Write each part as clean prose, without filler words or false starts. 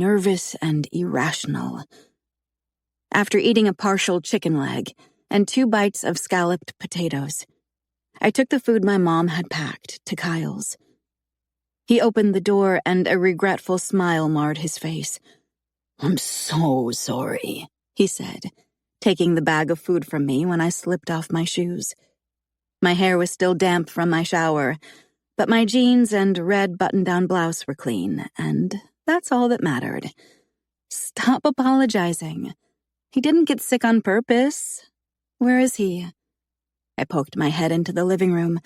nervous and irrational. After eating a partial chicken leg and 2 bites of scalloped potatoes, I took the food my mom had packed to Kyle's. He opened the door and a regretful smile marred his face. "I'm so sorry," he said, taking the bag of food from me when I slipped off my shoes. My hair was still damp from my shower, but my jeans and red button-down blouse were clean, and that's all that mattered. Stop apologizing. He didn't get sick on purpose. Where is he? I poked my head into the living room,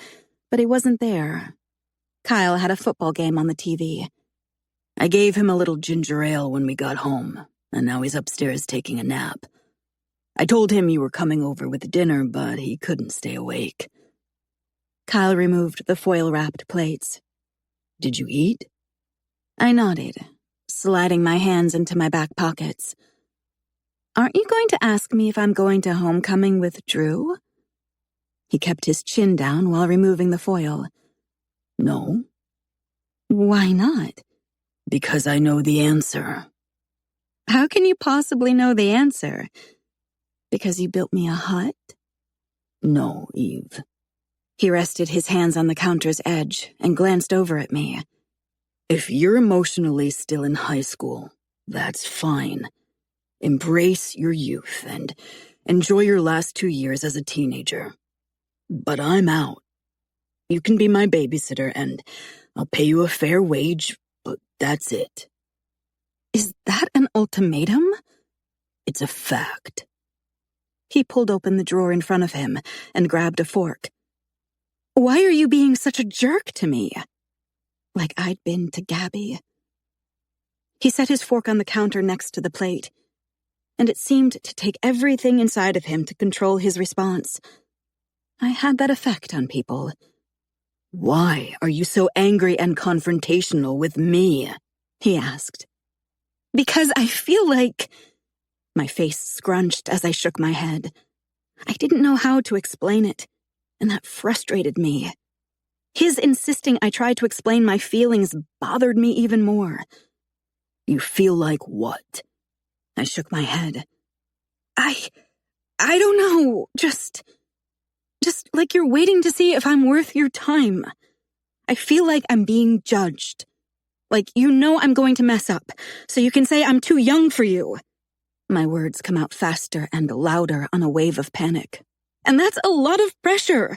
but he wasn't there. Kyle had a football game on the TV. "I gave him a little ginger ale when we got home, and now he's upstairs taking a nap. I told him you were coming over with dinner, but he couldn't stay awake." Kyle removed the foil-wrapped plates. "Did you eat?" I nodded, sliding my hands into my back pockets. "Aren't you going to ask me if I'm going to homecoming with Drew?" He kept his chin down while removing the foil. "No." "Why not?" "Because I know the answer." "How can you possibly know the answer? Because you built me a hut?" "No, Eve." He rested his hands on the counter's edge and glanced over at me. "If you're emotionally still in high school, that's fine. Embrace your youth and enjoy your last 2 years as a teenager. But I'm out. You can be my babysitter and I'll pay you a fair wage, but that's it." "Is that an ultimatum?" "It's a fact." He pulled open the drawer in front of him and grabbed a fork. "Why are you being such a jerk to me?" Like I'd been to Gabby. He set his fork on the counter next to the plate, and it seemed to take everything inside of him to control his response. I had that effect on people. "Why are you so angry and confrontational with me?" he asked. "Because I feel like..." My face scrunched as I shook my head. I didn't know how to explain it, and that frustrated me. His insisting I try to explain my feelings bothered me even more. "You feel like what?" I shook my head. I don't know, just like you're waiting to see if I'm worth your time. I feel like I'm being judged. Like you know I'm going to mess up, so you can say I'm too young for you." My words come out faster and louder on a wave of panic. And that's a lot of pressure.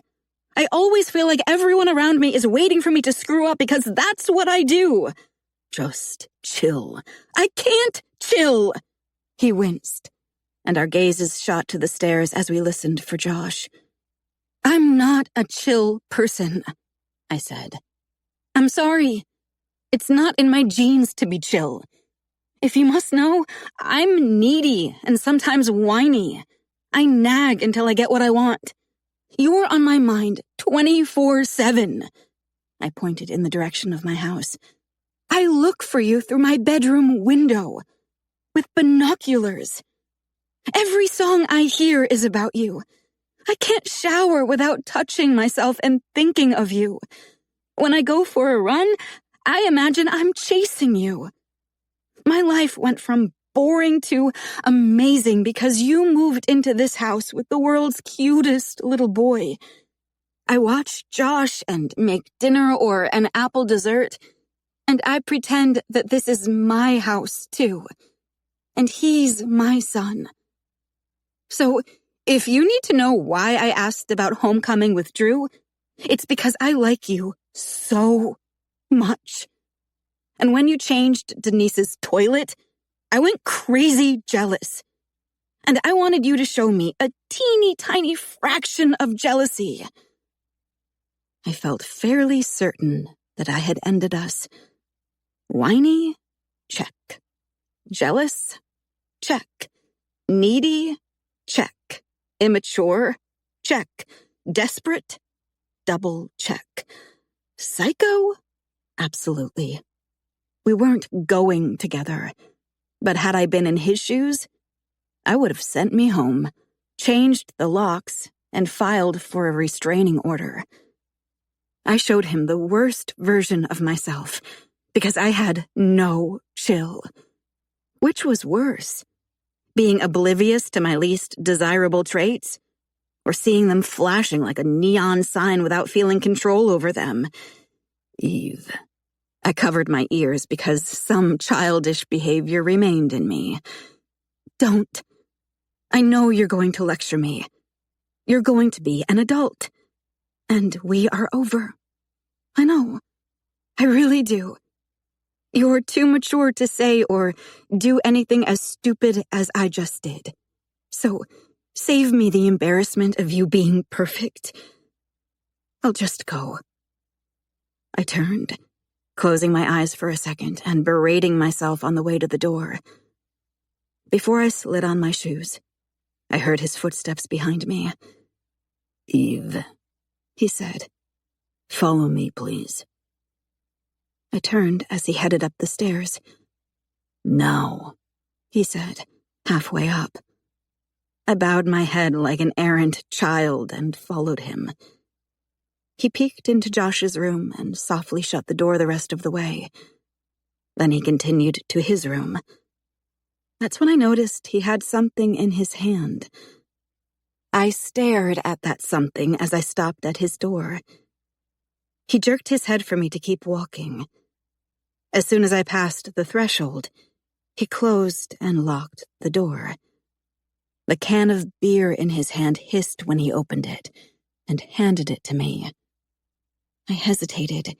I always feel like everyone around me is waiting for me to screw up because that's what I do. "Just chill." "I can't chill." He winced, and our gazes shot to the stairs as we listened for Josh. "I'm not a chill person," I said. "I'm sorry. It's not in my genes to be chill. If you must know, I'm needy and sometimes whiny. I nag until I get what I want. You're on my mind 24/7. I pointed in the direction of my house. "I look for you through my bedroom window, with binoculars. Every song I hear is about you. I can't shower without touching myself and thinking of you. When I go for a run, I imagine I'm chasing you. My life went from boring to amazing because you moved into this house with the world's cutest little boy. I watch Josh and make dinner or an apple dessert, and I pretend that this is my house too. And he's my son. So, if you need to know why I asked about homecoming with Drew, it's because I like you so much. And when you changed Denise's toilet, I went crazy jealous. And I wanted you to show me a teeny tiny fraction of jealousy." I felt fairly certain that I had ended us. Whiny? Check. Jealous? Check. Needy? Check. Immature? Check. Desperate? Double check. Psycho? Absolutely. We weren't going together. But had I been in his shoes, I would have sent me home, changed the locks, and filed for a restraining order. I showed him the worst version of myself because I had no chill. Which was worse? Being oblivious to my least desirable traits? Or seeing them flashing like a neon sign without feeling control over them? Eve. I covered my ears because some childish behavior remained in me. Don't. I know you're going to lecture me. You're going to be an adult. And we are over. I know. I really do. You're too mature to say or do anything as stupid as I just did. So, save me the embarrassment of you being perfect. I'll just go. I turned, closing my eyes for a second and berating myself on the way to the door. Before I slid on my shoes, I heard his footsteps behind me. Eve, he said, follow me, please. I turned as he headed up the stairs. Now, he said, halfway up. I bowed my head like an errant child and followed him. He peeked into Josh's room and softly shut the door the rest of the way. Then he continued to his room. That's when I noticed he had something in his hand. I stared at that something as I stopped at his door. He jerked his head for me to keep walking. As soon as I passed the threshold, he closed and locked the door. The can of beer in his hand hissed when he opened it and handed it to me. I hesitated,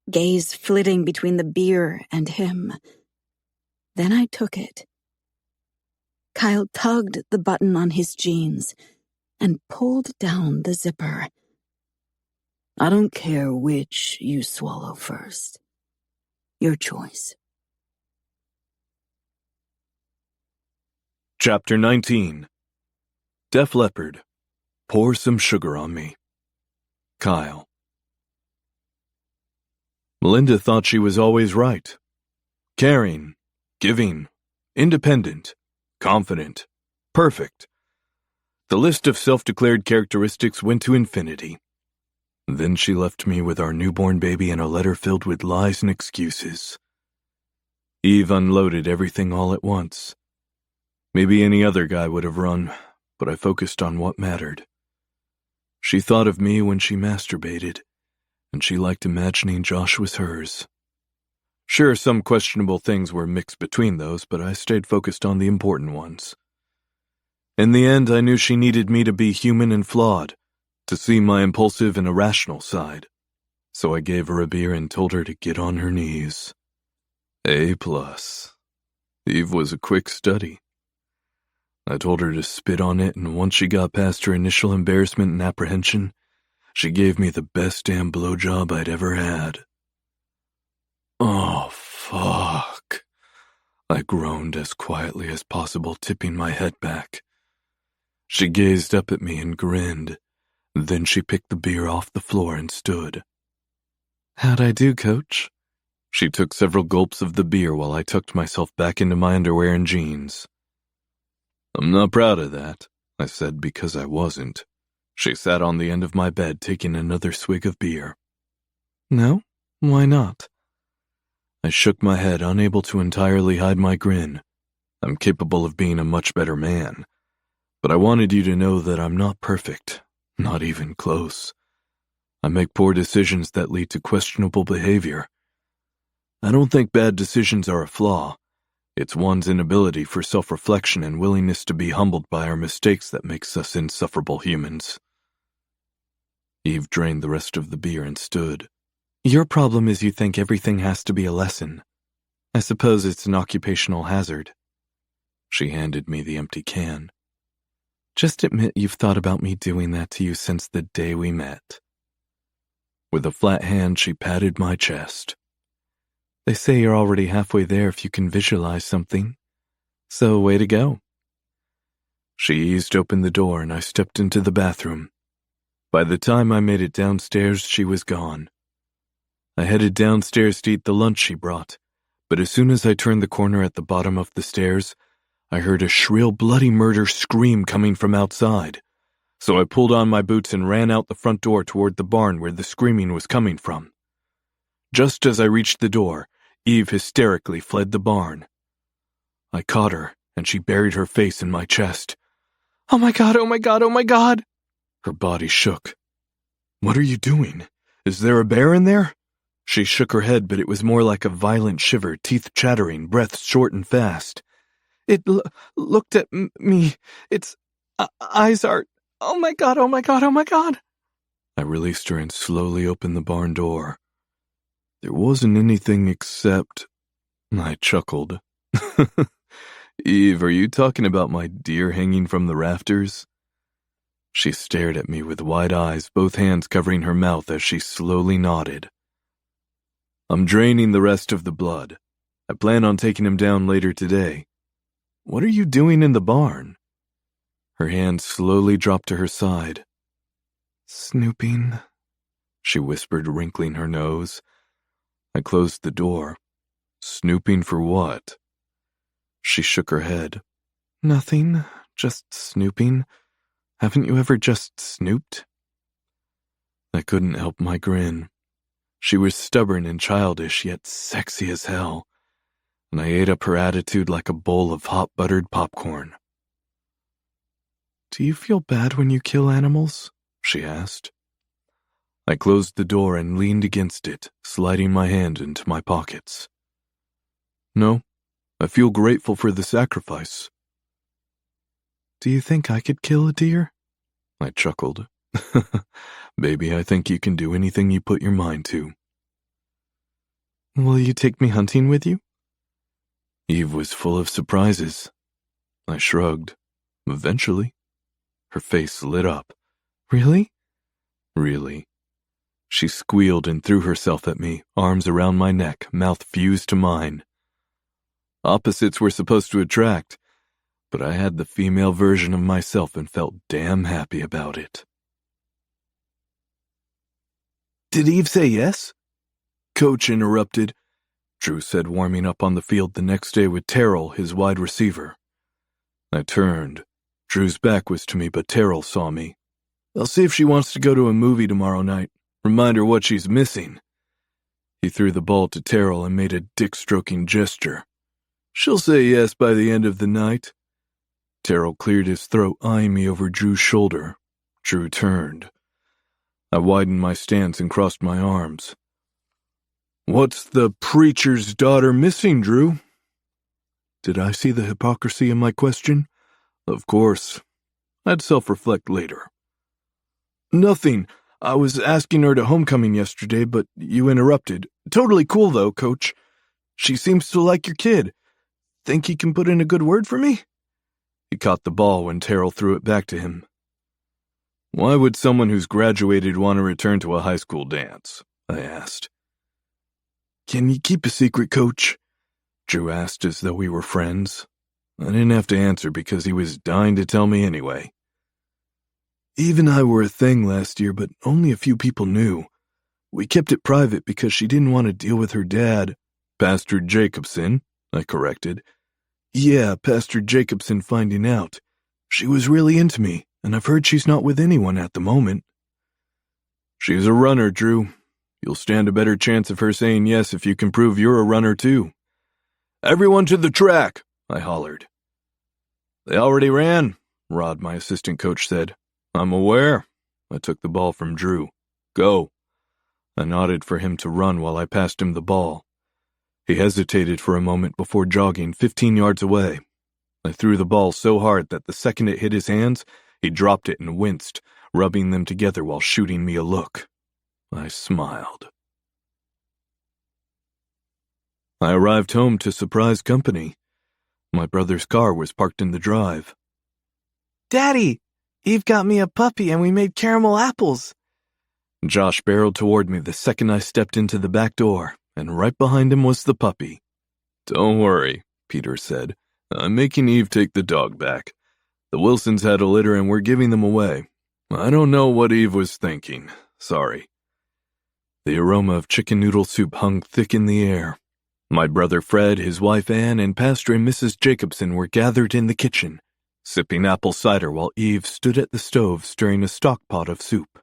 gaze flitting between the beer and him. Then I took it. Kyle tugged the button on his jeans and pulled down the zipper. I don't care which you swallow first. Your choice. Chapter 19. Def Leppard. Pour some sugar on me. Kyle. Melinda thought she was always right. Caring, giving, independent, confident, perfect. The list of self-declared characteristics went to infinity. Then she left me with our newborn baby and a letter filled with lies and excuses. Eve unloaded everything all at once. Maybe any other guy would have run, but I focused on what mattered. She thought of me when she masturbated, and she liked imagining Josh was hers. Sure, some questionable things were mixed between those, but I stayed focused on the important ones. In the end, I knew she needed me to be human and flawed, to see my impulsive and irrational side. So I gave her a beer and told her to get on her knees. A+. Eve was a quick study. I told her to spit on it, and once she got past her initial embarrassment and apprehension, she gave me the best damn blowjob I'd ever had. Oh, fuck. I groaned as quietly as possible, tipping my head back. She gazed up at me and grinned. Then she picked the beer off the floor and stood. How'd I do, Coach? She took several gulps of the beer while I tucked myself back into my underwear and jeans. I'm not proud of that, I said because I wasn't. She sat on the end of my bed taking another swig of beer. No? Why not? I shook my head, unable to entirely hide my grin. I'm capable of being a much better man. But I wanted you to know that I'm not perfect, not even close. I make poor decisions that lead to questionable behavior. I don't think bad decisions are a flaw. It's one's inability for self-reflection and willingness to be humbled by our mistakes that makes us insufferable humans. Eve drained the rest of the beer and stood. Your problem is you think everything has to be a lesson. I suppose it's an occupational hazard. She handed me the empty can. Just admit you've thought about me doing that to you since the day we met. With a flat hand, she patted my chest. They say you're already halfway there if you can visualize something. So, way to go. She eased open the door and I stepped into the bathroom. By the time I made it downstairs, she was gone. I headed downstairs to eat the lunch she brought, but as soon as I turned the corner at the bottom of the stairs, I heard a shrill bloody murder scream coming from outside. So I pulled on my boots and ran out the front door toward the barn where the screaming was coming from. Just as I reached the door, Eve hysterically fled the barn. I caught her, and she buried her face in my chest. "Oh my God, oh my God, oh my God!" Her body shook. "What are you doing? Is there a bear in there?" She shook her head, but it was more like a violent shiver, teeth chattering, breath short and fast. "It looked at me. Its eyes are... Oh my God, oh my God, oh my God!" I released her and slowly opened the barn door. There wasn't anything except... I chuckled. "Eve, are you talking about my deer hanging from the rafters?" She stared at me with wide eyes, both hands covering her mouth as she slowly nodded. "I'm draining the rest of the blood. I plan on taking him down later today. What are you doing in the barn?" Her hand slowly dropped to her side. "Snooping," she whispered, wrinkling her nose. I closed the door. "Snooping for what?" She shook her head. "Nothing, just snooping. Haven't you ever just snooped?" I couldn't help my grin. She was stubborn and childish, yet sexy as hell, and I ate up her attitude like a bowl of hot buttered popcorn. "Do you feel bad when you kill animals?" she asked. I closed the door and leaned against it, sliding my hand into my pockets. "No, I feel grateful for the sacrifice." "Do you think I could kill a deer?" I chuckled. "Baby, I think you can do anything you put your mind to." "Will you take me hunting with you?" Eve was full of surprises. I shrugged. "Eventually." Her face lit up. "Really?" "Really." She squealed and threw herself at me, arms around my neck, mouth fused to mine. Opposites were supposed to attract, but I had the female version of myself and felt damn happy about it. "Did Eve say yes?" Coach interrupted, Drew said, warming up on the field the next day with Terrell, his wide receiver. I turned. Drew's back was to me, but Terrell saw me. "I'll see if she wants to go to a movie tomorrow night. Remind her what she's missing." He threw the ball to Terrell and made a dick-stroking gesture. "She'll say yes by the end of the night." Terrell cleared his throat, eyeing me over Drew's shoulder. Drew turned. I widened my stance and crossed my arms. "What's the preacher's daughter missing, Drew?" Did I see the hypocrisy in my question? Of course. I'd self-reflect later. "Nothing. I was asking her to homecoming yesterday, but you interrupted. Totally cool, though, Coach. She seems to like your kid. Think he can put in a good word for me?" He caught the ball when Terrell threw it back to him. "Why would someone who's graduated want to return to a high school dance?" I asked. "Can you keep a secret, Coach?" Drew asked as though we were friends. I didn't have to answer because he was dying to tell me anyway. "Eve and I were a thing last year, but only a few people knew. We kept it private because she didn't want to deal with her dad." "Pastor Jacobson," I corrected. "Yeah, Pastor Jacobson finding out. She was really into me, and I've heard she's not with anyone at the moment." "She's a runner, Drew. You'll stand a better chance of her saying yes if you can prove you're a runner, too." "Everyone to the track," I hollered. "They already ran," Rod, my assistant coach, said. "I'm aware." I took the ball from Drew. "Go." I nodded for him to run while I passed him the ball. He hesitated for a moment before jogging 15 yards away. I threw the ball so hard that the second it hit his hands, he dropped it and winced, rubbing them together while shooting me a look. I smiled. I arrived home to surprise company. My brother's car was parked in the drive. "Daddy, Eve got me a puppy and we made caramel apples." Josh barreled toward me the second I stepped into the back door, and right behind him was the puppy. "Don't worry," Peter said. "I'm making Eve take the dog back. The Wilsons had a litter and we're giving them away. I don't know what Eve was thinking. Sorry." The aroma of chicken noodle soup hung thick in the air. My brother Fred, his wife Anne, and Pastor and Mrs. Jacobson were gathered in the kitchen, sipping apple cider while Eve stood at the stove stirring a stock pot of soup.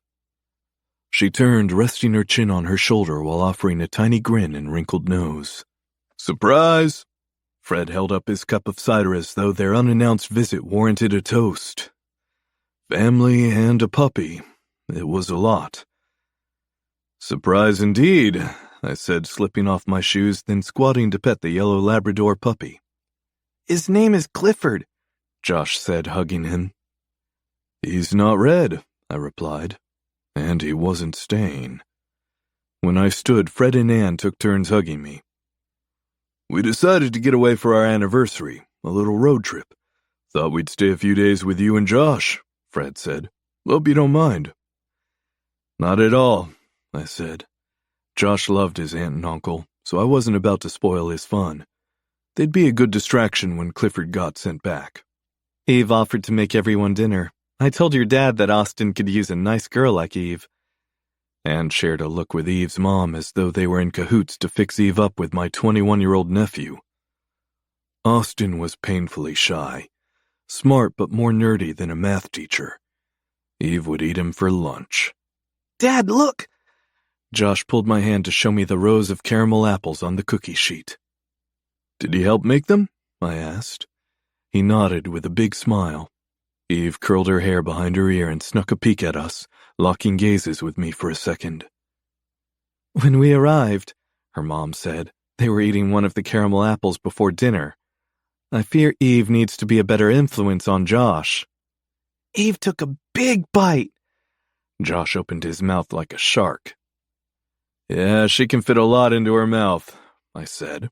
She turned, resting her chin on her shoulder while offering a tiny grin and wrinkled nose. "Surprise!" Fred held up his cup of cider as though their unannounced visit warranted a toast. Family and a puppy. It was a lot. Surprise indeed, I said, slipping off my shoes, then squatting to pet the yellow Labrador puppy. His name is Clifford, Josh said, hugging him. He's not red, I replied, and he wasn't staying. When I stood, Fred and Ann took turns hugging me. We decided to get away for our anniversary, a little road trip. Thought we'd stay a few days with you and Josh, Fred said. Hope you don't mind. Not at all, I said. Josh loved his aunt and uncle, so I wasn't about to spoil his fun. They'd be a good distraction when Clifford got sent back. Eve offered to make everyone dinner. I told your dad that Austin could use a nice girl like Eve. Anne shared a look with Eve's mom as though they were in cahoots to fix Eve up with my 21-year-old nephew. Austin was painfully shy, smart but more nerdy than a math teacher. Eve would eat him for lunch. Dad, look! Josh pulled my hand to show me the rows of caramel apples on the cookie sheet. Did he help make them? I asked. He nodded with a big smile. Eve curled her hair behind her ear and snuck a peek at us, locking gazes with me for a second. When we arrived, her mom said, they were eating one of the caramel apples before dinner. I fear Eve needs to be a better influence on Josh. Eve took a big bite. Josh opened his mouth like a shark. Yeah, she can fit a lot into her mouth, I said.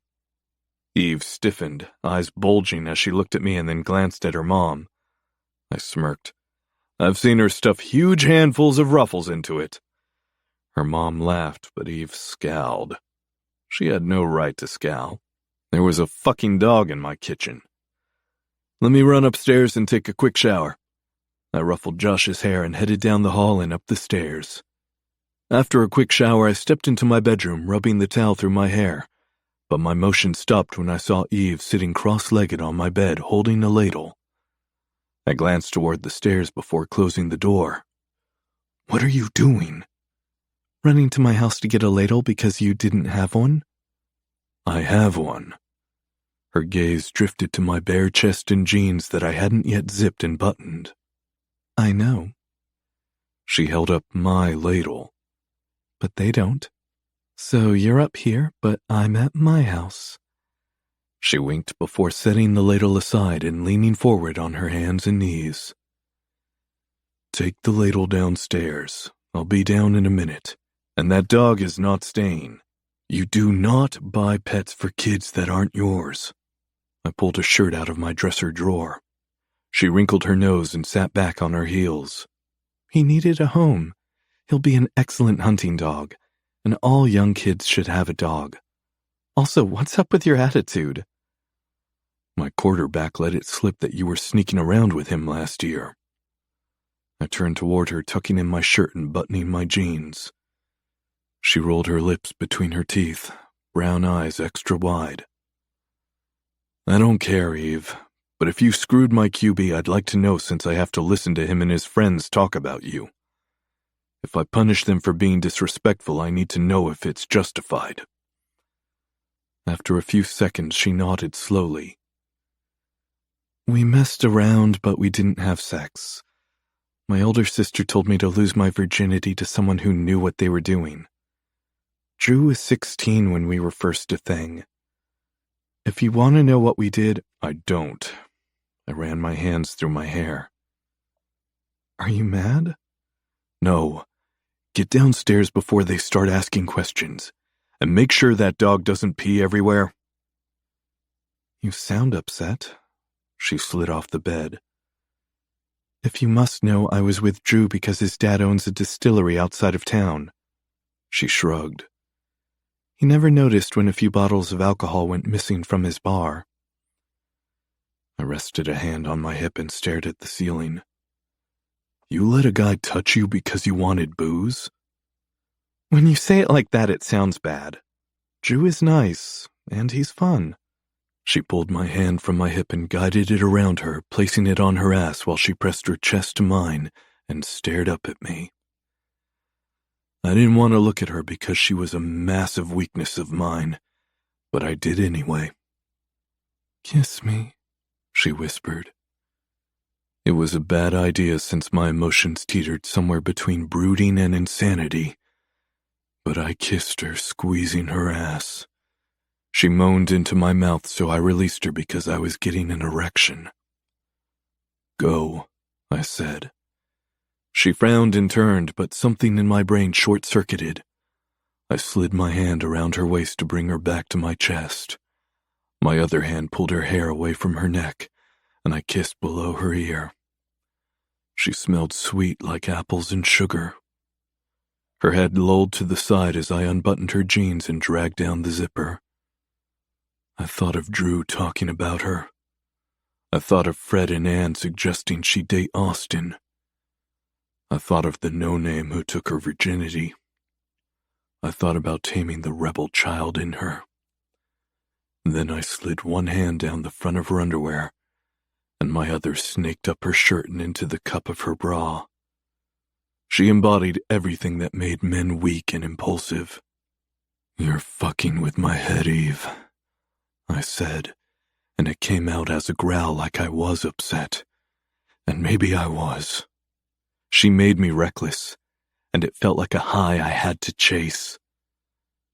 Eve stiffened, eyes bulging as she looked at me and then glanced at her mom. I smirked. I've seen her stuff huge handfuls of Ruffles into it. Her mom laughed, but Eve scowled. She had no right to scowl. There was a fucking dog in my kitchen. Let me run upstairs and take a quick shower. I ruffled Josh's hair and headed down the hall and up the stairs. After a quick shower, I stepped into my bedroom, rubbing the towel through my hair. But my motion stopped when I saw Eve sitting cross-legged on my bed, holding a ladle. I glanced toward the stairs before closing the door. What are you doing? Running to my house to get a ladle because you didn't have one? I have one. Her gaze drifted to my bare chest and jeans that I hadn't yet zipped and buttoned. I know. She held up my ladle. But they don't. So you're up here, but I'm at my house. She winked before setting the ladle aside and leaning forward on her hands and knees. Take the ladle downstairs. I'll be down in a minute. And that dog is not staying. You do not buy pets for kids that aren't yours. I pulled a shirt out of my dresser drawer. She wrinkled her nose and sat back on her heels. He needed a home. He'll be an excellent hunting dog. And all young kids should have a dog. Also, what's up with your attitude? My quarterback let it slip that you were sneaking around with him last year. I turned toward her, tucking in my shirt and buttoning my jeans. She rolled her lips between her teeth, brown eyes extra wide. I don't care, Eve, but if you screwed my QB, I'd like to know since I have to listen to him and his friends talk about you. If I punish them for being disrespectful, I need to know if it's justified. After a few seconds, she nodded slowly. We messed around, but we didn't have sex. My older sister told me to lose my virginity to someone who knew what they were doing. Drew was 16 when we were first a thing. If you want to know what we did, I don't. I ran my hands through my hair. Are you mad? No. Get downstairs before they start asking questions. And make sure that dog doesn't pee everywhere. You sound upset. She slid off the bed. If you must know, I was with Drew because his dad owns a distillery outside of town. She shrugged. He never noticed when a few bottles of alcohol went missing from his bar. I rested a hand on my hip and stared at the ceiling. You let a guy touch you because you wanted booze? When you say it like that, it sounds bad. Drew is nice, and he's fun. She pulled my hand from my hip and guided it around her, placing it on her ass while she pressed her chest to mine and stared up at me. I didn't want to look at her because she was a massive weakness of mine, but I did anyway. Kiss me, she whispered. It was a bad idea since my emotions teetered somewhere between brooding and insanity, but I kissed her, squeezing her ass. She moaned into my mouth, so I released her because I was getting an erection. Go, I said. She frowned and turned, but something in my brain short-circuited. I slid my hand around her waist to bring her back to my chest. My other hand pulled her hair away from her neck, and I kissed below her ear. She smelled sweet like apples and sugar. Her head lolled to the side as I unbuttoned her jeans and dragged down the zipper. I thought of Drew talking about her. I thought of Fred and Ann suggesting she date Austin. I thought of the no-name who took her virginity. I thought about taming the rebel child in her. Then I slid one hand down the front of her underwear, and my other snaked up her shirt and into the cup of her bra. She embodied everything that made men weak and impulsive. "You're fucking with my head, Eve," I said, and it came out as a growl like I was upset. And maybe I was. She made me reckless, and it felt like a high I had to chase.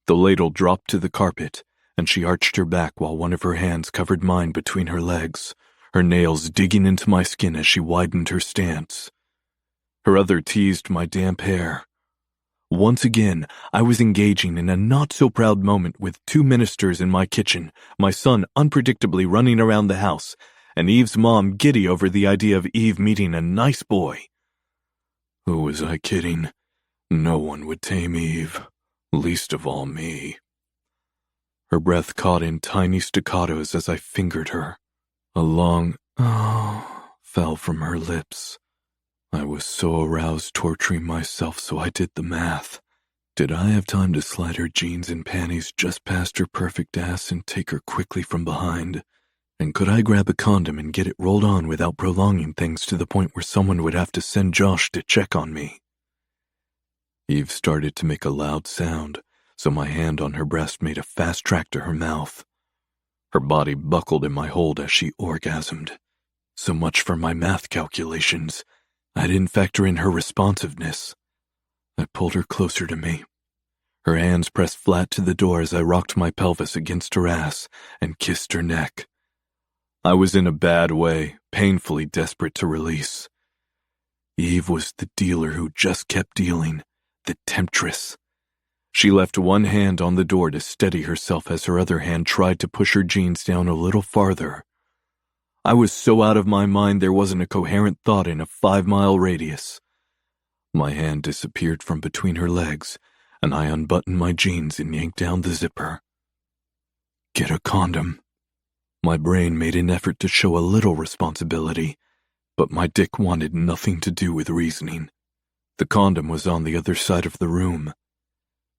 The ladle dropped to the carpet, and she arched her back while one of her hands covered mine between her legs, her nails digging into my skin as she widened her stance. Her other teased my damp hair. Once again, I was engaging in a not-so-proud moment with 2 ministers in my kitchen, my son unpredictably running around the house, and Eve's mom giddy over the idea of Eve meeting a nice boy. Who was I kidding? No one would tame Eve, least of all me. Her breath caught in tiny staccatos as I fingered her. A long "oh" fell from her lips. I was so aroused torturing myself, so I did the math. Did I have time to slide her jeans and panties just past her perfect ass and take her quickly from behind? And could I grab a condom and get it rolled on without prolonging things to the point where someone would have to send Josh to check on me? Eve started to make a loud sound, so my hand on her breast made a fast track to her mouth. Her body buckled in my hold as she orgasmed. So much for my math calculations. I didn't factor in her responsiveness. I pulled her closer to me. Her hands pressed flat to the door as I rocked my pelvis against her ass and kissed her neck. I was in a bad way, painfully desperate to release. Eve was the dealer who just kept dealing, the temptress. She left one hand on the door to steady herself as her other hand tried to push her jeans down a little farther. I was so out of my mind there wasn't a coherent thought in a 5-mile radius. My hand disappeared from between her legs, and I unbuttoned my jeans and yanked down the zipper. Get a condom. My brain made an effort to show a little responsibility, but my dick wanted nothing to do with reasoning. The condom was on the other side of the room.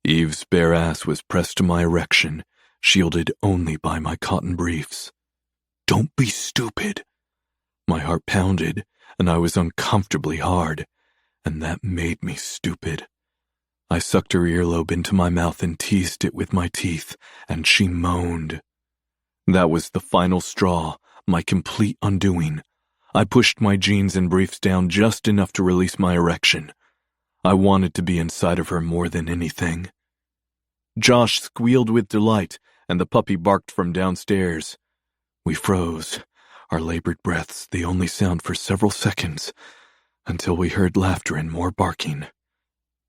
Eve's bare ass was pressed to my erection, shielded only by my cotton briefs. Don't be stupid. My heart pounded, and I was uncomfortably hard, and that made me stupid. I sucked her earlobe into my mouth and teased it with my teeth, and she moaned. That was the final straw, my complete undoing. I pushed my jeans and briefs down just enough to release my erection. I wanted to be inside of her more than anything. Josh squealed with delight, and the puppy barked from downstairs. We froze, our labored breaths the only sound for several seconds, until we heard laughter and more barking.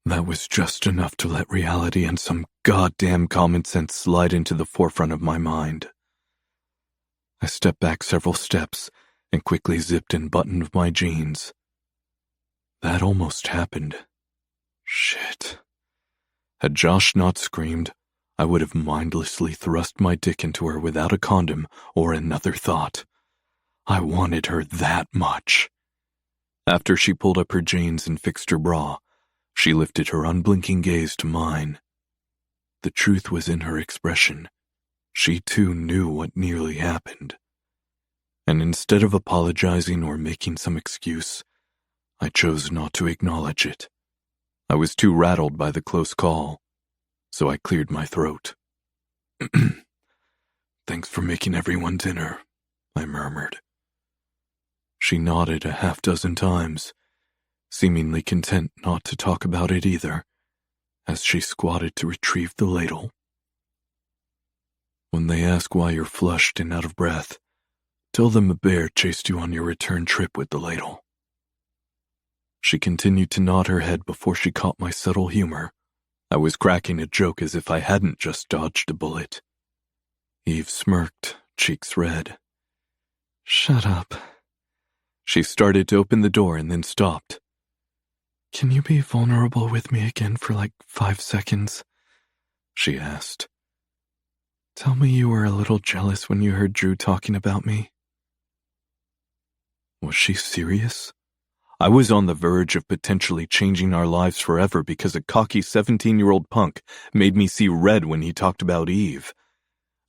That was just enough to let reality and some goddamn common sense slide into the forefront of my mind. I stepped back several steps and quickly zipped and buttoned my jeans. That almost happened. Shit. Had Josh not screamed, I would have mindlessly thrust my dick into her without a condom or another thought. I wanted her that much. After she pulled up her jeans and fixed her bra, she lifted her unblinking gaze to mine. The truth was in her expression. She too knew what nearly happened. And instead of apologizing or making some excuse, I chose not to acknowledge it. I was too rattled by the close call, so I cleared my throat. Thanks for making everyone dinner, I murmured. She nodded a half-dozen times, seemingly content not to talk about it either, as she squatted to retrieve the ladle. When they ask why you're flushed and out of breath, tell them a bear chased you on your return trip with the ladle. She continued to nod her head before she caught my subtle humor. I was cracking a joke as if I hadn't just dodged a bullet. Eve smirked, cheeks red. Shut up. She started to open the door and then stopped. Can you be vulnerable with me again for like 5 seconds? She asked. Tell me you were a little jealous when you heard Drew talking about me. Was she serious? I was on the verge of potentially changing our lives forever because a cocky 17-year-old punk made me see red when he talked about Eve,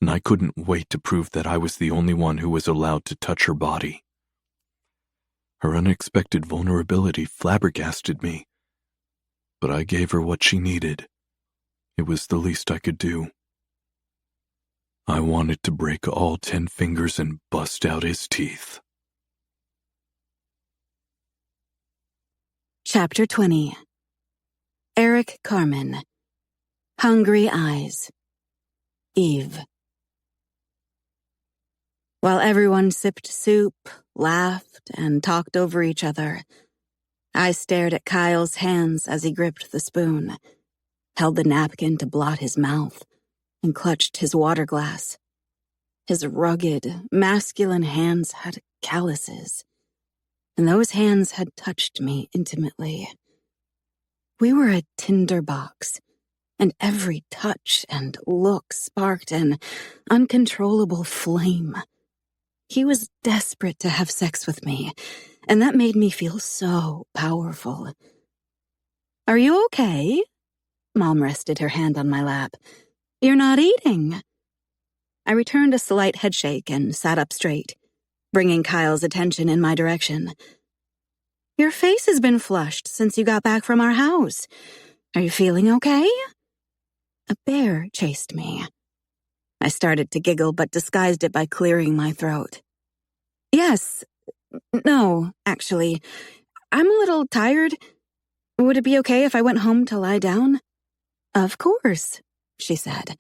and I couldn't wait to prove that I was the only one who was allowed to touch her body. Her unexpected vulnerability flabbergasted me, but I gave her what she needed. It was the least I could do. I wanted to break all 10 fingers and bust out his teeth. Chapter 20. Eric Carmen. Hungry Eyes. Eve. While everyone sipped soup, laughed, and talked over each other, I stared at Kyle's hands as he gripped the spoon, held the napkin to blot his mouth, and clutched his water glass. His rugged, masculine hands had calluses, and those hands had touched me intimately. We were a tinderbox, and every touch and look sparked an uncontrollable flame. He was desperate to have sex with me, and that made me feel so powerful. Are you okay? Mom rested her hand on my lap. You're not eating. I returned a slight headshake and sat up straight, bringing Kyle's attention in my direction. Your face has been flushed since you got back from our house. Are you feeling okay? A bear chased me. I started to giggle but disguised it by clearing my throat. Yes. No, actually. I'm a little tired. Would it be okay if I went home to lie down? Of course, she said.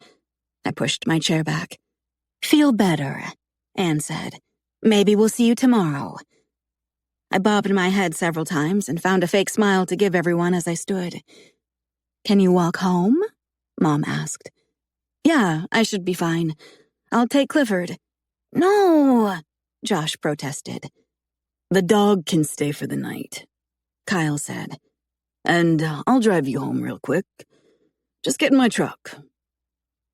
I pushed my chair back. Feel better, Anne said. Maybe we'll see you tomorrow. I bobbed my head several times and found a fake smile to give everyone as I stood. Can you walk home? Mom asked. Yeah, I should be fine. I'll take Clifford. No, Josh protested. The dog can stay for the night, Kyle said. And I'll drive you home real quick. Just get in my truck.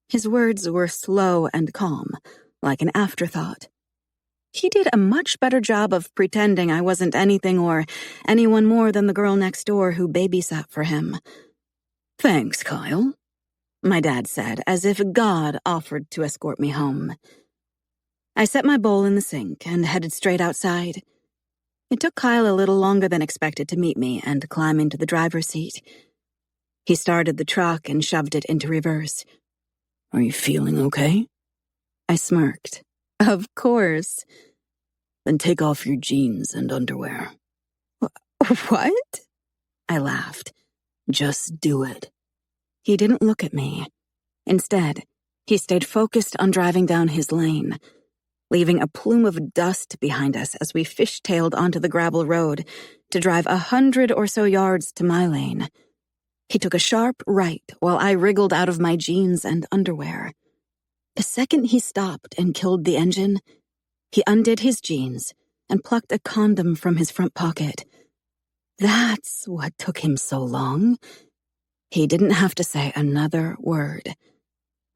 His words were slow and calm, like an afterthought. He did a much better job of pretending I wasn't anything or anyone more than the girl next door who babysat for him. Thanks, Kyle, my dad said, as if God offered to escort me home. I set my bowl in the sink and headed straight outside. It took Kyle a little longer than expected to meet me and climb into the driver's seat. He started the truck and shoved it into reverse. Are you feeling okay? I smirked. Of course. Then take off your jeans and underwear. What? I laughed. Just do it. He didn't look at me. Instead, he stayed focused on driving down his lane, leaving a plume of dust behind us as we fishtailed onto the gravel road to drive 100 or so yards to my lane. He took a sharp right while I wriggled out of my jeans and underwear. The second he stopped and killed the engine, he undid his jeans and plucked a condom from his front pocket. That's what took him so long. He didn't have to say another word.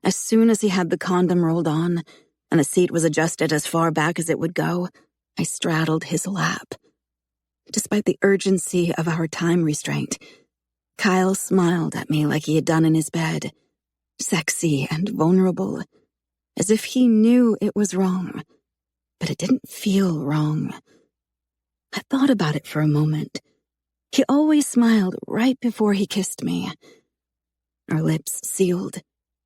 As soon as he had the condom rolled on and the seat was adjusted as far back as it would go, I straddled his lap. Despite the urgency of our time restraint, Kyle smiled at me like he had done in his bed, sexy and vulnerable, as if he knew it was wrong, but it didn't feel wrong. I thought about it for a moment. He always smiled right before he kissed me. Our lips sealed,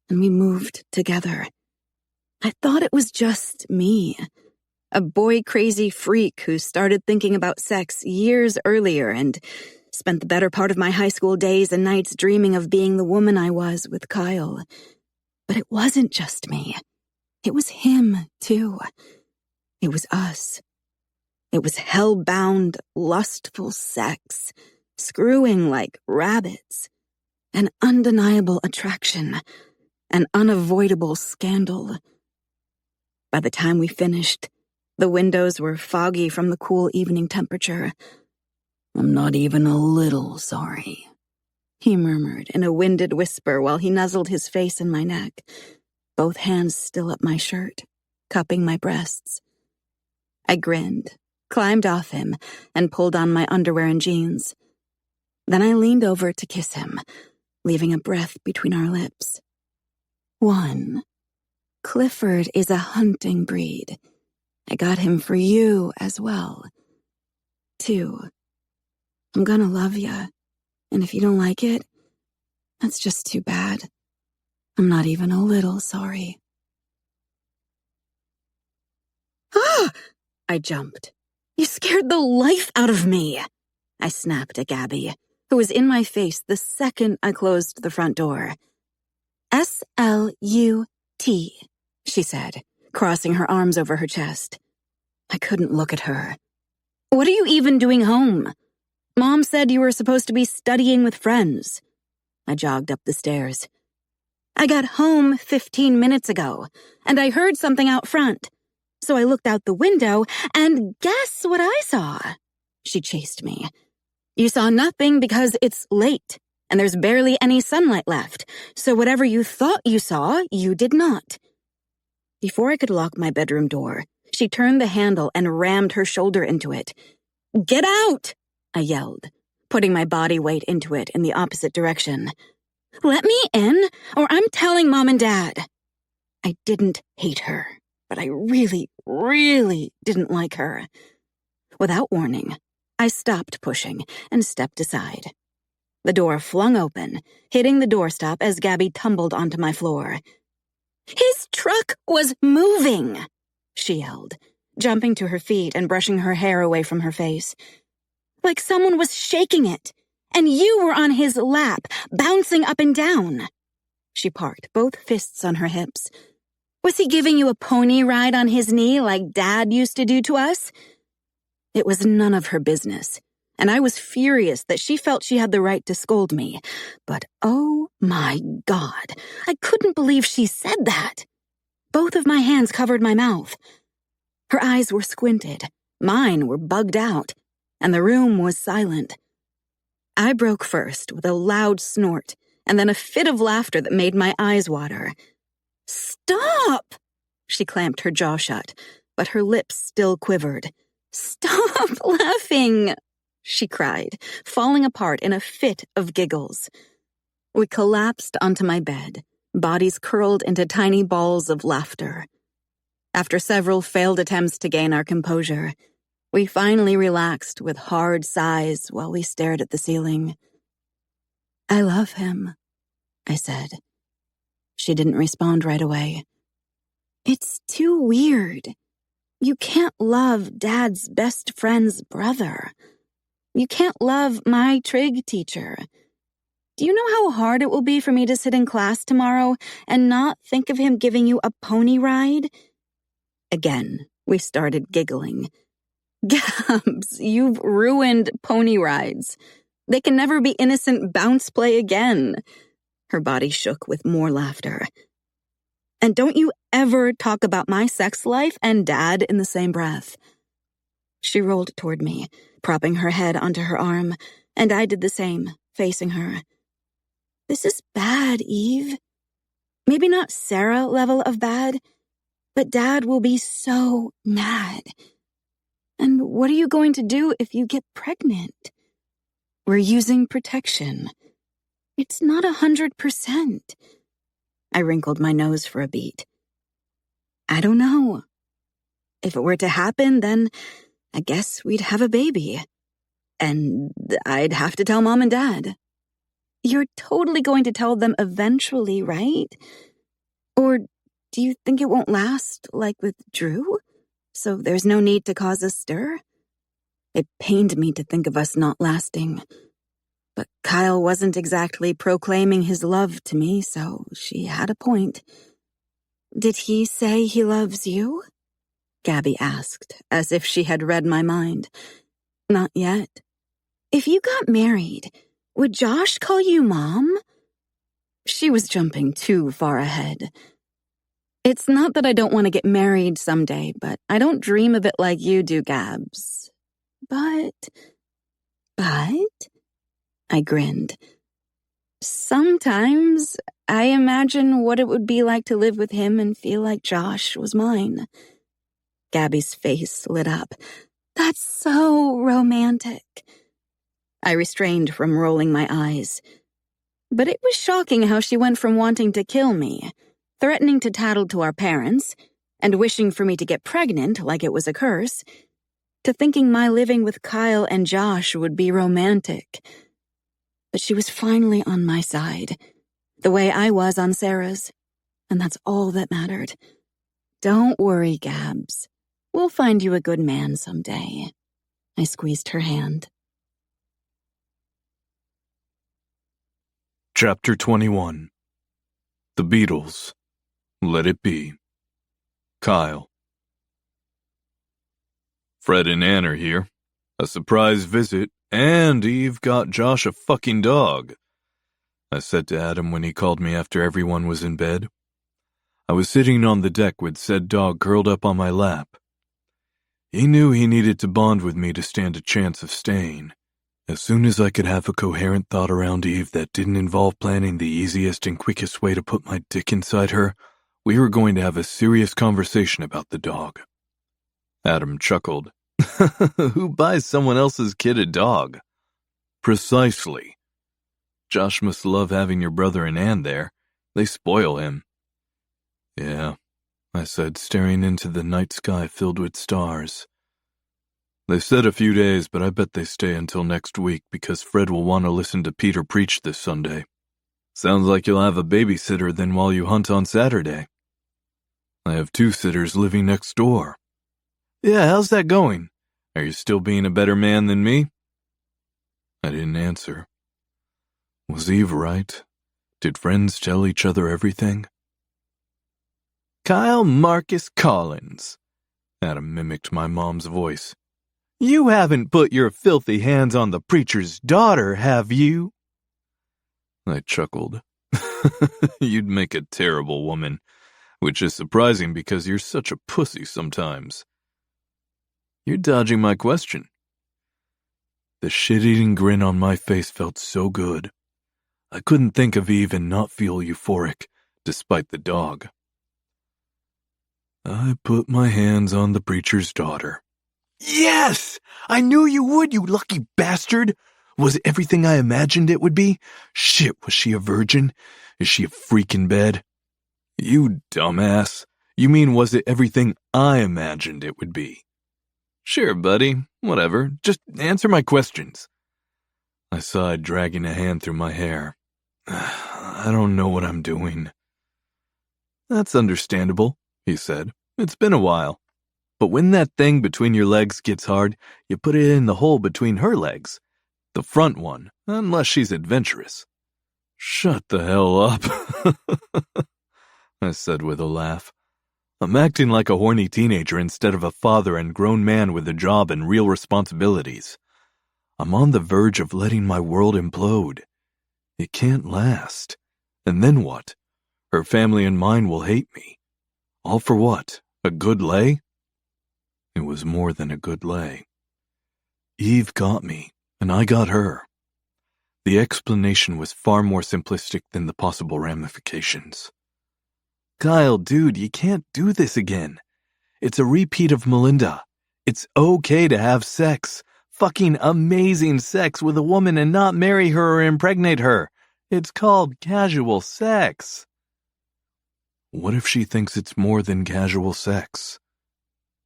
and we moved together. I thought it was just me, a boy-crazy freak who started thinking about sex years earlier and spent the better part of my high school days and nights dreaming of being the woman I was with Kyle. But it wasn't just me. It was him, too. It was us. It was hell-bound, lustful sex, screwing like rabbits, an undeniable attraction, an unavoidable scandal. By the time we finished, the windows were foggy from the cool evening temperature. "I'm not even a little sorry," he murmured in a winded whisper while he nuzzled his face in my neck, both hands still up my shirt, cupping my breasts. I grinned, climbed off him, and pulled on my underwear and jeans. Then I leaned over to kiss him, leaving a breath between our lips. 1. Clifford is a hunting breed. I got him for you as well. 2. I'm gonna love ya, and if you don't like it, that's just too bad. I'm not even a little sorry. Ah! I jumped. "You scared the life out of me!" I snapped at Gabby, who was in my face the second I closed the front door. "SLUT, she said, crossing her arms over her chest. I couldn't look at her. "What are you even doing home? Mom said you were supposed to be studying with friends." I jogged up the stairs. "I got home 15 minutes ago, and I heard something out front. So I looked out the window, and guess what I saw?" She chased me. "You saw nothing because it's late, and there's barely any sunlight left, so whatever you thought you saw, you did not." Before I could lock my bedroom door, she turned the handle and rammed her shoulder into it. "Get out!" I yelled, putting my body weight into it in the opposite direction. "Let me in, or I'm telling Mom and Dad." I didn't hate her, but I really, really didn't like her. Without warning, I stopped pushing and stepped aside. The door flung open, hitting the doorstop as Gabby tumbled onto my floor. "His truck was moving!" she yelled, jumping to her feet and brushing her hair away from her face. "Like someone was shaking it, and you were on his lap, bouncing up and down." She parked both fists on her hips. "Was he giving you a pony ride on his knee like Dad used to do to us?" It was none of her business, and I was furious that she felt she had the right to scold me. But oh my God, I couldn't believe she said that. Both of my hands covered my mouth. Her eyes were squinted, mine were bugged out, and the room was silent. I broke first with a loud snort, and then a fit of laughter that made my eyes water. "Stop!" She clamped her jaw shut, but her lips still quivered. "Stop laughing!" she cried, falling apart in a fit of giggles. We collapsed onto my bed, bodies curled into tiny balls of laughter. After several failed attempts to gain our composure, we finally relaxed with hard sighs while we stared at the ceiling. "I love him," I said. She didn't respond right away. "It's too weird. You can't love Dad's best friend's brother. You can't love my trig teacher. Do you know how hard it will be for me to sit in class tomorrow and not think of him giving you a pony ride?" Again, we started giggling. "Gabs, you've ruined pony rides. They can never be innocent bounce play again." Her body shook with more laughter. "And don't you ever talk about my sex life and Dad in the same breath." She rolled toward me, propping her head onto her arm, and I did the same, facing her. "This is bad, Eve. Maybe not Sarah level of bad, but Dad will be so mad. And what are you going to do if you get pregnant? We're using protection. It's not 100%. I wrinkled my nose for a beat. "I don't know. If it were to happen, then I guess we'd have a baby. And I'd have to tell Mom and Dad." "You're totally going to tell them eventually, right? Or do you think it won't last, like with Drew?" so there's no need to cause a stir. It pained me to think of us not lasting. But Kyle wasn't exactly proclaiming his love to me, so she had a point. Did he say he loves you? Gabby asked, as if she had read my mind. Not yet. If you got married, would Josh call you Mom? She was jumping too far ahead. It's not that I don't want to get married someday, but I don't dream of it like you do, Gabs. But, I grinned. Sometimes I imagine what it would be like to live with him and feel like Josh was mine. Gabby's face lit up. That's so romantic. I restrained from rolling my eyes. But it was shocking how she went from wanting to kill me, threatening to tattle to our parents, and wishing for me to get pregnant like it was a curse, to thinking my living with Kyle and Josh would be romantic. But she was finally on my side, the way I was on Sarah's, and that's all that mattered. Don't worry, Gabs. We'll find you a good man someday. I squeezed her hand. Chapter 21. The Beatles. Let It Be. Kyle. Fred and Ann are here. A surprise visit, and Eve got Josh a fucking dog, I said to Adam when he called me after everyone was in bed. I was sitting on the deck with said dog curled up on my lap. He knew he needed to bond with me to stand a chance of staying. As soon as I could have a coherent thought around Eve that didn't involve planning the easiest and quickest way to put my dick inside her, we were going to have a serious conversation about the dog. Adam chuckled. Who buys someone else's kid a dog? Precisely. Josh must love having your brother and Ann there. They spoil him. Yeah, I said, staring into the night sky filled with stars. They said a few days, but I bet they stay until next week because Fred will want to listen to Peter preach this Sunday. Sounds like you'll have a babysitter then while you hunt on Saturday. I have 2 sitters living next door. Yeah, how's that going? Are you still being a better man than me? I didn't answer. Was Eve right? Did friends tell each other everything? Kyle Marcus Collins. Adam mimicked my mom's voice. You haven't put your filthy hands on the preacher's daughter, have you? I chuckled. You'd make a terrible woman, which is surprising because you're such a pussy sometimes. You're dodging my question. The shit-eating grin on my face felt so good. I couldn't think of Eve and not feel euphoric, despite the dog. I put my hands on the preacher's daughter. Yes! I knew you would, you lucky bastard! Was it everything I imagined it would be? Shit, was she a virgin? Is she a freak in bed? You dumbass. You mean was it everything I imagined it would be? Sure, buddy. Whatever. Just answer my questions. I sighed, dragging a hand through my hair. I don't know what I'm doing. That's understandable, he said. It's been a while. But when that thing between your legs gets hard, you put it in the hole between her legs. The front one, unless she's adventurous. Shut the hell up, I said with a laugh. I'm acting like a horny teenager instead of a father and grown man with a job and real responsibilities. I'm on the verge of letting my world implode. It can't last. And then what? Her family and mine will hate me. All for what? A good lay? It was more than a good lay. Eve got me, and I got her. The explanation was far more simplistic than the possible ramifications. Kyle, dude, you can't do this again. It's a repeat of Melinda. It's okay to have sex. Fucking amazing sex with a woman and not marry her or impregnate her. It's called casual sex. What if she thinks it's more than casual sex?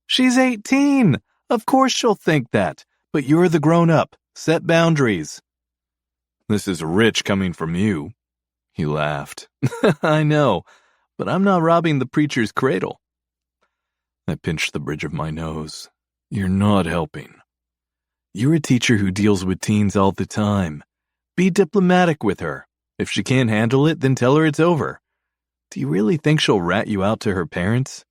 She's 18. Of course she'll think that. But you're the grown-up. Set boundaries. This is rich coming from you. He laughed. I know, but I'm not robbing the preacher's cradle. I pinched the bridge of my nose. You're not helping. You're a teacher who deals with teens all the time. Be diplomatic with her. If she can't handle it, then tell her it's over. Do you really think she'll rat you out to her parents?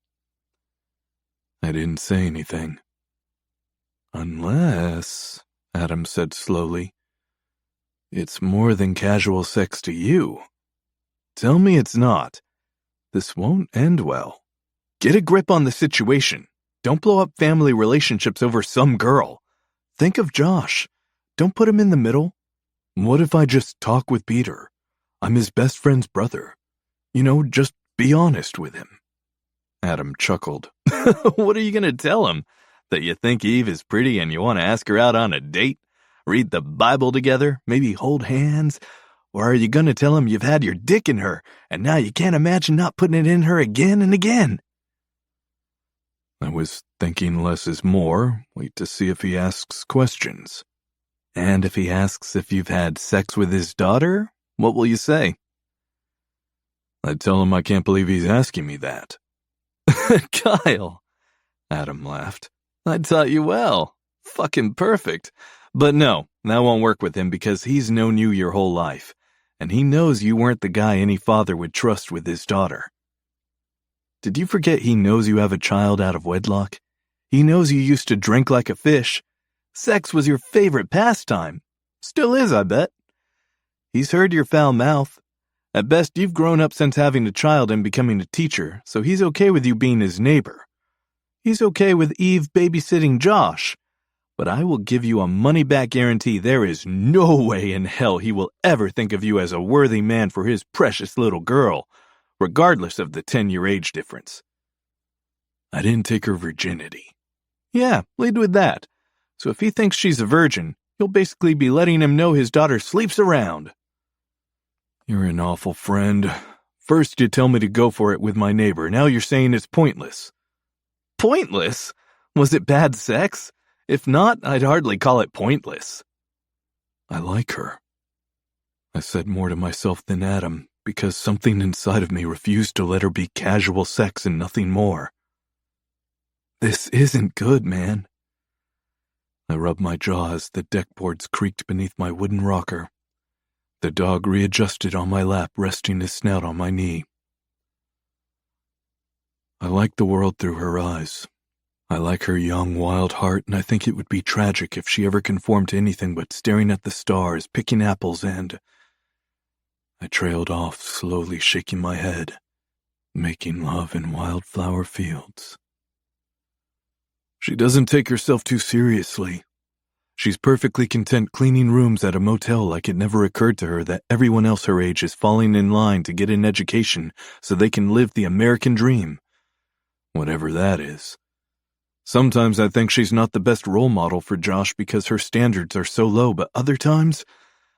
I didn't say anything. Unless, Adam said slowly, it's more than casual sex to you. Tell me it's not. This won't end well. Get a grip on the situation. Don't blow up family relationships over some girl. Think of Josh. Don't put him in the middle. What if I just talk with Peter? I'm his best friend's brother. Just be honest with him. Adam chuckled. What are you going to tell him? That you think Eve is pretty and you want to ask her out on a date? Read the Bible together? Maybe hold hands? Or are you going to tell him you've had your dick in her and now you can't imagine not putting it in her again and again? I was thinking less is more. Wait to see if he asks questions. And if he asks if you've had sex with his daughter, what will you say? I'd tell him I can't believe he's asking me that. Kyle, Adam laughed. I taught you well. Fucking perfect. But no, that won't work with him because he's known you your whole life, and he knows you weren't the guy any father would trust with his daughter. Did you forget he knows you have a child out of wedlock? He knows you used to drink like a fish. Sex was your favorite pastime. Still is, I bet. He's heard your foul mouth. At best, you've grown up since having a child and becoming a teacher, so he's okay with you being his neighbor. He's okay with Eve babysitting Josh. But I will give you a money-back guarantee there is no way in hell he will ever think of you as a worthy man for his precious little girl, regardless of the 10-year age difference. I didn't take her virginity. Yeah, lead with that. So if he thinks she's a virgin, you'll basically be letting him know his daughter sleeps around. You're an awful friend. First you tell me to go for it with my neighbor, now you're saying it's pointless. Pointless? Was it bad sex? If not, I'd hardly call it pointless. I like her. I said more to myself than Adam, because something inside of me refused to let her be casual sex and nothing more. This isn't good, man. I rubbed my jaw as the deck boards creaked beneath my wooden rocker. The dog readjusted on my lap, resting his snout on my knee. I like the world through her eyes. I like her young, wild heart, and I think it would be tragic if she ever conformed to anything but staring at the stars, picking apples, and... I trailed off, slowly shaking my head, making love in wildflower fields. She doesn't take herself too seriously. She's perfectly content cleaning rooms at a motel like it never occurred to her that everyone else her age is falling in line to get an education so they can live the American dream. Whatever that is. Sometimes I think she's not the best role model for Josh because her standards are so low, but other times,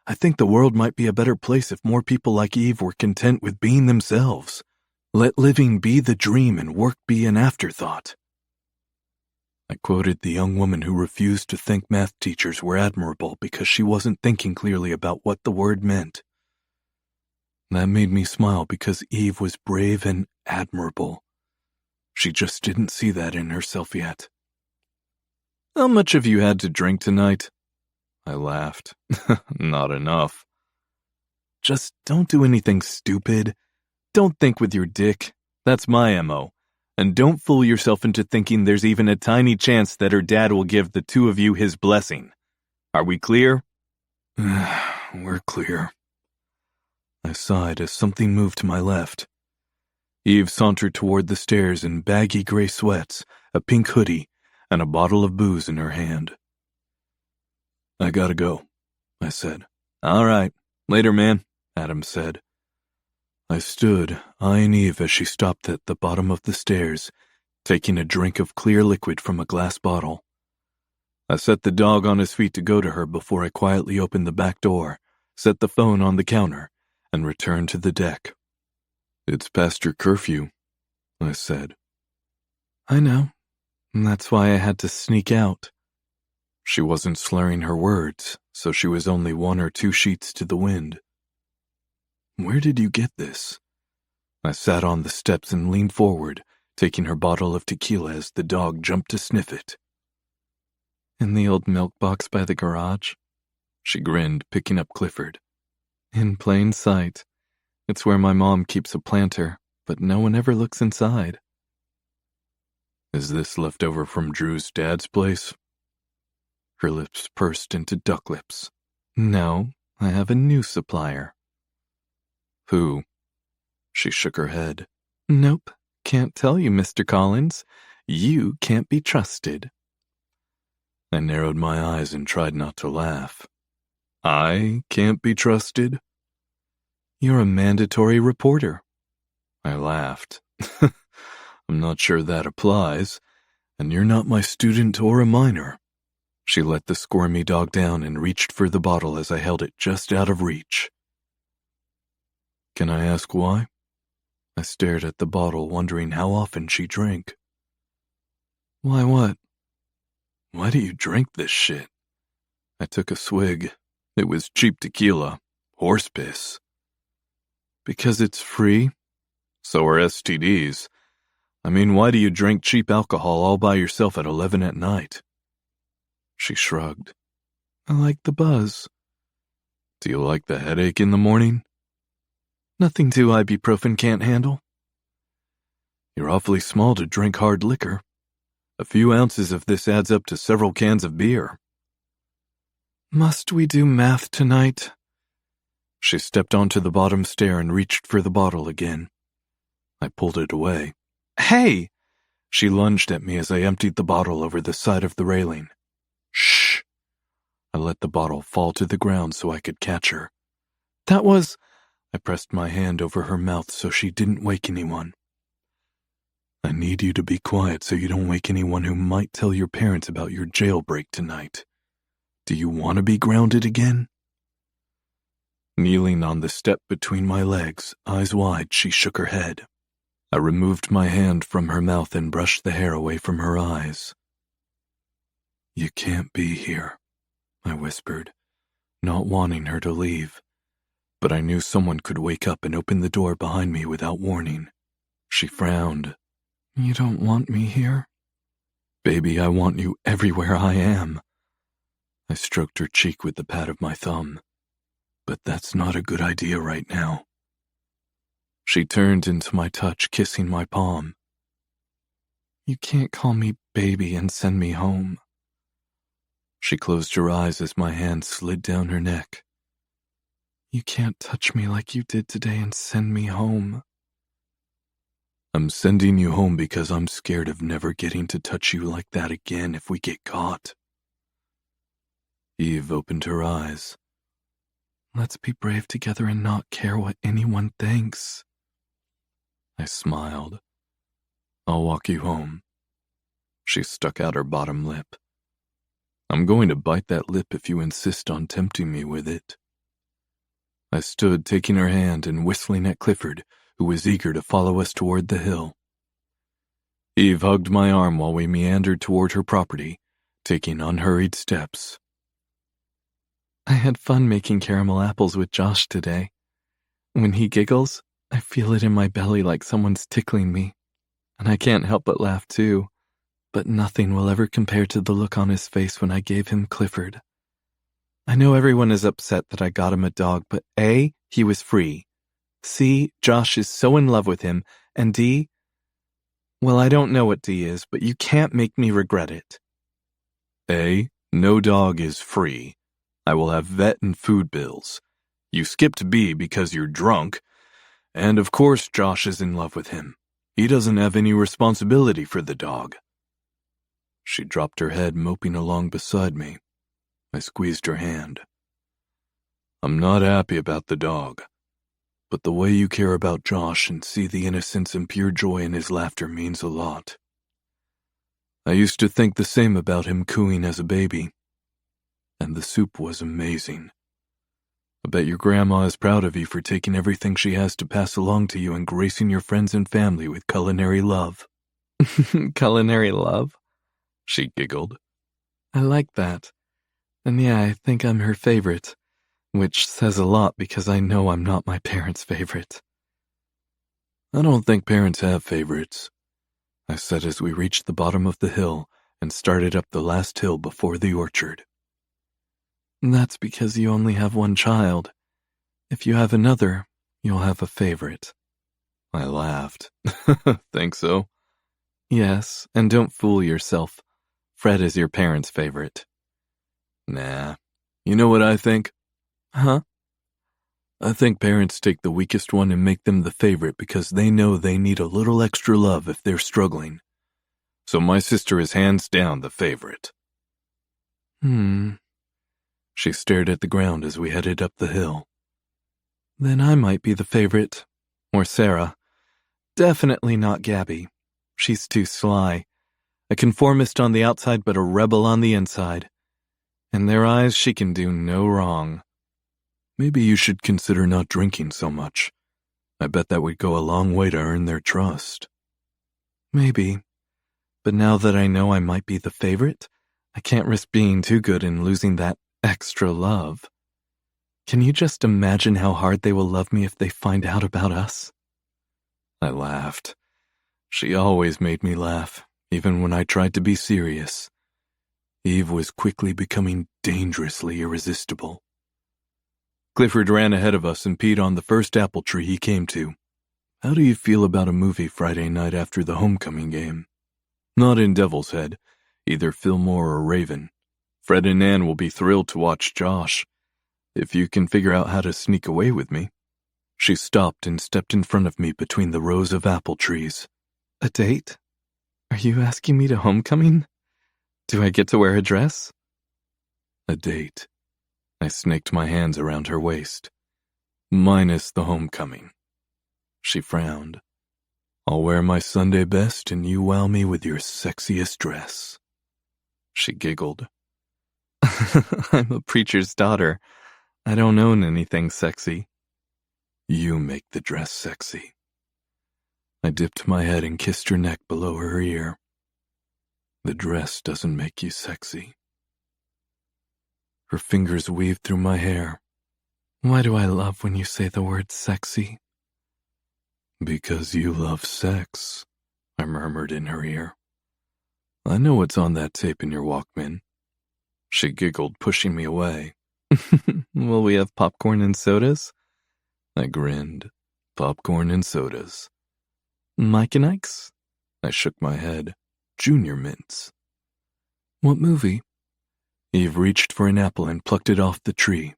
I think the world might be a better place if more people like Eve were content with being themselves. Let living be the dream and work be an afterthought. I quoted the young woman who refused to think math teachers were admirable because she wasn't thinking clearly about what the word meant. That made me smile because Eve was brave and admirable. She just didn't see that in herself yet. How much have you had to drink tonight? I laughed. Not enough. Just don't do anything stupid. Don't think with your dick. That's my MO. And don't fool yourself into thinking there's even a tiny chance that her dad will give the two of you his blessing. Are we clear? We're clear. I sighed as something moved to my left. Eve sauntered toward the stairs in baggy gray sweats, a pink hoodie, and a bottle of booze in her hand. I gotta go, I said. All right. Later, man, Adam said. I stood, eyeing Eve as she stopped at the bottom of the stairs, taking a drink of clear liquid from a glass bottle. I set the dog on his feet to go to her before I quietly opened the back door, set the phone on the counter, and returned to the deck. It's past your curfew, I said. I know, and that's why I had to sneak out. She wasn't slurring her words, so she was only 1 or 2 sheets to the wind. Where did you get this? I sat on the steps and leaned forward, taking her bottle of tequila as the dog jumped to sniff it. In the old milk box by the garage? She grinned, picking up Clifford. In plain sight. It's where my mom keeps a planter, but no one ever looks inside. Is this left over from Drew's dad's place? Her lips pursed into duck lips. No, I have a new supplier. Who? She shook her head. Nope, can't tell you, Mr. Collins. You can't be trusted. I narrowed my eyes and tried not to laugh. I can't be trusted? You're a mandatory reporter. I laughed. I'm not sure that applies, and you're not my student or a minor. She let the squirmy dog down and reached for the bottle as I held it just out of reach. Can I ask why? I stared at the bottle, wondering how often she drank. Why what? Why do you drink this shit? I took a swig. It was cheap tequila. Horse piss. Because it's free? So are STDs. I mean, why do you drink cheap alcohol all by yourself at 11 at night? She shrugged. I like the buzz. Do you like the headache in the morning? Nothing too ibuprofen can't handle. You're awfully small to drink hard liquor. A few ounces of this adds up to several cans of beer. Must we do math tonight? She stepped onto the bottom stair and reached for the bottle again. I pulled it away. Hey! She lunged at me as I emptied the bottle over the side of the railing. Shh! I let the bottle fall to the ground so I could catch her. That was... I pressed my hand over her mouth so she didn't wake anyone. I need you to be quiet so you don't wake anyone who might tell your parents about your jailbreak tonight. Do you want to be grounded again? Kneeling on the step between my legs, eyes wide, she shook her head. I removed my hand from her mouth and brushed the hair away from her eyes. You can't be here, I whispered, not wanting her to leave. But I knew someone could wake up and open the door behind me without warning. She frowned. You don't want me here? Baby, I want you everywhere I am. I stroked her cheek with the pad of my thumb. But that's not a good idea right now. She turned into my touch, kissing my palm. You can't call me baby and send me home. She closed her eyes as my hand slid down her neck. You can't touch me like you did today and send me home. I'm sending you home because I'm scared of never getting to touch you like that again if we get caught. Eve opened her eyes. Let's be brave together and not care what anyone thinks. I smiled. I'll walk you home. She stuck out her bottom lip. I'm going to bite that lip if you insist on tempting me with it. I stood, taking her hand and whistling at Clifford, who was eager to follow us toward the hill. Eve hugged my arm while we meandered toward her property, taking unhurried steps. I had fun making caramel apples with Josh today. When he giggles, I feel it in my belly like someone's tickling me, and I can't help but laugh too, but nothing will ever compare to the look on his face when I gave him Clifford. I know everyone is upset that I got him a dog, but A, he was free. C, Josh is so in love with him, and D, well, I don't know what D is, but you can't make me regret it. A, no dog is free. I will have vet and food bills. You skipped B because you're drunk. And of course Josh is in love with him. He doesn't have any responsibility for the dog. She dropped her head, moping along beside me. I squeezed her hand. I'm not happy about the dog, but the way you care about Josh and see the innocence and pure joy in his laughter means a lot. I used to think the same about him cooing as a baby. And the soup was amazing. I bet your grandma is proud of you for taking everything she has to pass along to you and gracing your friends and family with culinary love. Culinary love? She giggled. I like that. And yeah, I think I'm her favorite, which says a lot because I know I'm not my parents' favorite. I don't think parents have favorites. I said as we reached the bottom of the hill and started up the last hill before the orchard. That's because you only have one child. If you have another, you'll have a favorite. I laughed. Think so? Yes, and don't fool yourself. Fred is your parents' favorite. Nah. You know what I think? Huh? I think parents take the weakest one and make them the favorite because they know they need a little extra love if they're struggling. So my sister is hands down the favorite. She stared at the ground as we headed up the hill. Then I might be the favorite. Or Sarah. Definitely not Gabby. She's too sly. A conformist on the outside but a rebel on the inside. In their eyes, she can do no wrong. Maybe you should consider not drinking so much. I bet that would go a long way to earn their trust. Maybe. But now that I know I might be the favorite, I can't risk being too good and losing that extra love. Can you just imagine how hard they will love me if they find out about us? I laughed. She always made me laugh, even when I tried to be serious. Eve was quickly becoming dangerously irresistible. Clifford ran ahead of us and peed on the first apple tree he came to. How do you feel about a movie Friday night after the homecoming game? Not in Devil's Head, either Fillmore or Raven. Fred and Ann will be thrilled to watch Josh, if you can figure out how to sneak away with me. She stopped and stepped in front of me between the rows of apple trees. A date? Are you asking me to homecoming? Do I get to wear a dress? A date. I snaked my hands around her waist. Minus the homecoming. She frowned. I'll wear my Sunday best and you wow me with your sexiest dress. She giggled. I'm a preacher's daughter. I don't own anything sexy. You make the dress sexy. I dipped my head and kissed her neck below her ear. The dress doesn't make you sexy. Her fingers weaved through my hair. Why do I love when you say the word sexy? Because you love sex, I murmured in her ear. I know what's on that tape in your Walkman. She giggled, pushing me away. Will we have popcorn and sodas? I grinned. Popcorn and sodas. Mike and Ike's? I shook my head. Junior Mints. What movie? Eve reached for an apple and plucked it off the tree.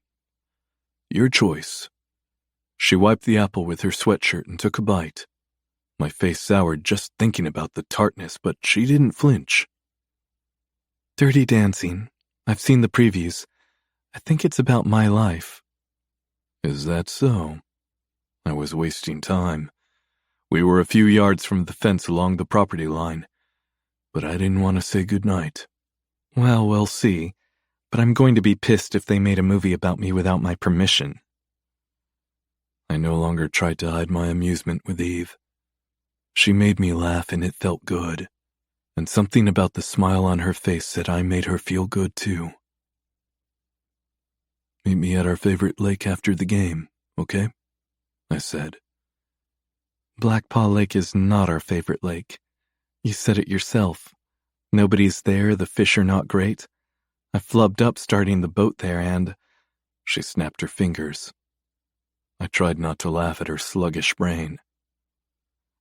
Your choice. She wiped the apple with her sweatshirt and took a bite. My face soured just thinking about the tartness, but she didn't flinch. Dirty Dancing. I've seen the previews. I think it's about my life. Is that so? I was wasting time. We were a few yards from the fence along the property line, but I didn't want to say goodnight. Well, we'll see, but I'm going to be pissed if they made a movie about me without my permission. I no longer tried to hide my amusement with Eve. She made me laugh and it felt good, and something about the smile on her face said I made her feel good too. Meet me at our favorite lake after the game, okay? I said. Black Paw Lake is not our favorite lake. You said it yourself. Nobody's there, the fish are not great. I flubbed up starting the boat there and... She snapped her fingers. I tried not to laugh at her sluggish brain.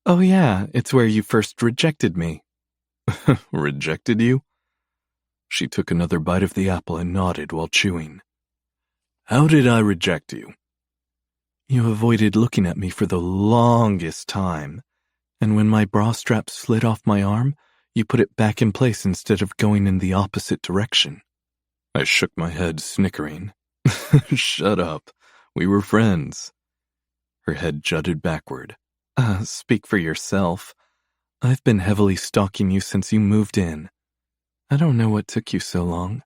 Oh yeah, it's where you first rejected me. Rejected you? She took another bite of the apple and nodded while chewing. How did I reject you? You avoided looking at me for the longest time, and when my bra strap slid off my arm, you put it back in place instead of going in the opposite direction. I shook my head, snickering. Shut up. We were friends. Her head jutted backward. Speak for yourself. I've been heavily stalking you since you moved in. I don't know what took you so long.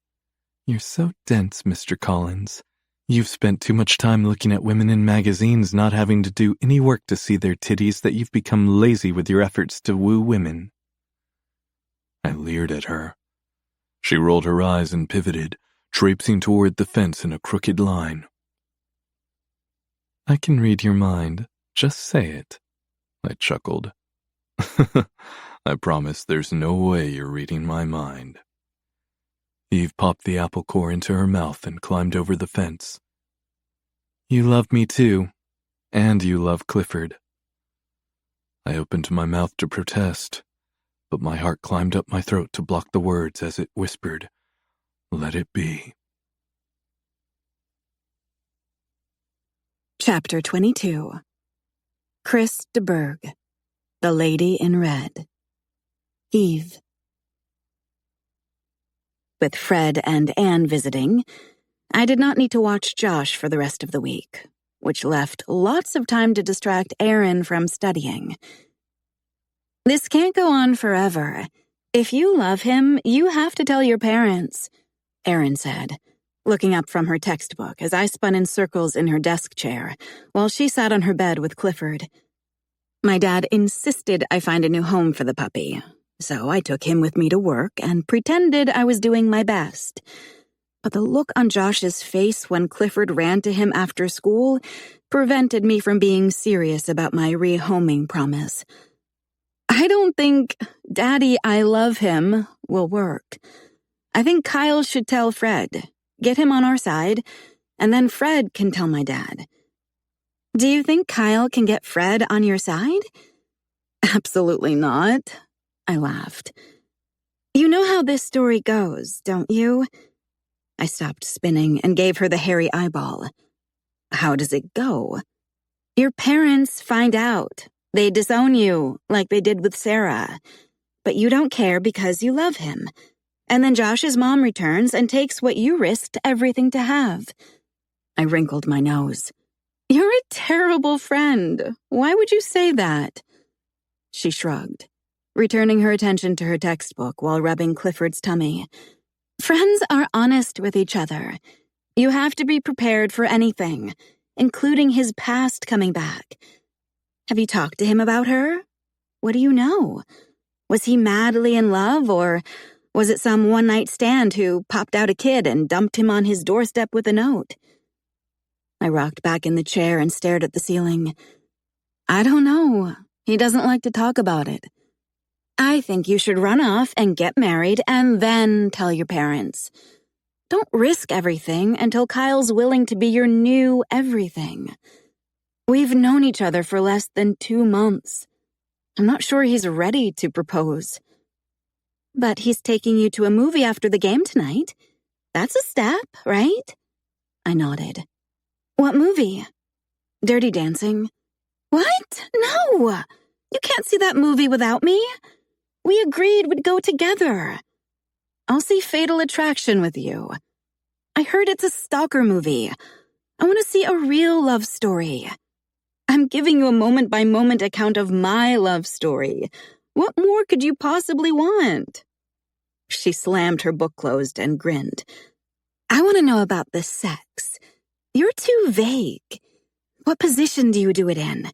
You're so dense, Mr. Collins. You've spent too much time looking at women in magazines, not having to do any work to see their titties, that you've become lazy with your efforts to woo women. I leered at her. She rolled her eyes and pivoted, traipsing toward the fence in a crooked line. I can read your mind. Just say it. I chuckled. I promise there's no way you're reading my mind. Eve popped the apple core into her mouth and climbed over the fence. You love me too, and you love Clifford. I opened my mouth to protest, but my heart climbed up my throat to block the words as it whispered, "Let it be." Chapter 22. Chris de Burgh, The Lady in Red. Eve. With Fred and Anne visiting, I did not need to watch Josh for the rest of the week, which left lots of time to distract Aaron from studying. This can't go on forever. If you love him, you have to tell your parents, Aaron said, looking up from her textbook as I spun in circles in her desk chair while she sat on her bed with Clifford. My dad insisted I find a new home for the puppy, so I took him with me to work and pretended I was doing my best. But the look on Josh's face when Clifford ran to him after school prevented me from being serious about my rehoming promise. I don't think "Daddy, I love him" will work. I think Kyle should tell Fred, get him on our side, and then Fred can tell my dad. Do you think Kyle can get Fred on your side? Absolutely not, I laughed. You know how this story goes, don't you? I stopped spinning and gave her the hairy eyeball. How does it go? Your parents find out. They disown you, like they did with Sarah. But you don't care because you love him. And then Josh's mom returns and takes what you risked everything to have. I wrinkled my nose. You're a terrible friend. Why would you say that? She shrugged, returning her attention to her textbook while rubbing Clifford's tummy. Friends are honest with each other. You have to be prepared for anything, including his past coming back. Have you talked to him about her? What do you know? Was he madly in love, or was it some one-night stand who popped out a kid and dumped him on his doorstep with a note? I rocked back in the chair and stared at the ceiling. I don't know. He doesn't like to talk about it. I think you should run off and get married and then tell your parents. Don't risk everything until Kyle's willing to be your new everything. We've known each other for less than 2 months. I'm not sure he's ready to propose. But he's taking you to a movie after the game tonight. That's a step, right? I nodded. What movie? Dirty Dancing. What? No! You can't see that movie without me. We agreed we'd go together. I'll see Fatal Attraction with you. I heard it's a stalker movie. I want to see a real love story. I'm giving you a moment-by-moment account of my love story. What more could you possibly want? She slammed her book closed and grinned. I want to know about the sex. You're too vague. What position do you do it in?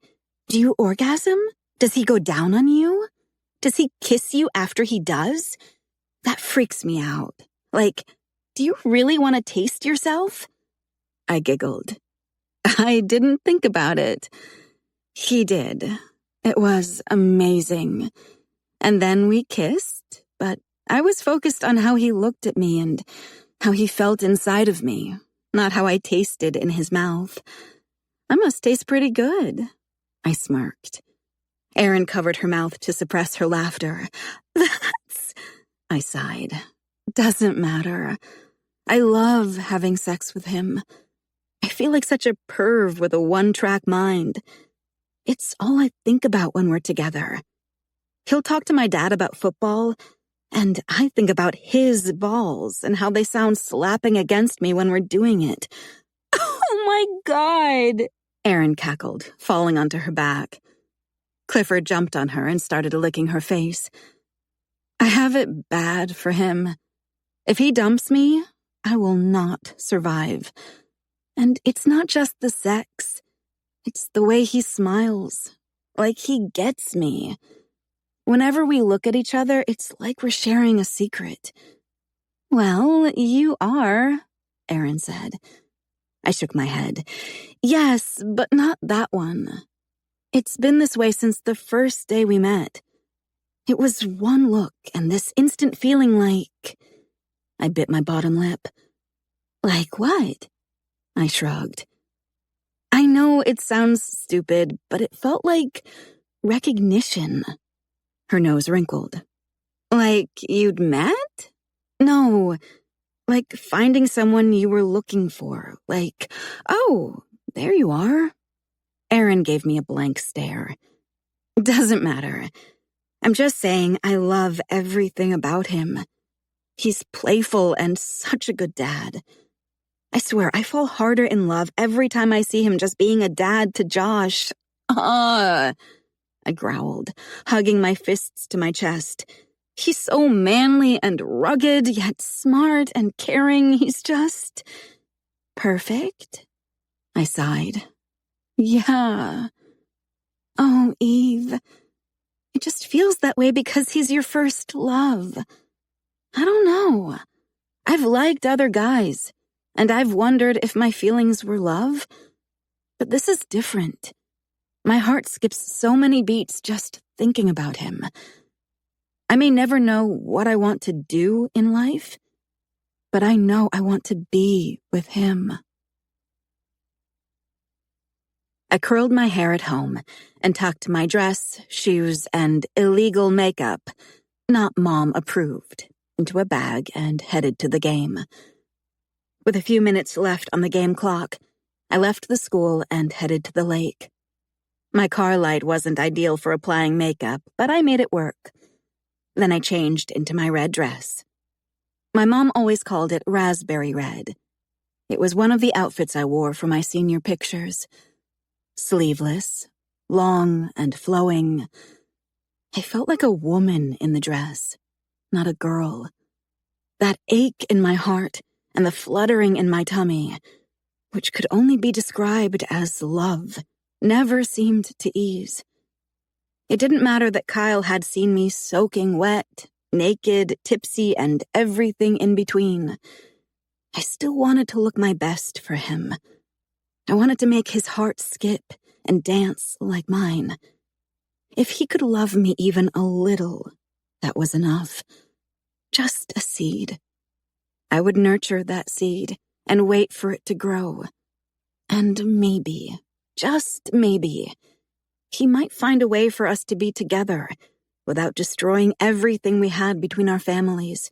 Do you orgasm? Does he go down on you? Does he kiss you after he does? That freaks me out. Like, do you really want to taste yourself? I giggled. I didn't think about it. He did. It was amazing. And then we kissed, but I was focused on how he looked at me and how he felt inside of me, not how I tasted in his mouth. I must taste pretty good. I smirked. Erin covered her mouth to suppress her laughter. I sighed. Doesn't matter. I love having sex with him. I feel like such a perv with a one-track mind. It's all I think about when we're together. He'll talk to my dad about football, and I think about his balls and how they sound slapping against me when we're doing it. Oh my God! Erin cackled, falling onto her back. Clifford jumped on her and started licking her face. I have it bad for him. If he dumps me, I will not survive. And it's not just the sex. It's the way he smiles. Like he gets me. Whenever we look at each other, it's like we're sharing a secret. Well, you are, Erin said. I shook my head. Yes, but not that one. It's been this way since the first day we met. It was one look and this instant feeling like... I bit my bottom lip. Like what? I shrugged. I know it sounds stupid, but it felt like recognition. Her nose wrinkled. Like you'd met? No, like finding someone you were looking for. Like, oh, there you are. Aaron gave me a blank stare. Doesn't matter. I'm just saying I love everything about him. He's playful and such a good dad. I swear, I fall harder in love every time I see him just being a dad to Josh. I growled, hugging my fists to my chest. He's so manly and rugged, yet smart and caring. He's just... perfect? I sighed. Yeah. Oh, Eve. It just feels that way because he's your first love. I don't know. I've liked other guys, and I've wondered if my feelings were love. But this is different. My heart skips so many beats just thinking about him. I may never know what I want to do in life, but I know I want to be with him. I curled my hair at home and tucked my dress, shoes, and illegal makeup, not mom approved, into a bag and headed to the game. With a few minutes left on the game clock, I left the school and headed to the lake. My car light wasn't ideal for applying makeup, but I made it work. Then I changed into my red dress. My mom always called it raspberry red. It was one of the outfits I wore for my senior pictures. Sleeveless, long and flowing. I felt like a woman in the dress, not a girl. That ache in my heart and the fluttering in my tummy, which could only be described as love, never seemed to ease. It didn't matter that Kyle had seen me soaking wet, naked, tipsy, and everything in between. I still wanted to look my best for him. I wanted to make his heart skip and dance like mine. If he could love me even a little, that was enough. Just a seed. I would nurture that seed and wait for it to grow. And maybe, just maybe, he might find a way for us to be together without destroying everything we had between our families.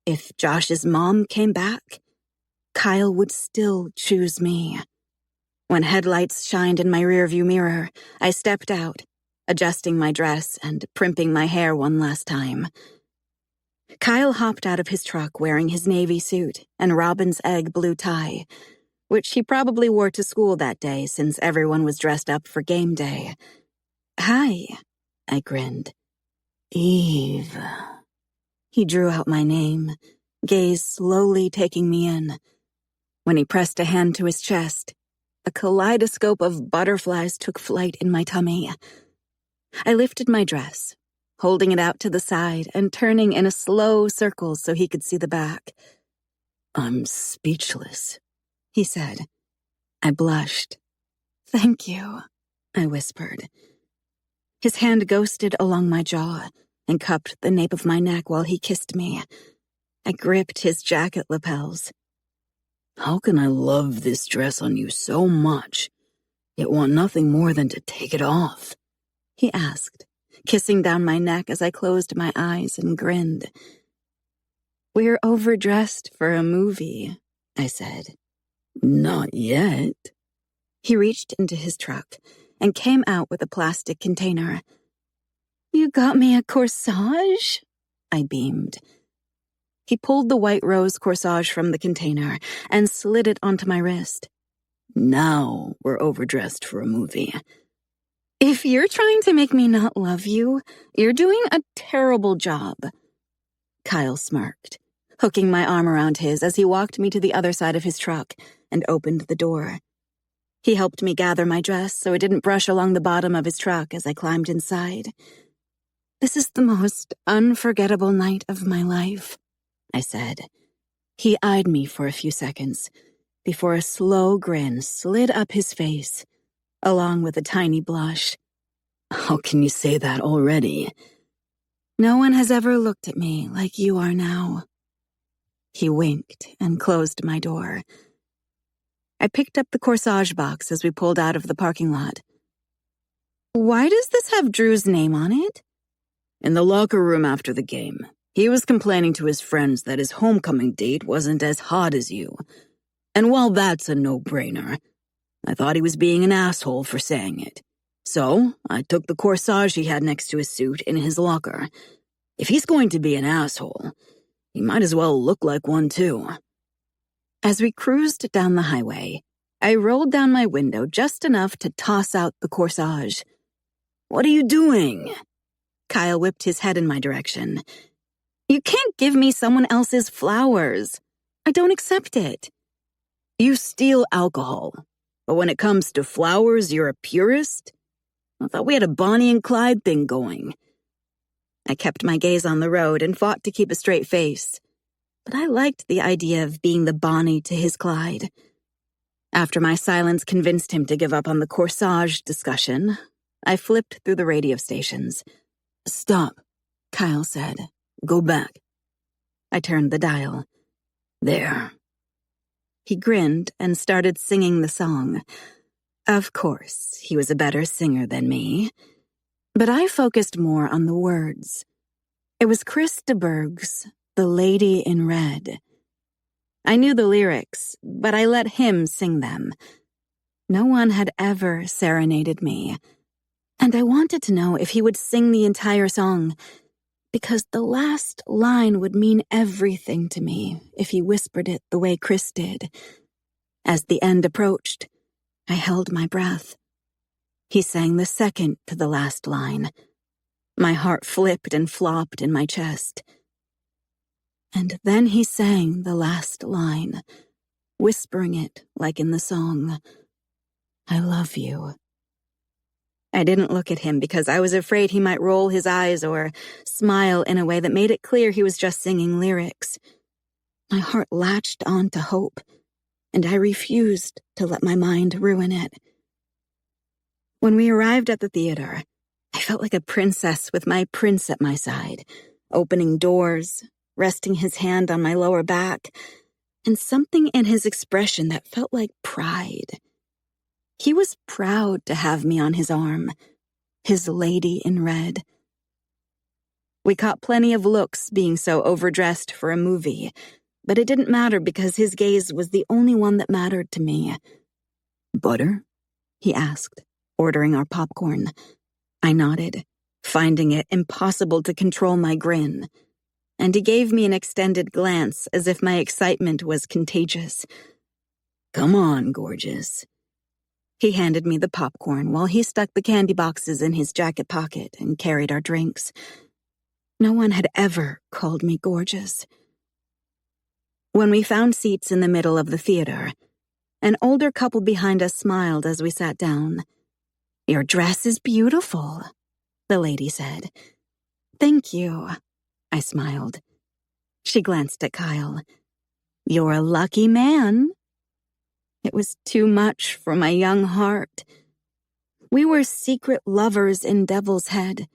If Josh's mom came back, Kyle would still choose me. When headlights shined in my rearview mirror, I stepped out, adjusting my dress and primping my hair one last time. Kyle hopped out of his truck wearing his navy suit and Robin's egg blue tie, which he probably wore to school that day since everyone was dressed up for game day. Hi, I grinned. Eve. He drew out my name, gaze slowly taking me in. When he pressed a hand to his chest, a kaleidoscope of butterflies took flight in my tummy. I lifted my dress, holding it out to the side and turning in a slow circle so he could see the back. I'm speechless, he said. I blushed. Thank you, I whispered. His hand ghosted along my jaw and cupped the nape of my neck while he kissed me. I gripped his jacket lapels. How can I love this dress on you so much, yet want nothing more than to take it off? He asked, kissing down my neck as I closed my eyes and grinned. We're overdressed for a movie, I said. Not yet. He reached into his truck and came out with a plastic container. You got me a corsage? I beamed. He pulled the white rose corsage from the container and slid it onto my wrist. Now we're overdressed for a movie. If you're trying to make me not love you, you're doing a terrible job. Kyle smirked, hooking my arm around his as he walked me to the other side of his truck and opened the door. He helped me gather my dress so it didn't brush along the bottom of his truck as I climbed inside. This is the most unforgettable night of my life, I said. He eyed me for a few seconds before a slow grin slid up his face, along with a tiny blush. How can you say that already? No one has ever looked at me like you are now." He winked and closed my door. I picked up the corsage box as we pulled out of the parking lot. "Why does this have Drew's name on it?" "In the locker room after the game, he was complaining to his friends that his homecoming date wasn't as hot as you. And while that's a no-brainer, I thought he was being an asshole for saying it. So I took the corsage he had next to his suit in his locker. If he's going to be an asshole, he might as well look like one too." As we cruised down the highway, I rolled down my window just enough to toss out the corsage. "What are you doing?" Kyle whipped his head in my direction. "You can't give me someone else's flowers. I don't accept it." "You steal alcohol, but when it comes to flowers, you're a purist? I thought we had a Bonnie and Clyde thing going." I kept my gaze on the road and fought to keep a straight face, but I liked the idea of being the Bonnie to his Clyde. After my silence convinced him to give up on the corsage discussion, I flipped through the radio stations. "Stop," Kyle said. "Go back." I turned the dial. "There." He grinned and started singing the song. Of course, he was a better singer than me, but I focused more on the words. It was Chris de Burgh's "The Lady in Red." I knew the lyrics, but I let him sing them. No one had ever serenaded me, and I wanted to know if he would sing the entire song, because the last line would mean everything to me if he whispered it the way Chris did. As the end approached, I held my breath. He sang the second to the last line. My heart flipped and flopped in my chest. And then he sang the last line, whispering it like in the song, "I love you." I didn't look at him because I was afraid he might roll his eyes or smile in a way that made it clear he was just singing lyrics. My heart latched on to hope, and I refused to let my mind ruin it. When we arrived at the theater, I felt like a princess with my prince at my side, opening doors, resting his hand on my lower back, and something in his expression that felt like pride. He was proud to have me on his arm, his lady in red. We caught plenty of looks being so overdressed for a movie, but it didn't matter because his gaze was the only one that mattered to me. "Butter?" he asked, ordering our popcorn. I nodded, finding it impossible to control my grin, and he gave me an extended glance as if my excitement was contagious. "Come on, gorgeous." He handed me the popcorn while he stuck the candy boxes in his jacket pocket and carried our drinks. No one had ever called me gorgeous. When we found seats in the middle of the theater, an older couple behind us smiled as we sat down. "Your dress is beautiful," the lady said. "Thank you," I smiled. She glanced at Kyle. "You're a lucky man." It was too much for my young heart. We were secret lovers in Devil's Head,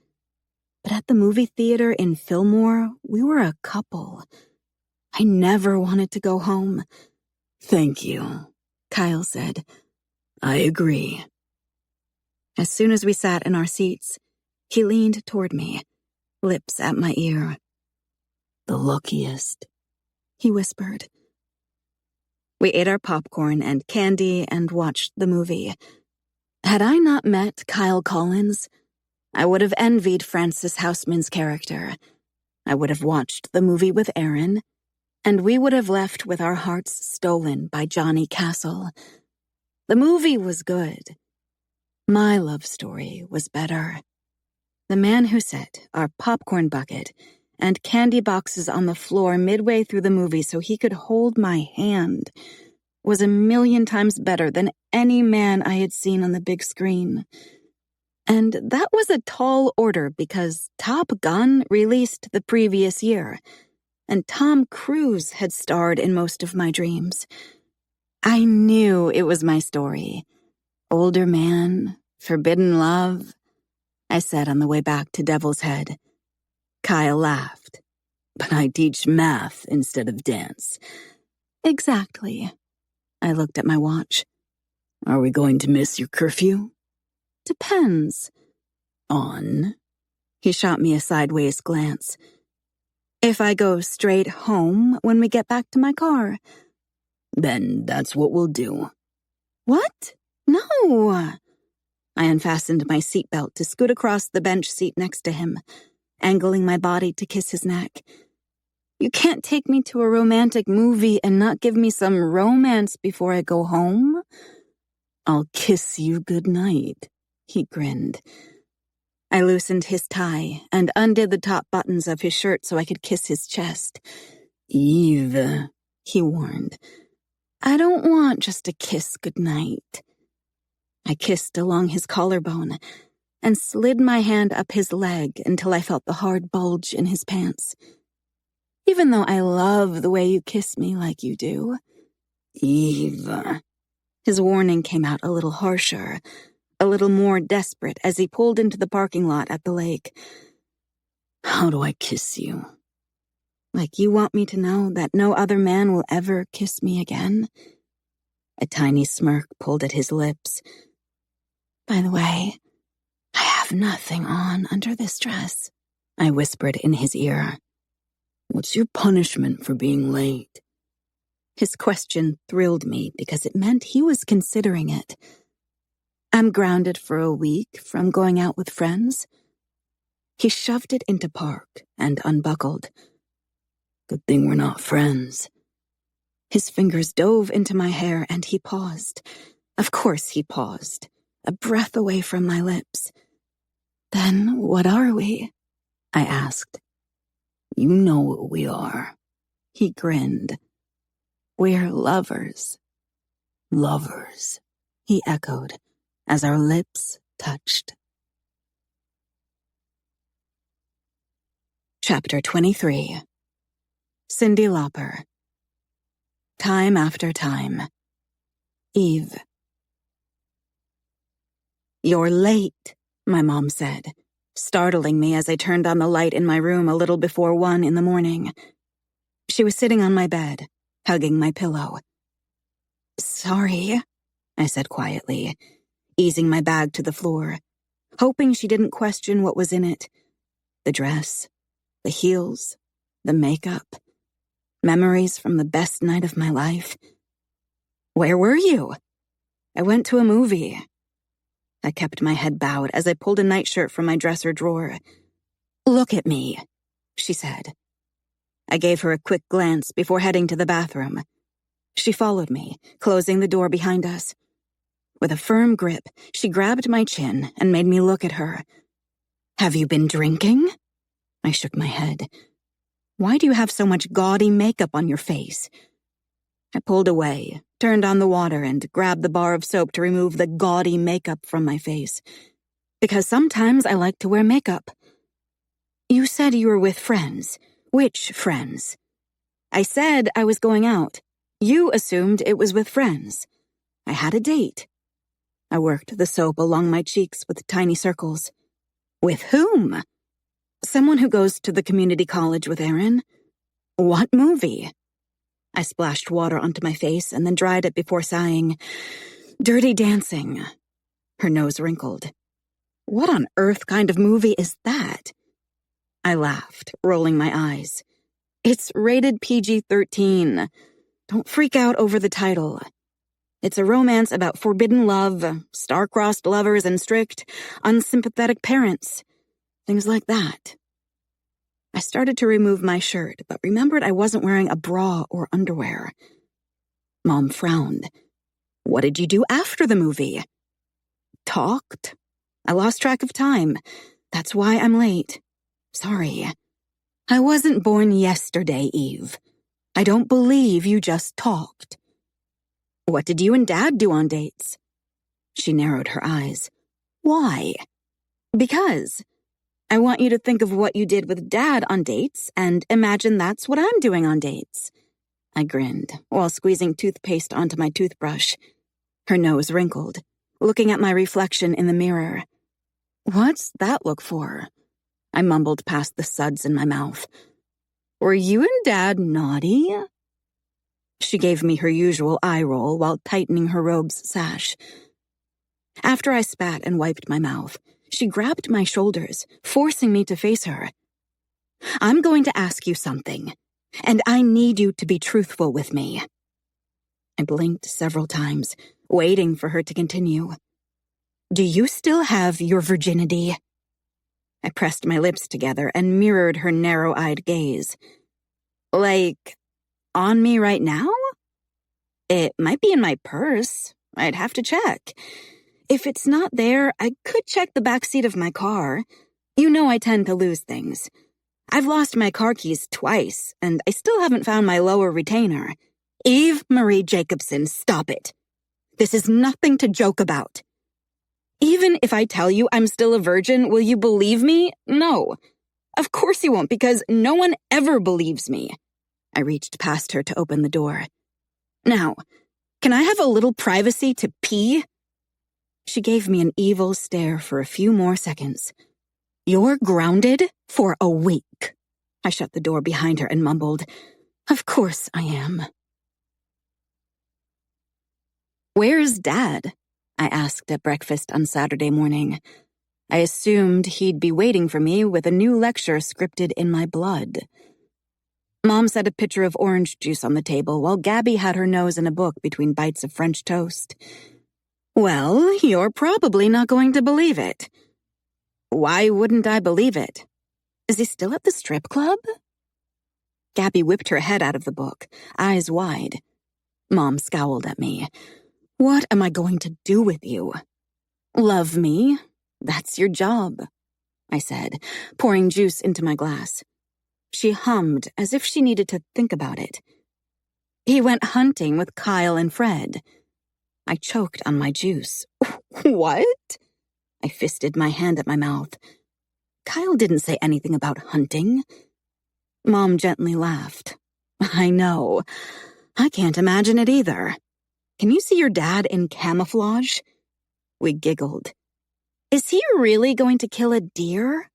but at the movie theater in Fillmore, we were a couple. I never wanted to go home. "Thank you," Kyle said. "I agree." As soon as we sat in our seats, he leaned toward me, lips at my ear. "The luckiest," he whispered. We ate our popcorn and candy and watched the movie. Had I not met Kyle Collins, I would have envied Francis Houseman's character. I would have watched the movie with Aaron, and we would have left with our hearts stolen by Johnny Castle. The movie was good. My love story was better. The man who set our popcorn bucket and candy boxes on the floor midway through the movie so he could hold my hand was 1,000,000 times better than any man I had seen on the big screen. And that was a tall order because Top Gun released the previous year, and Tom Cruise had starred in most of my dreams. I knew it was my story. Older man, forbidden love, I said on the way back to Devil's Head. Kyle laughed. But I teach math instead of dance. Exactly. I looked at my watch. Are we going to miss your curfew? Depends. On? He shot me a sideways glance. If I go straight home when we get back to my car. Then that's what we'll do. What? No. I unfastened my seatbelt to scoot across the bench seat next to him, angling my body to kiss his neck. You can't take me to a romantic movie and not give me some romance before I go home? I'll kiss you goodnight, he grinned. I loosened his tie and undid the top buttons of his shirt so I could kiss his chest. Eve, he warned. I don't want just a kiss goodnight. I kissed along his collarbone and slid my hand up his leg until I felt the hard bulge in his pants. Even though I love the way you kiss me like you do. Eve. His warning came out a little harsher, a little more desperate as he pulled into the parking lot at the lake. How do I kiss you? Like you want me to know that no other man will ever kiss me again? A tiny smirk pulled at his lips. By the way, I have nothing on under this dress, I whispered in his ear. What's your punishment for being late? His question thrilled me because it meant he was considering it. I'm grounded for a week from going out with friends. He shoved it into park and unbuckled. Good thing we're not friends. His fingers dove into my hair and he paused. Of course he paused, a breath away from my lips. Then what are we? I asked. You know what we are. He grinned. We're lovers. Lovers, he echoed as our lips touched. Chapter 23. Cyndi Lauper. Time after time. Eve. You're late, my mom said, startling me as I turned on the light in my room a little before 1 a.m. She was sitting on my bed, hugging my pillow. Sorry, I said quietly, easing my bag to the floor, hoping she didn't question what was in it. The dress, the heels, the makeup, memories from the best night of my life. Where were you? I went to a movie. I kept my head bowed as I pulled a nightshirt from my dresser drawer. Look at me, she said. I gave her a quick glance before heading to the bathroom. She followed me, closing the door behind us. With a firm grip, she grabbed my chin and made me look at her. Have you been drinking? I shook my head. Why do you have so much gaudy makeup on your face? I pulled away, turned on the water, and grabbed the bar of soap to remove the gaudy makeup from my face. Because sometimes I like to wear makeup. You said you were with friends. Which friends? I said I was going out. You assumed it was with friends. I had a date. I worked the soap along my cheeks with tiny circles. With whom? Someone who goes to the community college with Aaron. What movie? I splashed water onto my face and then dried it before sighing. Dirty Dancing. Her nose wrinkled. What on earth kind of movie is that? I laughed, rolling my eyes. It's rated PG-13. Don't freak out over the title. It's a romance about forbidden love, star-crossed lovers, and strict, unsympathetic parents. Things like that. I started to remove my shirt, but remembered I wasn't wearing a bra or underwear. Mom frowned. What did you do after the movie? Talked. I lost track of time. That's why I'm late. Sorry. I wasn't born yesterday, Eve. I don't believe you just talked. What did you and Dad do on dates? She narrowed her eyes. Why? Because I want you to think of what you did with Dad on dates and imagine that's what I'm doing on dates. I grinned while squeezing toothpaste onto my toothbrush. Her nose wrinkled, looking at my reflection in the mirror. What's that look for? I mumbled past the suds in my mouth. Were you and Dad naughty? She gave me her usual eye roll while tightening her robe's sash. After I spat and wiped my mouth, she grabbed my shoulders, forcing me to face her. I'm going to ask you something, and I need you to be truthful with me. I blinked several times, waiting for her to continue. Do you still have your virginity? I pressed my lips together and mirrored her narrow-eyed gaze. Like, on me right now? It might be in my purse. I'd have to check. If it's not there, I could check the backseat of my car. You know I tend to lose things. I've lost my car keys twice, and I still haven't found my lower retainer. Eve Marie Jacobson, stop it. This is nothing to joke about. Even if I tell you I'm still a virgin, will you believe me? No. Of course you won't, because no one ever believes me. I reached past her to open the door. Now, can I have a little privacy to pee? She gave me an evil stare for a few more seconds. You're grounded for a week. I shut the door behind her and mumbled, Of course I am. Where's Dad? I asked at breakfast on Saturday morning. I assumed he'd be waiting for me with a new lecture scripted in my blood. Mom set a pitcher of orange juice on the table while Gabby had her nose in a book between bites of French toast. Well, you're probably not going to believe it. Why wouldn't I believe it? Is he still at the strip club? Gabby whipped her head out of the book, eyes wide. Mom scowled at me. What am I going to do with you? Love me. That's your job, I said, pouring juice into my glass. She hummed as if she needed to think about it. He went hunting with Kyle and Fred. I choked on my juice. What? I fisted my hand at my mouth. Kyle didn't say anything about hunting. Mom gently laughed. I know. I can't imagine it either. Can you see your dad in camouflage? We giggled. Is he really going to kill a deer?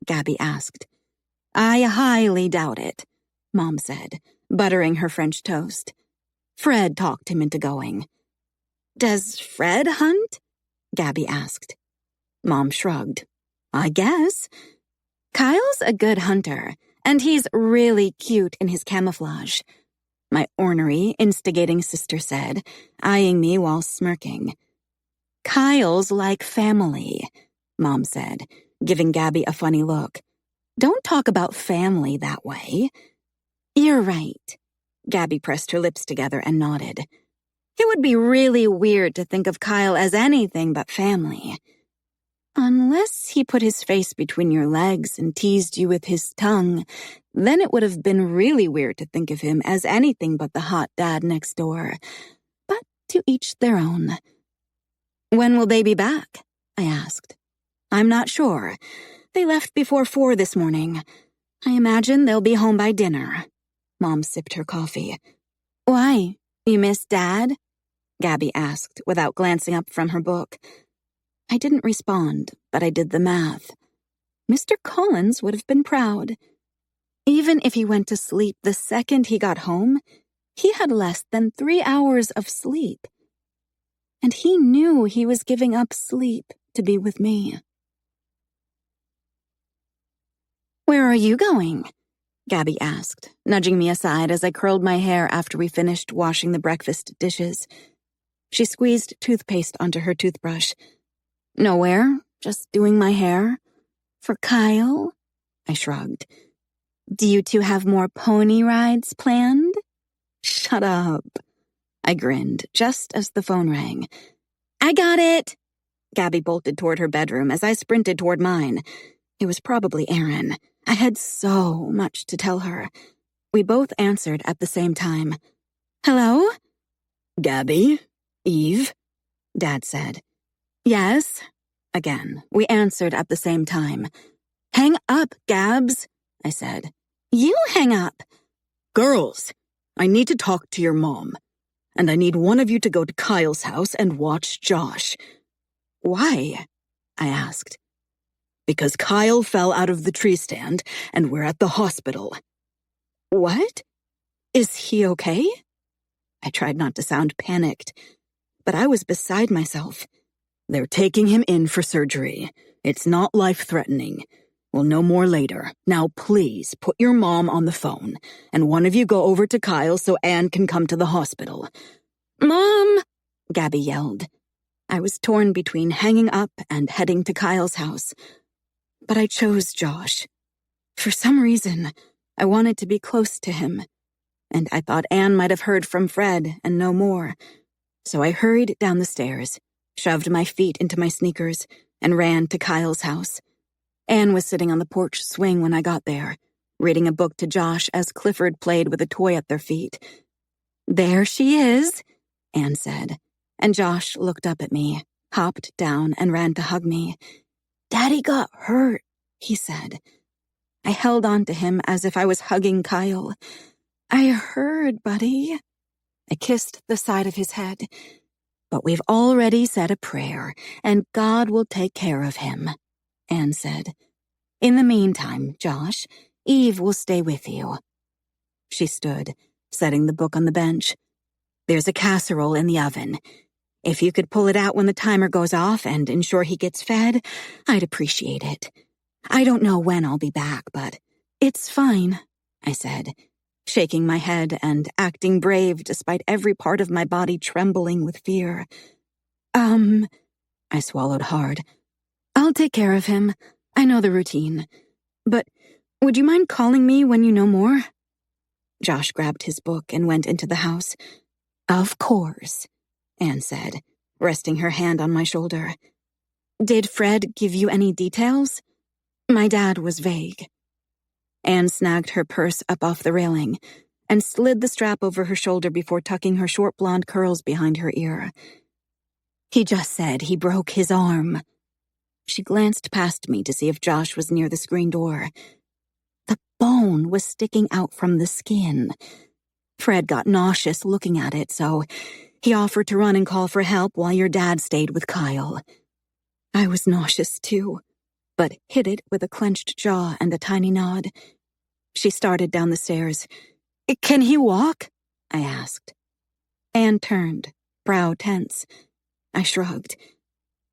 Gabby asked. I highly doubt it, Mom said, buttering her French toast. Fred talked him into going. Does Fred hunt? Gabby asked. Mom shrugged. I guess. Kyle's a good hunter, and he's really cute in his camouflage, my ornery, instigating sister said, eyeing me while smirking. Kyle's like family, Mom said, giving Gabby a funny look. Don't talk about family that way. You're right. Gabby pressed her lips together and nodded. It would be really weird to think of Kyle as anything but family. Unless he put his face between your legs and teased you with his tongue, then it would have been really weird to think of him as anything but the hot dad next door. But to each their own. When will they be back? I asked. I'm not sure. They left before 4 this morning. I imagine they'll be home by dinner. Mom sipped her coffee. Why? You miss Dad? Gabby asked without glancing up from her book. I didn't respond, but I did the math. Mr. Collins would have been proud. Even if he went to sleep the second he got home, he had less than 3 hours of sleep. And he knew he was giving up sleep to be with me. Where are you going? Gabby asked, nudging me aside as I curled my hair after we finished washing the breakfast dishes. She squeezed toothpaste onto her toothbrush. Nowhere, just doing my hair. For Kyle? I shrugged. Do you two have more pony rides planned? Shut up. I grinned, just as the phone rang. I got it! Gabby bolted toward her bedroom as I sprinted toward mine. It was probably Erin. I had so much to tell her. We both answered at the same time. Hello? Gabby? Eve? Dad said. Yes. Again, we answered at the same time. Hang up, Gabs, I said. You hang up. Girls, I need to talk to your mom. And I need one of you to go to Kyle's house and watch Josh. Why? I asked. because Kyle fell out of the tree stand and we're at the hospital." "What? Is he okay?" I tried not to sound panicked, but I was beside myself. "They're taking him in for surgery. It's not life-threatening. We'll know more later. Now please put your mom on the phone, and one of you go over to Kyle so Anne can come to the hospital." "Mom!" Gabby yelled. I was torn between hanging up and heading to Kyle's house. But I chose Josh. For some reason, I wanted to be close to him, and I thought Anne might have heard from Fred and know more. So I hurried down the stairs, shoved my feet into my sneakers, and ran to Kyle's house. Anne was sitting on the porch swing when I got there, reading a book to Josh as Clifford played with a toy at their feet. "There she is," Anne said, and Josh looked up at me, hopped down, and ran to hug me. "Daddy got hurt," he said. I held on to him as if I was hugging Kyle. "I heard, buddy." I kissed the side of his head. "But we've already said a prayer, and God will take care of him," Anne said. "In the meantime, Josh, Eve will stay with you." She stood, setting the book on the bench. "There's a casserole in the oven. If you could pull it out when the timer goes off and ensure he gets fed, I'd appreciate it. I don't know when I'll be back, but it's fine," I said, shaking my head and acting brave despite every part of my body trembling with fear. I swallowed hard. "I'll take care of him. I know the routine. But would you mind calling me when you know more?" Josh grabbed his book and went into the house. "Of course," Anne said, resting her hand on my shoulder. "Did Fred give you any details?" My dad was vague. Anne snagged her purse up off the railing and slid the strap over her shoulder before tucking her short blonde curls behind her ear. "He just said he broke his arm." She glanced past me to see if Josh was near the screen door. The bone was sticking out from the skin. Fred got nauseous looking at it, so he offered to run and call for help while your dad stayed with Kyle. I was nauseous too, but hid it with a clenched jaw and a tiny nod. She started down the stairs. "Can he walk?" I asked. Anne turned, brow tense. I shrugged.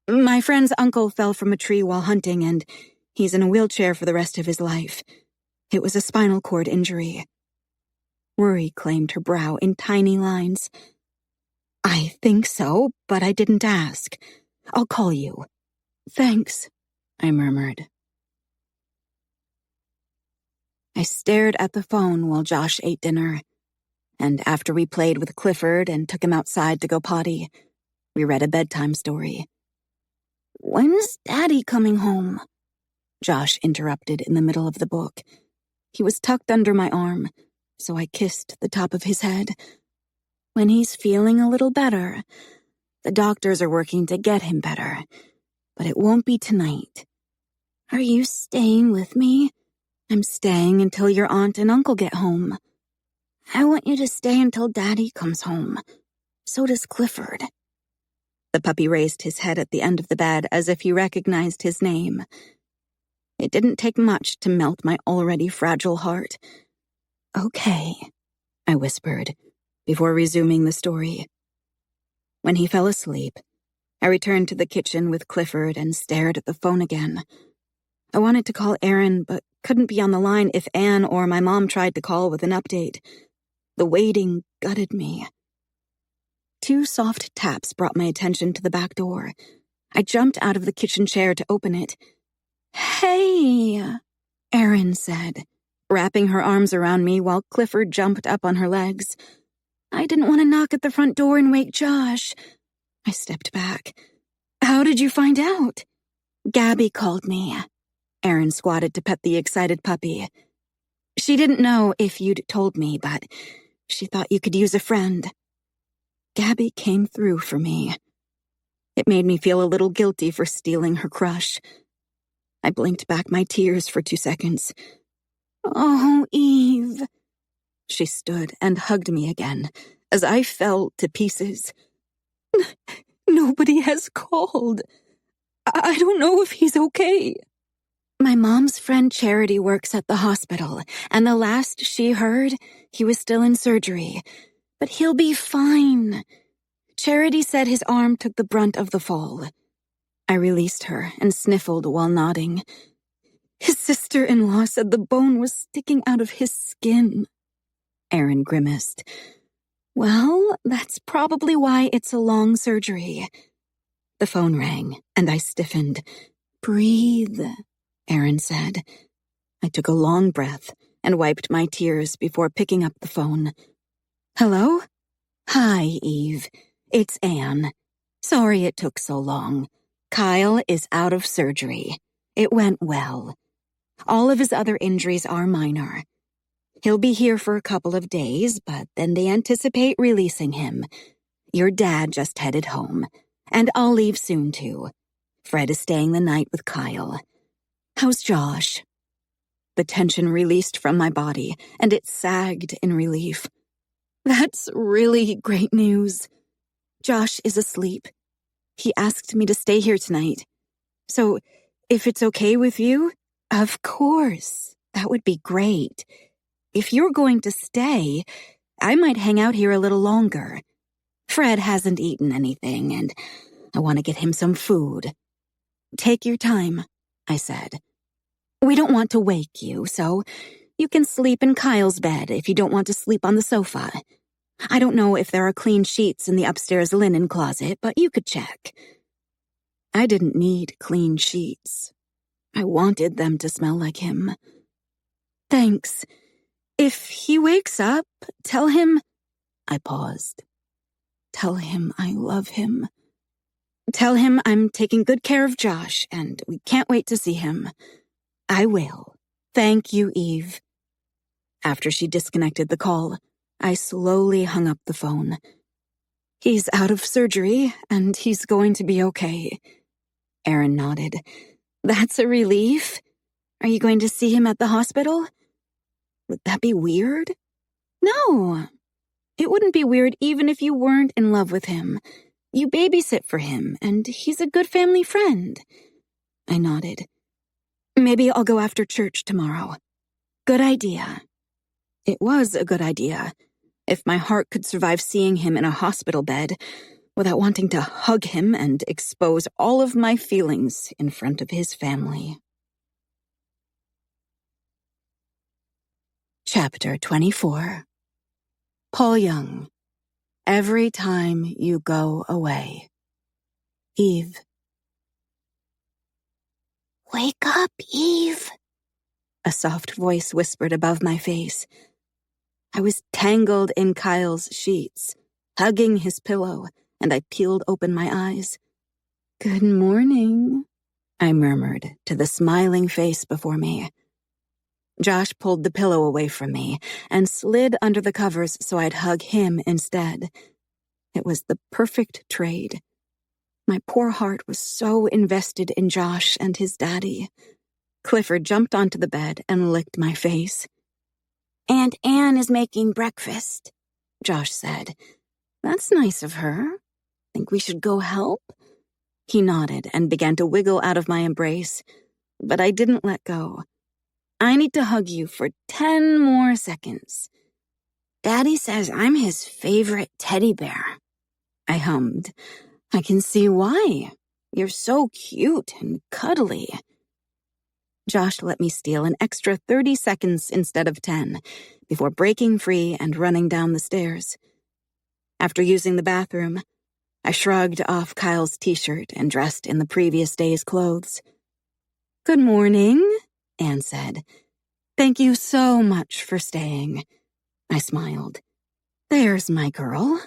"My friend's uncle fell from a tree while hunting, and he's in a wheelchair for the rest of his life. It was a spinal cord injury." Worry claimed her brow in tiny lines. "I think so, but I didn't ask. I'll call you." "Thanks," I murmured. I stared at the phone while Josh ate dinner, and after we played with Clifford and took him outside to go potty, we read a bedtime story. "When's Daddy coming home?" Josh interrupted in the middle of the book. He was tucked under my arm, so I kissed the top of his head. "When he's feeling a little better. The doctors are working to get him better, but it won't be tonight." "Are you staying with me?" "I'm staying until your aunt and uncle get home." "I want you to stay until Daddy comes home. So does Clifford." The puppy raised his head at the end of the bed as if he recognized his name. It didn't take much to melt my already fragile heart. "Okay," I whispered, before resuming the story. When he fell asleep, I returned to the kitchen with Clifford and stared at the phone again. I wanted to call Aaron, but couldn't be on the line if Anne or my mom tried to call with an update. The waiting gutted me. 2 soft taps brought my attention to the back door. I jumped out of the kitchen chair to open it. "Hey," Erin said, wrapping her arms around me while Clifford jumped up on her legs. "I didn't want to knock at the front door and wake Josh." I stepped back. "How did you find out?" "Gabby called me." Erin squatted to pet the excited puppy. "She didn't know if you'd told me, but she thought you could use a friend." Gabby came through for me. It made me feel a little guilty for stealing her crush. I blinked back my tears for 2 seconds. "Oh, Eve." She stood and hugged me again as I fell to pieces. "Nobody has called. I don't know if he's okay." My mom's friend Charity works at the hospital, and the last she heard, he was still in surgery. But he'll be fine. Charity said his arm took the brunt of the fall. I released her and sniffled while nodding. His sister-in-law said the bone was sticking out of his skin. Aaron grimaced. Well, that's probably why it's a long surgery. The phone rang, and I stiffened. Breathe, Aaron said. I took a long breath and wiped my tears before picking up the phone. Hello? Hi, Eve. It's Anne. Sorry it took so long. Kyle is out of surgery. It went well. All of his other injuries are minor. He'll be here for a couple of days, but then they anticipate releasing him. Your dad just headed home, and I'll leave soon too. Fred is staying the night with Kyle. How's Josh? The tension released from my body, and it sagged in relief. That's really great news. Josh is asleep. He asked me to stay here tonight. So, if it's okay with you, of course, that would be great. If you're going to stay, I might hang out here a little longer. Fred hasn't eaten anything, and I want to get him some food. Take your time, I said. We don't want to wake you, so you can sleep in Kyle's bed if you don't want to sleep on the sofa. I don't know if there are clean sheets in the upstairs linen closet, but you could check. I didn't need clean sheets. I wanted them to smell like him. Thanks. If he wakes up, tell him... I paused. Tell him I love him. Tell him I'm taking good care of Josh, and we can't wait to see him. I will. Thank you, Eve. After she disconnected the call, I slowly hung up the phone. He's out of surgery, and he's going to be okay. Aaron nodded. That's a relief. Are you going to see him at the hospital? Would that be weird? No. It wouldn't be weird even if you weren't in love with him. You babysit for him, and he's a good family friend. I nodded. Maybe I'll go after church tomorrow. Good idea. It was a good idea. If my heart could survive seeing him in a hospital bed without wanting to hug him and expose all of my feelings in front of his family. Chapter 24. Paul Young. Every time you go away. Eve. Wake up, Eve, a soft voice whispered above my face. I was tangled in Kyle's sheets, hugging his pillow, and I peeled open my eyes. Good morning, I murmured to the smiling face before me. Josh pulled the pillow away from me and slid under the covers so I'd hug him instead. It was the perfect trade. My poor heart was so invested in Josh and his daddy. Clifford jumped onto the bed and licked my face. Aunt Anne is making breakfast, Josh said. That's nice of her. Think we should go help? He nodded and began to wiggle out of my embrace, but I didn't let go. I need to hug you for 10 more seconds. Daddy says I'm his favorite teddy bear. I hummed. I can see why. You're so cute and cuddly. Josh let me steal an extra 30 seconds instead of 10 before breaking free and running down the stairs. After using the bathroom, I shrugged off Kyle's t-shirt and dressed in the previous day's clothes. Good morning, Anne said. Thank you so much for staying. I smiled. There's my girl,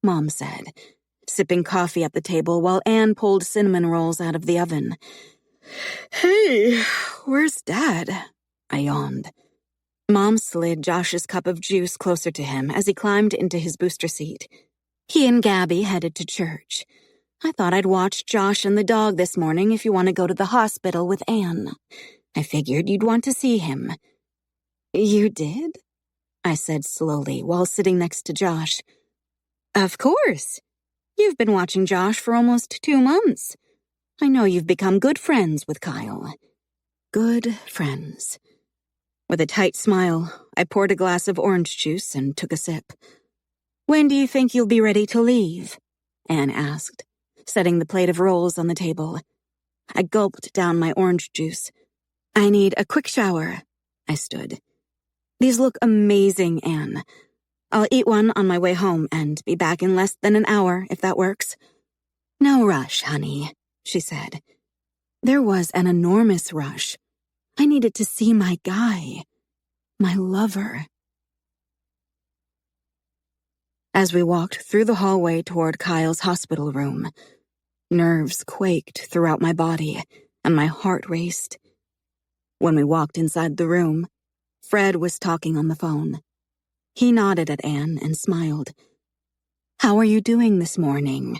Mom said, sipping coffee at the table while Anne pulled cinnamon rolls out of the oven. Hey, where's Dad? I yawned. Mom slid Josh's cup of juice closer to him as he climbed into his booster seat. He and Gabby headed to church. I thought I'd watch Josh and the dog this morning if you want to go to the hospital with Anne. I figured you'd want to see him. You did? I said slowly while sitting next to Josh. Of course. You've been watching Josh for almost 2 months. I know you've become good friends with Kyle. good friends. With a tight smile, I poured a glass of orange juice and took a sip. "When do you think you'll be ready to leave?" Anne asked, setting the plate of rolls on the table. I gulped down my orange juice. "I need a quick shower." I stood. "These look amazing, Anne. I'll eat one on my way home and be back in less than an hour, if that works." "No rush, honey," she said. There was an enormous rush. I needed to see my guy, my lover. As we walked through the hallway toward Kyle's hospital room, nerves quaked throughout my body and my heart raced. When we walked inside the room, Fred was talking on the phone. He nodded at Anne and smiled. "How are you doing this morning?"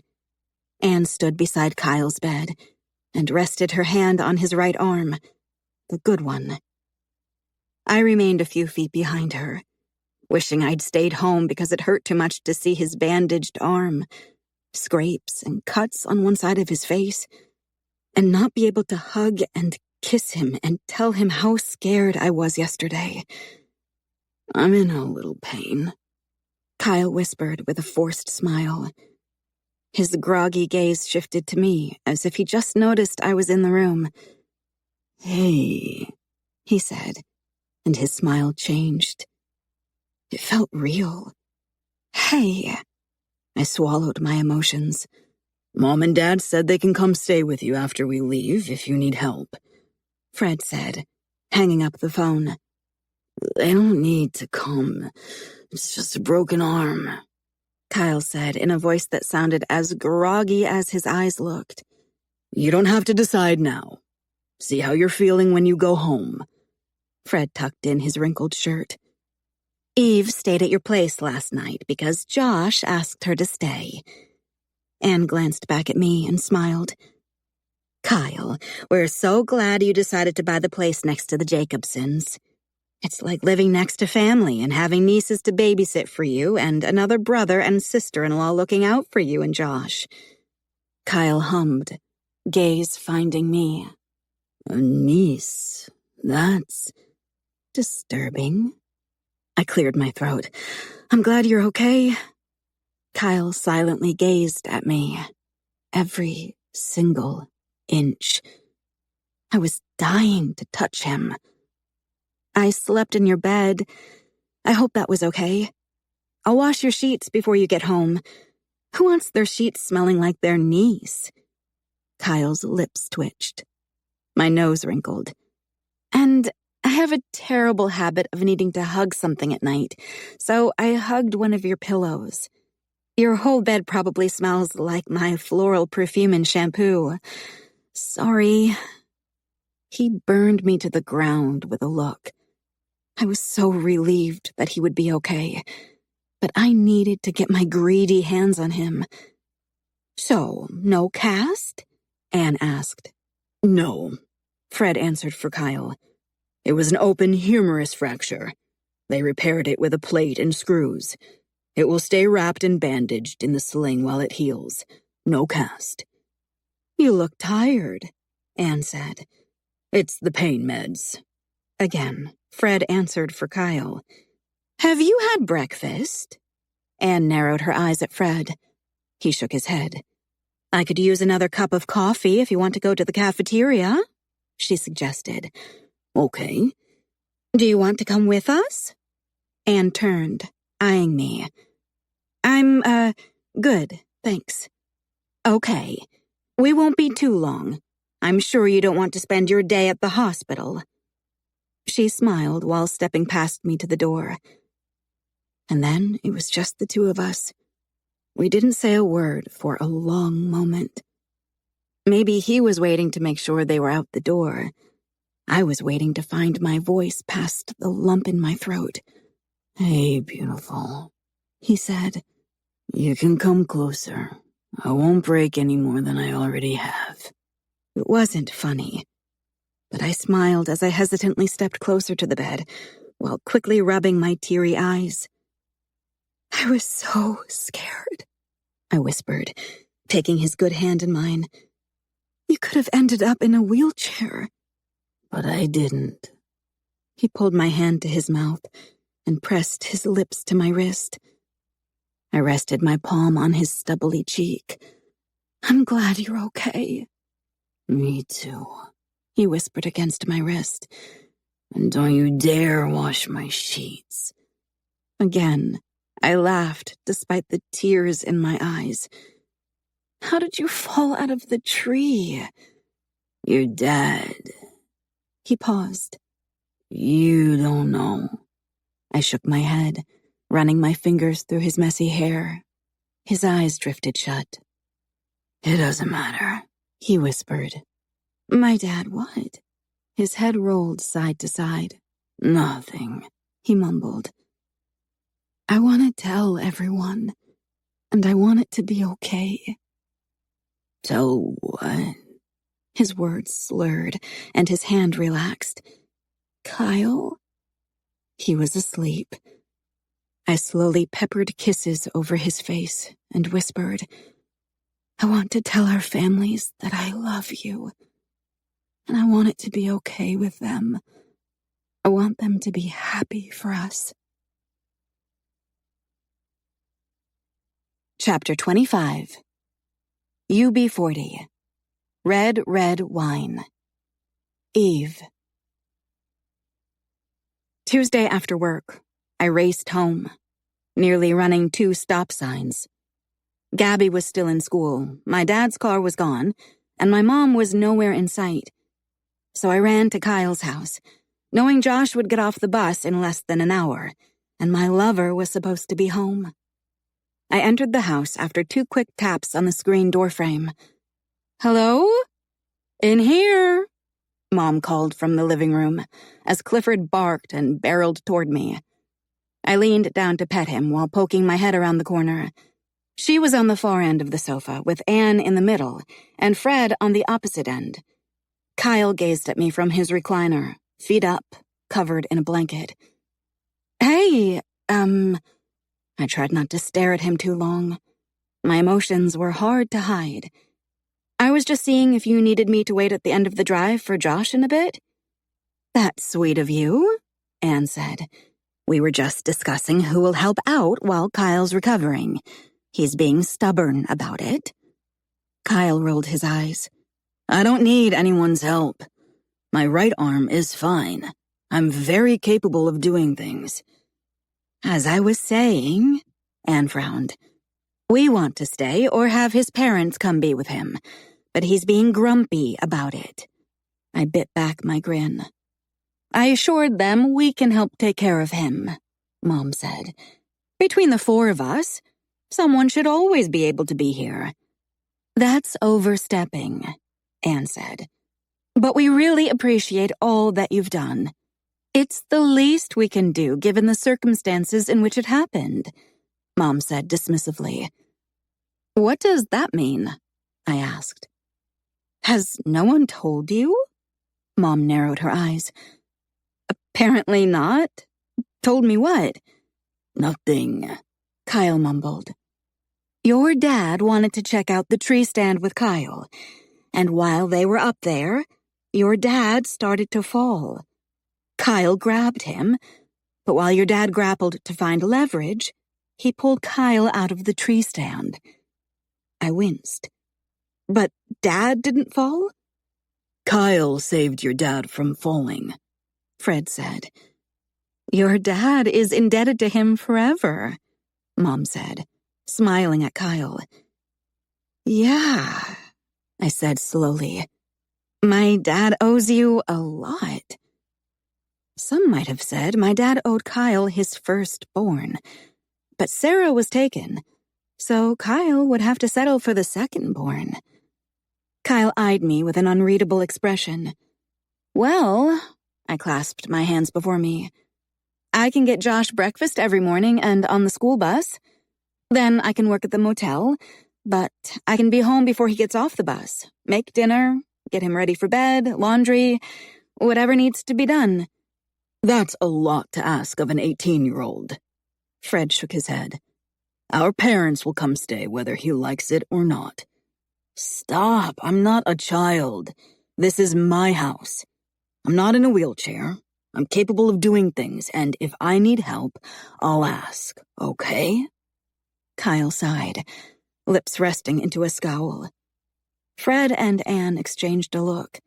Anne stood beside Kyle's bed and rested her hand on his right arm, the good one. I remained a few feet behind her, wishing I'd stayed home because it hurt too much to see his bandaged arm, scrapes and cuts on one side of his face, and not be able to hug and kiss him and tell him how scared I was yesterday. "I'm in a little pain," Kyle whispered with a forced smile. His groggy gaze shifted to me, as if he just noticed I was in the room. "Hey," he said, and his smile changed. It felt real. "Hey." I swallowed my emotions. "Mom and Dad said they can come stay with you after we leave if you need help," Fred said, hanging up the phone. "They don't need to come. It's just a broken arm," Kyle said in a voice that sounded as groggy as his eyes looked. "You don't have to decide now. See how you're feeling when you go home." Fred tucked in his wrinkled shirt. "Eve stayed at your place last night because Josh asked her to stay." Anne glanced back at me and smiled. "Kyle, we're so glad you decided to buy the place next to the Jacobsons. It's like living next to family and having nieces to babysit for you and another brother and sister-in-law looking out for you and Josh." Kyle hummed, gaze finding me. "A niece? That's disturbing." I cleared my throat. "I'm glad you're okay." Kyle silently gazed at me, every single inch. I was dying to touch him. "I slept in your bed. I hope that was okay. I'll wash your sheets before you get home. Who wants their sheets smelling like their niece?" Kyle's lips twitched. My nose wrinkled. "And I have a terrible habit of needing to hug something at night, so I hugged one of your pillows. Your whole bed probably smells like my floral perfume and shampoo. Sorry." He burned me to the ground with a look. I was so relieved that he would be okay, but I needed to get my greedy hands on him. "So, no cast?" Anne asked. "No," Fred answered for Kyle. "It was an open humerus fracture. They repaired it with a plate and screws. It will stay wrapped and bandaged in the sling while it heals. No cast." "You look tired," Anne said. "It's the pain meds." Again, Fred answered for Kyle. "Have you had breakfast?" Anne narrowed her eyes at Fred. He shook his head. "I could use another cup of coffee if you want to go to the cafeteria," she suggested. "Okay." "Do you want to come with us?" Anne turned, eyeing me. I'm, good, thanks." "Okay. We won't be too long. I'm sure you don't want to spend your day at the hospital." She smiled while stepping past me to the door. And then it was just the two of us. We didn't say a word for a long moment. Maybe he was waiting to make sure they were out the door. I was waiting to find my voice past the lump in my throat. "Hey, beautiful," he said. "You can come closer. I won't break any more than I already have." It wasn't funny, but I smiled as I hesitantly stepped closer to the bed, while quickly rubbing my teary eyes. "I was so scared," I whispered, taking his good hand in mine. "You could have ended up in a wheelchair." But I didn't. He pulled my hand to his mouth and pressed his lips to my wrist. I rested my palm on his stubbly cheek. I'm glad you're okay. Me too, he whispered against my wrist. And don't you dare wash my sheets. Again, I laughed despite the tears in my eyes. How did you fall out of the tree? Your dad. He paused. You don't know. I shook my head, running my fingers through his messy hair. His eyes drifted shut. It doesn't matter, he whispered. My dad what? His head rolled side to side. Nothing, he mumbled. I want to tell everyone, and I want it to be okay. Tell what? His words slurred, and his hand relaxed. Kyle? He was asleep. I slowly peppered kisses over his face and whispered, I want to tell our families that I love you, and I want it to be okay with them. I want them to be happy for us. Chapter 25 UB40 Red, Red Wine. Eve. Tuesday after work, I raced home, nearly running 2 stop signs. Gabby was still in school, my dad's car was gone, and my mom was nowhere in sight. So I ran to Kyle's house, knowing Josh would get off the bus in less than an hour, and my lover was supposed to be home. I entered the house after 2 quick taps on the screen doorframe. Hello? In here, Mom called from the living room, as Clifford barked and barreled toward me. I leaned down to pet him while poking my head around the corner. She was on the far end of the sofa, with Anne in the middle, and Fred on the opposite end. Kyle gazed at me from his recliner, feet up, covered in a blanket. Hey, I tried not to stare at him too long. My emotions were hard to hide. I was just seeing if you needed me to wait at the end of the drive for Josh in a bit. That's sweet of you, Anne said. We were just discussing who will help out while Kyle's recovering. He's being stubborn about it. Kyle rolled his eyes. I don't need anyone's help. My right arm is fine. I'm very capable of doing things. As I was saying, Anne frowned. We want to stay or have his parents come be with him, but he's being grumpy about it. I bit back my grin. I assured them we can help take care of him, Mom said. Between the 4 of us, someone should always be able to be here. That's overstepping, Anne said. But we really appreciate all that you've done. It's the least we can do given the circumstances in which it happened, Mom said dismissively. What does that mean? I asked. Has no one told you? Mom narrowed her eyes. Apparently not. Told me what? Nothing, Kyle mumbled. Your dad wanted to check out the tree stand with Kyle, and while they were up there, your dad started to fall. Kyle grabbed him, but while your dad grappled to find leverage, he pulled Kyle out of the tree stand. I winced. But Dad didn't fall? Kyle saved your dad from falling, Fred said. Your dad is indebted to him forever, Mom said, smiling at Kyle. Yeah, I said slowly. My dad owes you a lot. Some might have said my dad owed Kyle his firstborn, but Sarah was taken, so Kyle would have to settle for the secondborn. Kyle eyed me with an unreadable expression. Well, I clasped my hands before me. I can get Josh breakfast every morning and on the school bus. Then I can work at the motel, but I can be home before he gets off the bus, make dinner, get him ready for bed, laundry, whatever needs to be done. That's a lot to ask of an 18-year-old. Fred shook his head. Our parents will come stay whether he likes it or not. Stop, I'm not a child. This is my house. I'm not in a wheelchair. I'm capable of doing things, and if I need help, I'll ask, okay? Kyle sighed, lips resting into a scowl. Fred and Anne exchanged a look.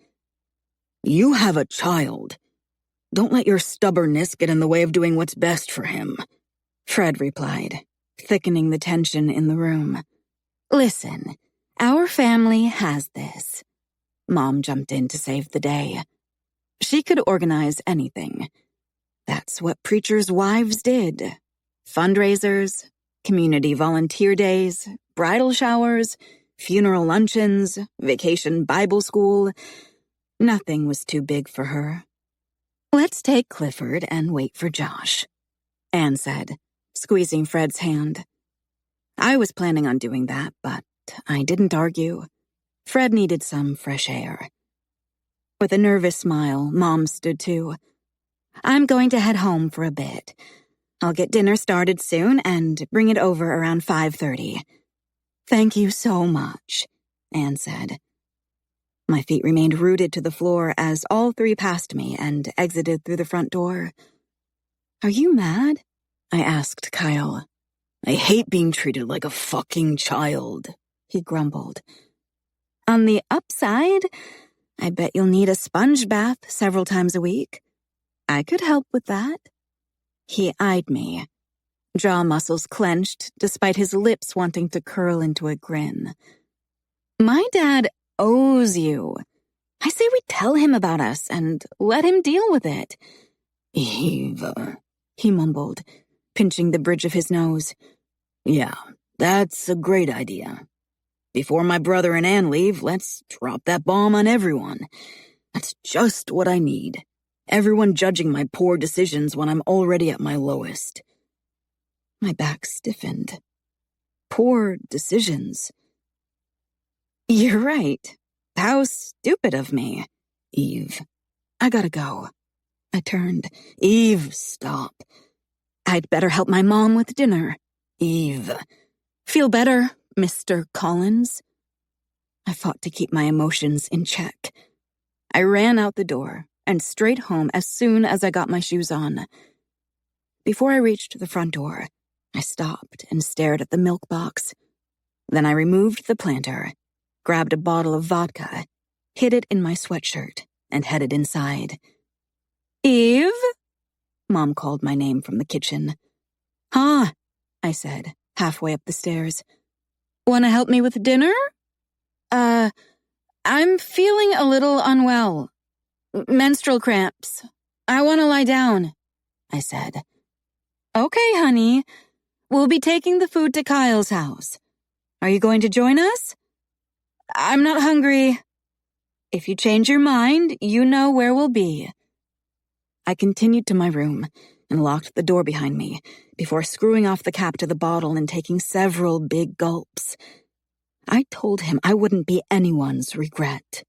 You have a child. Don't let your stubbornness get in the way of doing what's best for him, Fred replied, thickening the tension in the room. Listen, our family has this. Mom jumped in to save the day. She could organize anything. That's what preachers' wives did. Fundraisers, community volunteer days, bridal showers, funeral luncheons, vacation Bible school. Nothing was too big for her. Let's take Clifford and wait for Josh, Anne said, squeezing Fred's hand. I was planning on doing that, but I didn't argue. Fred needed some fresh air. With a nervous smile, Mom stood too. I'm going to head home for a bit. I'll get dinner started soon and bring it over around 5:30. Thank you so much, Anne said. My feet remained rooted to the floor as all three passed me and exited through the front door. Are you mad? I asked Kyle. I hate being treated like a fucking child, he grumbled. On the upside, I bet you'll need a sponge bath several times a week. I could help with that. He eyed me, jaw muscles clenched despite his lips wanting to curl into a grin. My dad owes you. I say we tell him about us and let him deal with it. Eve, he mumbled, pinching the bridge of his nose. Yeah, that's a great idea. Before my brother and Anne leave, let's drop that bomb on everyone. That's just what I need. Everyone judging my poor decisions when I'm already at my lowest. My back stiffened. Poor decisions. You're right. How stupid of me. Eve, I gotta go. I turned. Eve, stop. I'd better help my mom with dinner. Eve. Feel better, Mr. Collins? I fought to keep my emotions in check. I ran out the door and straight home as soon as I got my shoes on. Before I reached the front door, I stopped and stared at the milk box. Then I removed the planter, grabbed a bottle of vodka, hid it in my sweatshirt, and headed inside. Eve? Mom called my name from the kitchen. Huh, I said, halfway up the stairs. Want to help me with dinner? I'm feeling a little unwell. Menstrual cramps. I want to lie down, I said. Okay, honey. We'll be taking the food to Kyle's house. Are you going to join us? I'm not hungry. If you change your mind, you know where we'll be. I continued to my room and locked the door behind me before screwing off the cap to the bottle and taking several big gulps. I told him I wouldn't be anyone's regret.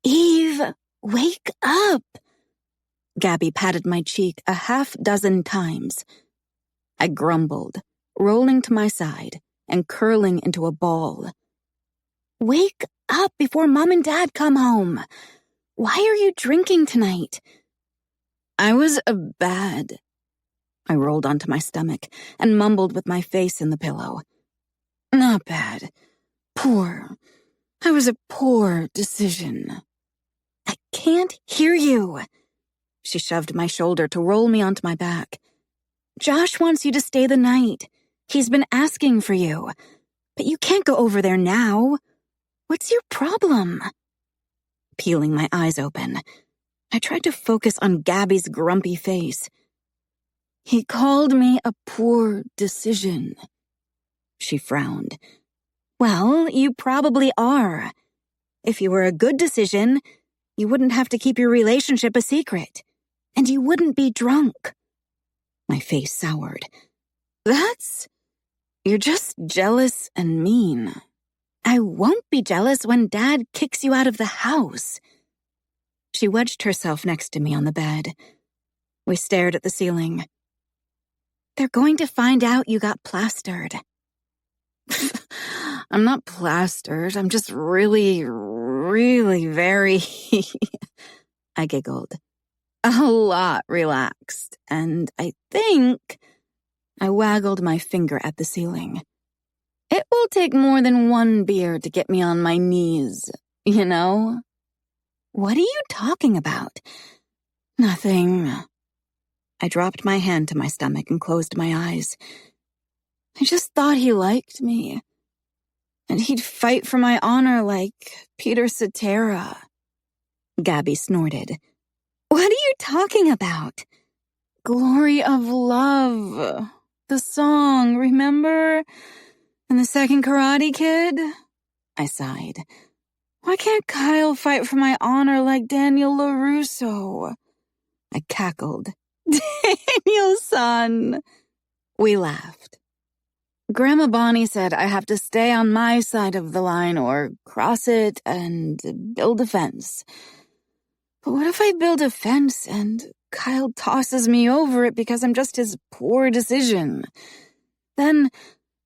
Eve, wake up! Gabby patted my cheek a half-dozen times. I grumbled, rolling to my side and curling into a ball. Wake up before Mom and Dad come home. Why are you drinking tonight? I was bad. I rolled onto my stomach and mumbled with my face in the pillow. Not bad. Poor. I was a poor decision. I can't hear you. She shoved my shoulder to roll me onto my back. Josh wants you to stay the night. He's been asking for you. But you can't go over there now. What's your problem? Peeling my eyes open, I tried to focus on Gabby's grumpy face. He called me a poor decision. She frowned. Well, you probably are. If you were a good decision, you wouldn't have to keep your relationship a secret. And you wouldn't be drunk. My face soured. You're just jealous and mean. I won't be jealous when Dad kicks you out of the house. She wedged herself next to me on the bed. We stared at the ceiling. They're going to find out you got plastered. I'm not plastered. I'm just really, really very, I giggled, a lot relaxed, and I think I waggled my finger at the ceiling. It will take more than one beer to get me on my knees, you know? What are you talking about? Nothing. I dropped my hand to my stomach and closed my eyes. I just thought he liked me. And he'd fight for my honor like Peter Cetera. Gabby snorted. What are you talking about? Glory of Love. The song, remember? And the second Karate Kid? I sighed. Why can't Kyle fight for my honor like Daniel LaRusso? I cackled. Daniel-san. We laughed. Grandma Bonnie said I have to stay on my side of the line or cross it and build a fence. But what if I build a fence and Kyle tosses me over it because I'm just his poor decision? Then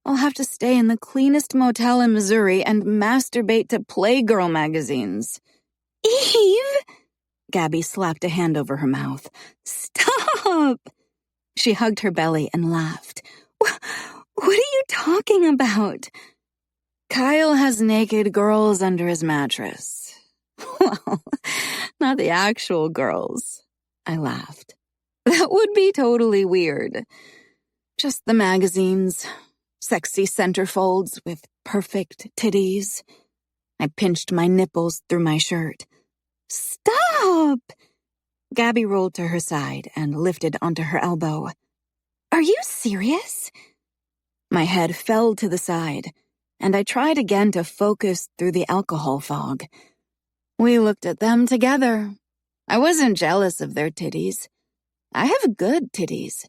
I'll have to stay in the cleanest motel in Missouri and masturbate to Playgirl magazines. Eve! Gabby slapped a hand over her mouth. Stop! She hugged her belly and laughed. What are you talking about? Kyle has naked girls under his mattress. Well, not the actual girls. I laughed. That would be totally weird. Just the magazines. Sexy centerfolds with perfect titties. I pinched my nipples through my shirt. Stop! Gabby rolled to her side and lifted onto her elbow. Are you serious? My head fell to the side, and I tried again to focus through the alcohol fog. We looked at them together. I wasn't jealous of their titties. I have good titties,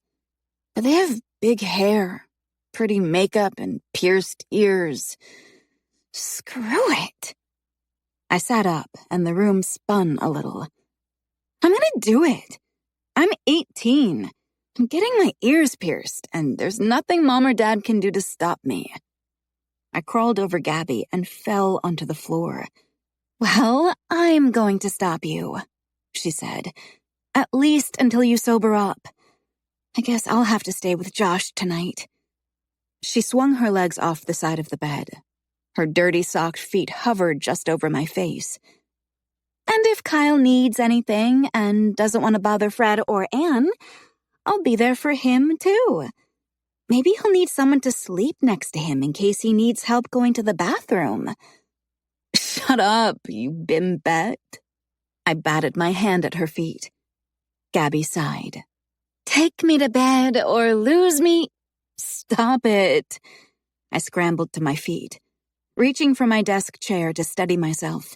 but they have big hair, pretty makeup, and pierced ears. Screw it. I sat up, and the room spun a little. I'm gonna do it. I'm 18. I'm getting my ears pierced, and there's nothing Mom or Dad can do to stop me. I crawled over Gabby and fell onto the floor. Well, I'm going to stop you, she said. At least until you sober up. I guess I'll have to stay with Josh tonight. She swung her legs off the side of the bed. Her dirty socked feet hovered just over my face. And if Kyle needs anything and doesn't want to bother Fred or Anne, I'll be there for him, too. Maybe he'll need someone to sleep next to him in case he needs help going to the bathroom. Shut up, you bimbette. I batted my hand at her feet. Gabby sighed. Take me to bed or lose me. Stop it. I scrambled to my feet, reaching for my desk chair to steady myself.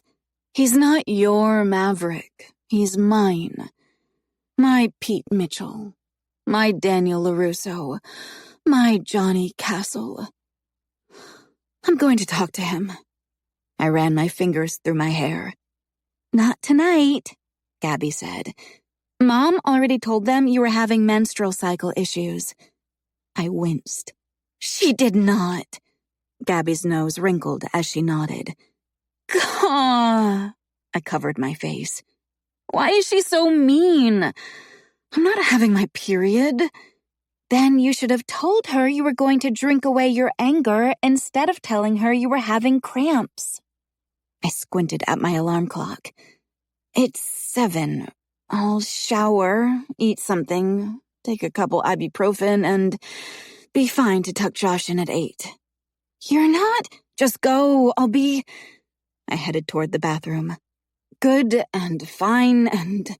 He's not your Maverick. He's mine. My Pete Mitchell. My Daniel LaRusso. My Johnny Castle. I'm going to talk to him. I ran my fingers through my hair. Not tonight, Gabby said. Mom already told them you were having menstrual cycle issues. I winced. She did not. Gabby's nose wrinkled as she nodded. Gah! I covered my face. Why is she so mean? I'm not having my period. Then you should have told her you were going to drink away your anger instead of telling her you were having cramps. I squinted at my alarm clock. It's 7. I'll shower, eat something, take a couple ibuprofen, and be fine to tuck Josh in at 8. You're not? Just go. I headed toward the bathroom. Good and fine and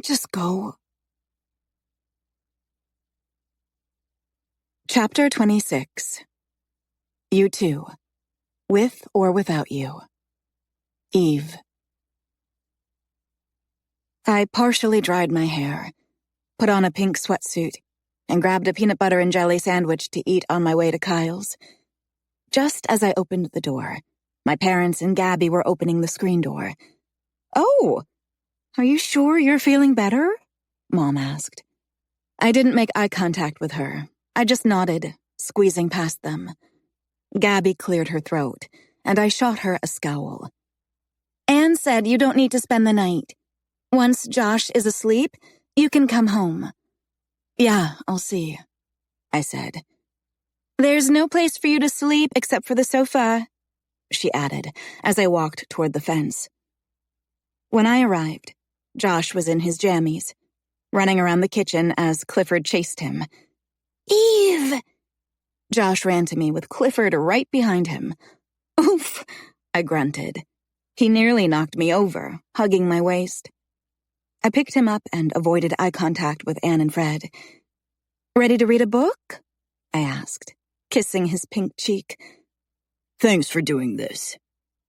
just go. Chapter 26. You too. With or without you. Eve. I partially dried my hair, put on a pink sweatsuit, and grabbed a peanut butter and jelly sandwich to eat on my way to Kyle's. Just as I opened the door, my parents and Gabby were opening the screen door. Oh, are you sure you're feeling better? Mom asked. I didn't make eye contact with her. I just nodded, squeezing past them. Gabby cleared her throat, and I shot her a scowl. Anne said you don't need to spend the night. Once Josh is asleep, you can come home. Yeah, I'll see, I said. There's no place for you to sleep except for the sofa, she added as I walked toward the fence. When I arrived, Josh was in his jammies, running around the kitchen as Clifford chased him. Eve! Josh ran to me with Clifford right behind him. Oof, I grunted. He nearly knocked me over, hugging my waist. I picked him up and avoided eye contact with Anne and Fred. Ready to read a book? I asked, kissing his pink cheek. Thanks for doing this,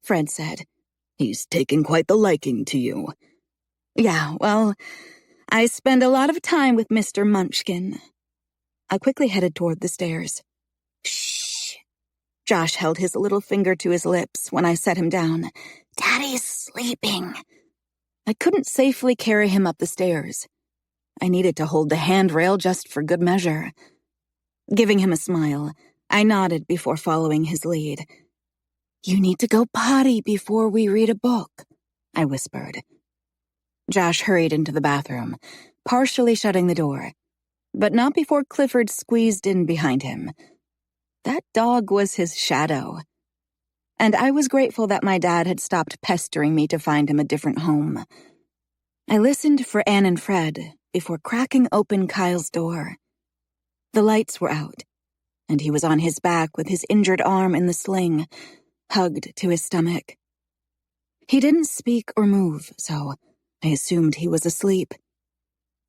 Fred said. He's taken quite the liking to you. Yeah, well, I spend a lot of time with Mr. Munchkin. I quickly headed toward the stairs. Shh. Josh held his little finger to his lips when I set him down. Daddy's sleeping. I couldn't safely carry him up the stairs. I needed to hold the handrail just for good measure. Giving him a smile, I nodded before following his lead. You need to go potty before we read a book, I whispered. Josh hurried into the bathroom, partially shutting the door, but not before Clifford squeezed in behind him. That dog was his shadow. And I was grateful that my dad had stopped pestering me to find him a different home. I listened for Anne and Fred before cracking open Kyle's door. The lights were out, and he was on his back with his injured arm in the sling, hugged to his stomach. He didn't speak or move, so I assumed he was asleep.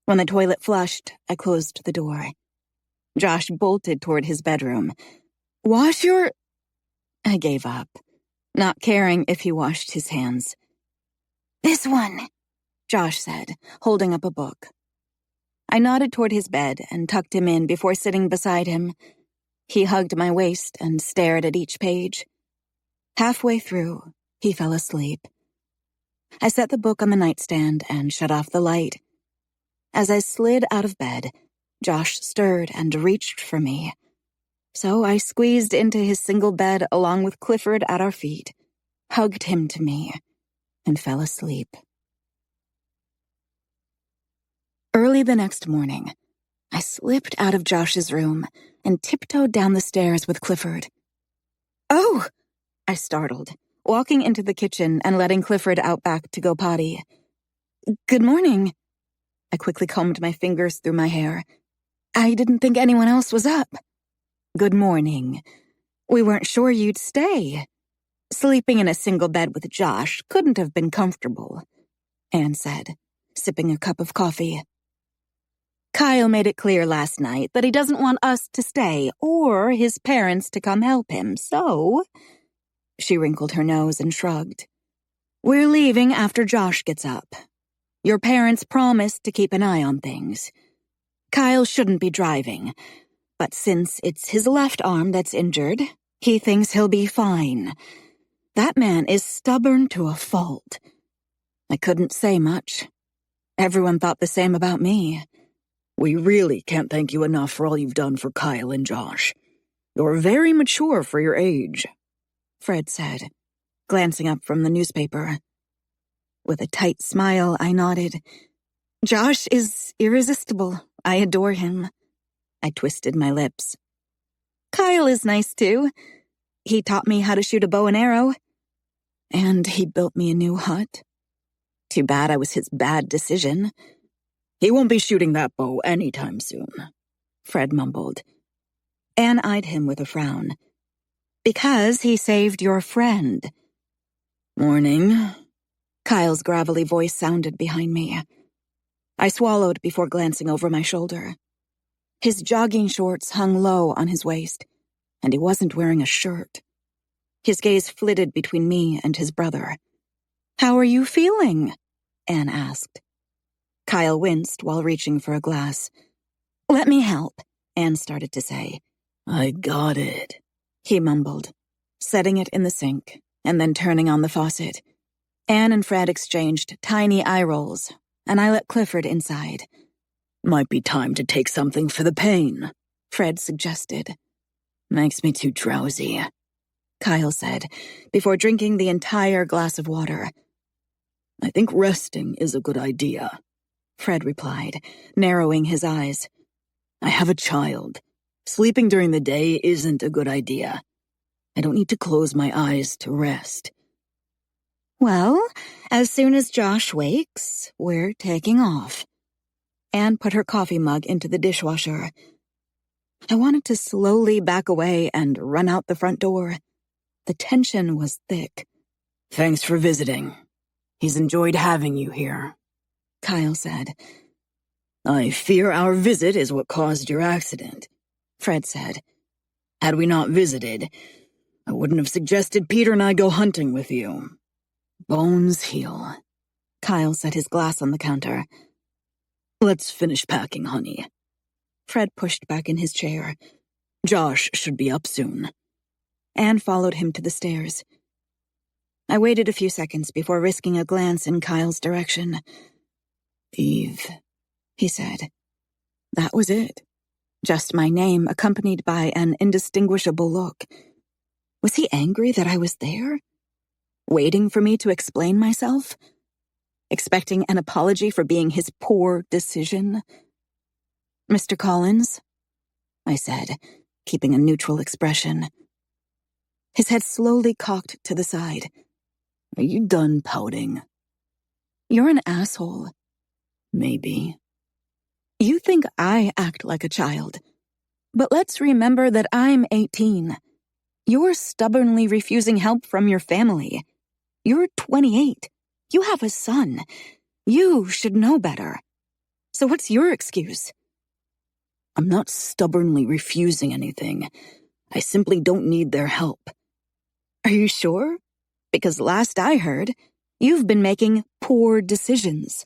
When the toilet flushed, I closed the door. Josh bolted toward his bedroom. Wash your... I gave up, not caring if he washed his hands. This one, Josh said, holding up a book. I nodded toward his bed and tucked him in before sitting beside him. He hugged my waist and stared at each page. Halfway through, he fell asleep. I set the book on the nightstand and shut off the light. As I slid out of bed, Josh stirred and reached for me. So I squeezed into his single bed along with Clifford at our feet, hugged him to me, and fell asleep. Early the next morning, I slipped out of Josh's room and tiptoed down the stairs with Clifford. Oh! I startled, walking into the kitchen and letting Clifford out back to go potty. Good morning. I quickly combed my fingers through my hair. I didn't think anyone else was up. Good morning. We weren't sure you'd stay. Sleeping in a single bed with Josh couldn't have been comfortable, Anne said, sipping a cup of coffee. Kyle made it clear last night that he doesn't want us to stay or his parents to come help him, so... She wrinkled her nose and shrugged. We're leaving after Josh gets up. Your parents promised to keep an eye on things. Kyle shouldn't be driving, but since it's his left arm that's injured, he thinks he'll be fine. That man is stubborn to a fault. I couldn't say much. Everyone thought the same about me. We really can't thank you enough for all you've done for Kyle and Josh. You're very mature for your age, Fred said, glancing up from the newspaper. With a tight smile, I nodded. Josh is irresistible. I adore him. I twisted my lips. Kyle is nice, too. He taught me how to shoot a bow and arrow. And he built me a new hut. Too bad I was his bad decision. He won't be shooting that bow anytime soon, Fred mumbled. Anne eyed him with a frown. Because he saved your friend. Morning. Kyle's gravelly voice sounded behind me. I swallowed before glancing over my shoulder. His jogging shorts hung low on his waist, and he wasn't wearing a shirt. His gaze flitted between me and his brother. How are you feeling? Anne asked. Kyle winced while reaching for a glass. Let me help, Anne started to say. I got it, he mumbled, setting it in the sink and then turning on the faucet. Anne and Fred exchanged tiny eye rolls, and I let Clifford inside. Might be time to take something for the pain, Fred suggested. Makes me too drowsy, Kyle said, before drinking the entire glass of water, I think resting is a good idea, Fred replied, narrowing his eyes. I have a child. Sleeping during the day isn't a good idea. I don't need to close my eyes to rest. Well, as soon as Josh wakes, we're taking off. Anne put her coffee mug into the dishwasher. I wanted to slowly back away and run out the front door. The tension was thick. Thanks for visiting. He's enjoyed having you here, Kyle said. I fear our visit is what caused your accident, Fred said. Had we not visited, I wouldn't have suggested Peter and I go hunting with you. Bones heal. Kyle set his glass on the counter. Let's finish packing, honey. Fred pushed back in his chair. Josh should be up soon. Anne followed him to the stairs. I waited a few seconds before risking a glance in Kyle's direction. Eve, he said. That was it. Just my name accompanied by an indistinguishable look. Was he angry that I was there? Waiting for me to explain myself? Expecting an apology for being his poor decision? Mr. Collins, I said, keeping a neutral expression. His head slowly cocked to the side. Are you done pouting? You're an asshole. Maybe. You think I act like a child. But let's remember that I'm 18. You're stubbornly refusing help from your family. You're 28. You have a son. You should know better. So what's your excuse? I'm not stubbornly refusing anything. I simply don't need their help. Are you sure? Because last I heard, you've been making poor decisions.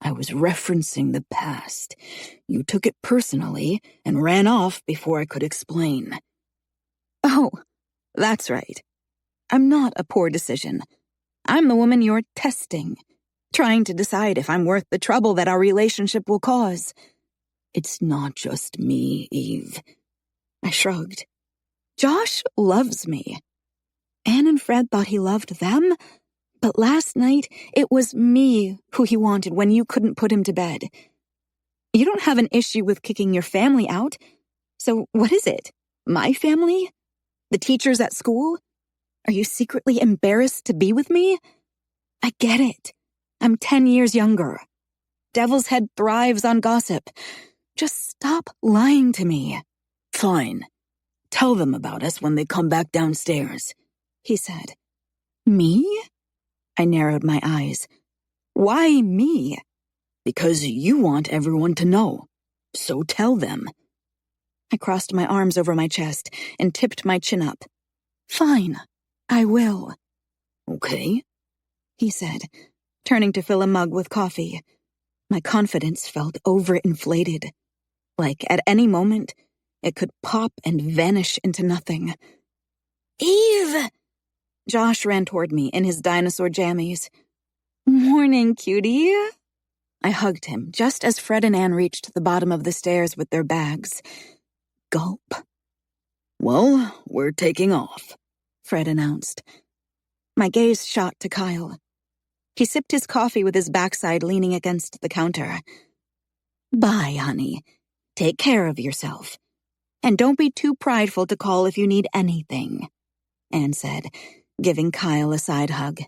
I was referencing the past. You took it personally and ran off before I could explain. Oh, that's right. I'm not a poor decision. I'm the woman you're testing, trying to decide if I'm worth the trouble that our relationship will cause. It's not just me, Eve. I shrugged. Josh loves me. Anne and Fred thought he loved them, but last night it was me who he wanted when you couldn't put him to bed. You don't have an issue with kicking your family out, so what is it? My family? The teachers at school? Are you secretly embarrassed to be with me? I get it. I'm 10 years younger. Devil's Head thrives on gossip. Just stop lying to me. Fine. Tell them about us when they come back downstairs, he said. Me? I narrowed my eyes. Why me? Because you want everyone to know. So tell them. I crossed my arms over my chest and tipped my chin up. Fine, I will. Okay, he said, turning to fill a mug with coffee. My confidence felt overinflated. Like at any moment, it could pop and vanish into nothing. Eve! Josh ran toward me in his dinosaur jammies. Morning, cutie. I hugged him just as Fred and Anne reached the bottom of the stairs with their bags. Gulp. Well, we're taking off, Fred announced. My gaze shot to Kyle. He sipped his coffee with his backside leaning against the counter. Bye, honey. Take care of yourself. And don't be too prideful to call if you need anything, Anne said, giving Kyle a side hug.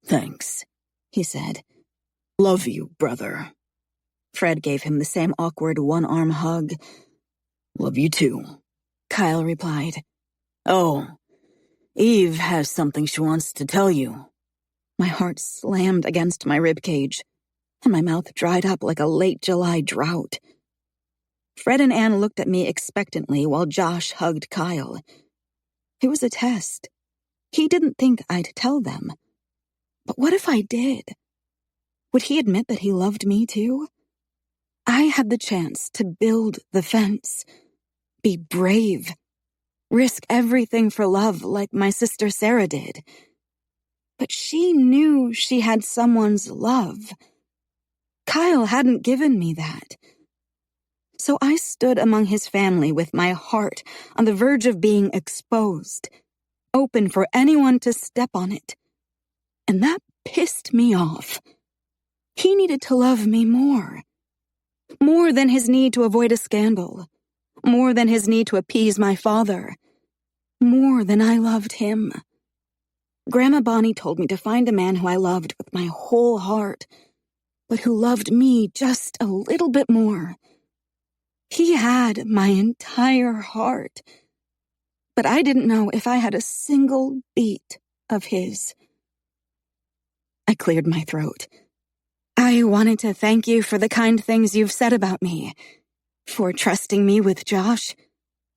Thanks, he said. Love you, brother. Fred gave him the same awkward one-arm hug. Love you too, Kyle replied. Oh, Eve has something she wants to tell you. My heart slammed against my ribcage, and my mouth dried up like a late July drought. Fred and Anne looked at me expectantly while Josh hugged Kyle. It was a test. He didn't think I'd tell them. But what if I did? Would he admit that he loved me too? I had the chance to build the fence, be brave, risk everything for love like my sister Sarah did. But she knew she had someone's love. Kyle hadn't given me that. So I stood among his family with my heart on the verge of being exposed, open for anyone to step on it. And that pissed me off. He needed to love me more. More than his need to avoid a scandal. More than his need to appease my father. More than I loved him. Grandma Bonnie told me to find a man who I loved with my whole heart, but who loved me just a little bit more. He had my entire heart, but I didn't know if I had a single beat of his. I cleared my throat. I wanted to thank you for the kind things you've said about me, for trusting me with Josh,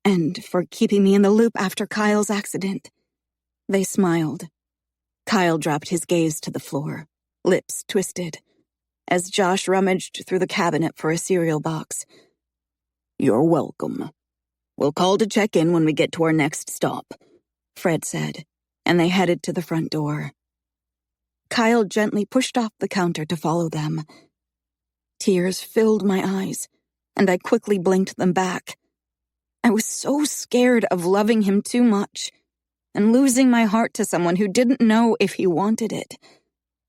and for keeping me in the loop after Kyle's accident. They smiled. Kyle dropped his gaze to the floor, lips twisted, as Josh rummaged through the cabinet for a cereal box. You're welcome. We'll call to check in when we get to our next stop, Fred said, and they headed to the front door. Kyle gently pushed off the counter to follow them. Tears filled my eyes, and I quickly blinked them back. I was so scared of loving him too much and losing my heart to someone who didn't know if he wanted it.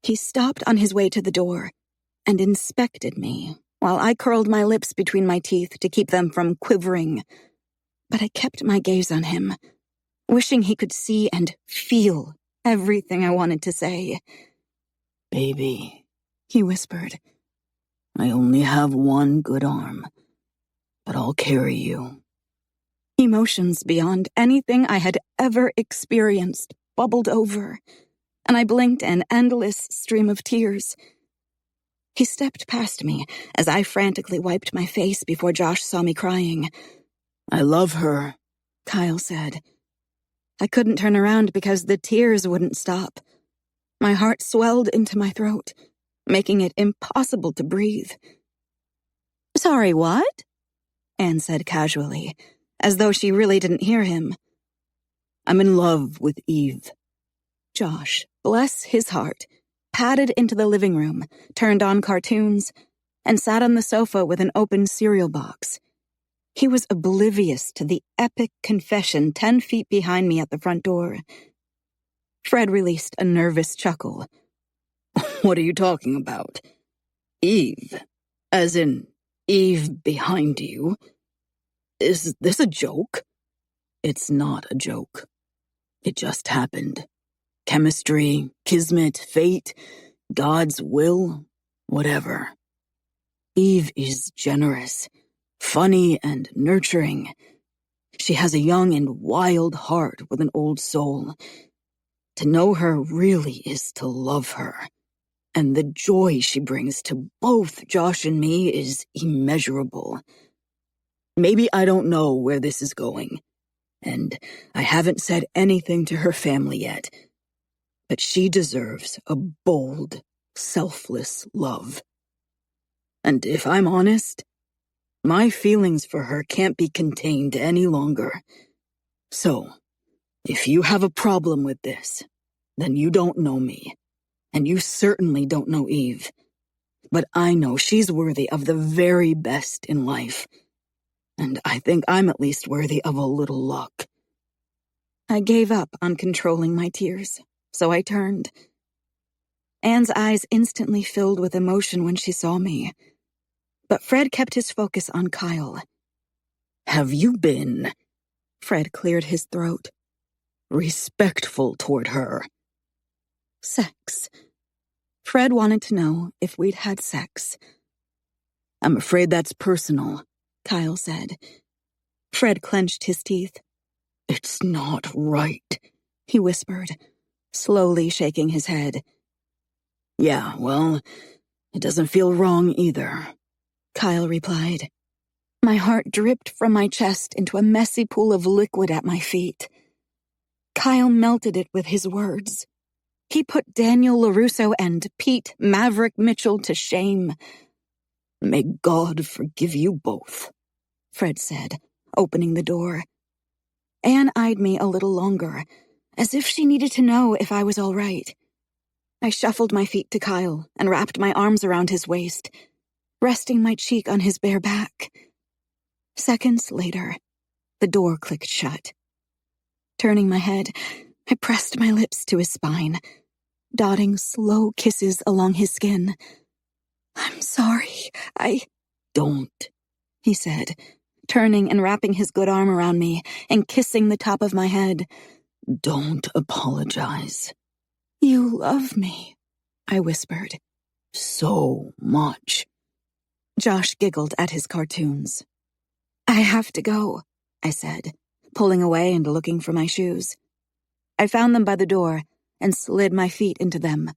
He stopped on his way to the door and inspected me while I curled my lips between my teeth to keep them from quivering. But I kept my gaze on him, wishing he could see and feel everything I wanted to say. Baby, he whispered. I only have one good arm, but I'll carry you. Emotions beyond anything I had ever experienced bubbled over, and I blinked an endless stream of tears. He stepped past me as I frantically wiped my face before Josh saw me crying. I love her, Kyle said. I couldn't turn around because the tears wouldn't stop. My heart swelled into my throat, making it impossible to breathe. Sorry, what? Anne said casually, as though she really didn't hear him. I'm in love with Eve. Josh, bless his heart, padded into the living room, turned on cartoons, and sat on the sofa with an open cereal box. He was oblivious to the epic confession 10 feet behind me at the front door. Fred released a nervous chuckle. What are you talking about? Eve? As in, Eve behind you? Is this a joke? It's not a joke. It just happened. Chemistry, kismet, fate, God's will, whatever. Eve is generous, funny and nurturing. She has a young and wild heart with an old soul. To know her really is to love her. And the joy she brings to both Josh and me is immeasurable. Maybe I don't know where this is going, and I haven't said anything to her family yet, but she deserves a bold, selfless love. And if I'm honest, my feelings for her can't be contained any longer. So, if you have a problem with this, then you don't know me, and you certainly don't know Eve. But I know she's worthy of the very best in life. And I think I'm at least worthy of a little luck. I gave up on controlling my tears, so I turned. Anne's eyes instantly filled with emotion when she saw me. But Fred kept his focus on Kyle. Have you been, Fred cleared his throat, respectful toward her? Sex. Fred wanted to know if we'd had sex. I'm afraid that's personal, Kyle said. Fred clenched his teeth. It's not right, he whispered, slowly shaking his head. Yeah, well, it doesn't feel wrong either, Kyle replied. My heart dripped from my chest into a messy pool of liquid at my feet. Kyle melted it with his words. He put Daniel LaRusso and Pete Maverick Mitchell to shame. May God forgive you both, Fred said, opening the door. Anne eyed me a little longer, as if she needed to know if I was all right. I shuffled my feet to Kyle and wrapped my arms around his waist, resting my cheek on his bare back. Seconds later, the door clicked shut. Turning my head, I pressed my lips to his spine, dotting slow kisses along his skin. "I'm sorry, Don't," he said, turning and wrapping his good arm around me and kissing the top of my head. "Don't apologize." "You love me," I whispered. "So much." Josh giggled at his cartoons. "I have to go," I said, pulling away and looking for my shoes. I found them by the door and slid my feet into them.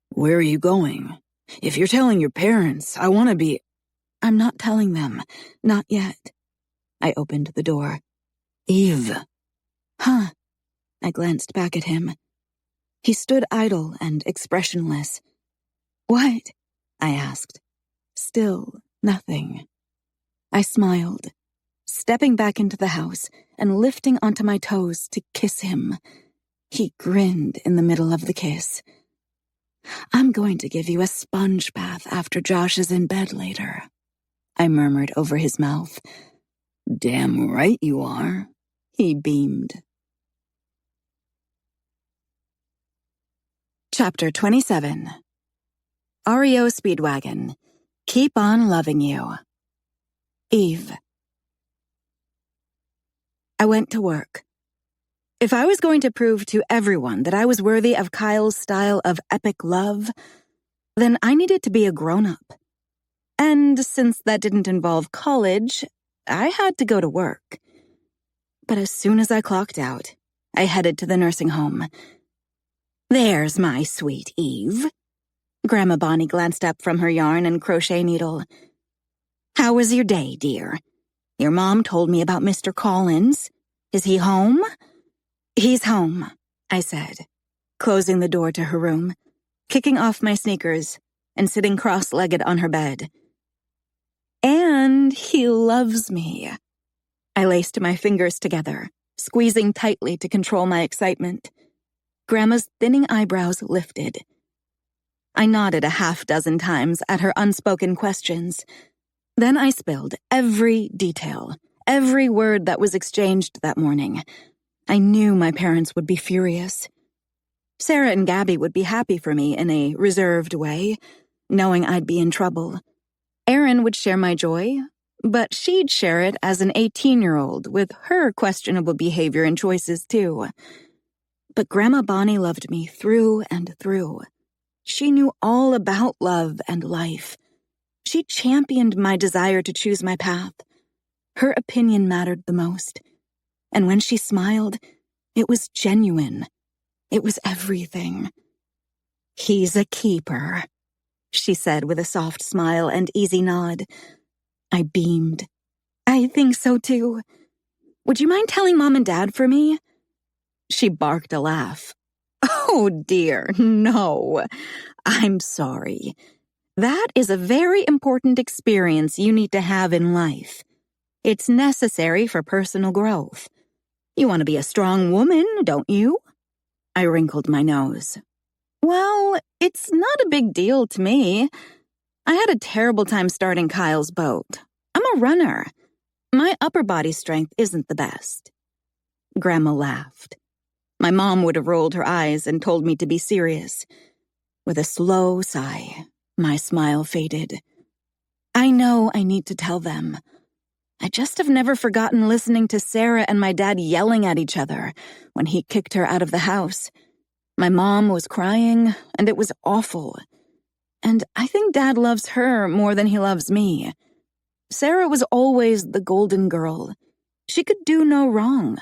"Where are you going? If you're telling your parents, I want to be—" "I'm not telling them. Not yet." I opened the door. "Eve." "Huh?" I glanced back at him. He stood idle and expressionless. "What?" I asked. Still nothing. I smiled, stepping back into the house and lifting onto my toes to kiss him. He grinned in the middle of the kiss. "I'm going to give you a sponge bath after Josh is in bed later," I murmured over his mouth. "Damn right you are." He beamed. Chapter 27. REO Speedwagon. Keep on loving you. Eve. I went to work. If I was going to prove to everyone that I was worthy of Kyle's style of epic love, then I needed to be a grown-up. And since that didn't involve college, I had to go to work. But as soon as I clocked out, I headed to the nursing home. "There's my sweet Eve." Grandma Bonnie glanced up from her yarn and crochet needle. "How was your day, dear? Your mom told me about Mr. Collins. Is he home?" "He's home," I said, closing the door to her room, kicking off my sneakers, and sitting cross-legged on her bed. "And he loves me." I laced my fingers together, squeezing tightly to control my excitement. Grandma's thinning eyebrows lifted. I nodded a half-dozen times at her unspoken questions. Then I spilled every detail, every word that was exchanged that morning. I knew my parents would be furious. Sarah and Gabby would be happy for me in a reserved way, knowing I'd be in trouble. Erin would share my joy, but she'd share it as an 18-year-old with her questionable behavior and choices too. But Grandma Bonnie loved me through and through. She knew all about love and life. She championed my desire to choose my path. Her opinion mattered the most. And when she smiled, it was genuine. It was everything. "He's a keeper," she said with a soft smile and easy nod. I beamed. "I think so too. Would you mind telling Mom and Dad for me?" She barked a laugh. "Oh dear, no. I'm sorry. That is a very important experience you need to have in life. It's necessary for personal growth. You want to be a strong woman, don't you?" I wrinkled my nose. "Well, it's not a big deal to me. I had a terrible time starting Kyle's boat. I'm a runner. My upper body strength isn't the best." Grandma laughed. My mom would have rolled her eyes and told me to be serious. With a slow sigh, my smile faded. I know I need to tell them. I just have never forgotten listening to Sarah and my dad yelling at each other when he kicked her out of the house. My mom was crying, and it was awful. And I think Dad loves her more than he loves me. Sarah was always the golden girl. She could do no wrong.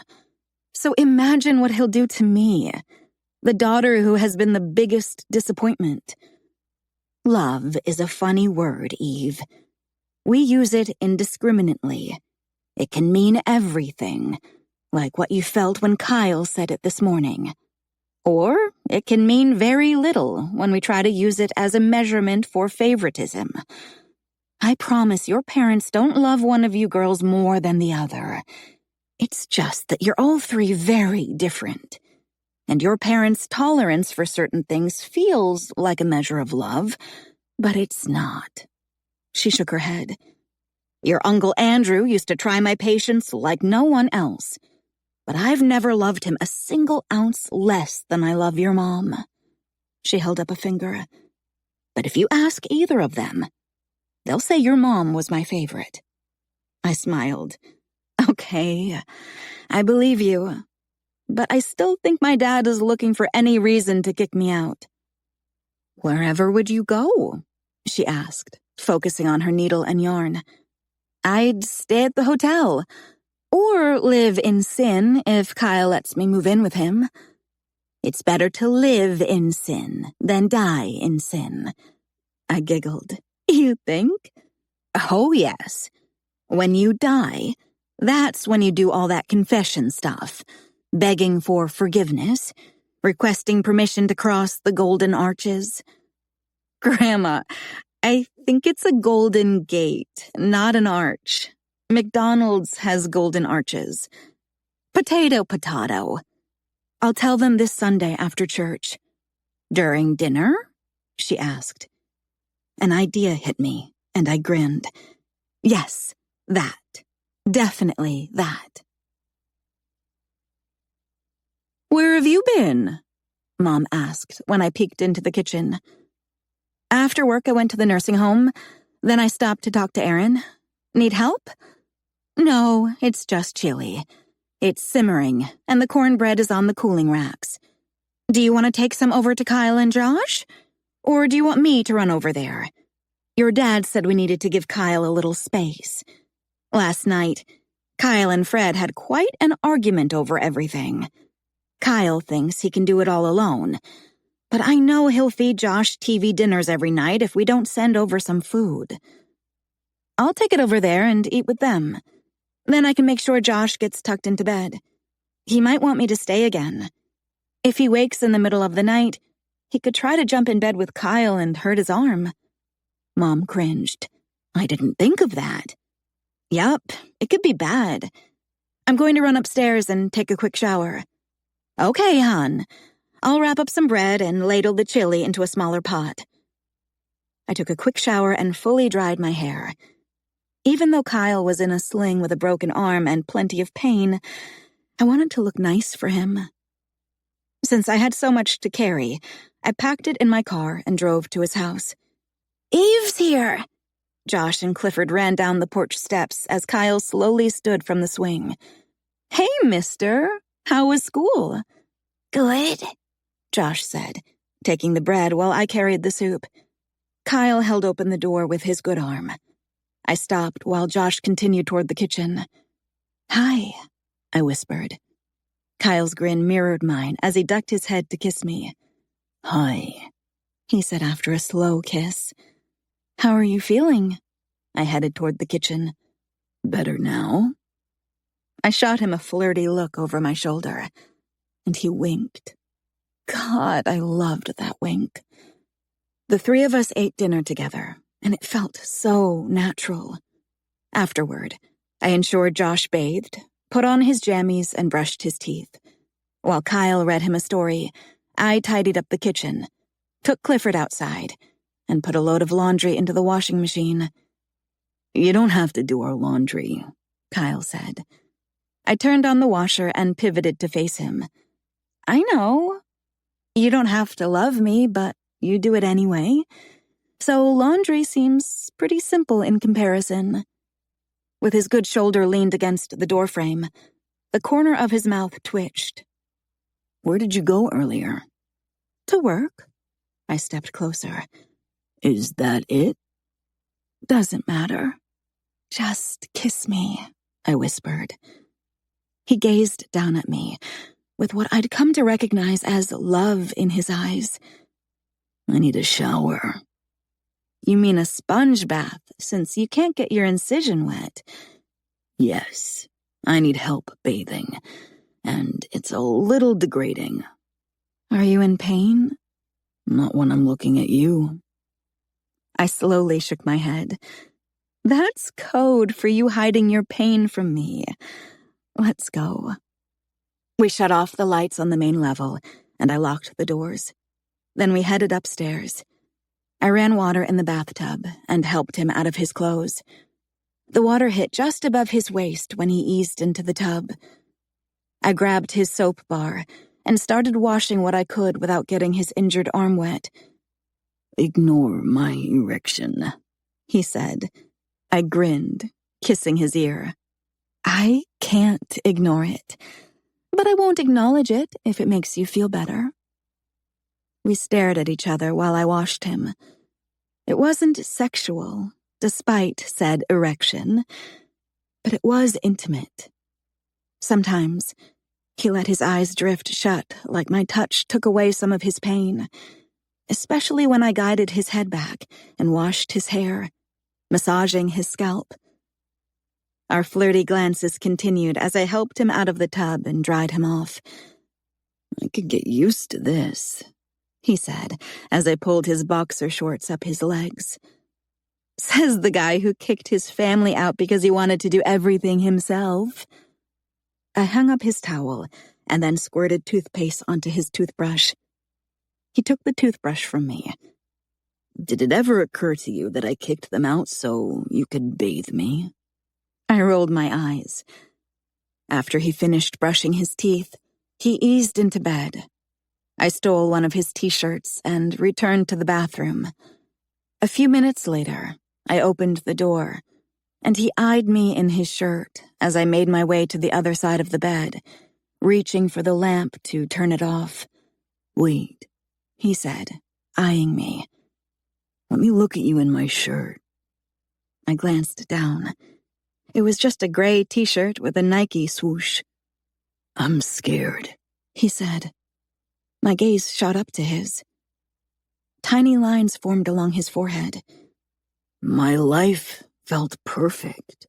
So imagine what he'll do to me, the daughter who has been the biggest disappointment. Love is a funny word, Eve. We use it indiscriminately. It can mean everything, like what you felt when Kyle said it this morning. Or it can mean very little when we try to use it as a measurement for favoritism. I promise your parents don't love one of you girls more than the other. It's just that you're all three very different. And your parents' tolerance for certain things feels like a measure of love, but it's not. She shook her head. Your Uncle Andrew used to try my patience like no one else, but I've never loved him a single ounce less than I love your mom. She held up a finger. But if you ask either of them, they'll say your mom was my favorite. I smiled. Okay, I believe you. But I still think my dad is looking for any reason to kick me out. Wherever would you go? She asked, focusing on her needle and yarn. I'd stay at the hotel. Or live in sin if Kyle lets me move in with him. It's better to live in sin than die in sin. I giggled. You think? Oh, yes. When you die, that's when you do all that confession stuff. Begging for forgiveness, requesting permission to cross the golden arches. Grandma, I think it's a golden gate, not an arch. McDonald's has golden arches. Potato. I'll tell them this Sunday after church. During dinner? She asked. An idea hit me, and I grinned. Yes, that. Definitely that. Where have you been? Mom asked when I peeked into the kitchen. After work, I went to the nursing home. Then I stopped to talk to Aaron. Need help? No, it's just chili. It's simmering, and the cornbread is on the cooling racks. Do you want to take some over to Kyle and Josh? Or do you want me to run over there? Your dad said we needed to give Kyle a little space. Last night, Kyle and Fred had quite an argument over everything. Kyle thinks he can do it all alone, but I know he'll feed Josh TV dinners every night if we don't send over some food. I'll take it over there and eat with them. Then I can make sure Josh gets tucked into bed. He might want me to stay again. If he wakes in the middle of the night, he could try to jump in bed with Kyle and hurt his arm. Mom cringed. I didn't think of that. Yup, it could be bad. I'm going to run upstairs and take a quick shower. Okay, hon. I'll wrap up some bread and ladle the chili into a smaller pot. I took a quick shower and fully dried my hair. Even though Kyle was in a sling with a broken arm and plenty of pain, I wanted to look nice for him. Since I had so much to carry, I packed it in my car and drove to his house. Eve's here! Josh and Clifford ran down the porch steps as Kyle slowly stood from the swing. Hey, mister. How was school? Good, Josh said, taking the bread while I carried the soup. Kyle held open the door with his good arm. I stopped while Josh continued toward the kitchen. Hi, I whispered. Kyle's grin mirrored mine as he ducked his head to kiss me. Hi, he said after a slow kiss. How are you feeling? I headed toward the kitchen. Better now? I shot him a flirty look over my shoulder, and he winked. God, I loved that wink. The three of us ate dinner together, and it felt so natural. Afterward, I ensured Josh bathed, put on his jammies, and brushed his teeth. While Kyle read him a story, I tidied up the kitchen, took Clifford outside, and put a load of laundry into the washing machine. You don't have to do our laundry, Kyle said. I turned on the washer and pivoted to face him. I know. You don't have to love me, but you do it anyway. So laundry seems pretty simple in comparison. With his good shoulder leaned against the doorframe, the corner of his mouth twitched. Where did you go earlier? To work. I stepped closer. Is that it? Doesn't matter. Just kiss me, I whispered. He gazed down at me, with what I'd come to recognize as love in his eyes. I need a shower. You mean a sponge bath, since you can't get your incision wet? Yes, I need help bathing, and it's a little degrading. Are you in pain? Not when I'm looking at you. I slowly shook my head. That's code for you hiding your pain from me. Let's go. We shut off the lights on the main level, and I locked the doors. Then we headed upstairs. I ran water in the bathtub and helped him out of his clothes. The water hit just above his waist when he eased into the tub. I grabbed his soap bar and started washing what I could without getting his injured arm wet. "Ignore my erection," he said. I grinned, kissing his ear. I can't ignore it, but I won't acknowledge it if it makes you feel better. We stared at each other while I washed him. It wasn't sexual, despite said erection, but it was intimate. Sometimes he let his eyes drift shut like my touch took away some of his pain, especially when I guided his head back and washed his hair, massaging his scalp. Our flirty glances continued as I helped him out of the tub and dried him off. "I could get used to this," he said as I pulled his boxer shorts up his legs. Says the guy who kicked his family out because he wanted to do everything himself. I hung up his towel and then squirted toothpaste onto his toothbrush. He took the toothbrush from me. "Did it ever occur to you that I kicked them out so you could bathe me?" I rolled my eyes. After he finished brushing his teeth, he eased into bed. I stole one of his t-shirts and returned to the bathroom. A few minutes later, I opened the door, and he eyed me in his shirt as I made my way to the other side of the bed, reaching for the lamp to turn it off. "Wait," he said, eyeing me. "Let me look at you in my shirt." I glanced down. It was just a gray t-shirt with a Nike swoosh. "I'm scared," he said. My gaze shot up to his. Tiny lines formed along his forehead. "My life felt perfect."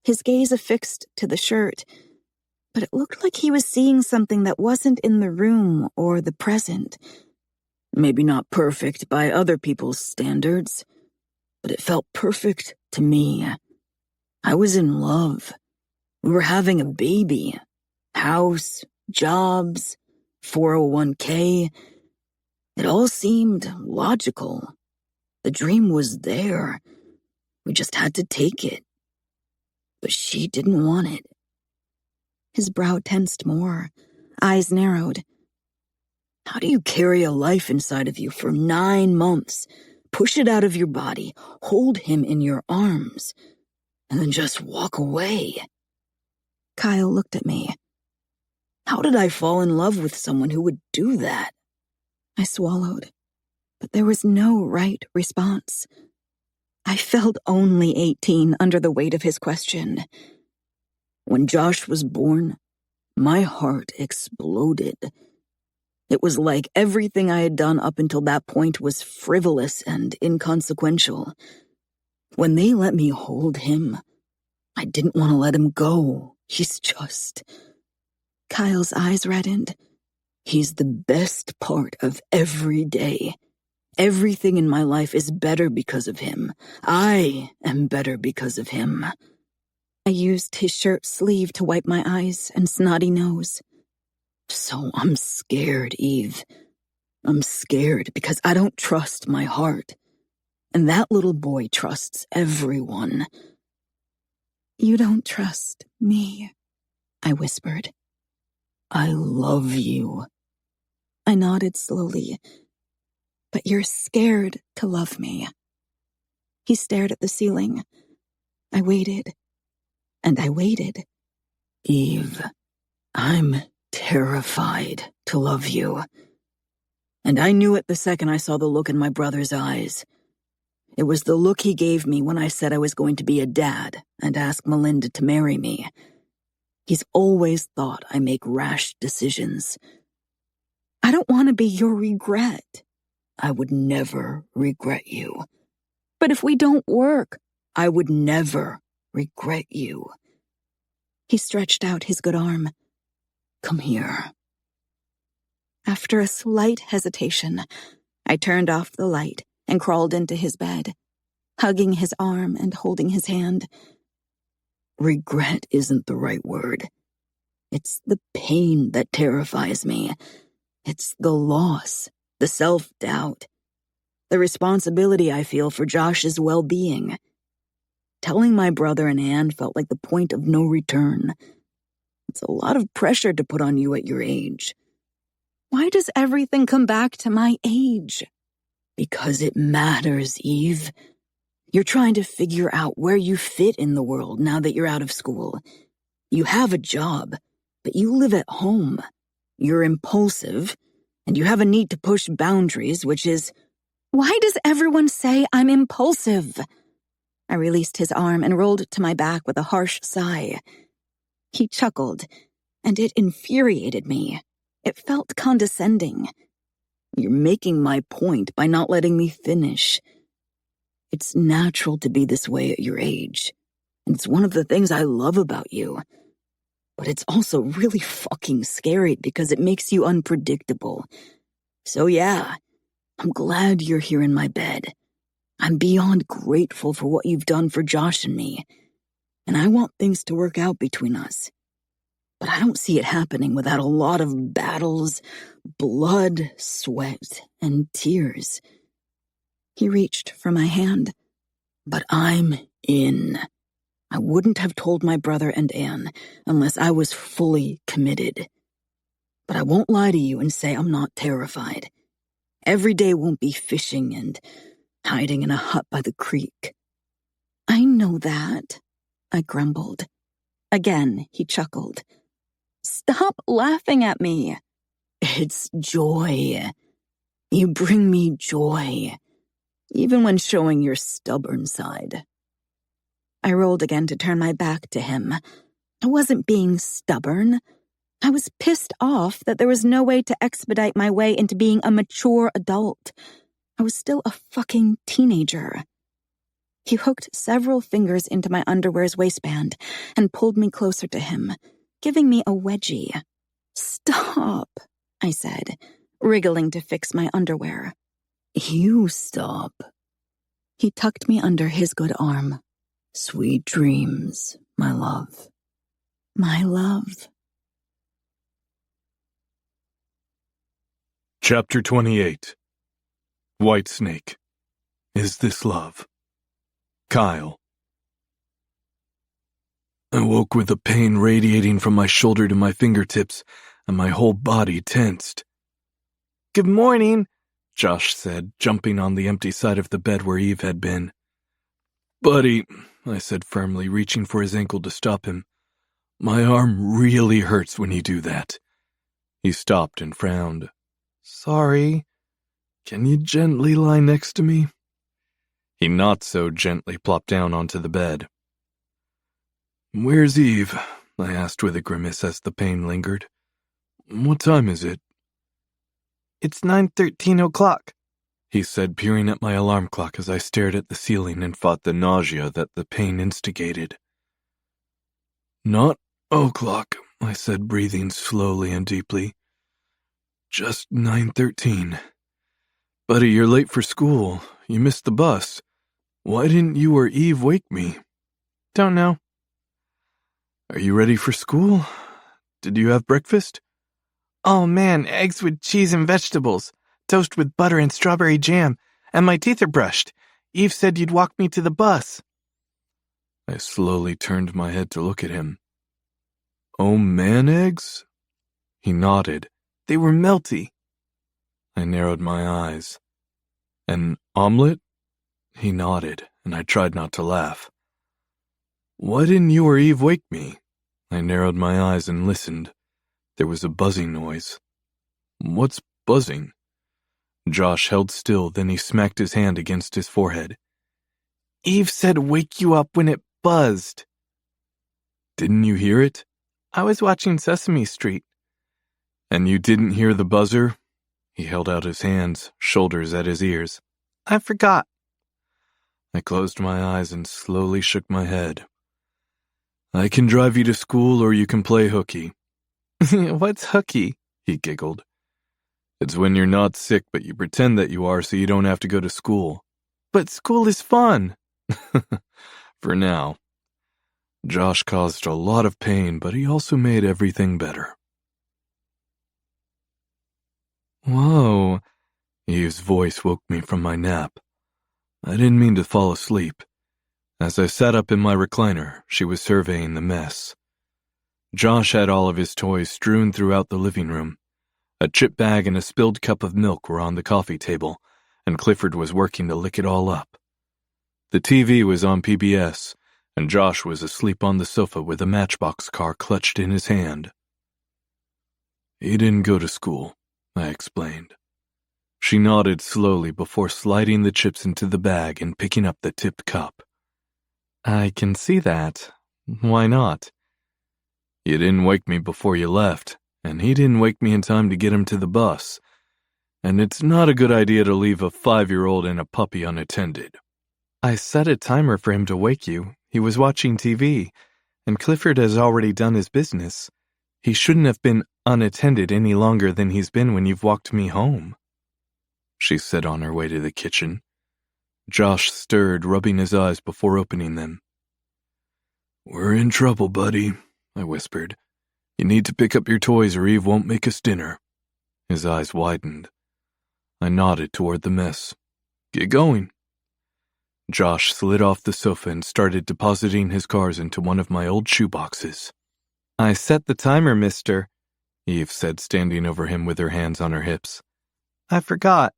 His gaze affixed to the shirt, but it looked like he was seeing something that wasn't in the room or the present. "Maybe not perfect by other people's standards, but it felt perfect to me. I was in love. We were having a baby. House, jobs, 401k. It all seemed logical. The dream was there. We just had to take it. But she didn't want it." His brow tensed more, eyes narrowed. "How do you carry a life inside of you for 9 months, push it out of your body, hold him in your arms, and then just walk away?" Kyle looked at me. "How did I fall in love with someone who would do that?" I swallowed, but there was no right response. I felt only 18 under the weight of his question. "When Josh was born, my heart exploded. It was like everything I had done up until that point was frivolous and inconsequential. When they let me hold him, I didn't want to let him go. He's just..." Kyle's eyes reddened. "He's the best part of every day. Everything in my life is better because of him. I am better because of him." I used his shirt sleeve to wipe my eyes and snotty nose. "So I'm scared, Eve. I'm scared because I don't trust my heart. And that little boy trusts everyone." "You don't trust me," I whispered. "I love you." I nodded slowly. "But you're scared to love me." He stared at the ceiling. I waited, and I waited. "Eve, I'm terrified to love you." And I knew it the second I saw the look in my brother's eyes. It was the look he gave me when I said I was going to be a dad and ask Melinda to marry me. He's always thought I make rash decisions. "I don't want to be your regret." "I would never regret you." "But if we don't work..." "I would never regret you." He stretched out his good arm. "Come here." After a slight hesitation, I turned off the light and crawled into his bed, hugging his arm and holding his hand. "Regret isn't the right word. It's the pain that terrifies me. It's the loss, the self-doubt, the responsibility I feel for Josh's well-being. Telling my brother and Anne felt like the point of no return. It's a lot of pressure to put on you at your age. Why does everything come back to my age? Because it matters, Eve. You're trying to figure out where you fit in the world now that you're out of school. You have a job, but you live at home. You're impulsive, and you have a need to push boundaries, which is... Why does everyone say I'm impulsive? I released his arm and rolled to my back with a harsh sigh. He chuckled, and it infuriated me. It felt condescending. You're making my point by not letting me finish. It's natural to be this way at your age, and it's one of the things I love about you. But it's also really fucking scary because it makes you unpredictable. So yeah, I'm glad you're here in my bed. I'm beyond grateful for what you've done for Josh and me, and I want things to work out between us. But I don't see it happening without a lot of battles, blood, sweat, and tears. He reached for my hand. But I'm in. I wouldn't have told my brother and Anne unless I was fully committed. But I won't lie to you and say I'm not terrified. Every day won't be fishing and hiding in a hut by the creek. I know that, I grumbled. Again, he chuckled. Stop laughing at me. It's joy. You bring me joy, even when showing your stubborn side. I rolled again to turn my back to him. I wasn't being stubborn. I was pissed off that there was no way to expedite my way into being a mature adult. I was still a fucking teenager. He hooked several fingers into my underwear's waistband and pulled me closer to him, giving me a wedgie. Stop, I said, wriggling to fix my underwear. You stop. He tucked me under his good arm. Sweet dreams, my love. My love. Chapter 28. Whitesnake. Is this love? Kyle. I woke with a pain radiating from my shoulder to my fingertips, and my whole body tensed. "Good morning," Josh said, jumping on the empty side of the bed where Eve had been. "Buddy," I said firmly, reaching for his ankle to stop him, "my arm really hurts when you do that." He stopped and frowned. "Sorry. Can you gently lie next to me?" He not so gently plopped down onto the bed. "Where's Eve?" I asked with a grimace as the pain lingered. "What time is it?" "It's 9:13 o'clock," he said, peering at my alarm clock as I stared at the ceiling and fought the nausea that the pain instigated. "Not o'clock," I said, breathing slowly and deeply. "Just 9:13. Buddy, you're late for school. You missed the bus. Why didn't you or Eve wake me?" "Don't know." "Are you ready for school? Did you have breakfast?" "Oh man, eggs with cheese and vegetables, toast with butter and strawberry jam, and my teeth are brushed. Eve said you'd walk me to the bus." I slowly turned my head to look at him. "Oh man, eggs?" He nodded. "They were melty." I narrowed my eyes. "An omelet?" He nodded, and I tried not to laugh. "Why didn't you or Eve wake me?" I narrowed my eyes and listened. There was a buzzing noise. "What's buzzing?" Josh held still, then he smacked his hand against his forehead. "Eve said wake you up when it buzzed." "Didn't you hear it?" "I was watching Sesame Street." "And you didn't hear the buzzer?" He held out his hands, shoulders at his ears. "I forgot." I closed my eyes and slowly shook my head. "I can drive you to school or you can play hooky." "What's hooky?" he giggled. "It's when you're not sick but you pretend that you are so you don't have to go to school." "But school is fun." "For now." Josh caused a lot of pain, but he also made everything better. "Whoa," Eve's voice woke me from my nap. I didn't mean to fall asleep. As I sat up in my recliner, she was surveying the mess. Josh had all of his toys strewn throughout the living room. A chip bag and a spilled cup of milk were on the coffee table, and Clifford was working to lick it all up. The TV was on PBS, and Josh was asleep on the sofa with a Matchbox car clutched in his hand. "He didn't go to school," I explained. She nodded slowly before sliding the chips into the bag and picking up the tipped cup. "I can see that. Why not?" "You didn't wake me before you left, and he didn't wake me in time to get him to the bus. And it's not a good idea to leave a 5-year-old and a puppy unattended." "I set a timer for him to wake you. He was watching TV, and Clifford has already done his business. He shouldn't have been unattended any longer than he's been when you've walked me home," she said on her way to the kitchen. Josh stirred, rubbing his eyes before opening them. "We're in trouble, buddy," I whispered. "You need to pick up your toys or Eve won't make us dinner." His eyes widened. I nodded toward the mess. "Get going." Josh slid off the sofa and started depositing his cars into one of my old shoeboxes. "I set the timer, mister," Eve said, standing over him with her hands on her hips. "I forgot."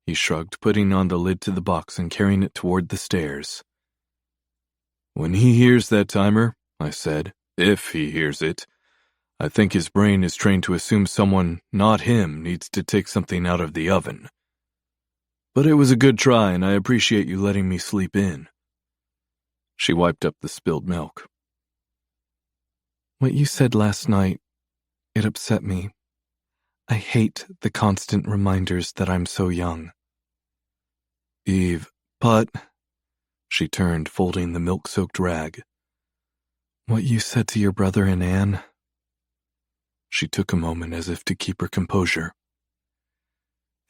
He shrugged, putting on the lid to the box and carrying it toward the stairs. "When he hears that timer," I said, "if he hears it, I think his brain is trained to assume someone, not him, needs to take something out of the oven. But it was a good try, and I appreciate you letting me sleep in." She wiped up the spilled milk. "What you said last night, it upset me. I hate the constant reminders that I'm so young." "Eve, but—" She turned, folding the milk-soaked rag. "What you said to your brother and Anne?" She took a moment as if to keep her composure.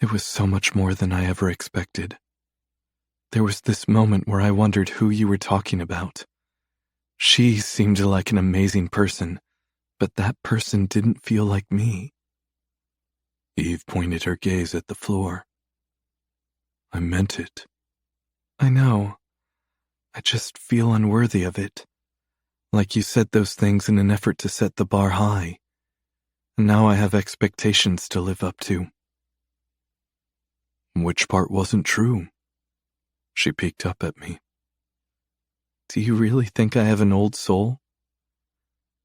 "It was so much more than I ever expected. There was this moment where I wondered who you were talking about. She seemed like an amazing person, but that person didn't feel like me." Eve pointed her gaze at the floor. "I meant it." "I know. I just feel unworthy of it. Like you said those things in an effort to set the bar high. And now I have expectations to live up to." "Which part wasn't true?" She peeked up at me. "Do you really think I have an old soul?"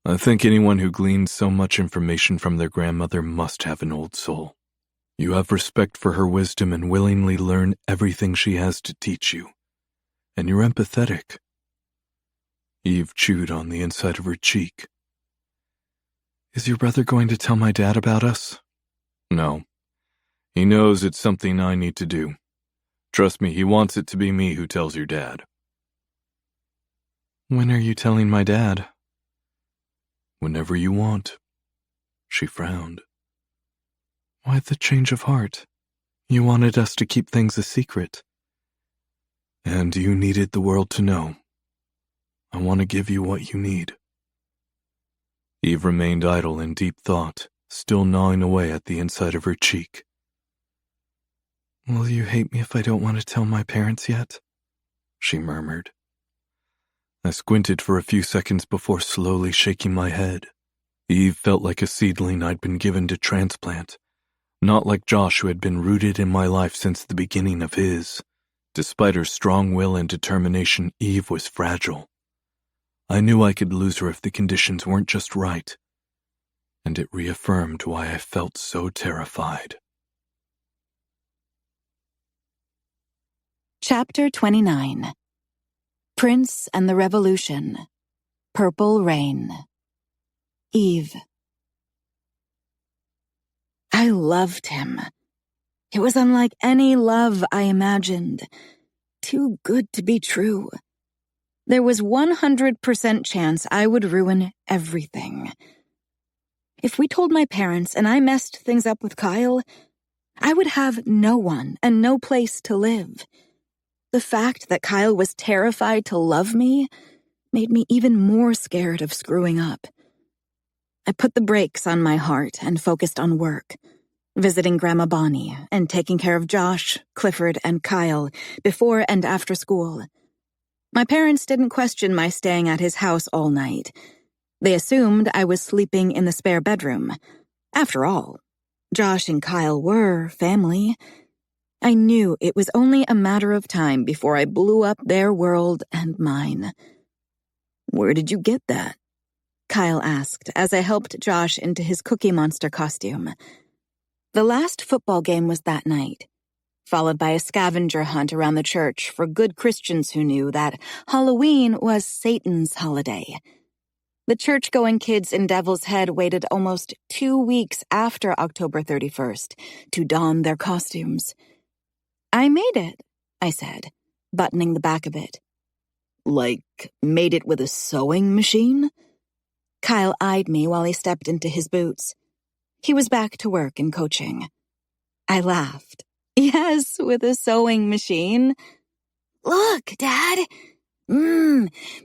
"I think anyone who gleans so much information from their grandmother must have an old soul. You have respect for her wisdom and willingly learn everything she has to teach you. And you're empathetic." Eve chewed on the inside of her cheek. "Is your brother going to tell my dad about us?" "No. He knows it's something I need to do. Trust me, he wants it to be me who tells your dad." "When are you telling my dad?" "Whenever you want." She frowned. "Why the change of heart? You wanted us to keep things a secret." "And you needed the world to know. I want to give you what you need." Eve remained idle in deep thought, still gnawing away at the inside of her cheek. "Will you hate me if I don't want to tell my parents yet?" she murmured. I squinted for a few seconds before slowly shaking my head. Eve felt like a seedling I'd been given to transplant, not like Josh, who had been rooted in my life since the beginning of his. Despite her strong will and determination, Eve was fragile. I knew I could lose her if the conditions weren't just right, and it reaffirmed why I felt so terrified. Chapter 29. Prince and the Revolution. Purple Rain. Eve. I loved him. It was unlike any love I imagined. Too good to be true. There was 100% chance I would ruin everything. If we told my parents and I messed things up with Kyle, I would have no one and no place to live. The fact that Kyle was terrified to love me made me even more scared of screwing up. I put the brakes on my heart and focused on work, visiting Grandma Bonnie and taking care of Josh, Clifford, and Kyle before and after school. My parents didn't question my staying at his house all night. They assumed I was sleeping in the spare bedroom. After all, Josh and Kyle were family. I knew it was only a matter of time before I blew up their world and mine. "Where did you get that?" Kyle asked as I helped Josh into his Cookie Monster costume. The last football game was that night, followed by a scavenger hunt around the church for good Christians who knew that Halloween was Satan's holiday. The church-going kids in Devil's Head waited almost 2 weeks after October 31st to don their costumes. "I made it," I said, buttoning the back of it. "Like, made it with a sewing machine?" Kyle eyed me while he stepped into his boots. He was back to work and coaching. I laughed. "Yes, with a sewing machine." "Look, Dad!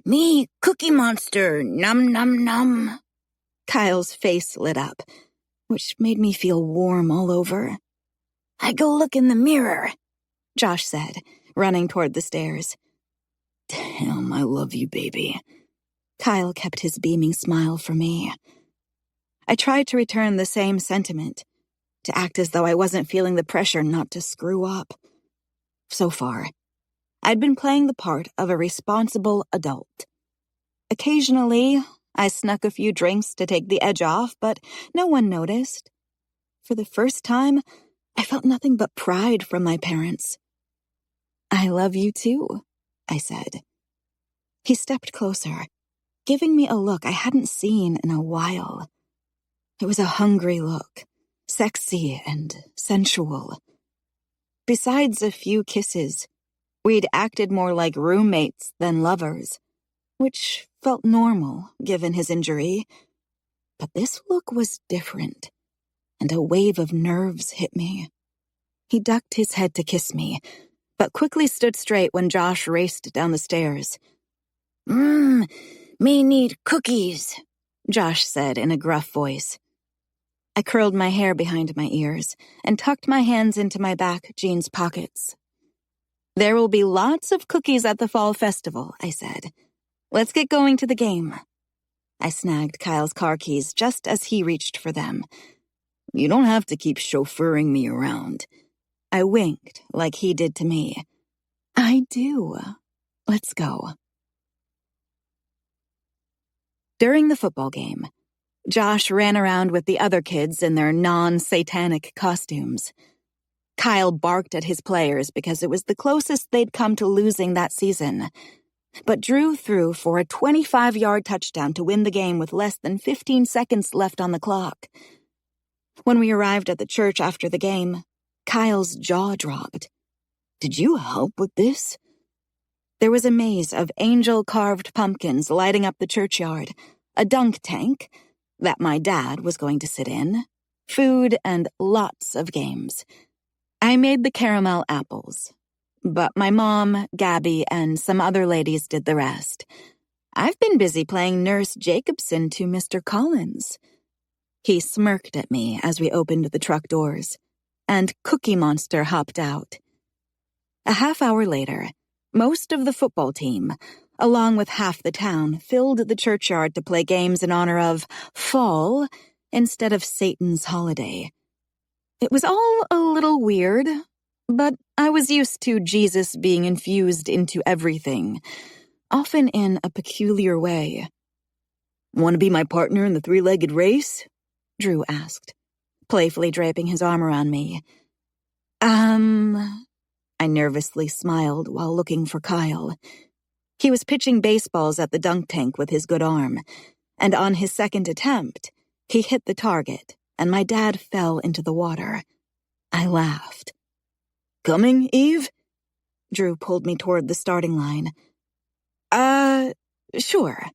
Me, Cookie Monster, num num num." Kyle's face lit up, which made me feel warm all over. "I go look in the mirror," Josh said, running toward the stairs. "Damn, I love you, baby." Kyle kept his beaming smile for me. I tried to return the same sentiment, to act as though I wasn't feeling the pressure not to screw up. So far, I'd been playing the part of a responsible adult. Occasionally, I snuck a few drinks to take the edge off, but no one noticed. For the first time, I felt nothing but pride from my parents. "I love you too," I said. He stepped closer, giving me a look I hadn't seen in a while. It was a hungry look, sexy and sensual. Besides a few kisses, we'd acted more like roommates than lovers, which felt normal given his injury. But this look was different, and a wave of nerves hit me. He ducked his head to kiss me, but quickly stood straight when Josh raced down the stairs. Me need cookies," Josh said in a gruff voice. I curled my hair behind my ears and tucked my hands into my back jeans pockets. "There will be lots of cookies at the fall festival," I said. "Let's get going to the game." I snagged Kyle's car keys just as he reached for them. "You don't have to keep chauffeuring me around." I winked like he did to me. "I do. Let's go." During the football game, Josh ran around with the other kids in their non-satanic costumes. Kyle barked at his players because it was the closest they'd come to losing that season. But Drew threw for a 25-yard touchdown to win the game with less than 15 seconds left on the clock. When we arrived at the church after the game, Kyle's jaw dropped. "Did you help with this?" There was a maze of angel-carved pumpkins lighting up the churchyard, a dunk tank that my dad was going to sit in, food, and lots of games. I made the caramel apples, but my mom, Gabby, and some other ladies did the rest. I've been busy playing Nurse Jacobson to Mr. Collins. He smirked at me as we opened the truck doors, and Cookie Monster hopped out. A half hour later, most of the football team, along with half the town, filled the churchyard to play games in honor of fall instead of Satan's holiday. It was all a little weird, but I was used to Jesus being infused into everything, often in a peculiar way. "Want to be my partner in the three-legged race?" Drew asked, playfully draping his arm around me. I nervously smiled while looking for Kyle. He was pitching baseballs at the dunk tank with his good arm, and on his second attempt, he hit the target, and my dad fell into the water. I laughed. "Coming, Eve?" Drew pulled me toward the starting line. Sure."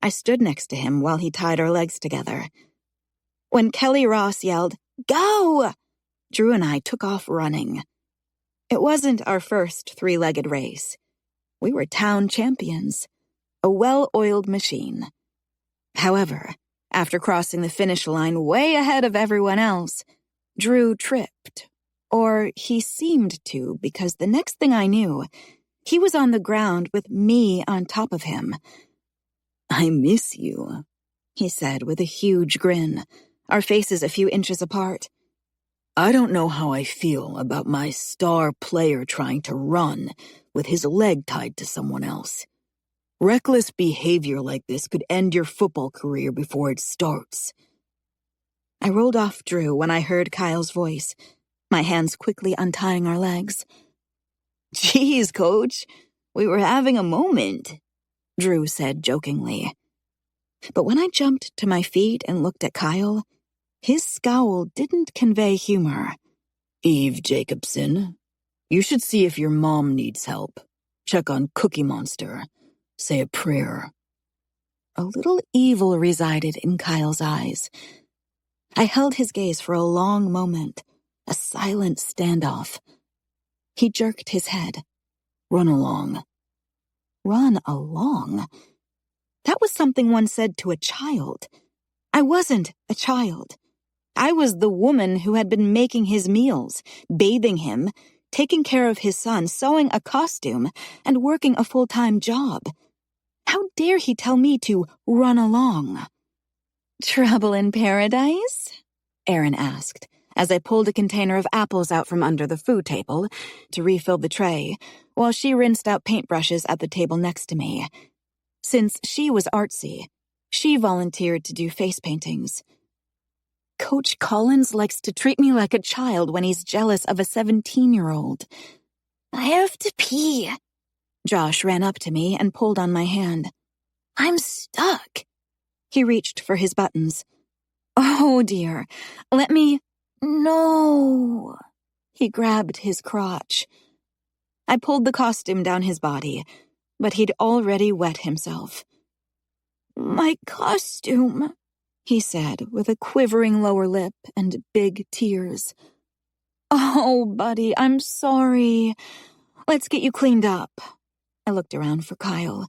I stood next to him while he tied our legs together. When Kelly Ross yelled, "Go!" Drew and I took off running. It wasn't our first three-legged race. We were town champions, a well-oiled machine. However, after crossing the finish line way ahead of everyone else, Drew tripped. Or he seemed to, because the next thing I knew, he was on the ground with me on top of him. I miss you, he said with a huge grin, our faces a few inches apart. I don't know how I feel about my star player trying to run with his leg tied to someone else. Reckless behavior like this could end your football career before it starts. I rolled off Drew when I heard Kyle's voice, my hands quickly untying our legs. Geez, Coach, we were having a moment, Drew said jokingly. But when I jumped to my feet and looked at Kyle, his scowl didn't convey humor. Eve Jacobson, you should see if your mom needs help. Check on Cookie Monster. Say a prayer. A little evil resided in Kyle's eyes. I held his gaze for a long moment, a silent standoff. He jerked his head. Run along. Run along? That was something one said to a child. I wasn't a child. I was the woman who had been making his meals, bathing him, taking care of his son, sewing a costume, and working a full-time job. How dare he tell me to run along? Trouble in paradise? Aaron asked, as I pulled a container of apples out from under the food table to refill the tray, while she rinsed out paintbrushes at the table next to me. Since she was artsy, she volunteered to do face paintings. Coach Collins likes to treat me like a child when he's jealous of a 17-year-old. I have to pee. Josh ran up to me and pulled on my hand. I'm stuck. He reached for his buttons. Oh, dear. Let me... No. He grabbed his crotch. I pulled the costume down his body, but he'd already wet himself. My costume, he said with a quivering lower lip and big tears. Oh, buddy, I'm sorry. Let's get you cleaned up. I looked around for Kyle.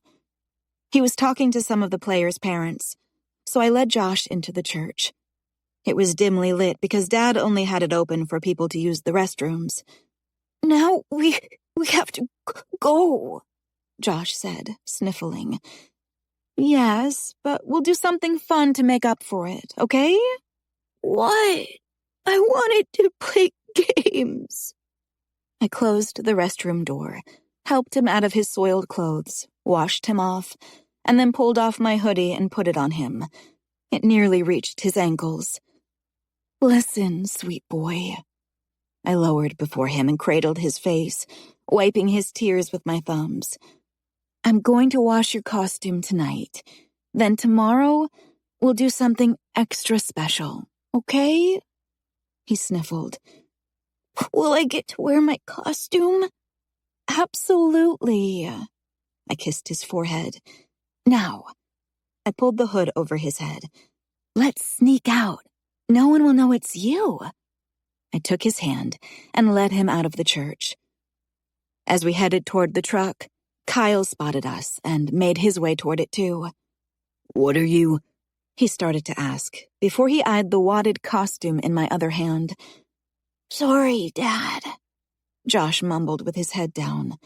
He was talking to some of the players' parents, so I led Josh into the church. It was dimly lit because Dad only had it open for people to use the restrooms. Now we have to go, Josh said, sniffling. Yes, but we'll do something fun to make up for it, okay? What? I wanted to play games. I closed the restroom door, helped him out of his soiled clothes, washed him off, and then pulled off my hoodie and put it on him. It nearly reached his ankles. Listen, sweet boy. I lowered before him and cradled his face, wiping his tears with my thumbs. I'm going to wash your costume tonight. Then tomorrow, we'll do something extra special, okay? He sniffled. Will I get to wear my costume? Absolutely. I kissed his forehead. Now, I pulled the hood over his head. Let's sneak out. No one will know it's you. I took his hand and led him out of the church. As we headed toward the truck, Kyle spotted us and made his way toward it too. What are you? He started to ask before he eyed the wadded costume in my other hand. Sorry, Dad, Josh mumbled with his head down.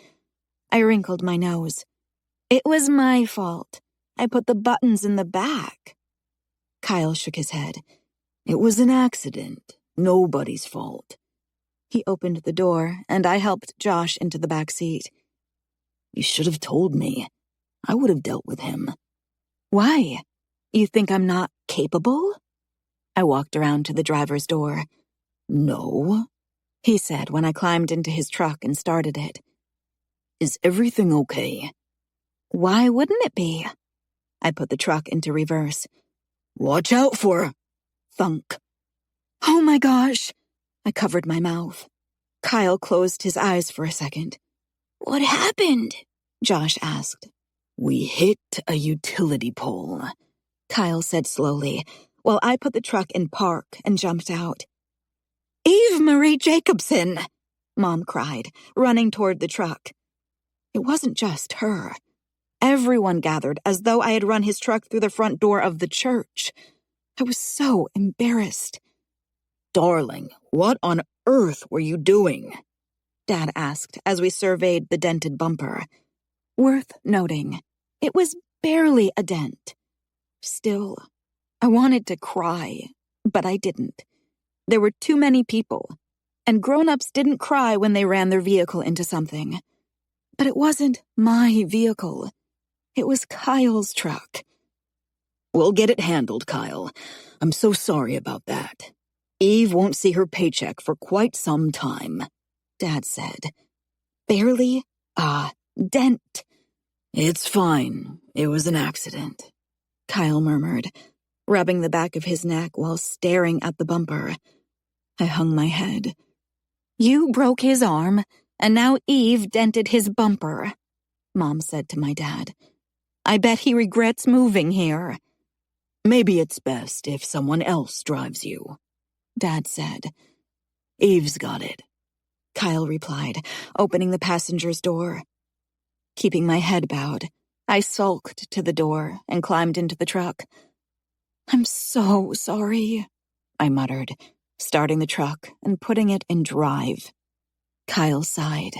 I wrinkled my nose. It was my fault. I put the buttons in the back. Kyle shook his head. It was an accident. Nobody's fault. He opened the door, and I helped Josh into the back seat. You should have told me. I would have dealt with him. Why? You think I'm not capable? I walked around to the driver's door. No, he said when I climbed into his truck and started it. Is everything okay? Why wouldn't it be? I put the truck into reverse. Watch out for... Thunk. Oh my gosh! I covered my mouth. Kyle closed his eyes for a second. What happened? Josh asked. We hit a utility pole, Kyle said slowly, while I put the truck in park and jumped out. Eve Marie Jacobson! Mom cried, running toward the truck. It wasn't just her. Everyone gathered as though I had run his truck through the front door of the church. I was so embarrassed. Darling, what on earth were you doing? Dad asked as we surveyed the dented bumper. Worth noting, it was barely a dent. Still, I wanted to cry, but I didn't. There were too many people, and grown-ups didn't cry when they ran their vehicle into something. But it wasn't my vehicle. It was Kyle's truck. We'll get it handled, Kyle. I'm so sorry about that. Eve won't see her paycheck for quite some time, Dad said. Barely a dent. It's fine. It was an accident, Kyle murmured, rubbing the back of his neck while staring at the bumper. I hung my head. You broke his arm, and now Eve dented his bumper, Mom said to my dad. I bet he regrets moving here. Maybe it's best if someone else drives you, Dad said. Eve's got it, Kyle replied, opening the passenger's door. Keeping my head bowed, I sulked to the door and climbed into the truck. I'm so sorry, I muttered, starting the truck and putting it in drive. Kyle sighed.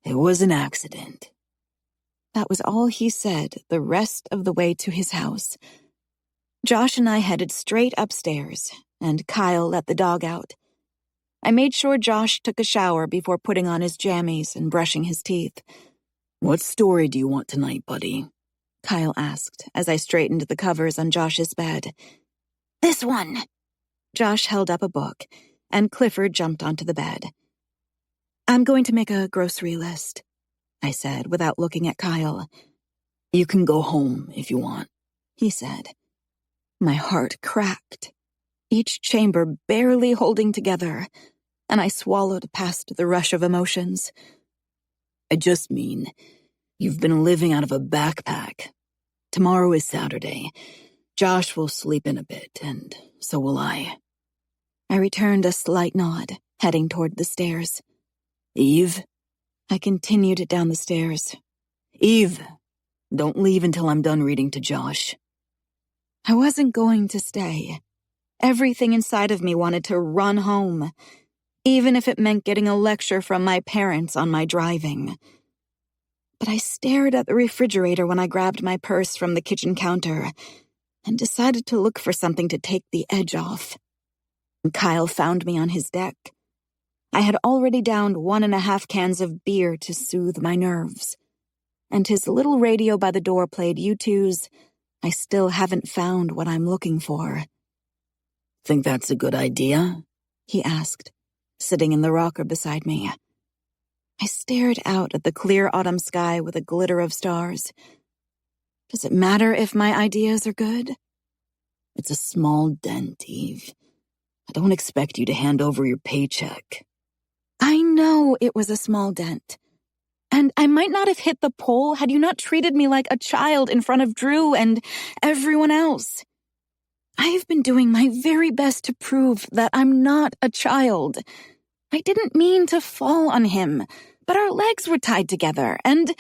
It was an accident. That was all he said the rest of the way to his house. Josh and I headed straight upstairs, and Kyle let the dog out. I made sure Josh took a shower before putting on his jammies and brushing his teeth. What story do you want tonight, buddy? Kyle asked as I straightened the covers on Josh's bed. This one. Josh held up a book, and Clifford jumped onto the bed. I'm going to make a grocery list, I said without looking at Kyle. You can go home if you want, he said. My heart cracked, each chamber barely holding together, and I swallowed past the rush of emotions. I just mean, you've been living out of a backpack. Tomorrow is Saturday. Josh will sleep in a bit, and so will I. I returned a slight nod, heading toward the stairs. Eve? I continued down the stairs. Eve, don't leave until I'm done reading to Josh. I wasn't going to stay. Everything inside of me wanted to run home, even if it meant getting a lecture from my parents on my driving. But I stared at the refrigerator when I grabbed my purse from the kitchen counter and decided to look for something to take the edge off. Kyle found me on his deck. I had already downed 1.5 cans of beer to soothe my nerves, and his little radio by the door played U2's I Still Haven't Found What I'm Looking For. Think that's a good idea? He asked, sitting in the rocker beside me. I stared out at the clear autumn sky with a glitter of stars. Does it matter if my ideas are good? It's a small dent, Eve. I don't expect you to hand over your paycheck. I know it was a small dent. And I might not have hit the pole had you not treated me like a child in front of Drew and everyone else. I have been doing my very best to prove that I'm not a child. I didn't mean to fall on him, but our legs were tied together, and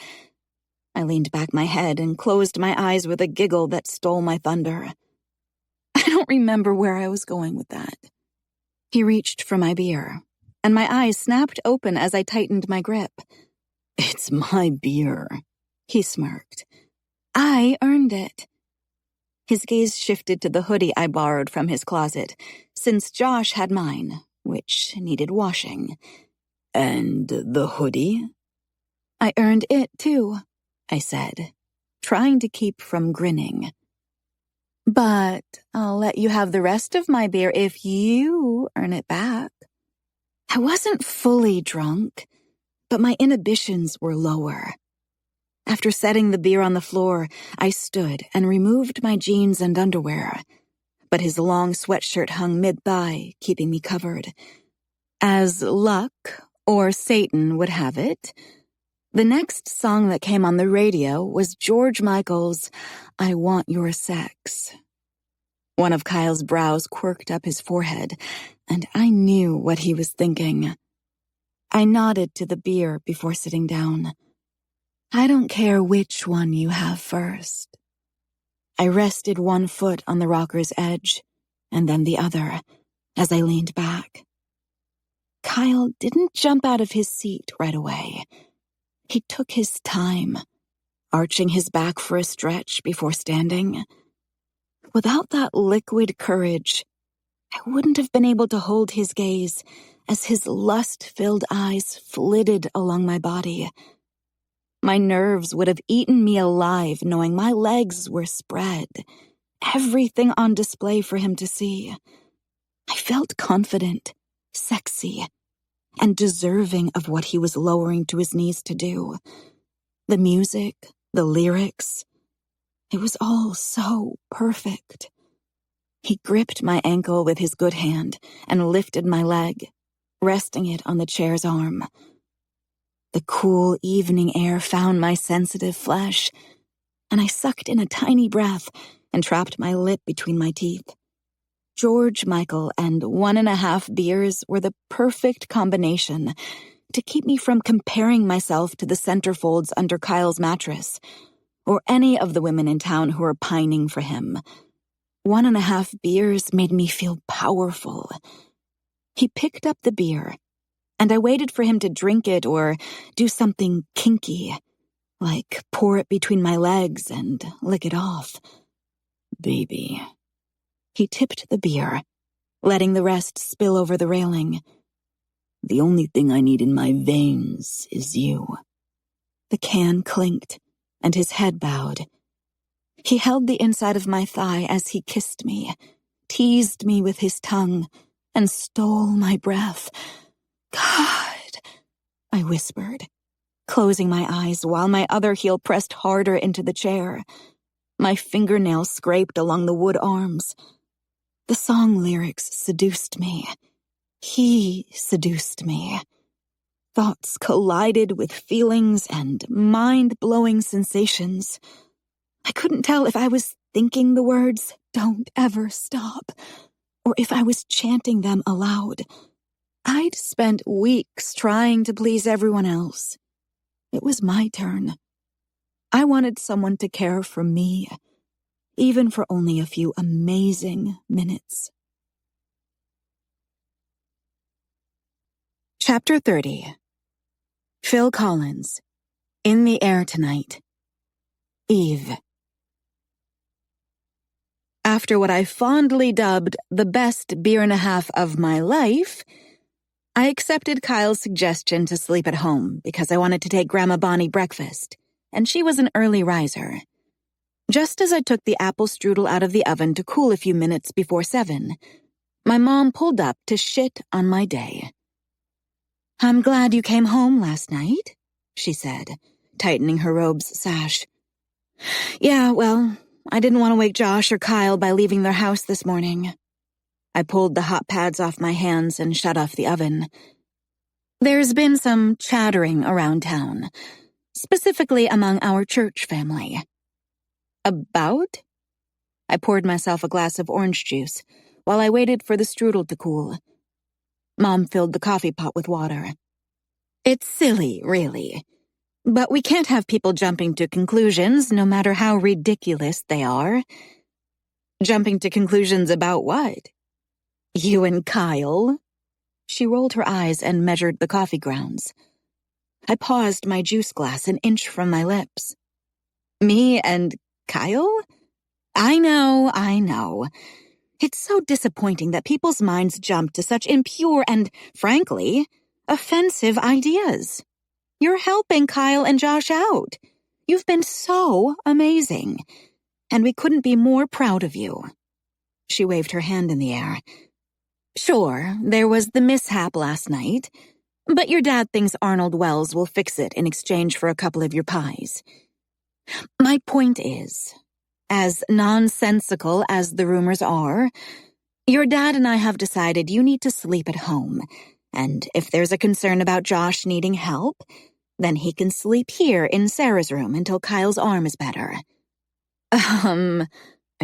I leaned back my head and closed my eyes with a giggle that stole my thunder. I don't remember where I was going with that. He reached for my beer, and my eyes snapped open as I tightened my grip. It's my beer, he smirked. I earned it. His gaze shifted to the hoodie I borrowed from his closet, since Josh had mine, which needed washing. And the hoodie? I earned it, too, I said, trying to keep from grinning. But I'll let you have the rest of my beer if you earn it back. I wasn't fully drunk, but my inhibitions were lower. After setting the beer on the floor, I stood and removed my jeans and underwear, but his long sweatshirt hung mid-thigh, keeping me covered. As luck, or Satan would have it, the next song that came on the radio was George Michael's I Want Your Sex. One of Kyle's brows quirked up his forehead, and I knew what he was thinking. I nodded to the beer before sitting down. I don't care which one you have first. I rested one foot on the rocker's edge, and then the other, as I leaned back. Kyle didn't jump out of his seat right away. He took his time, arching his back for a stretch before standing. Without that liquid courage, I wouldn't have been able to hold his gaze as his lust-filled eyes flitted along my body. My nerves would have eaten me alive knowing my legs were spread, everything on display for him to see. I felt confident, sexy, and deserving of what he was lowering to his knees to do. The music, the lyrics, it was all so perfect. He gripped my ankle with his good hand and lifted my leg, resting it on the chair's arm. The cool evening air found my sensitive flesh, and I sucked in a tiny breath and trapped my lip between my teeth. George Michael and 1.5 beers were the perfect combination to keep me from comparing myself to the centerfolds under Kyle's mattress, or any of the women in town who were pining for him. 1.5 beers made me feel powerful. He picked up the beer, and I waited for him to drink it or do something kinky, like pour it between my legs and lick it off. Baby. He tipped the beer, letting the rest spill over the railing. The only thing I need in my veins is you. The can clinked, and his head bowed. He held the inside of my thigh as he kissed me, teased me with his tongue, and stole my breath. God, I whispered, closing my eyes while my other heel pressed harder into the chair. My fingernails scraped along the wood arms. The song lyrics seduced me. He seduced me. Thoughts collided with feelings and mind-blowing sensations. I couldn't tell if I was thinking the words, "Don't ever stop," or if I was chanting them aloud. I'd spent weeks trying to please everyone else. It was my turn. I wanted someone to care for me, even for only a few amazing minutes. Chapter 30. Phil Collins. In the Air Tonight. Eve. After what I fondly dubbed the best beer and a half of my life, I accepted Kyle's suggestion to sleep at home because I wanted to take Grandma Bonnie breakfast, and she was an early riser. Just as I took the apple strudel out of the oven to cool a few minutes before 7, my mom pulled up to shit on my day. "I'm glad you came home last night," she said, tightening her robe's sash. "Yeah, well, I didn't want to wake Josh or Kyle by leaving their house this morning." I pulled the hot pads off my hands and shut off the oven. "There's been some chattering around town, specifically among our church family." "About?" I poured myself a glass of orange juice while I waited for the strudel to cool. Mom filled the coffee pot with water. "It's silly, really. But we can't have people jumping to conclusions, no matter how ridiculous they are." "Jumping to conclusions about what?" "You and Kyle?" She rolled her eyes and measured the coffee grounds. I paused my juice glass an inch from my lips. "Me and Kyle? I know. It's so disappointing that people's minds jump to such impure and, frankly, offensive ideas. You're helping Kyle and Josh out. You've been so amazing, and we couldn't be more proud of you." She waved her hand in the air. "Sure, there was the mishap last night, but your dad thinks Arnold Wells will fix it in exchange for a couple of your pies. My point is, as nonsensical as the rumors are, your dad and I have decided you need to sleep at home, and if there's a concern about Josh needing help, then he can sleep here in Sarah's room until Kyle's arm is better." I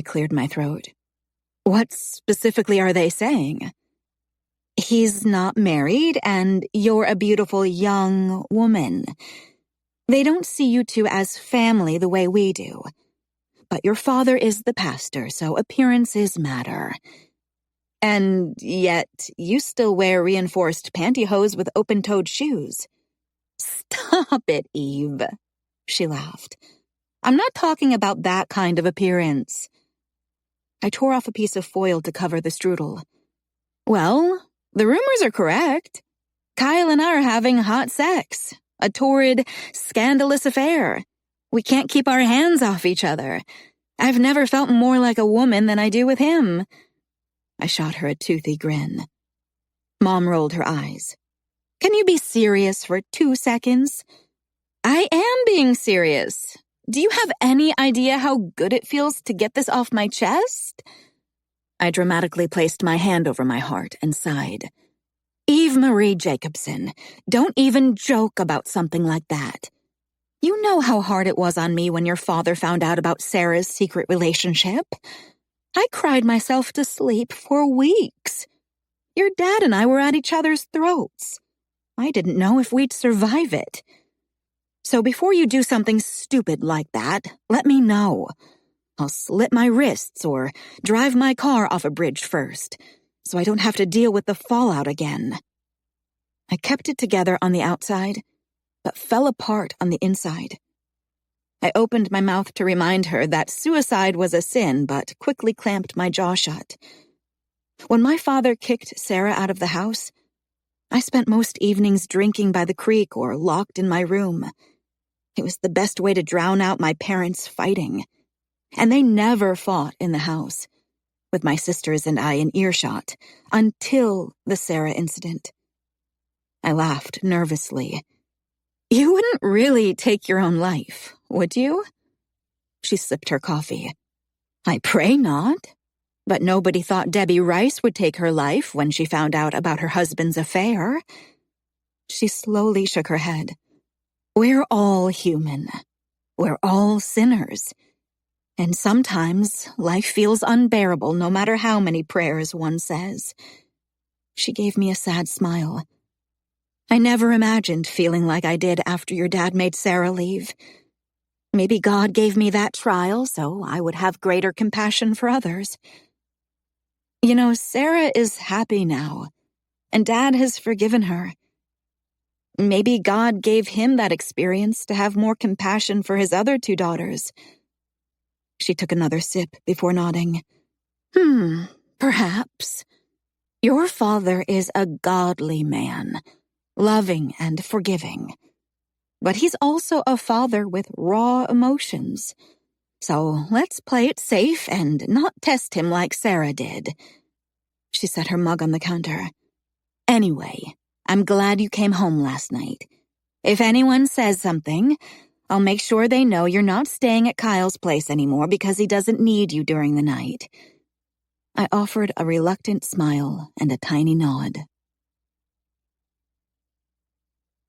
cleared my throat. "What specifically are they saying?" "He's not married, and you're a beautiful young woman. They don't see you two as family the way we do. But your father is the pastor, so appearances matter. And yet, you still wear reinforced pantyhose with open-toed shoes." "Stop it, Eve," she laughed. I'm not talking about that kind of appearance. I tore off a piece of foil to cover the strudel. Well, the rumors are correct. Kyle and I are having hot sex. A torrid, scandalous affair. We can't keep our hands off each other. I've never felt more like a woman than I do with him. I shot her a toothy grin. Mom rolled her eyes. Can you be serious for 2 seconds? I am being serious. Do you have any idea how good it feels to get this off my chest? I dramatically placed my hand over my heart and sighed. Eve Marie Jacobson, don't even joke about something like that. You know how hard it was on me when your father found out about Sarah's secret relationship. I cried myself to sleep for weeks. Your dad and I were at each other's throats. I didn't know if we'd survive it. So before you do something stupid like that, let me know. I'll slit my wrists or drive my car off a bridge first, so I don't have to deal with the fallout again. I kept it together on the outside, but fell apart on the inside. I opened my mouth to remind her that suicide was a sin, but quickly clamped my jaw shut. When my father kicked Sarah out of the house, I spent most evenings drinking by the creek or locked in my room. It was the best way to drown out my parents fighting. And they never fought in the house, with my sisters and I in earshot, until the Sarah incident. I laughed nervously. You wouldn't really take your own life, would you? She sipped her coffee. I pray not. But nobody thought Debbie Rice would take her life when she found out about her husband's affair. She slowly shook her head. We're all human. We're all sinners. And sometimes life feels unbearable no matter how many prayers one says. She gave me a sad smile. I never imagined feeling like I did after your dad made Sarah leave. Maybe God gave me that trial so I would have greater compassion for others. You know, Sarah is happy now, and Dad has forgiven her. Maybe God gave him that experience to have more compassion for his other 2 daughters. She took another sip before nodding. Perhaps. Your father is a godly man, loving and forgiving. But he's also a father with raw emotions. So let's play it safe and not test him like Sarah did. She set her mug on the counter. Anyway, I'm glad you came home last night. If anyone says something, I'll make sure they know you're not staying at Kyle's place anymore because he doesn't need you during the night. I offered a reluctant smile and a tiny nod.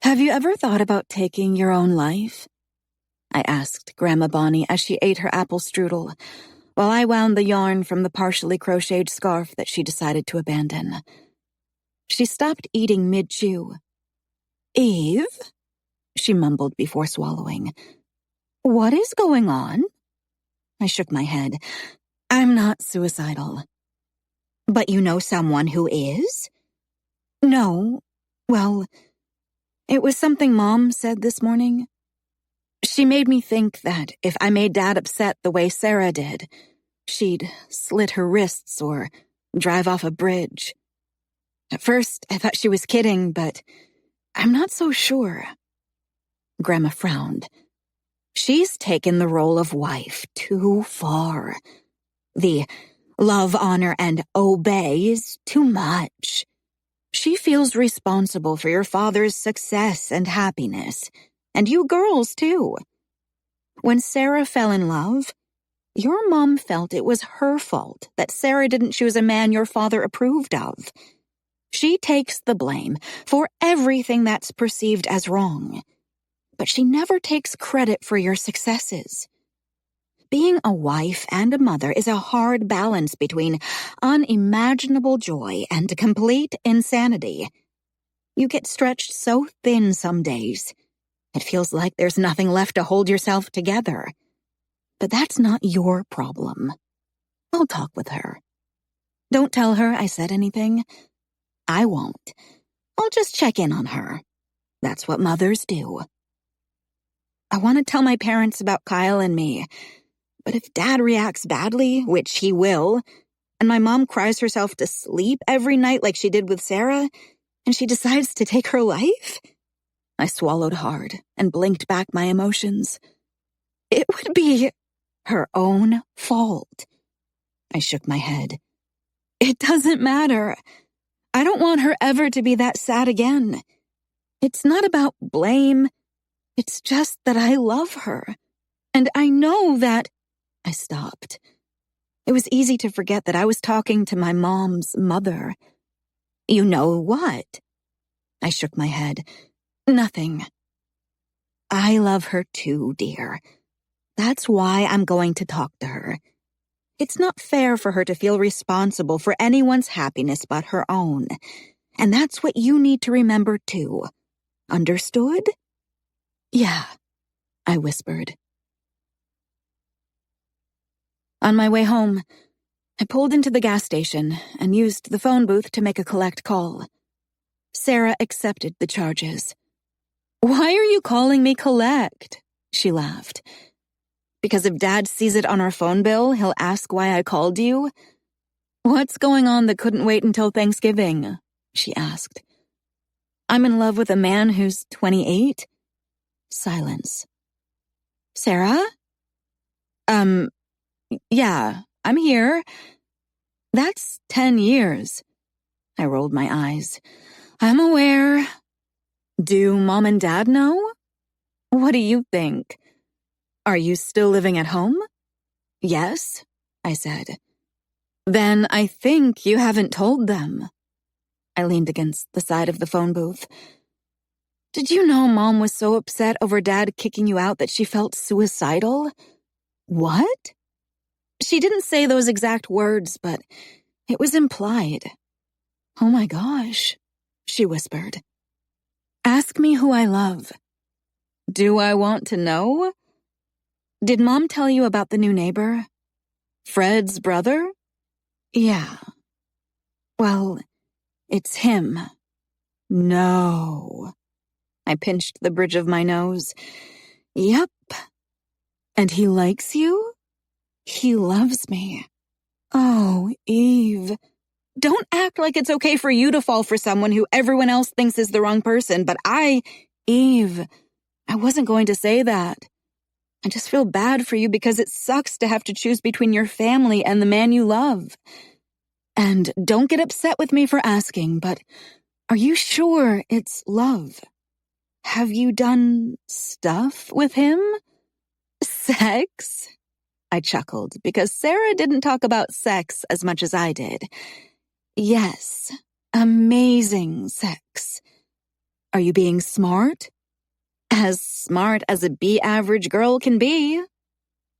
Have you ever thought about taking your own life? I asked Grandma Bonnie as she ate her apple strudel, while I wound the yarn from the partially crocheted scarf that she decided to abandon. She stopped eating mid-chew. Eve? She mumbled before swallowing. What is going on? I shook my head. I'm not suicidal. But you know someone who is? No. Well, it was something Mom said this morning. She made me think that if I made Dad upset the way Sarah did, she'd slit her wrists or drive off a bridge. At first, I thought she was kidding, but I'm not so sure. Grandma frowned. She's taken the role of wife too far. The love, honor, and obey is too much. She feels responsible for your father's success and happiness, and you girls, too. When Sarah fell in love, your mom felt it was her fault that Sarah didn't choose a man your father approved of. She takes the blame for everything that's perceived as wrong, but she never takes credit for your successes. Being a wife and a mother is a hard balance between unimaginable joy and complete insanity. You get stretched so thin some days, it feels like there's nothing left to hold yourself together. But that's not your problem. I'll talk with her. Don't tell her I said anything. I won't. I'll just check in on her. That's what mothers do. I want to tell my parents about Kyle and me. But if Dad reacts badly, which he will, and my mom cries herself to sleep every night like she did with Sarah, and she decides to take her life? I swallowed hard and blinked back my emotions. It would be her own fault. I shook my head. It doesn't matter. I don't want her ever to be that sad again. It's not about blame. It's just that I love her. And I know that... I stopped. It was easy to forget that I was talking to my mom's mother. You know what? I shook my head. Nothing. I love her too, dear. That's why I'm going to talk to her. It's not fair for her to feel responsible for anyone's happiness but her own. And that's what you need to remember too. Understood? Yeah, I whispered. On my way home, I pulled into the gas station and used the phone booth to make a collect call. Sarah accepted the charges. Why are you calling me collect? She laughed. Because if Dad sees it on our phone bill, he'll ask why I called you. What's going on that couldn't wait until Thanksgiving? She asked. I'm in love with a man who's 28. Silence. Sarah? Yeah, I'm here. That's 10 years. I rolled my eyes. I'm aware. Do Mom and Dad know? What do you think? Are you still living at home? Yes, I said. Then I think you haven't told them. I leaned against the side of the phone booth. Did you know Mom was so upset over Dad kicking you out that she felt suicidal? What? She didn't say those exact words, but it was implied. Oh my gosh, she whispered. Ask me who I love. Do I want to know? Did Mom tell you about the new neighbor? Fred's brother? Yeah. Well, it's him. No. I pinched the bridge of my nose. Yep. And he likes you? He loves me. Oh, Eve. Don't act like it's okay for you to fall for someone who everyone else thinks is the wrong person, but Eve, I wasn't going to say that. I just feel bad for you because it sucks to have to choose between your family and the man you love. And don't get upset with me for asking, but are you sure it's love? Have you done stuff with him? Sex? I chuckled because Sarah didn't talk about sex as much as I did. Yes, amazing sex. Are you being smart? As smart as a B-average girl can be.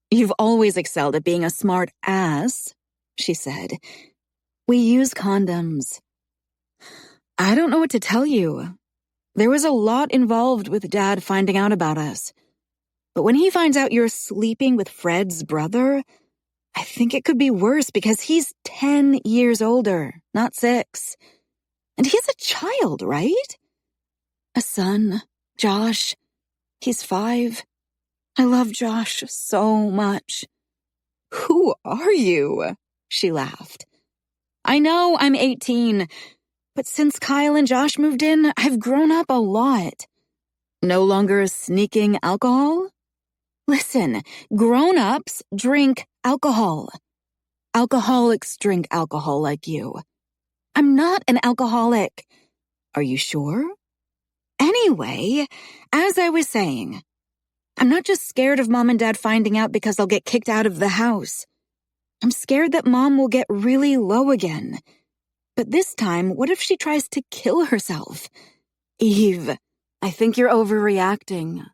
You've always excelled at being a smart ass, she said. We use condoms. I don't know what to tell you. There was a lot involved with Dad finding out about us. But when he finds out you're sleeping with Fred's brother, I think it could be worse because he's 10 years older, not 6. And he's a child, right? A son, Josh. He's 5. I love Josh so much. Who are you? She laughed. I know I'm 18, but since Kyle and Josh moved in, I've grown up a lot. No longer sneaking alcohol? Listen, grown-ups drink alcohol. Alcoholics drink alcohol like you. I'm not an alcoholic. Are you sure? Anyway, as I was saying, I'm not just scared of Mom and Dad finding out because I'll get kicked out of the house. I'm scared that Mom will get really low again. But this time, what if she tries to kill herself? Eve, I think you're overreacting.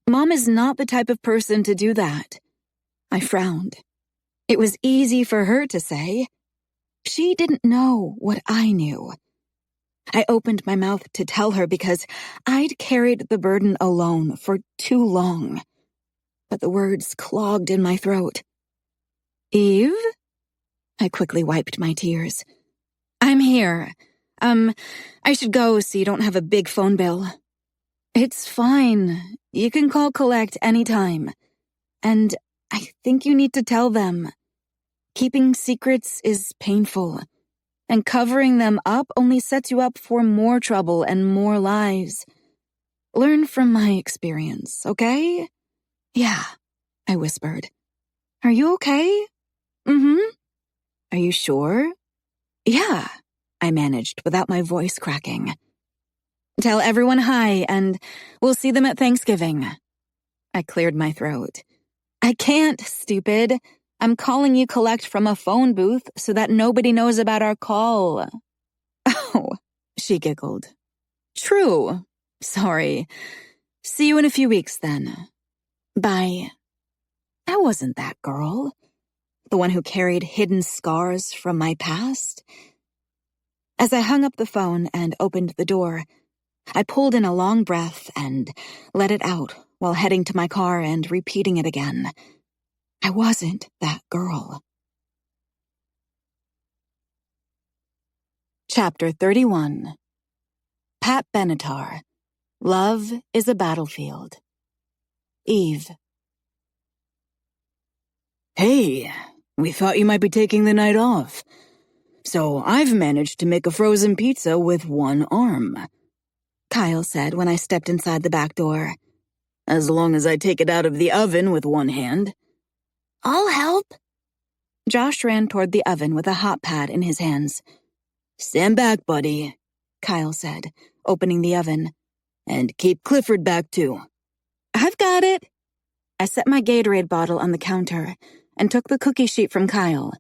Mom is not the type of person to do that. I frowned. It was easy for her to say. She didn't know what I knew. I opened my mouth to tell her because I'd carried the burden alone for too long. But the words clogged in my throat. Eve? I quickly wiped my tears. I'm here. I should go so you don't have a big phone bill. It's fine. You can call collect anytime. And I think you need to tell them. Keeping secrets is painful, and covering them up only sets you up for more trouble and more lies. Learn from my experience, okay? Yeah, I whispered. Are you okay? Mm-hmm. Are you sure? Yeah, I managed without my voice cracking. Tell everyone hi, and we'll see them at Thanksgiving. I cleared my throat. I can't, stupid. I'm calling you collect from a phone booth so that nobody knows about our call. Oh, she giggled. True. Sorry. See you in a few weeks then. Bye. I wasn't that girl. The one who carried hidden scars from my past. As I hung up the phone and opened the door, I pulled in a long breath and let it out while heading to my car and repeating it again. I wasn't that girl. Chapter 31. Pat Benatar. Love is a Battlefield. Eve. Hey, we thought you might be taking the night off. So I've managed to make a frozen pizza with one arm, Kyle said when I stepped inside the back door. As long as I take it out of the oven with one hand. I'll help. Josh ran toward the oven with a hot pad in his hands. Stand back, buddy, Kyle said, opening the oven. And keep Clifford back, too. I've got it. I set my Gatorade bottle on the counter and took the cookie sheet from Kyle.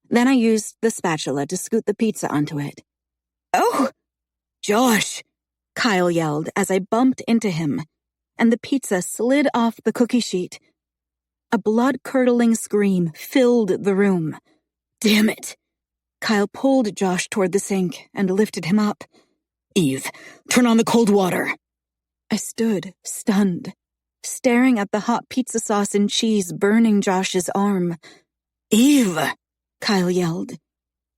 Then I used the spatula to scoot the pizza onto it. Oh! Josh! Kyle yelled as I bumped into him, and the pizza slid off the cookie sheet. A blood-curdling scream filled the room. Damn it! Kyle pulled Josh toward the sink and lifted him up. Eve, turn on the cold water. I stood, stunned, staring at the hot pizza sauce and cheese burning Josh's arm. Eve! Kyle yelled.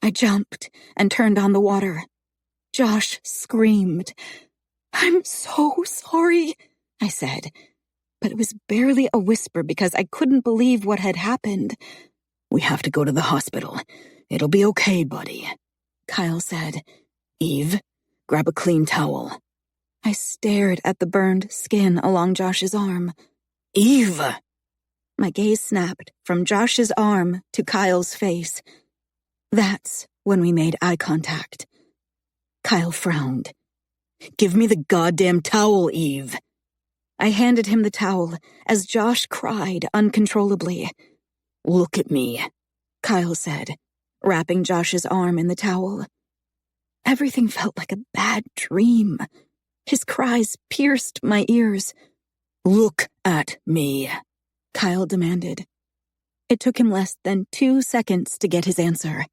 I jumped and turned on the water. Josh screamed. I'm so sorry, I said, but it was barely a whisper because I couldn't believe what had happened. We have to go to the hospital. It'll be okay, buddy, Kyle said. Eve, grab a clean towel. I stared at the burned skin along Josh's arm. Eve! My gaze snapped from Josh's arm to Kyle's face. That's when we made eye contact. Kyle frowned. Give me the goddamn towel, Eve. I handed him the towel as Josh cried uncontrollably. Look at me, Kyle said, wrapping Josh's arm in the towel. Everything felt like a bad dream. His cries pierced my ears. Look at me, Kyle demanded. It took him less than 2 seconds to get his answer.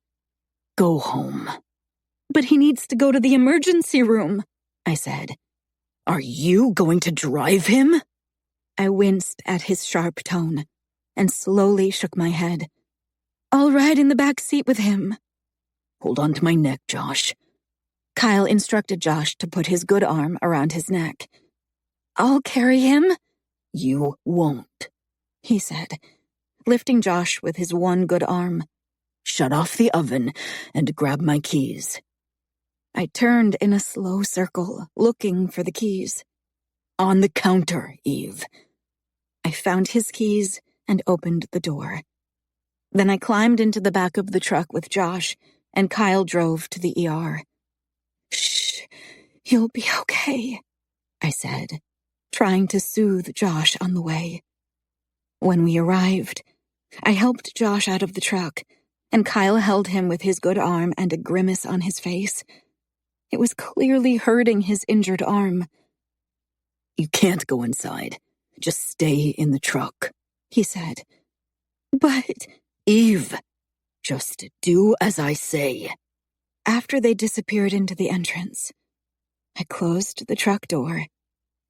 Go home. But he needs to go to the emergency room, I said. Are you going to drive him? I winced at his sharp tone and slowly shook my head. I'll ride in the back seat with him. Hold on to my neck, Josh. Kyle instructed Josh to put his good arm around his neck. I'll carry him. You won't, he said, lifting Josh with his one good arm. Shut off the oven and grab my keys. I turned in a slow circle, looking for the keys. On the counter, Eve. I found his keys and opened the door. Then I climbed into the back of the truck with Josh, and Kyle drove to the ER. Shh, you'll be okay, I said, trying to soothe Josh on the way. When we arrived, I helped Josh out of the truck, and Kyle held him with his good arm and a grimace on his face. It was clearly hurting his injured arm. You can't go inside. Just stay in the truck, he said. But, Eve, just do as I say. After they disappeared into the entrance, I closed the truck door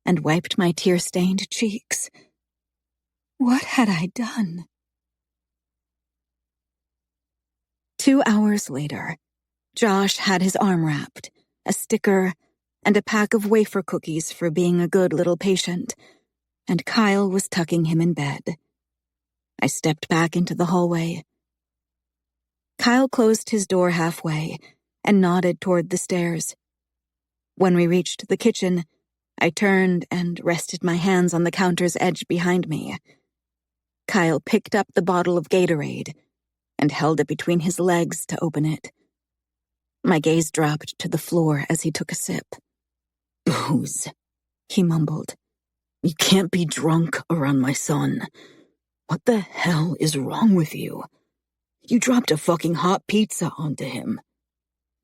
and wiped my tear-stained cheeks. What had I done? 2 hours later, Josh had his arm wrapped, a sticker, and a pack of wafer cookies for being a good little patient, and Kyle was tucking him in bed. I stepped back into the hallway. Kyle closed his door halfway and nodded toward the stairs. When we reached the kitchen, I turned and rested my hands on the counter's edge behind me. Kyle picked up the bottle of Gatorade and held it between his legs to open it. My gaze dropped to the floor as he took a sip. Booze, he mumbled. You can't be drunk around my son. What the hell is wrong with you? You dropped a fucking hot pizza onto him.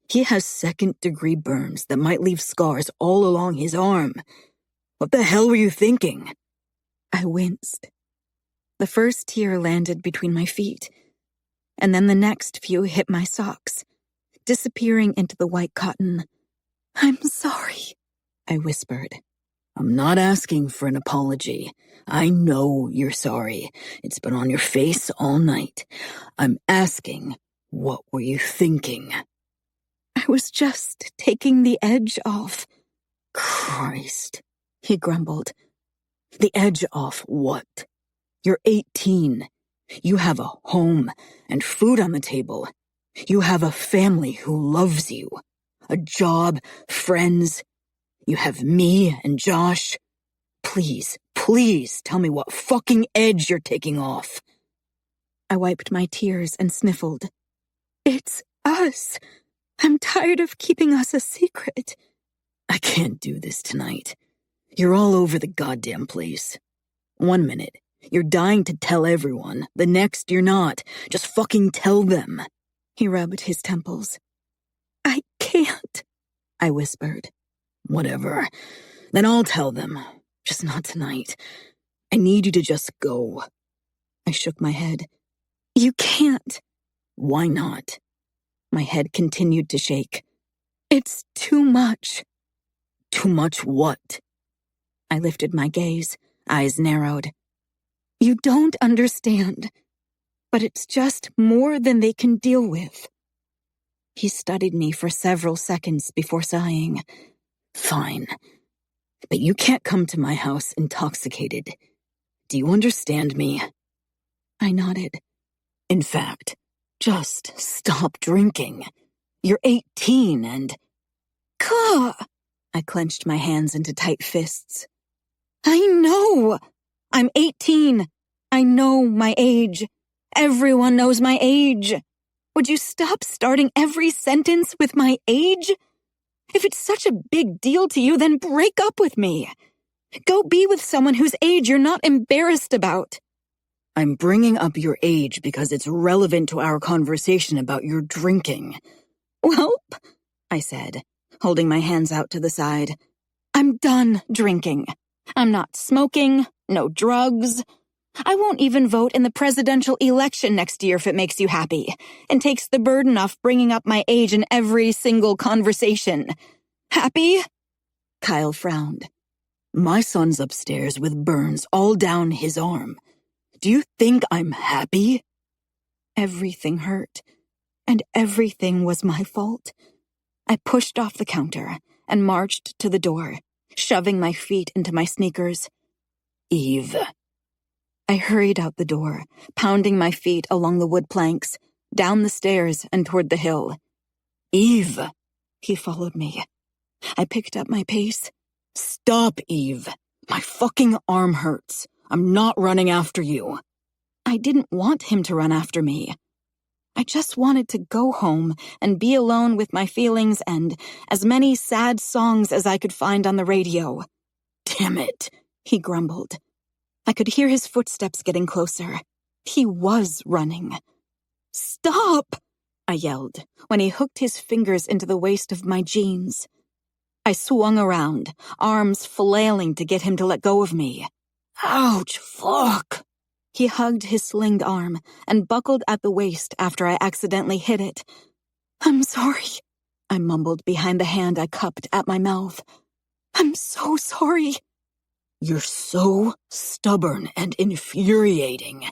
He has second-degree burns that might leave scars all along his arm. What the hell were you thinking? I winced. The first tear landed between my feet, and then the next few hit my socks, disappearing into the white cotton. I'm sorry, I whispered. I'm not asking for an apology. I know you're sorry. It's been on your face all night. I'm asking, what were you thinking? I was just taking the edge off. Christ, he grumbled. The edge off what? You're 18. You have a home and food on the table. You have a family who loves you. A job, friends. You have me and Josh. Please, please tell me what fucking edge you're taking off. I wiped my tears and sniffled. It's us. I'm tired of keeping us a secret. I can't do this tonight. You're all over the goddamn place. 1 minute, you're dying to tell everyone. The next, you're not. Just fucking tell them. He rubbed his temples. I can't, I whispered. Whatever. Then I'll tell them. Just not tonight. I need you to just go. I shook my head. You can't. Why not? My head continued to shake. It's too much. Too much what? I lifted my gaze, eyes narrowed. You don't understand, but it's just more than they can deal with. He studied me for several seconds before sighing. Fine, but you can't come to my house intoxicated. Do you understand me? I nodded. In fact, just stop drinking. You're 18 and... Gah! I clenched my hands into tight fists. I know! I'm 18. I know my age. Everyone knows my age. Would you stop starting every sentence with my age? If it's such a big deal to you, then break up with me. Go be with someone whose age you're not embarrassed about. I'm bringing up your age because it's relevant to our conversation about your drinking. Welp, I said, holding my hands out to the side. I'm done drinking. I'm not smoking, no drugs. I won't even vote in the presidential election next year if it makes you happy, and takes the burden off bringing up my age in every single conversation. Happy? Kyle frowned. My son's upstairs with burns all down his arm. Do you think I'm happy? Everything hurt, and everything was my fault. I pushed off the counter and marched to the door, shoving my feet into my sneakers. Eve. I hurried out the door, pounding my feet along the wood planks, down the stairs and toward the hill. Eve! He followed me. I picked up my pace. Stop, Eve. My fucking arm hurts. I'm not running after you. I didn't want him to run after me. I just wanted to go home and be alone with my feelings and as many sad songs as I could find on the radio. Damn it, he grumbled. I could hear his footsteps getting closer. He was running. Stop! I yelled when he hooked his fingers into the waist of my jeans. I swung around, arms flailing to get him to let go of me. Ouch, fuck! He hugged his slinged arm and buckled at the waist after I accidentally hit it. I'm sorry, I mumbled behind the hand I cupped at my mouth. I'm so sorry. You're so stubborn and infuriating,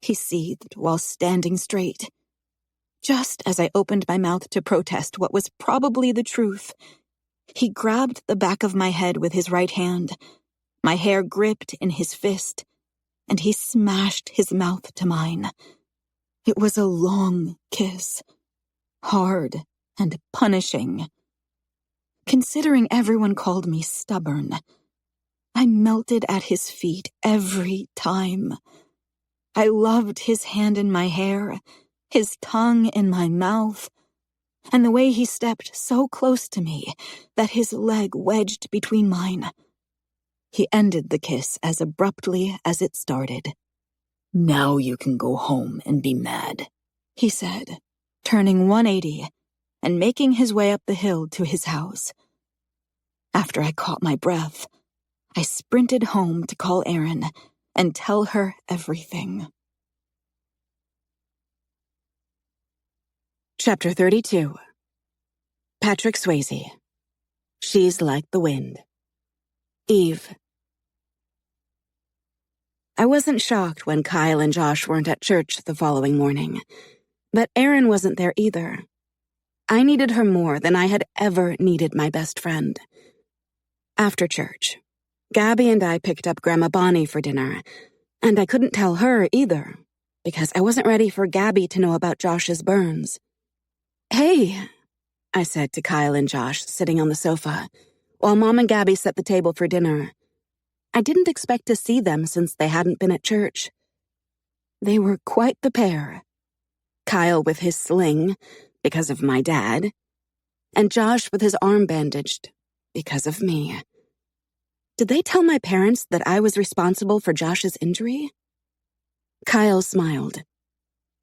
he seethed while standing straight. Just as I opened my mouth to protest what was probably the truth, He grabbed the back of my head with his right hand, my hair gripped in his fist, and he smashed his mouth to mine. It was a long kiss, hard and punishing. Considering everyone called me stubborn, I melted at his feet every time. I loved his hand in my hair, his tongue in my mouth, and the way he stepped so close to me that his leg wedged between mine. He ended the kiss as abruptly as it started. "Now you can go home and be mad," he said, turning 180 and making his way up the hill to his house. After I caught my breath, I sprinted home to call Erin and tell her everything. Chapter 32. Patrick Swayze. She's Like the Wind. Eve. I wasn't shocked when Kyle and Josh weren't at church the following morning, but Erin wasn't there either. I needed her more than I had ever needed my best friend. After church, Gabby and I picked up Grandma Bonnie for dinner, and I couldn't tell her either, because I wasn't ready for Gabby to know about Josh's burns. "Hey," I said to Kyle and Josh sitting on the sofa, while Mom and Gabby set the table for dinner. I didn't expect to see them since they hadn't been at church. They were quite the pair. Kyle with his sling, because of my dad, and Josh with his arm bandaged, because of me. Did they tell my parents that I was responsible for Josh's injury? Kyle smiled.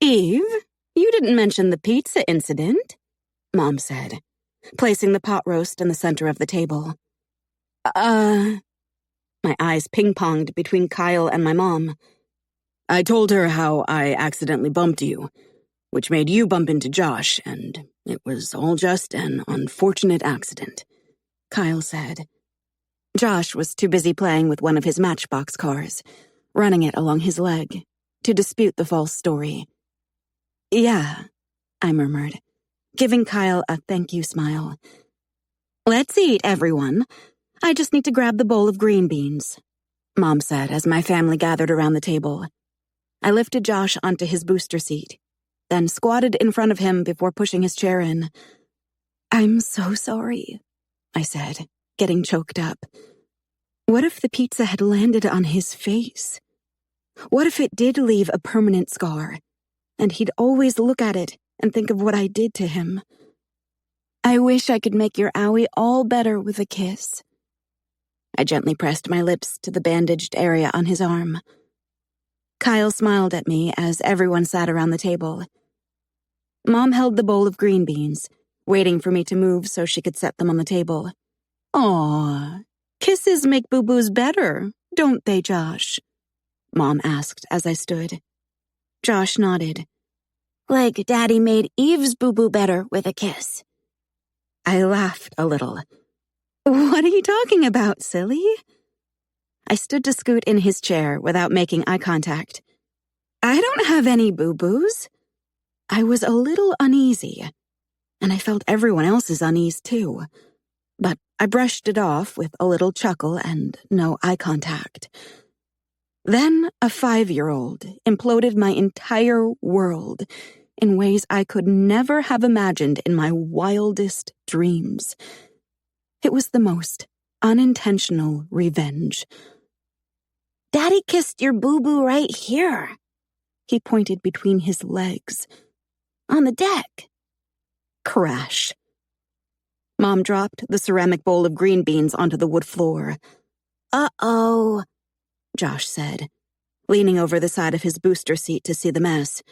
"Eve, you didn't mention the pizza incident," Mom said, placing the pot roast in the center of the table. My eyes ping-ponged between Kyle and my mom. "I told her how I accidentally bumped you, which made you bump into Josh, and it was all just an unfortunate accident," Kyle said. Josh was too busy playing with one of his Matchbox cars, running it along his leg, to dispute the false story. "Yeah," I murmured, giving Kyle a thank you smile. "Let's eat, everyone. I just need to grab the bowl of green beans," Mom said as my family gathered around the table. I lifted Josh onto his booster seat, then squatted in front of him before pushing his chair in. "I'm so sorry," I said, getting choked up. What if the pizza had landed on his face? What if it did leave a permanent scar, and he'd always look at it and think of what I did to him? "I wish I could make your owie all better with a kiss." I gently pressed my lips to the bandaged area on his arm. Kyle smiled at me as everyone sat around the table. Mom held the bowl of green beans, waiting for me to move so she could set them on the table. "Aw, kisses make boo-boos better, don't they, Josh?" Mom asked as I stood. Josh nodded. "Like Daddy made Eve's boo-boo better with a kiss." I laughed a little. "What are you talking about, silly?" I stood to scoot in his chair without making eye contact. "I don't have any boo-boos." I was a little uneasy, and I felt everyone else's unease too. But I brushed it off with a little chuckle and no eye contact. Then a 5-year-old imploded my entire world in ways I could never have imagined in my wildest dreams. It was the most unintentional revenge. "Daddy kissed your boo-boo right here." He pointed between his legs. "On the deck." Crash. Mom dropped the ceramic bowl of green beans onto the wood floor. "Uh-oh," Josh said, leaning over the side of his booster seat to see the mess.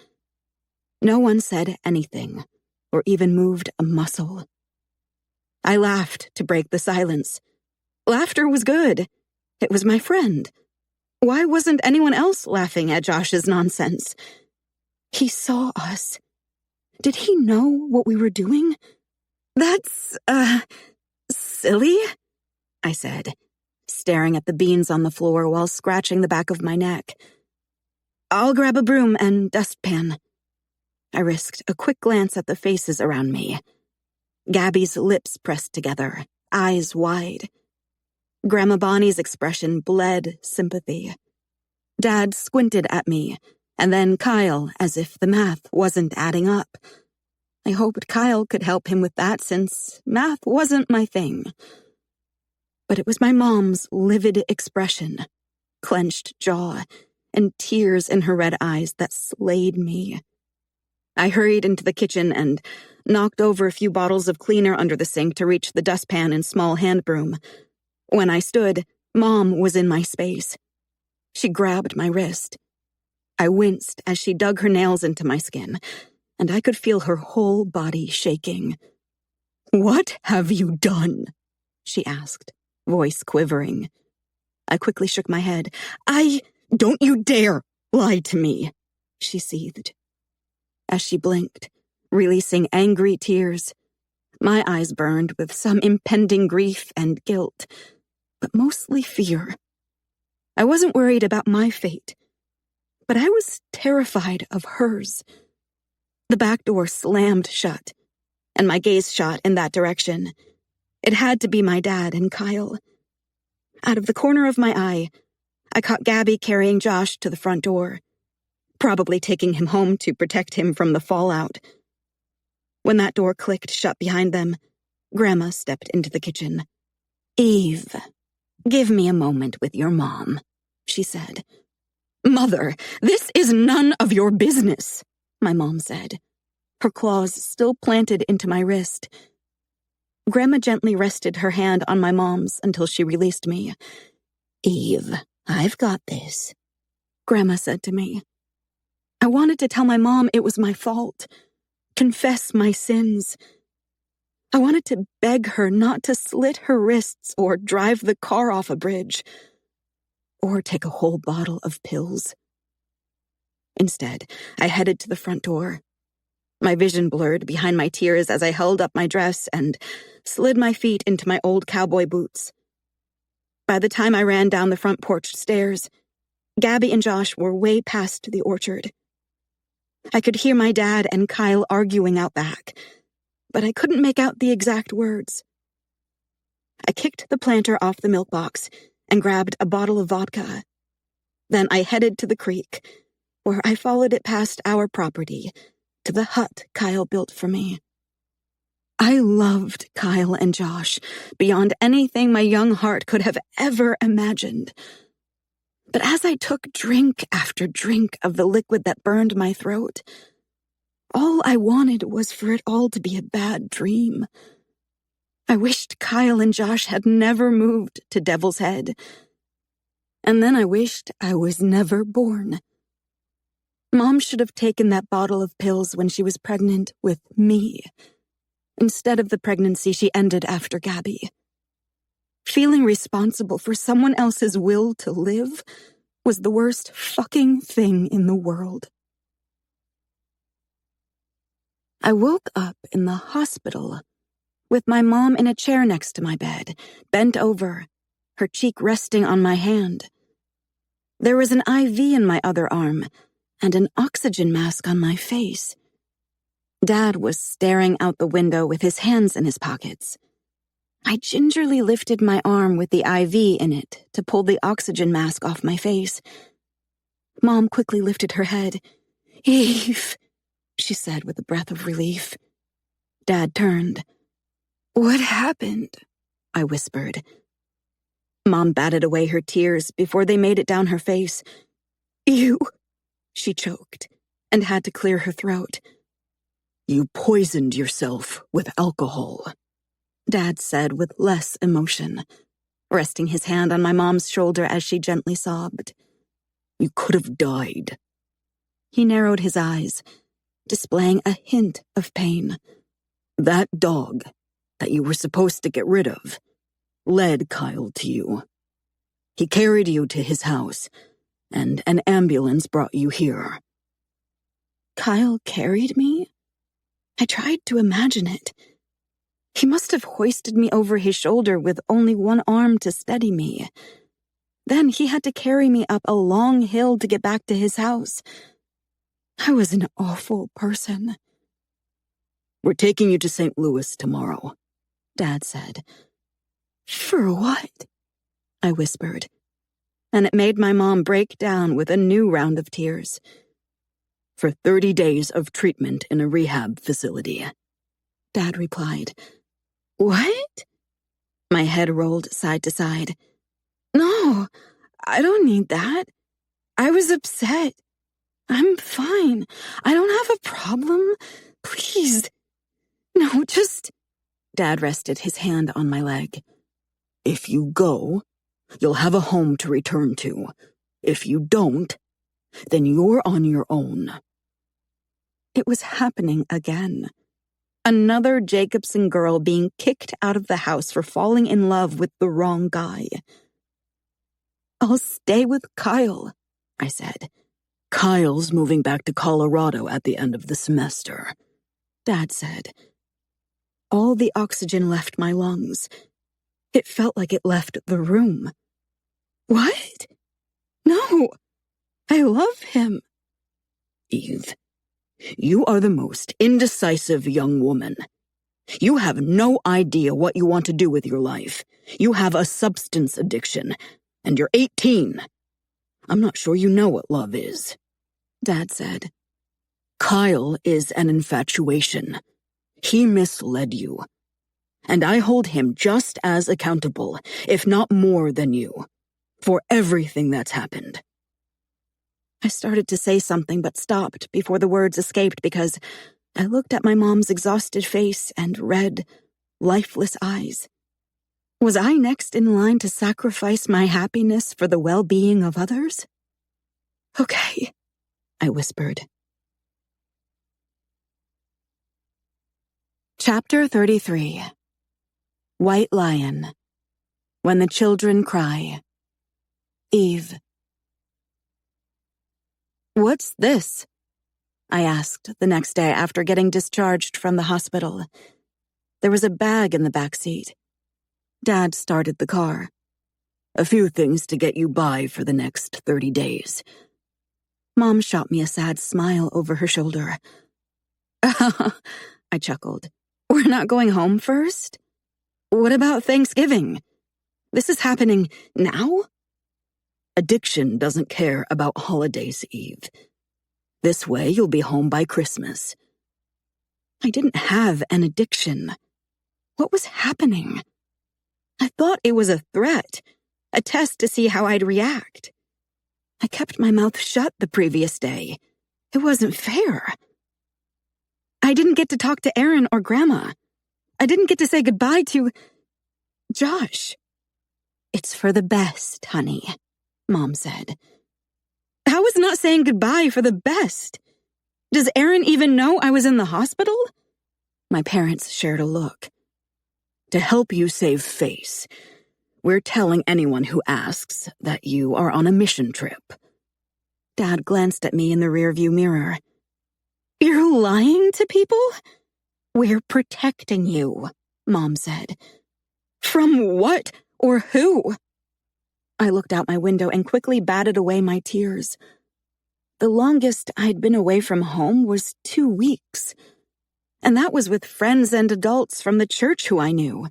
No one said anything, or even moved a muscle. I laughed to break the silence. Laughter was good. It was my friend. Why wasn't anyone else laughing at Josh's nonsense? He saw us. Did he know what we were doing? "That's, silly," I said, staring at the beans on the floor while scratching the back of my neck. "I'll grab a broom and dustpan." I risked a quick glance at the faces around me. Gabby's lips pressed together, eyes wide. Grandma Bonnie's expression bled sympathy. Dad squinted at me, and then Kyle, as if the math wasn't adding up. I hoped Kyle could help him with that since math wasn't my thing. But it was my mom's livid expression, clenched jaw, and tears in her red eyes that slayed me. I hurried into the kitchen and knocked over a few bottles of cleaner under the sink to reach the dustpan and small hand broom. When I stood, Mom was in my space. She grabbed my wrist. I winced as she dug her nails into my skin, and I could feel her whole body shaking. "What have you done?" she asked, voice quivering. I quickly shook my head. "Don't you dare lie to me," she seethed. As she blinked, releasing angry tears, my eyes burned with some impending grief and guilt, but mostly fear. I wasn't worried about my fate, but I was terrified of hers. The back door slammed shut, and my gaze shot in that direction. It had to be my dad and Kyle. Out of the corner of my eye, I caught Gabby carrying Josh to the front door, probably taking him home to protect him from the fallout. When that door clicked shut behind them, Grandma stepped into the kitchen. "Eve, give me a moment with your mom," she said. "Mother, this is none of your business," my mom said, her claws still planted into my wrist. Grandma gently rested her hand on my mom's until she released me. "Eve, I've got this," Grandma said to me. I wanted to tell my mom it was my fault, confess my sins. I wanted to beg her not to slit her wrists or drive the car off a bridge, or take a whole bottle of pills. Instead, I headed to the front door. My vision blurred behind my tears as I held up my dress and slid my feet into my old cowboy boots. By the time I ran down the front porch stairs, Gabby and Josh were way past the orchard. I could hear my dad and Kyle arguing out back, but I couldn't make out the exact words. I kicked the planter off the milk box and grabbed a bottle of vodka. Then I headed to the creek, where I followed it past our property to the hut Kyle built for me. I loved Kyle and Josh beyond anything my young heart could have ever imagined. But as I took drink after drink of the liquid that burned my throat, all I wanted was for it all to be a bad dream. I wished Kyle and Josh had never moved to Devil's Head. And then I wished I was never born. Mom should have taken that bottle of pills when she was pregnant with me, instead of the pregnancy she ended after Gabby. Feeling responsible for someone else's will to live was the worst fucking thing in the world. I woke up in the hospital with my mom in a chair next to my bed, bent over, her cheek resting on my hand. There was an IV in my other arm and an oxygen mask on my face. Dad was staring out the window with his hands in his pockets. I gingerly lifted my arm with the IV in it to pull the oxygen mask off my face. Mom quickly lifted her head. "Eve," she said with a breath of relief. Dad turned. "What happened?" I whispered. Mom batted away her tears before they made it down her face. "You," she choked, and had to clear her throat. "You poisoned yourself with alcohol," Dad said with less emotion, resting his hand on my mom's shoulder as she gently sobbed. "You could have died." He narrowed his eyes, displaying a hint of pain. "That dog that you were supposed to get rid of led Kyle to you. He carried you to his house, and an ambulance brought you here." Kyle carried me? I tried to imagine it. He must have hoisted me over his shoulder with only one arm to steady me. Then he had to carry me up a long hill to get back to his house. I was an awful person. "We're taking you to St. Louis tomorrow," Dad said. For what? I whispered, and it made my mom break down with a new round of tears. For 30 days of treatment in a rehab facility, Dad replied. What? My head rolled side to side. No, I don't need that. I was upset. I'm fine. I don't have a problem. Please. No, just... Dad rested his hand on my leg. If you go, you'll have a home to return to. If you don't, then you're on your own. It was happening again. Another Jacobson girl being kicked out of the house for falling in love with the wrong guy. I'll stay with Kyle, I said. Kyle's moving back to Colorado at the end of the semester, Dad said. All the oxygen left my lungs. It felt like it left the room. What? No, I love him. Eve, you are the most indecisive young woman. You have no idea what you want to do with your life. You have a substance addiction, and you're 18. I'm not sure you know what love is, Dad said. Kyle is an infatuation. He misled you. And I hold him just as accountable, if not more than you, for everything that's happened. I started to say something but stopped before the words escaped because I looked at my mom's exhausted face and read, lifeless eyes. Was I next in line to sacrifice my happiness for the well-being of others? Okay, I whispered. Chapter 33. White Lion. When the Children Cry. Eve. What's this? I asked the next day after getting discharged from the hospital. There was a bag in the back seat. Dad started the car. A few things to get you by for the next 30 days. Mom shot me a sad smile over her shoulder. I chuckled. We're not going home first? What about Thanksgiving? This is happening now? Addiction doesn't care about holidays, Eve. This way you'll be home by Christmas. I didn't have an addiction. What was happening? I thought it was a threat, a test to see how I'd react. I kept my mouth shut the previous day. It wasn't fair. I didn't get to talk to Aaron or Grandma. I didn't get to say goodbye to Josh. It's for the best, honey, Mom said. How is not saying goodbye for the best? Does Aaron even know I was in the hospital? My parents shared a look. To help you save face, we're telling anyone who asks that you are on a mission trip. Dad glanced at me in the rearview mirror. You're lying to people? We're protecting you, Mom said. From what or who? I looked out my window and quickly batted away my tears. The longest I'd been away from home was 2 weeks. And that was with friends and adults from the church who I knew.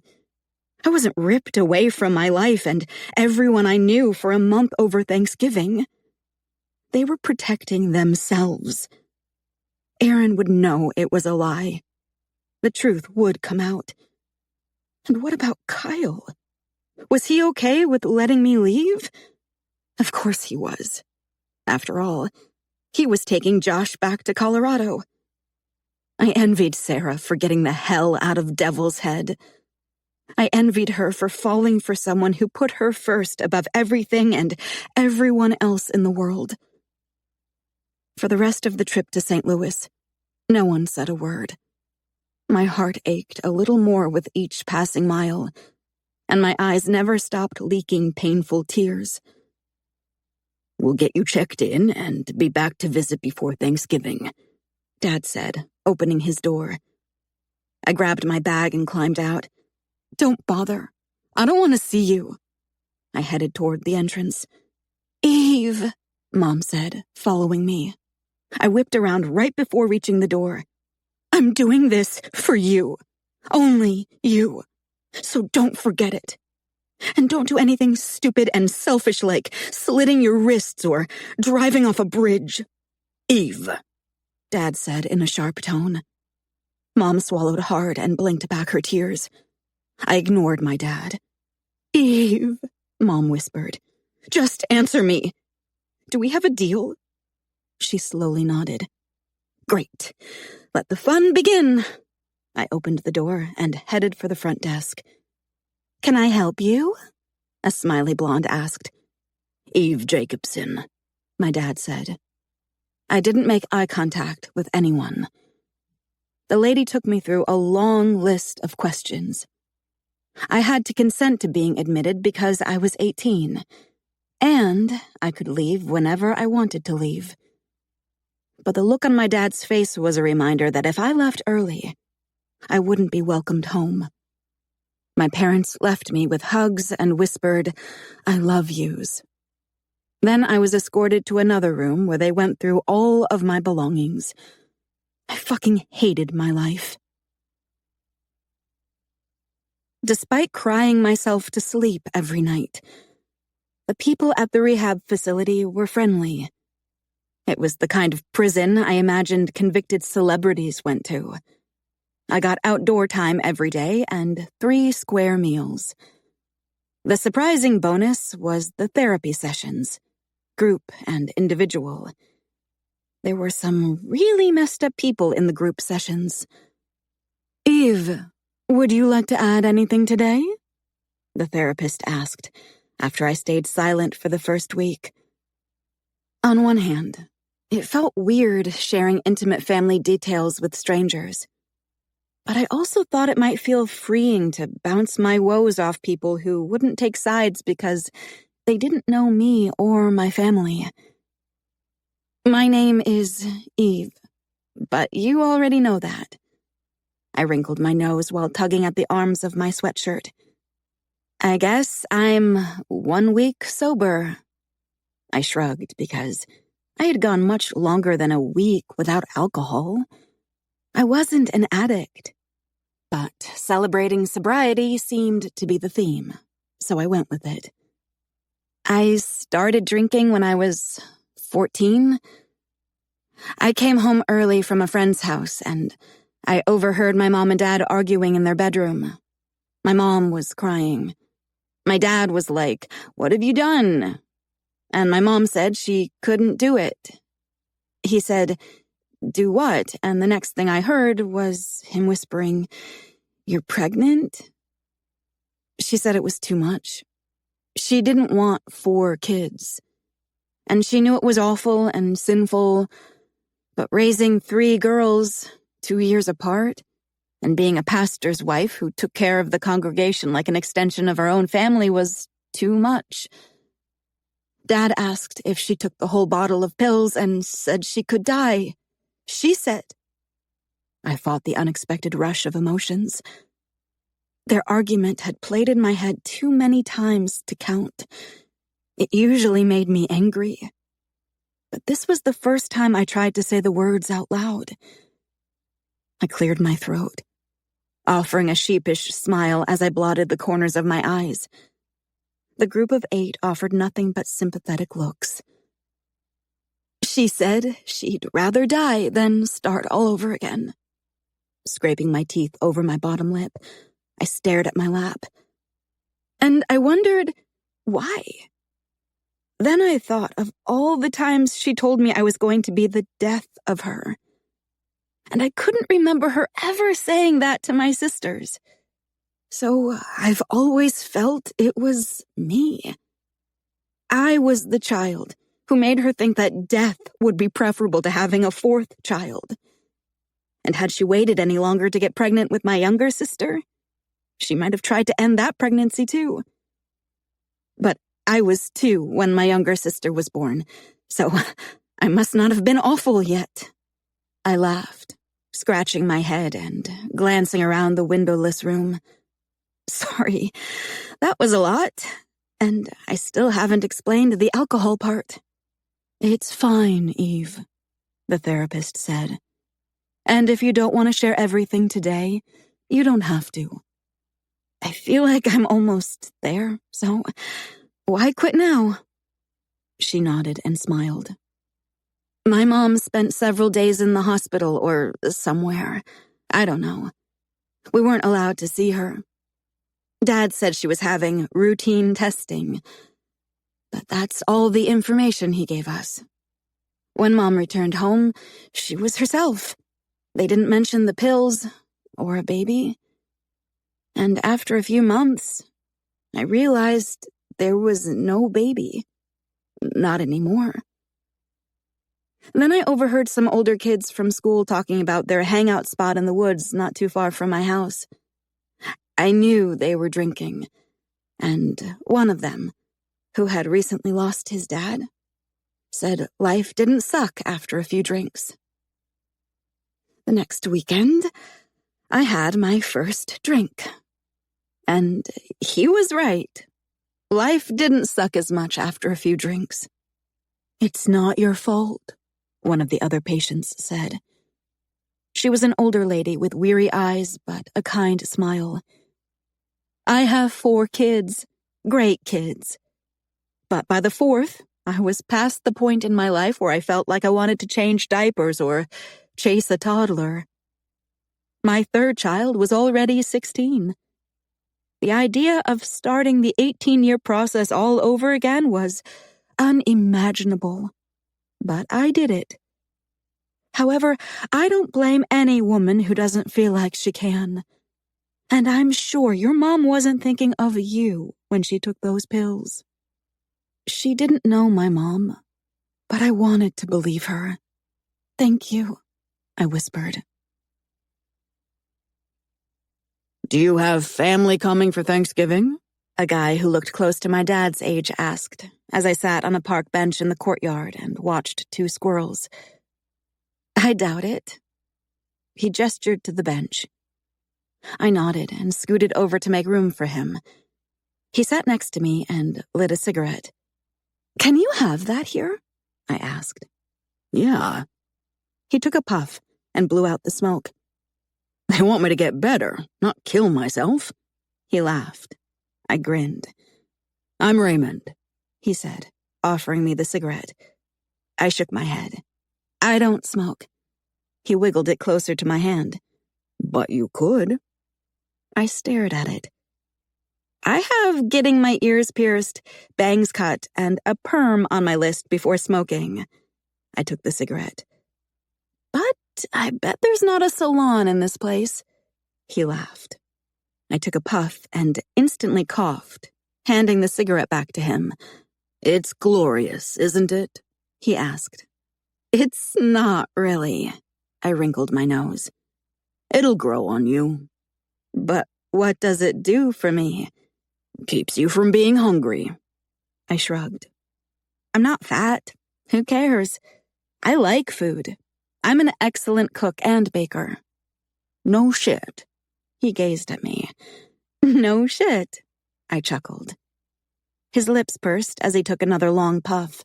I wasn't ripped away from my life and everyone I knew for a month over Thanksgiving. They were protecting themselves. Aaron would know it was a lie. The truth would come out. And what about Kyle? Was he okay with letting me leave? Of course he was. After all, he was taking Josh back to Colorado. I envied Sarah for getting the hell out of Devil's Head. I envied her for falling for someone who put her first above everything and everyone else in the world. For the rest of the trip to St. Louis, no one said a word. My heart ached a little more with each passing mile, and my eyes never stopped leaking painful tears. We'll get you checked in and be back to visit before Thanksgiving, Dad said, opening his door. I grabbed my bag and climbed out. Don't bother. I don't want to see you. I headed toward the entrance. Eve, Mom said, following me. I whipped around right before reaching the door. I'm doing this for you. Only you. So don't forget it. And don't do anything stupid and selfish like slitting your wrists or driving off a bridge. Eve, Dad said in a sharp tone. Mom swallowed hard and blinked back her tears. I ignored my dad. Eve, Mom whispered. Just answer me. Do we have a deal? She slowly nodded. Great. Let the fun begin. I opened the door and headed for the front desk. Can I help you? A smiley blonde asked. Eve Jacobson, my dad said. I didn't make eye contact with anyone. The lady took me through a long list of questions. I had to consent to being admitted because I was 18, and I could leave whenever I wanted to leave. But the look on my dad's face was a reminder that if I left early, I wouldn't be welcomed home. My parents left me with hugs and whispered, I love yous. Then I was escorted to another room where they went through all of my belongings. I fucking hated my life. Despite crying myself to sleep every night, the people at the rehab facility were friendly. It was the kind of prison I imagined convicted celebrities went to. I got outdoor time every day and 3 square meals. The surprising bonus was the therapy sessions, group and individual. There were some really messed up people in the group sessions. Eve, would you like to add anything today? The therapist asked, after I stayed silent for the first week. On one hand, it felt weird sharing intimate family details with strangers. But I also thought it might feel freeing to bounce my woes off people who wouldn't take sides because they didn't know me or my family. My name is Eve, but you already know that. I wrinkled my nose while tugging at the arms of my sweatshirt. I guess I'm 1 week sober. I shrugged because I had gone much longer than a week without alcohol. I wasn't an addict. But celebrating sobriety seemed to be the theme, so I went with it. I started drinking when I was 14. I came home early from a friend's house, and I overheard my mom and dad arguing in their bedroom. My mom was crying. My dad was like, "What have you done?" And my mom said she couldn't do it. He said, "Do what?" And the next thing I heard was him whispering, "You're pregnant?" She said it was too much. She didn't want 4 kids. And she knew it was awful and sinful, but raising 3 girls 2 years apart, and being a pastor's wife who took care of the congregation like an extension of her own family was too much. Dad asked if she took the whole bottle of pills and said she could die. She said. I fought the unexpected rush of emotions. Their argument had played in my head too many times to count. It usually made me angry. But this was the first time I tried to say the words out loud. I cleared my throat, offering a sheepish smile as I blotted the corners of my eyes. The group of 8 offered nothing but sympathetic looks. She said she'd rather die than start all over again. Scraping my teeth over my bottom lip, I stared at my lap. And I wondered, why? Then I thought of all the times she told me I was going to be the death of her. And I couldn't remember her ever saying that to my sisters. So I've always felt it was me. I was the child who made her think that death would be preferable to having a 4th child. And had she waited any longer to get pregnant with my younger sister, she might have tried to end that pregnancy too. But I was 2 when my younger sister was born, so I must not have been awful yet. I laughed, scratching my head and glancing around the windowless room. Sorry, that was a lot, and I still haven't explained the alcohol part. It's fine, Eve, the therapist said. And if you don't want to share everything today, you don't have to. I feel like I'm almost there, so why quit now? She nodded and smiled. My mom spent several days in the hospital or somewhere. I don't know. We weren't allowed to see her. Dad said she was having routine testing, but that's all the information he gave us. When Mom returned home, she was herself. They didn't mention the pills or a baby. And after a few months, I realized there was no baby. Not anymore. Then I overheard some older kids from school talking about their hangout spot in the woods not too far from my house. I knew they were drinking, and one of them, who had recently lost his dad, said life didn't suck after a few drinks. The next weekend, I had my first drink. And he was right. Life didn't suck as much after a few drinks. "It's not your fault," one of the other patients said. She was an older lady with weary eyes but a kind smile. "I have 4 kids, great kids. But by the 4th, I was past the point in my life where I felt like I wanted to change diapers or chase a toddler. My 3rd child was already 16. The idea of starting the 18-year process all over again was unimaginable. But I did it. However, I don't blame any woman who doesn't feel like she can. And I'm sure your mom wasn't thinking of you when she took those pills." She didn't know my mom, but I wanted to believe her. "Thank you," I whispered. "Do you have family coming for Thanksgiving?" A guy who looked close to my dad's age asked, as I sat on a park bench in the courtyard and watched 2 squirrels. "I doubt it." He gestured to the bench. I nodded and scooted over to make room for him. He sat next to me and lit a cigarette. "Can you have that here?" I asked. "Yeah." He took a puff and blew out the smoke. "They want me to get better, not kill myself." He laughed. I grinned. "I'm Raymond," he said, offering me the cigarette. I shook my head. "I don't smoke." He wiggled it closer to my hand. "But you could." I stared at it. I have getting my ears pierced, bangs cut, and a perm on my list before smoking. I took the cigarette. "But I bet there's not a salon in this place." He laughed. I took a puff and instantly coughed, handing the cigarette back to him. "It's glorious, isn't it?" he asked. "It's not really." I wrinkled my nose. "It'll grow on you." "But what does it do for me?" "Keeps you from being hungry." I shrugged. "I'm not fat. Who cares? I like food. I'm an excellent cook and baker." "No shit." He gazed at me. "No shit," I chuckled. His lips pursed as he took another long puff.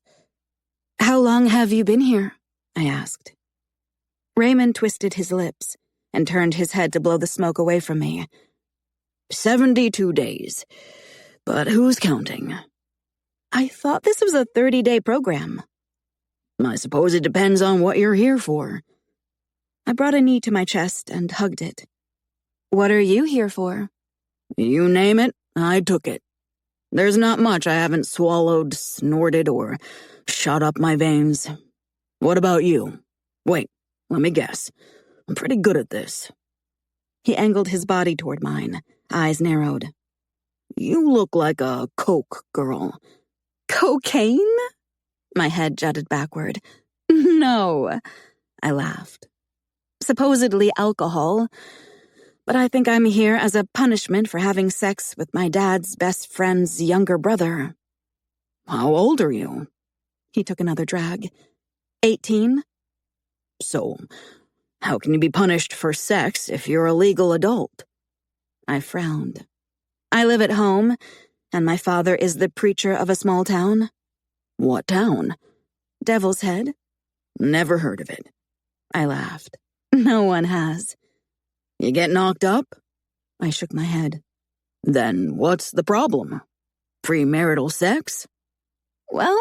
"How long have you been here?" I asked. Raymond twisted his lips and turned his head to blow the smoke away from me. 72 days. But who's counting? I thought this was a 30-day program. I suppose it depends on what you're here for. I brought a knee to my chest and hugged it. What are you here for? You name it, I took it. There's not much I haven't swallowed, snorted, or shot up my veins. What about you? Wait, let me guess. I'm pretty good at this. He angled his body toward mine, eyes narrowed. You look like a coke girl. Cocaine? My head jutted backward. No, I laughed. Supposedly alcohol, but I think I'm here as a punishment for having sex with my dad's best friend's younger brother. How old are you? He took another drag. 18. So, how can you be punished for sex if you're a legal adult? I frowned. I live at home, and my father is the preacher of a small town. What town? Devil's Head. Never heard of it. I laughed. No one has. You get knocked up? I shook my head. Then what's the problem? Premarital sex? Well,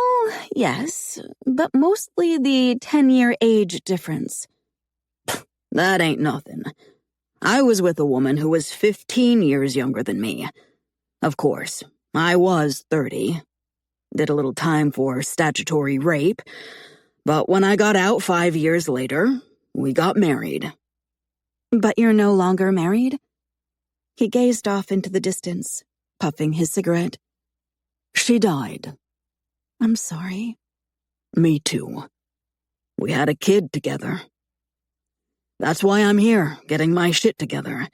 yes, but mostly the 10-year age difference. That ain't nothing. I was with a woman who was 15 years younger than me. Of course, I was 30. Did a little time for statutory rape, but when I got out 5 years later, we got married. But you're no longer married? He gazed off into the distance, puffing his cigarette. She died. I'm sorry. Me too. We had a kid together. That's why I'm here, getting my shit together.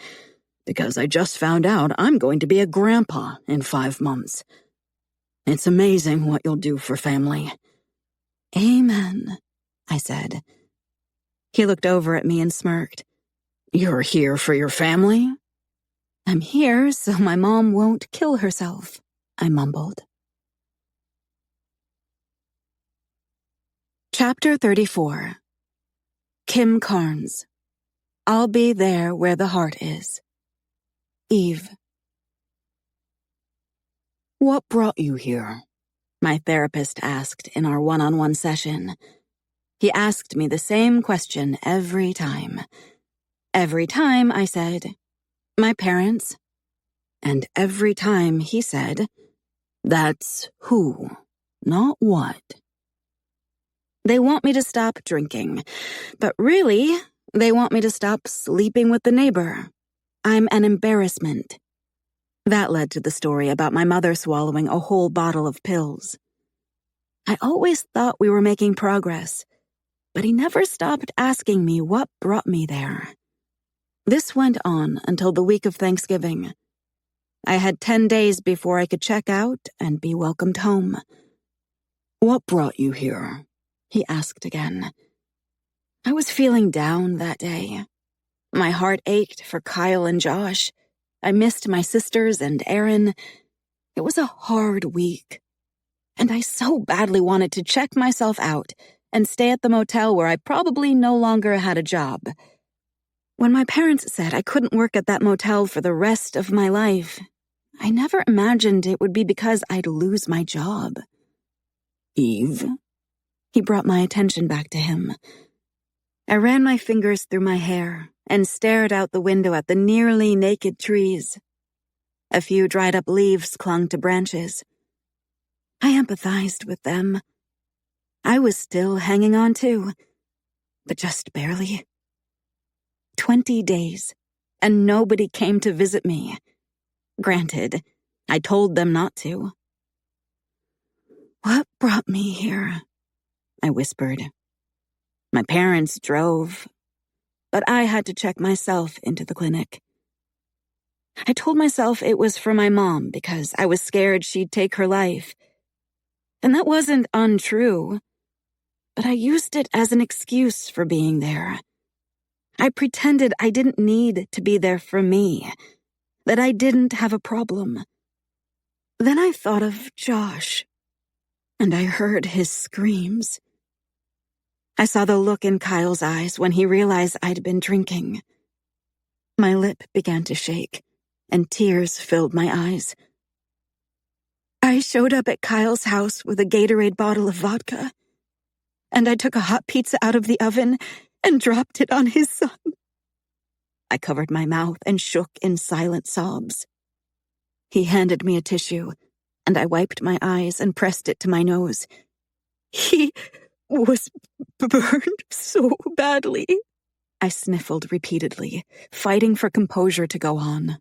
Because I just found out I'm going to be a grandpa in 5 months. It's amazing what you'll do for family. Amen, I said. He looked over at me and smirked. You're here for your family? I'm here so my mom won't kill herself, I mumbled. Chapter 34. Kim Carnes. I'll be there where the heart is. Eve. What brought you here? My therapist asked in our one-on-one session. He asked me the same question every time. Every time I said, my parents. And every time he said, that's who, not what. They want me to stop drinking, but really, they want me to stop sleeping with the neighbor. I'm an embarrassment. That led to the story about my mother swallowing a whole bottle of pills. I always thought we were making progress, but he never stopped asking me what brought me there. This went on until the week of Thanksgiving. I had 10 days before I could check out and be welcomed home. What brought you here? He asked again. I was feeling down that day. My heart ached for Kyle and Josh. I missed my sisters and Aaron. It was a hard week. And I so badly wanted to check myself out and stay at the motel where I probably no longer had a job. When my parents said I couldn't work at that motel for the rest of my life, I never imagined it would be because I'd lose my job. Eve? He brought my attention back to him. I ran my fingers through my hair and stared out the window at the nearly naked trees. A few dried-up leaves clung to branches. I empathized with them. I was still hanging on too, but just barely. 20 days, and nobody came to visit me. Granted, I told them not to. What brought me here? I whispered. My parents drove, but I had to check myself into the clinic. I told myself it was for my mom because I was scared she'd take her life. And that wasn't untrue, but I used it as an excuse for being there. I pretended I didn't need to be there for me, that I didn't have a problem. Then I thought of Josh, and I heard his screams. I saw the look in Kyle's eyes when he realized I'd been drinking. My lip began to shake, and tears filled my eyes. I showed up at Kyle's house with a Gatorade bottle of vodka, and I took a hot pizza out of the oven and dropped it on his son. I covered my mouth and shook in silent sobs. He handed me a tissue, and I wiped my eyes and pressed it to my nose. He was burned so badly. I sniffled repeatedly, fighting for composure to go on.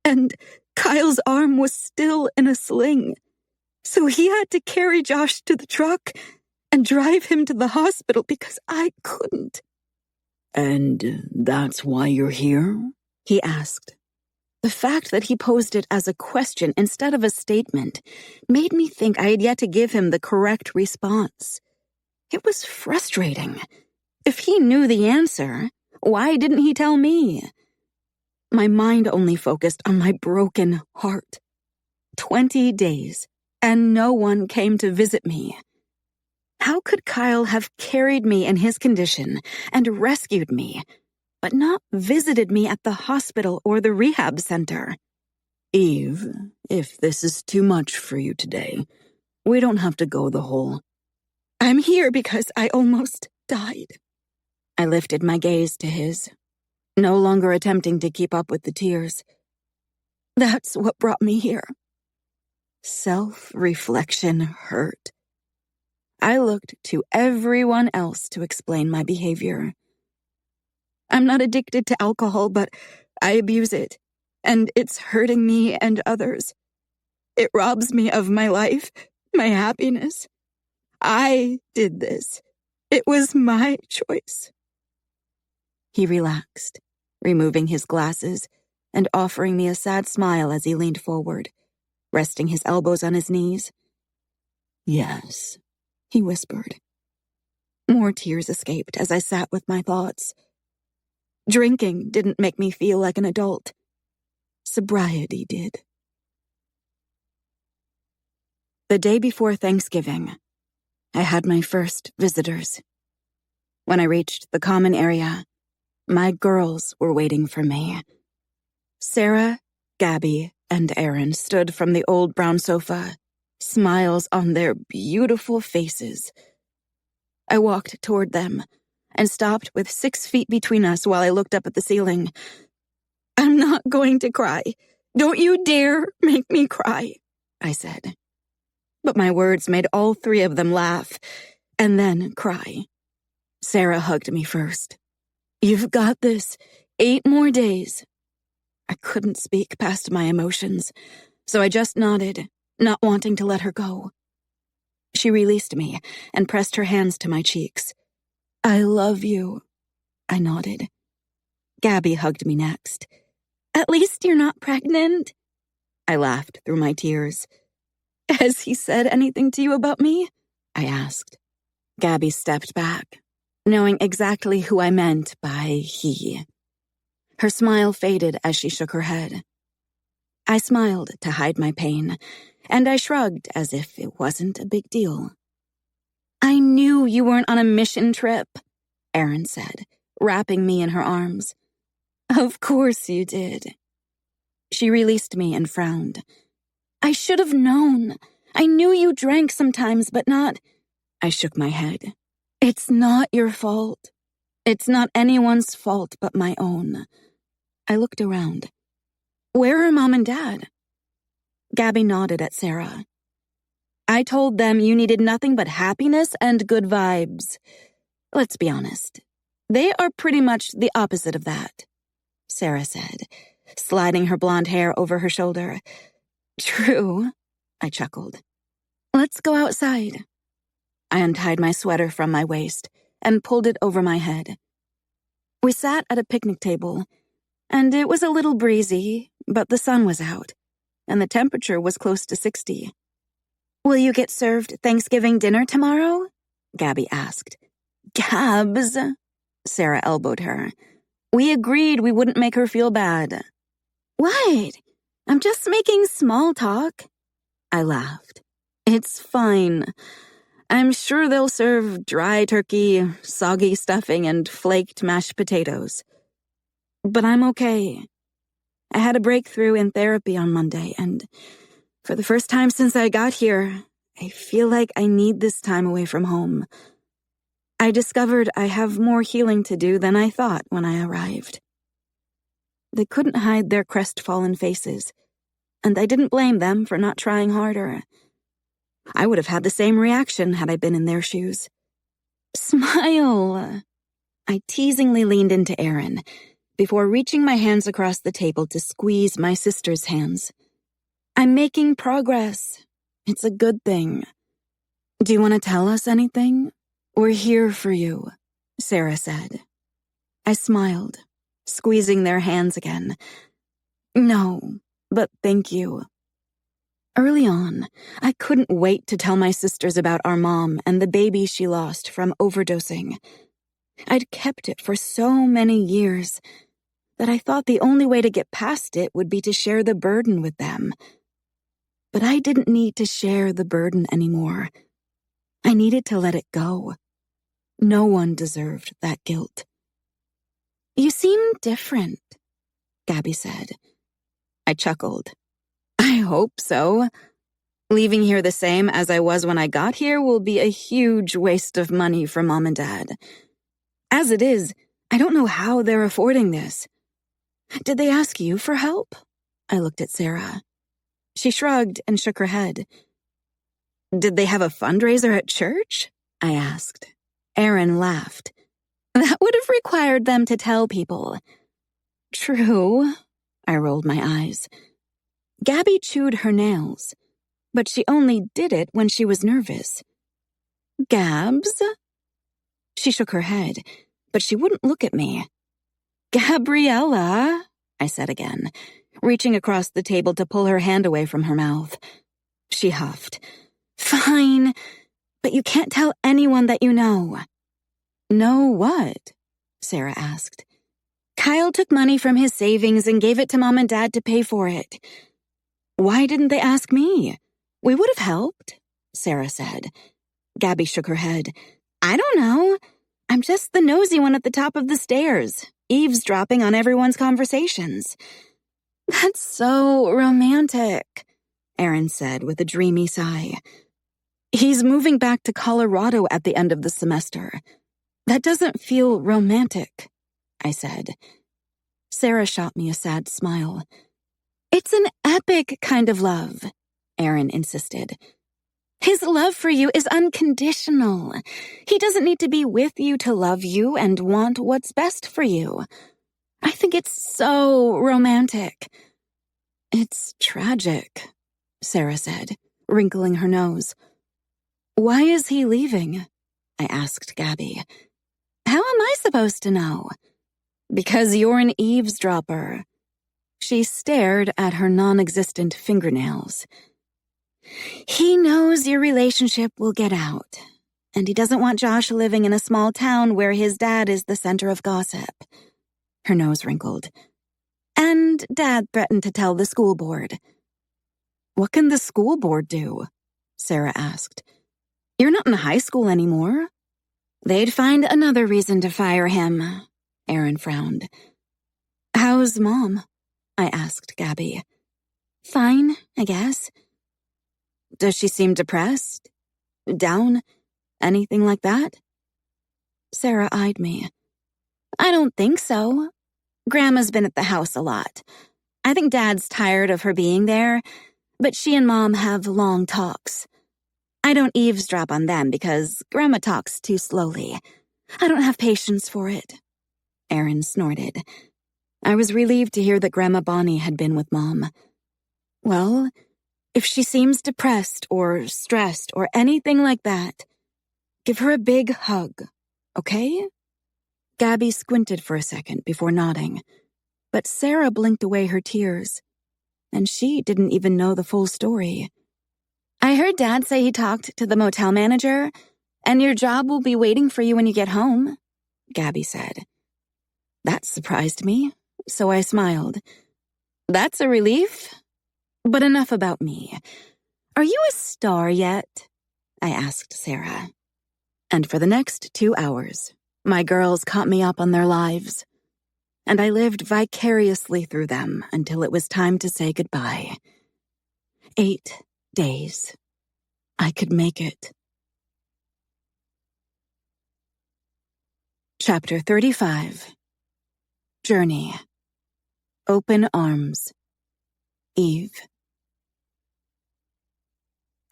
And Kyle's arm was still in a sling, so he had to carry Josh to the truck and drive him to the hospital because I couldn't. And that's why you're here? He asked. The fact that he posed it as a question instead of a statement made me think I had yet to give him the correct response. It was frustrating. If he knew the answer, why didn't he tell me? My mind only focused on my broken heart. 20 days, and no one came to visit me. How could Kyle have carried me in his condition and rescued me, but not visited me at the hospital or the rehab center? Eve, if this is too much for you today, we don't have to go the whole... I'm here because I almost died. I lifted my gaze to his, no longer attempting to keep up with the tears. That's what brought me here. Self-reflection hurt. I looked to everyone else to explain my behavior. I'm not addicted to alcohol, but I abuse it, and it's hurting me and others. It robs me of my life, my happiness. I did this. It was my choice. He relaxed, removing his glasses and offering me a sad smile as he leaned forward, resting his elbows on his knees. Yes, he whispered. More tears escaped as I sat with my thoughts. Drinking didn't make me feel like an adult. Sobriety did. The day before Thanksgiving, I had my first visitors. When I reached the common area, my girls were waiting for me. Sarah, Gabby, and Aaron stood from the old brown sofa, smiles on their beautiful faces. I walked toward them and stopped with 6 feet between us while I looked up at the ceiling. I'm not going to cry. Don't you dare make me cry, I said. But my words made all 3 of them laugh and then cry. Sarah hugged me first. You've got this. 8 more days. I couldn't speak past my emotions, so I just nodded, not wanting to let her go. She released me and pressed her hands to my cheeks. I love you, I nodded. Gabby hugged me next. At least you're not pregnant. I laughed through my tears. Has he said anything to you about me? I asked. Gabby stepped back, knowing exactly who I meant by he. Her smile faded as she shook her head. I smiled to hide my pain, and I shrugged as if it wasn't a big deal. I knew you weren't on a mission trip, Erin said, wrapping me in her arms. Of course you did. She released me and frowned. I should have known. I knew you drank sometimes, but not... I shook my head. It's not your fault. It's not anyone's fault but my own. I looked around. Where are Mom and Dad? Gabby nodded at Sarah. I told them you needed nothing but happiness and good vibes. Let's be honest. They are pretty much the opposite of that, Sarah said, sliding her blonde hair over her shoulder. True, I chuckled. Let's go outside. I untied my sweater from my waist and pulled it over my head. We sat at a picnic table, and it was a little breezy, but the sun was out, and the temperature was close to 60. Will you get served Thanksgiving dinner tomorrow? Gabby asked. Gabs, Sarah elbowed her. We agreed we wouldn't make her feel bad. What? I'm just making small talk. I laughed. It's fine. I'm sure they'll serve dry turkey, soggy stuffing, and flaked mashed potatoes. But I'm okay. I had a breakthrough in therapy on Monday, and for the first time since I got here, I feel like I need this time away from home. I discovered I have more healing to do than I thought when I arrived. They couldn't hide their crestfallen faces, and I didn't blame them for not trying harder. I would have had the same reaction had I been in their shoes. Smile! I teasingly leaned into Erin before reaching my hands across the table to squeeze my sister's hands. I'm making progress. It's a good thing. Do you want to tell us anything? We're here for you, Sarah said. I smiled, squeezing their hands again. No, but thank you. Early on, I couldn't wait to tell my sisters about our mom and the baby she lost from overdosing. I'd kept it for so many years that I thought the only way to get past it would be to share the burden with them. But I didn't need to share the burden anymore. I needed to let it go. No one deserved that guilt. You seem different, Gabby said. I chuckled. hope so. Leaving here the same as I was when I got here will be a huge waste of money for Mom and Dad. As it is, I don't know how they're affording this. Did they ask you for help? I looked at Sarah. She shrugged and shook her head. Did they have a fundraiser at church? I asked. Aaron laughed. That would have required them to tell people. True. I rolled my eyes. Gabby chewed her nails, but she only did it when she was nervous. Gabs? She shook her head, but she wouldn't look at me. Gabriella, I said again, reaching across the table to pull her hand away from her mouth. She huffed. Fine, but you can't tell anyone that you know. Know what? Sarah asked. Kyle took money from his savings and gave it to Mom and Dad to pay for it. Why didn't they ask me? We would have helped, Sarah said. Gabby shook her head. I don't know. I'm just the nosy one at the top of the stairs, eavesdropping on everyone's conversations. That's so romantic, Aaron said with a dreamy sigh. He's moving back to Colorado at the end of the semester. That doesn't feel romantic, I said. Sarah shot me a sad smile. It's an epic kind of love, Aaron insisted. His love for you is unconditional. He doesn't need to be with you to love you and want what's best for you. I think it's so romantic. It's tragic, Sarah said, wrinkling her nose. Why is he leaving? I asked Gabby. How am I supposed to know? Because you're an eavesdropper. She stared at her non-existent fingernails. He knows your relationship will get out, and he doesn't want Josh living in a small town where his dad is the center of gossip. Her nose wrinkled. And Dad threatened to tell the school board. What can the school board do? Sarah asked. You're not in high school anymore. They'd find another reason to fire him, Aaron frowned. How's Mom? I asked Gabby. Fine, I guess. Does she seem depressed? Down? Anything like that? Sarah eyed me. I don't think so. Grandma's been at the house a lot. I think Dad's tired of her being there, but she and Mom have long talks. I don't eavesdrop on them because Grandma talks too slowly. I don't have patience for it. Aaron snorted. I was relieved to hear that Grandma Bonnie had been with Mom. Well, if she seems depressed or stressed or anything like that, give her a big hug, okay? Gabby squinted for a second before nodding, but Sarah blinked away her tears, and she didn't even know the full story. I heard Dad say he talked to the motel manager, and your job will be waiting for you when you get home, Gabby said. That surprised me, so I smiled. That's a relief. But enough about me. Are you a star yet? I asked Sarah. And for the next 2 hours, my girls caught me up on their lives, and I lived vicariously through them until it was time to say goodbye. 8 days. I could make it. Chapter 35. Journey. Open arms. Eve.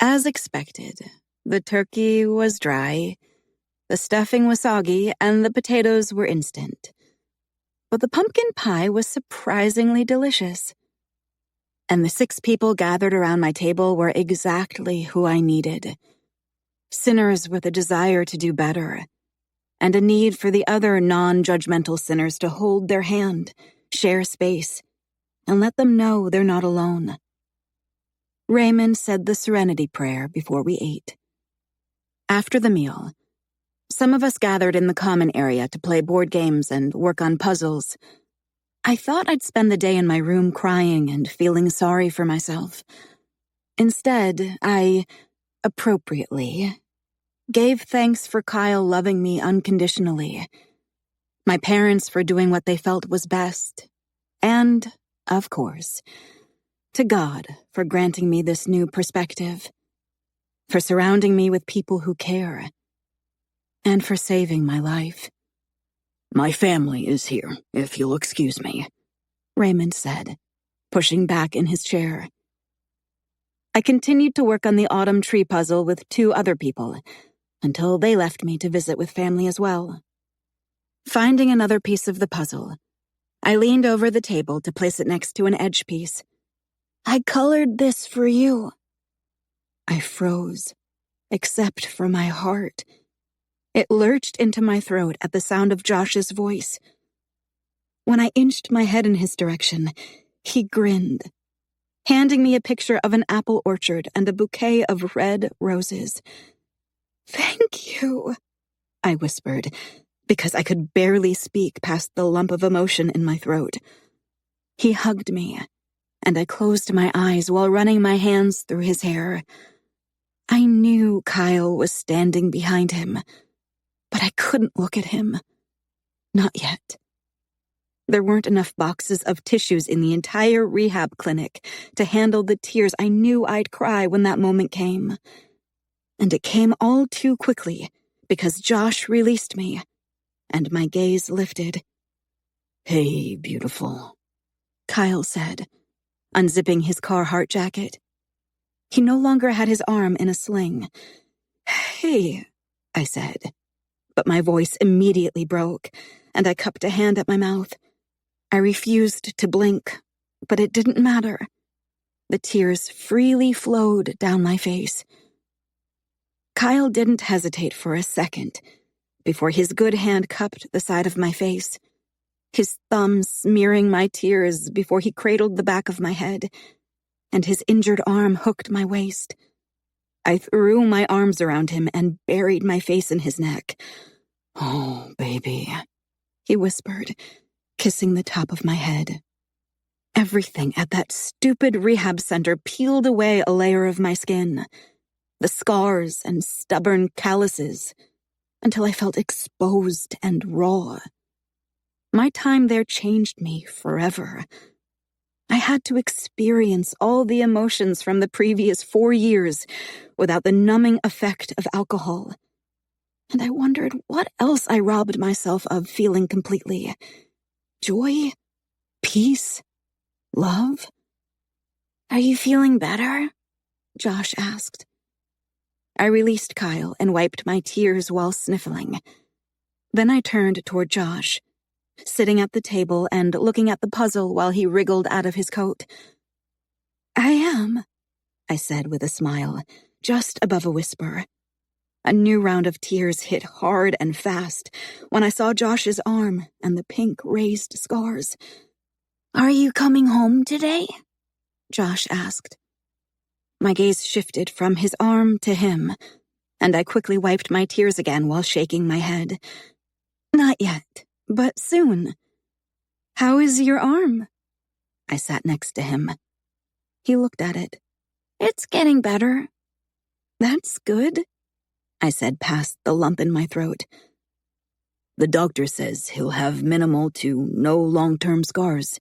As expected, the turkey was dry, the stuffing was soggy, and the potatoes were instant. But the pumpkin pie was surprisingly delicious. And the 6 people gathered around my table were exactly who I needed. Sinners with a desire to do better, and a need for the other non-judgmental sinners to hold their hand, share space, and let them know they're not alone. Raymond said the Serenity Prayer before we ate. After the meal, some of us gathered in the common area to play board games and work on puzzles. I thought I'd spend the day in my room crying and feeling sorry for myself. Instead, I, appropriately, gave thanks for Kyle loving me unconditionally, my parents for doing what they felt was best, and, of course, To God for granting me this new perspective, for surrounding me with people who care, and for saving my life. My family is here, if you'll excuse me, Raymond said, pushing back in his chair. I continued to work on the autumn tree puzzle with 2 other people, until they left me to visit with family as well. Finding another piece of the puzzle, I leaned over the table to place it next to an edge piece. I colored this for you. I froze, except for my heart. It lurched into my throat at the sound of Josh's voice. When I inched my head in his direction, he grinned, handing me a picture of an apple orchard and a bouquet of red roses. Thank you, I whispered, because I could barely speak past the lump of emotion in my throat. He hugged me, and I closed my eyes while running my hands through his hair. I knew Kyle was standing behind him, but I couldn't look at him. Not yet. There weren't enough boxes of tissues in the entire rehab clinic to handle the tears I knew I'd cry when that moment came. And it came all too quickly because Josh released me, and my gaze lifted. Hey, beautiful, Kyle said, unzipping his Carhartt jacket. He no longer had his arm in a sling. Hey, I said, but my voice immediately broke, and I cupped a hand at my mouth. I refused to blink, but it didn't matter. The tears freely flowed down my face. Kyle didn't hesitate for a second before his good hand cupped the side of my face, his thumb smearing my tears before he cradled the back of my head, and his injured arm hooked my waist. I threw my arms around him and buried my face in his neck. Oh, baby, he whispered, kissing the top of my head. Everything at that stupid rehab center peeled away a layer of my skin, the scars and stubborn calluses, until I felt exposed and raw. My time there changed me forever. I had to experience all the emotions from the previous 4 years without the numbing effect of alcohol. And I wondered what else I robbed myself of feeling completely. Joy? Peace? Love? Are you feeling better? Josh asked. I released Kyle and wiped my tears while sniffling. Then I turned toward Josh, sitting at the table and looking at the puzzle while he wriggled out of his coat. I am, I said with a smile, just above a whisper. A new round of tears hit hard and fast when I saw Josh's arm and the pink raised scars. Are you coming home today? Josh asked. My gaze shifted from his arm to him, and I quickly wiped my tears again while shaking my head. Not yet, but soon. How is your arm? I sat next to him. He looked at it. It's getting better. That's good, I said past the lump in my throat. The doctor says he'll have minimal to no long-term scars,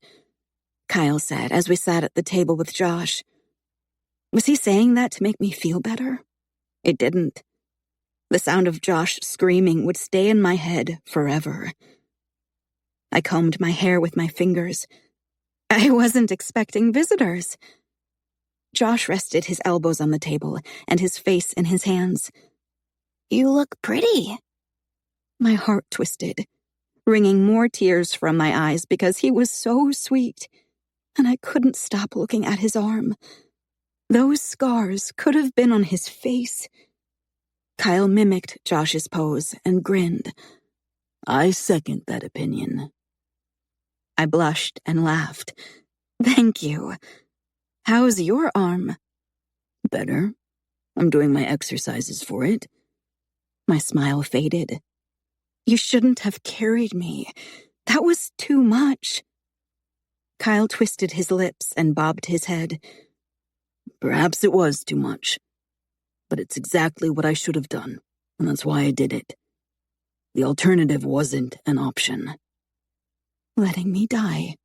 Kyle said as we sat at the table with Josh. Was he saying that to make me feel better? It didn't. The sound of Josh screaming would stay in my head forever. I combed my hair with my fingers. I wasn't expecting visitors. Josh rested his elbows on the table and his face in his hands. You look pretty. My heart twisted, wringing more tears from my eyes because he was so sweet, and I couldn't stop looking at his arm. Those scars could have been on his face. Kyle mimicked Josh's pose and grinned. I second that opinion. I blushed and laughed. Thank you. How's your arm? Better. I'm doing my exercises for it. My smile faded. You shouldn't have carried me. That was too much. Kyle twisted his lips and bobbed his head. Perhaps it was too much, but it's exactly what I should have done, and that's why I did it. The alternative wasn't an option. Letting me die.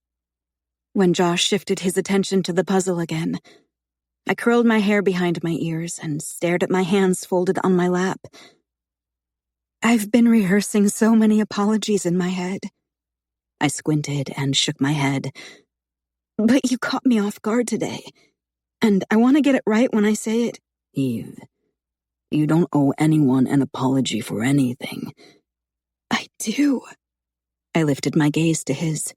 when Josh shifted his attention to the puzzle again. I curled my hair behind my ears and stared at my hands folded on my lap. I've been rehearsing so many apologies in my head. I squinted and shook my head. But you caught me off guard today, and I want to get it right when I say it. Eve, you don't owe anyone an apology for anything. I do. I lifted my gaze to his.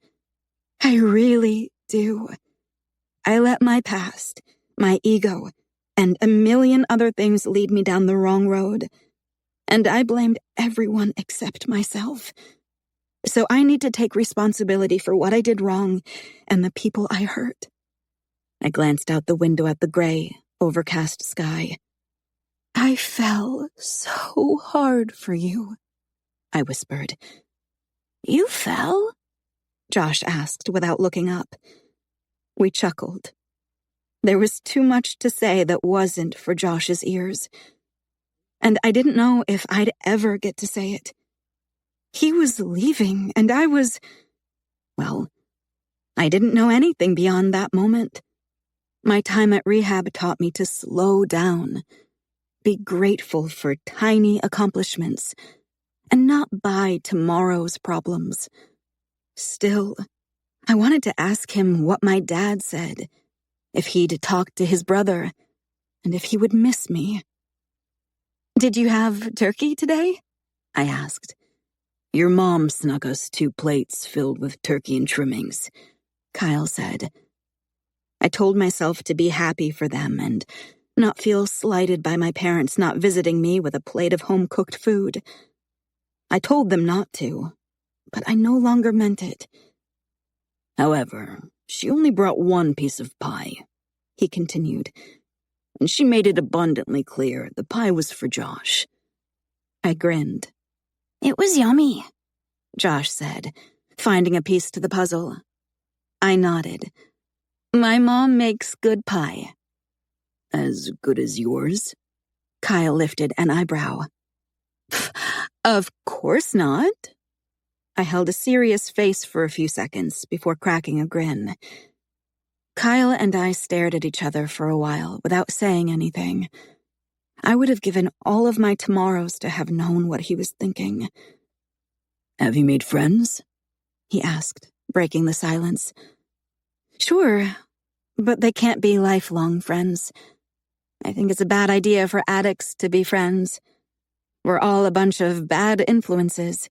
I really do. I let my past, my ego, and a million other things lead me down the wrong road. And I blamed everyone except myself. So I need to take responsibility for what I did wrong and the people I hurt. I glanced out the window at the gray, overcast sky. I fell so hard for you, I whispered. You fell? Josh asked without looking up. We chuckled. There was too much to say that wasn't for Josh's ears. And I didn't know if I'd ever get to say it. He was leaving, and I was... Well, I didn't know anything beyond that moment. My time at rehab taught me to slow down, be grateful for tiny accomplishments, and not buy tomorrow's problems. Still, I wanted to ask him what my dad said, if he'd talked to his brother, and if he would miss me. Did you have turkey today? I asked. Your mom snuck us 2 plates filled with turkey and trimmings, Kyle said. I told myself to be happy for them and not feel slighted by my parents not visiting me with a plate of home-cooked food. I told them not to, but I no longer meant it. However, she only brought 1 piece of pie, he continued, and she made it abundantly clear the pie was for Josh. I grinned. It was yummy, Josh said, finding a piece to the puzzle. I nodded. My mom makes good pie. As good as yours? Kyle lifted an eyebrow. Of course not. I held a serious face for a few seconds before cracking a grin. Kyle and I stared at each other for a while without saying anything. I would have given all of my tomorrows to have known what he was thinking. Have you made friends? He asked, breaking the silence. Sure, but they can't be lifelong friends. I think it's a bad idea for addicts to be friends. We're all a bunch of bad influences.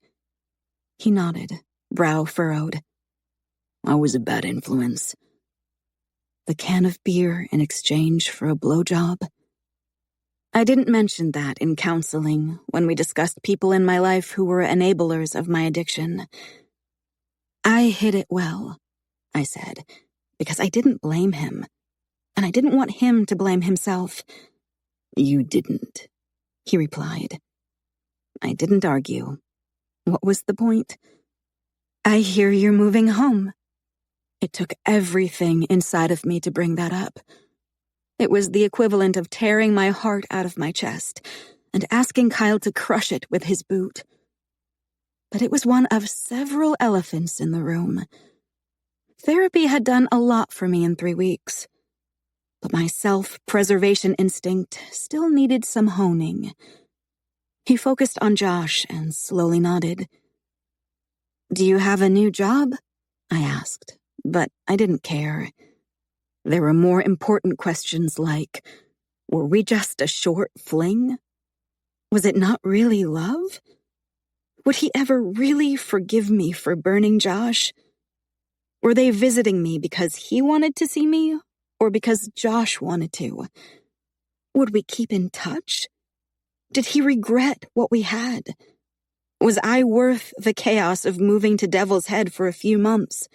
He nodded, brow furrowed. I was a bad influence. The can of beer in exchange for a blowjob. I didn't mention that in counseling when we discussed people in my life who were enablers of my addiction. I hid it well, I said, because I didn't blame him, and I didn't want him to blame himself. You didn't, he replied. I didn't argue. What was the point? I hear you're moving home. It took everything inside of me to bring that up. It was the equivalent of tearing my heart out of my chest and asking Kyle to crush it with his boot. But it was one of several elephants in the room. Therapy had done a lot for me in 3 weeks, but my self-preservation instinct still needed some honing. He focused on Josh and slowly nodded. Do you have a new job? I asked, but I didn't care. There were more important questions like, were we just a short fling? Was it not really love? Would he ever really forgive me for burning Josh? Were they visiting me because he wanted to see me, or because Josh wanted to? Would we keep in touch? Did he regret what we had? Was I worth the chaos of moving to Devil's Head for a few months?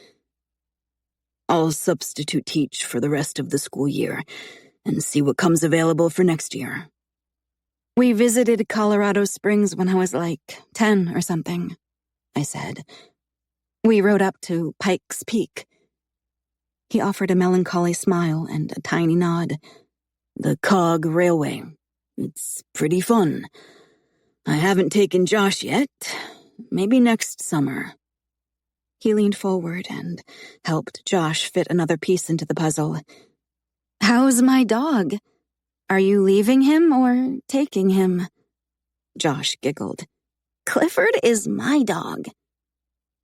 I'll substitute teach for the rest of the school year and see what comes available for next year. We visited Colorado Springs when I was like 10 or something, I said. We rode up to Pikes Peak. He offered a melancholy smile and a tiny nod. The Cog Railway. It's pretty fun. I haven't taken Josh yet. Maybe next summer. He leaned forward and helped Josh fit another piece into the puzzle. How's my dog? Are you leaving him or taking him? Josh giggled. Clifford is my dog.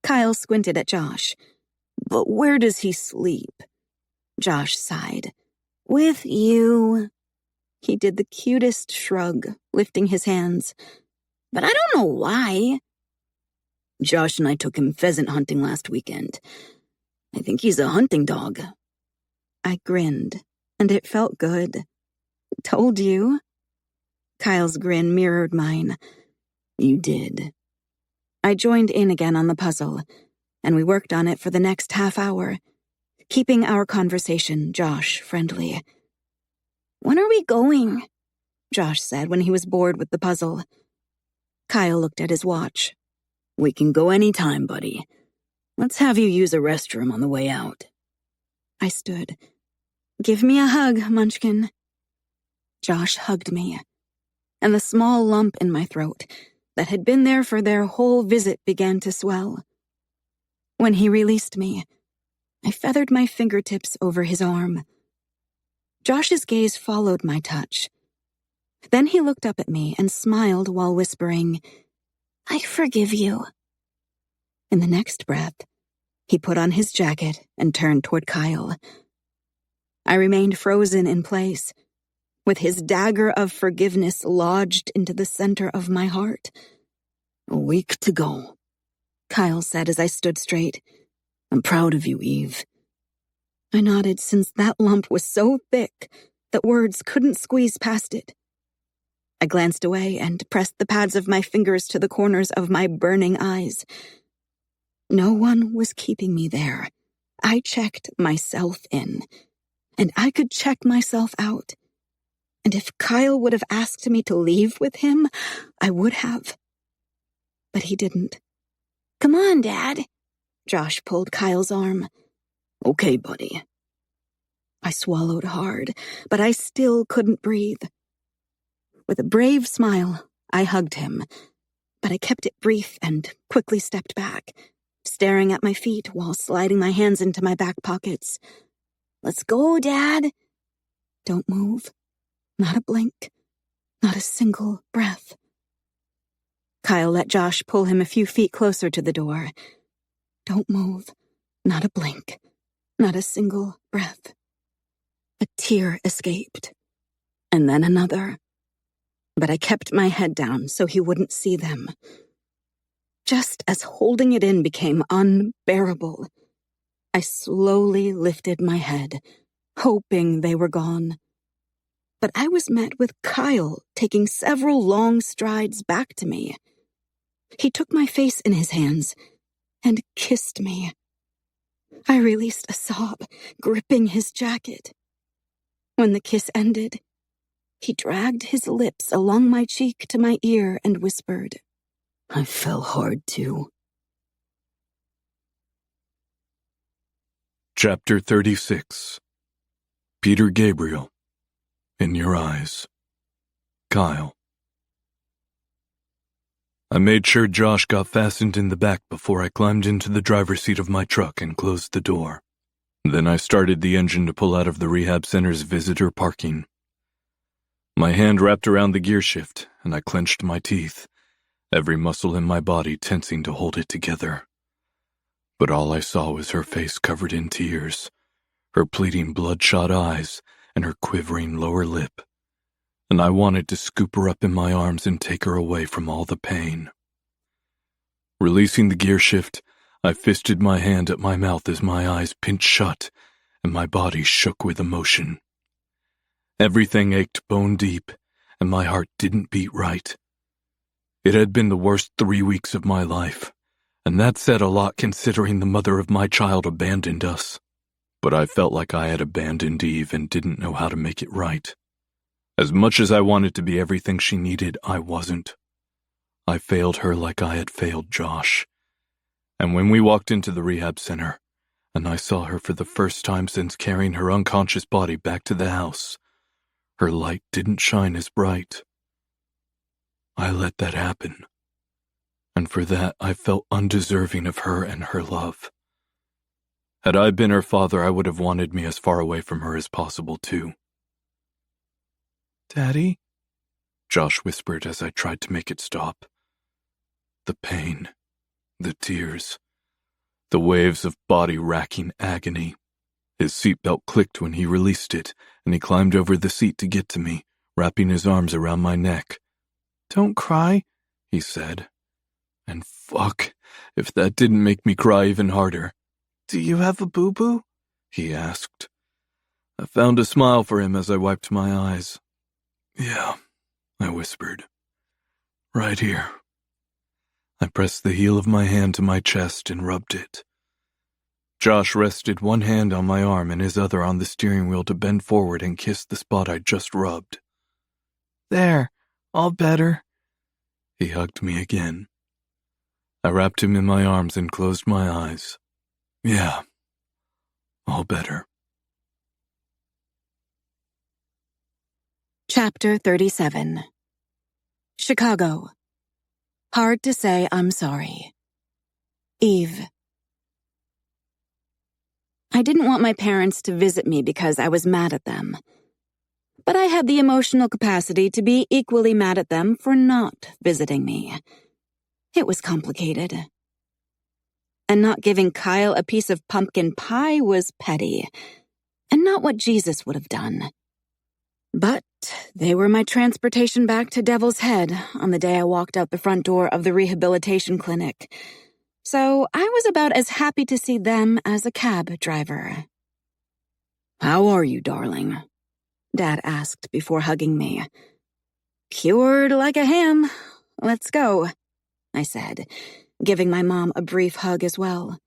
Kyle squinted at Josh. But where does he sleep? Josh sighed. With you. He did the cutest shrug, lifting his hands. But I don't know why. Josh and I took him pheasant hunting last weekend. I think he's a hunting dog. I grinned, and it felt good. Told you. Kyle's grin mirrored mine. You did. I joined in again on the puzzle, and we worked on it for the next half hour, keeping our conversation Josh-friendly. When are we going? Josh said when he was bored with the puzzle. Kyle looked at his watch. We can go any time, buddy. Let's have you use a restroom on the way out. I stood. Give me a hug, Munchkin. Josh hugged me, and the small lump in my throat that had been there for their whole visit began to swell. When he released me, I feathered my fingertips over his arm. Josh's gaze followed my touch. Then he looked up at me and smiled while whispering, I forgive you. In the next breath, he put on his jacket and turned toward Kyle. I remained frozen in place, with his dagger of forgiveness lodged into the center of my heart. A week to go, Kyle said as I stood straight. I'm proud of you, Eve. I nodded since that lump was so thick that words couldn't squeeze past it. I glanced away and pressed the pads of my fingers to the corners of my burning eyes. No one was keeping me there. I checked myself in, and I could check myself out. And if Kyle would have asked me to leave with him, I would have. But he didn't. Come on, Dad. Josh pulled Kyle's arm. Okay, buddy. I swallowed hard, but I still couldn't breathe. With a brave smile, I hugged him, but I kept it brief and quickly stepped back, staring at my feet while sliding my hands into my back pockets. Let's go, Dad. Don't move. Not a blink. Not a single breath. Kyle let Josh pull him a few feet closer to the door. Don't move. Not a blink. Not a single breath. A tear escaped. And then another. But I kept my head down so he wouldn't see them. Just as holding it in became unbearable, I slowly lifted my head, hoping they were gone. But I was met with Kyle taking several long strides back to me. He took my face in his hands and kissed me. I released a sob, gripping his jacket. When the kiss ended, he dragged his lips along my cheek to my ear and whispered, I fell hard too. Chapter 36. Peter Gabriel. In your eyes. Kyle. I made sure Josh got fastened in the back before I climbed into the driver's seat of my truck and closed the door. Then I started the engine to pull out of the rehab center's visitor parking. My hand wrapped around the gear shift, and I clenched my teeth, every muscle in my body tensing to hold it together. But all I saw was her face covered in tears, her pleading bloodshot eyes, and her quivering lower lip. And I wanted to scoop her up in my arms and take her away from all the pain. Releasing the gear shift, I fisted my hand at my mouth as my eyes pinched shut and my body shook with emotion. Everything ached bone deep, and my heart didn't beat right. It had been the worst 3 weeks of my life, and that said a lot considering the mother of my child abandoned us. But I felt like I had abandoned Eve and didn't know how to make it right. As much as I wanted to be everything she needed, I wasn't. I failed her like I had failed Josh. And when we walked into the rehab center, and I saw her for the first time since carrying her unconscious body back to the house, her light didn't shine as bright. I let that happen. and for that I felt undeserving of her and her love. Had I been her father, I would have wanted me as far away from her as possible, too. Daddy? Josh whispered as I tried to make it stop. The pain, the tears, the waves of body-racking agony. His seatbelt clicked when he released it, and he climbed over the seat to get to me, wrapping his arms around my neck. Don't cry, he said. And fuck, if that didn't make me cry even harder. Do you have a boo-boo? He asked. I found a smile for him as I wiped my eyes. Yeah, I whispered. Right here. I pressed the heel of my hand to my chest and rubbed it. Josh rested one hand on my arm and his other on the steering wheel to bend forward and kiss the spot I just rubbed. There, all better. He hugged me again. I wrapped him in my arms and closed my eyes. Yeah, all better. Chapter 37. Chicago. Hard to say I'm sorry. Eve. I didn't want my parents to visit me because I was mad at them. But I had the emotional capacity to be equally mad at them for not visiting me. It was complicated. And not giving Kyle a piece of pumpkin pie was petty, and not what Jesus would have done. But they were my transportation back to Devil's Head on the day I walked out the front door of the rehabilitation clinic, so I was about as happy to see them as a cab driver. "How are you, darling?" Dad asked before hugging me. "Cured like a ham. Let's go," I said, giving my mom a brief hug as well.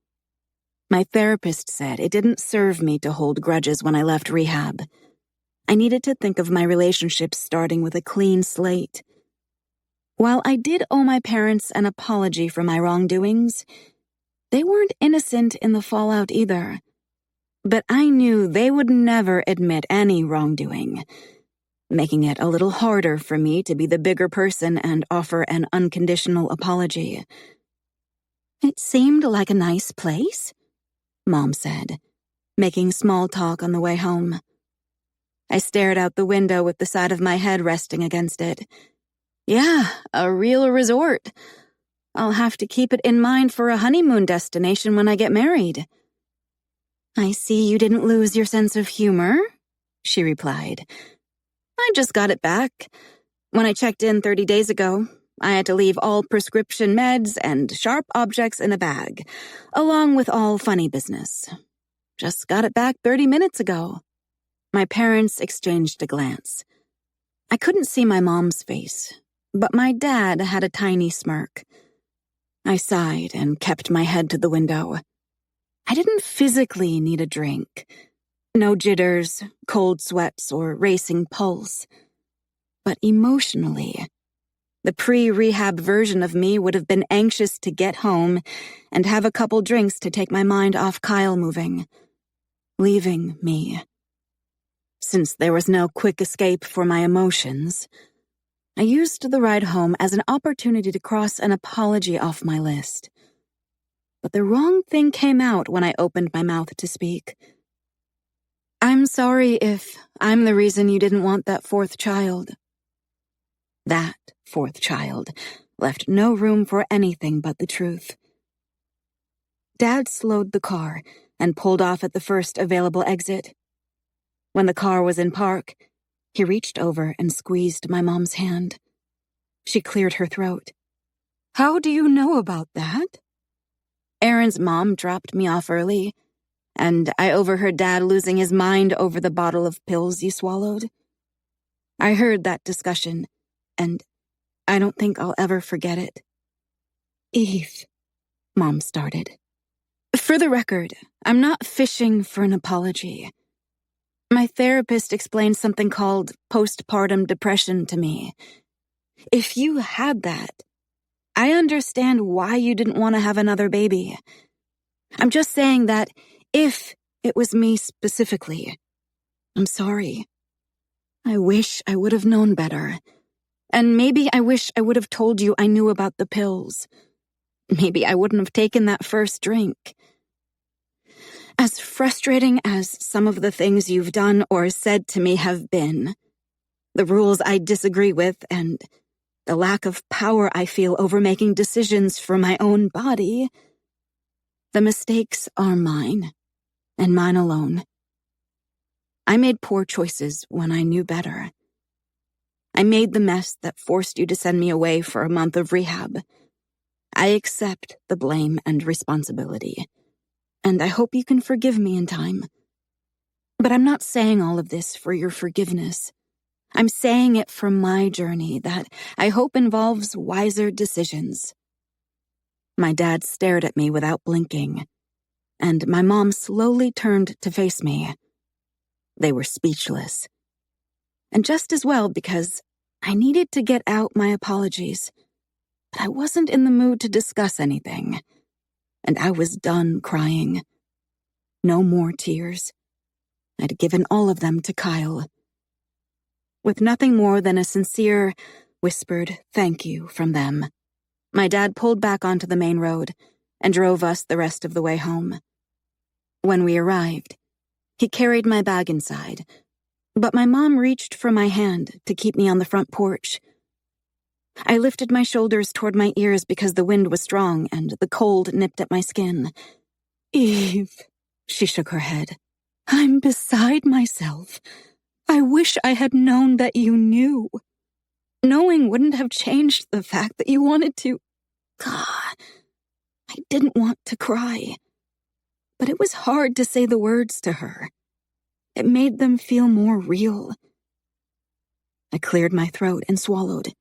My therapist said it didn't serve me to hold grudges when I left rehab. I needed to think of my relationships starting with a clean slate. While I did owe my parents an apology for my wrongdoings, they weren't innocent in the fallout either. But I knew they would never admit any wrongdoing, making it a little harder for me to be the bigger person and offer an unconditional apology. "It seemed like a nice place," Mom said, making small talk on the way home. I stared out the window with the side of my head resting against it. Yeah, a real resort. I'll have to keep it in mind for a honeymoon destination when I get married. "I see you didn't lose your sense of humor," she replied. "I just got it back. When I checked in 30 days ago, I had to leave all prescription meds and sharp objects in a bag, along with all funny business. Just got it back 30 minutes ago." My parents exchanged a glance. I couldn't see my mom's face, but my dad had a tiny smirk. I sighed and kept my head to the window. I didn't physically need a drink. No jitters, cold sweats, or racing pulse. But emotionally, the pre-rehab version of me would have been anxious to get home and have a couple drinks to take my mind off Kyle leaving me. Since there was no quick escape for my emotions, I used the ride home as an opportunity to cross an apology off my list. But the wrong thing came out when I opened my mouth to speak. "I'm sorry if I'm the reason you didn't want that fourth child." That fourth child left no room for anything but the truth. Dad slowed the car and pulled off at the first available exit. When the car was in park, he reached over and squeezed my mom's hand. She cleared her throat. "How do you know about that?" Aaron's mom dropped me off early, and I overheard Dad losing his mind over the bottle of pills you swallowed. I heard that discussion, and I don't think I'll ever forget it. "Eve," Mom started. "For the record, I'm not fishing for an apology. My therapist explained something called postpartum depression to me. If you had that, I understand why you didn't want to have another baby. I'm just saying that if it was me specifically, I'm sorry. I wish I would have known better. And maybe I wish I would have told you I knew about the pills. maybe I wouldn't have taken that first drink. As frustrating as some of the things you've done or said to me have been, the rules I disagree with, and the lack of power I feel over making decisions for my own body, the mistakes are mine, and mine alone. I made poor choices when I knew better. I made the mess that forced you to send me away for a month of rehab. I accept the blame and responsibility, and I hope you can forgive me in time. But I'm not saying all of this for your forgiveness. I'm saying it for my journey that I hope involves wiser decisions. My dad stared at me without blinking, and my mom slowly turned to face me. They were speechless. And just as well, because I needed to get out my apologies. But I wasn't in the mood to discuss anything, and I was done crying. No more tears. I'd given all of them to Kyle. With nothing more than a sincere, whispered thank you from them, my dad pulled back onto the main road and drove us the rest of the way home. When we arrived, he carried my bag inside, but my mom reached for my hand to keep me on the front porch. I lifted my shoulders toward my ears because the wind was strong and the cold nipped at my skin. "Eve," she shook her head. "I'm beside myself. I wish I had known that you knew. Knowing wouldn't have changed the fact that you wanted to." God, I didn't want to cry, but it was hard to say the words to her. It made them feel more real. I cleared my throat and swallowed.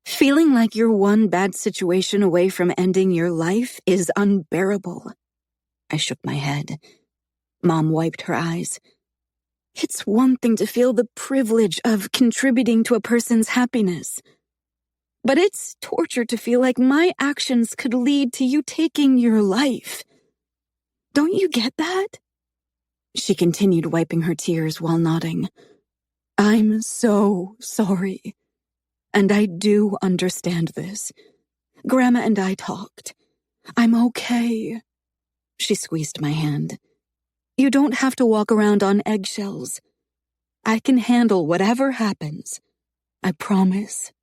Feeling like you're one bad situation away from ending your life is unbearable. I shook my head. Mom wiped her eyes. It's one thing to feel the privilege of contributing to a person's happiness, but it's torture to feel like my actions could lead to you taking your life. Don't you get that? She continued wiping her tears while nodding. I'm so sorry. And I do understand this. Grandma and I talked. I'm okay. She squeezed my hand. You don't have to walk around on eggshells. I can handle whatever happens. I promise.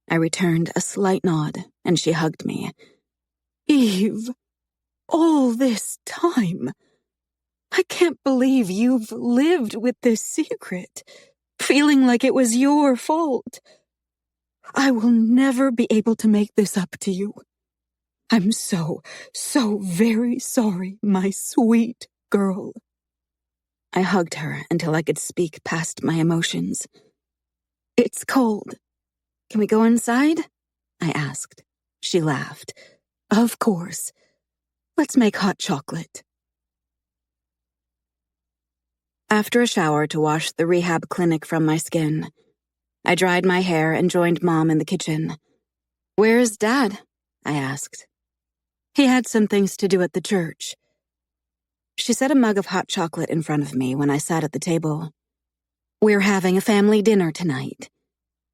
I returned a slight nod, and she hugged me. Eve, all this time. I can't believe you've lived with this secret, feeling like it was your fault. I will never be able to make this up to you. I'm so very sorry, my sweet girl. I hugged her until I could speak past my emotions. It's cold. Can we go inside? I asked. She laughed. Of course. Let's make hot chocolate. After a shower to wash the rehab clinic from my skin, I dried my hair and joined Mom in the kitchen. Where's Dad? I asked. He had some things to do at the church. She set a mug of hot chocolate in front of me when I sat at the table. We're having a family dinner tonight.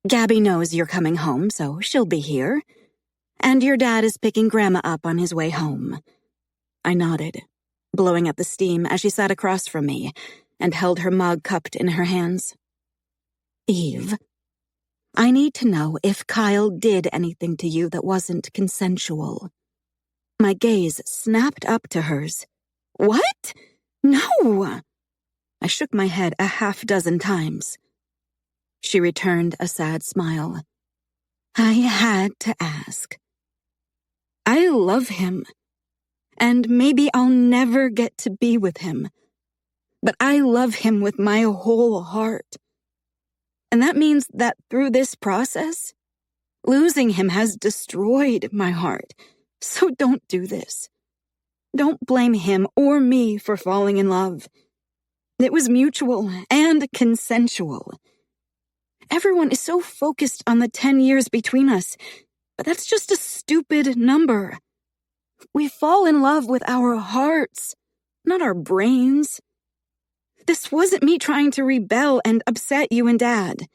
Gabby knows you're coming home, so she'll be here. And your dad is picking Grandma up on his way home. I nodded, blowing at the steam as she sat across from me and held her mug cupped in her hands. Eve, I need to know if Kyle did anything to you that wasn't consensual. My gaze snapped up to hers. What? No! I shook my head a half-dozen times. She returned a sad smile. I had to ask. I love him, and maybe I'll never get to be with him, but I love him with my whole heart. And that means that through this process, losing him has destroyed my heart. So don't do this. Don't blame him or me for falling in love. It was mutual and consensual. Everyone is so focused on the 10 years between us, but that's just a stupid number. We fall in love with our hearts, not our brains. This wasn't me trying to rebel and upset you and Dad.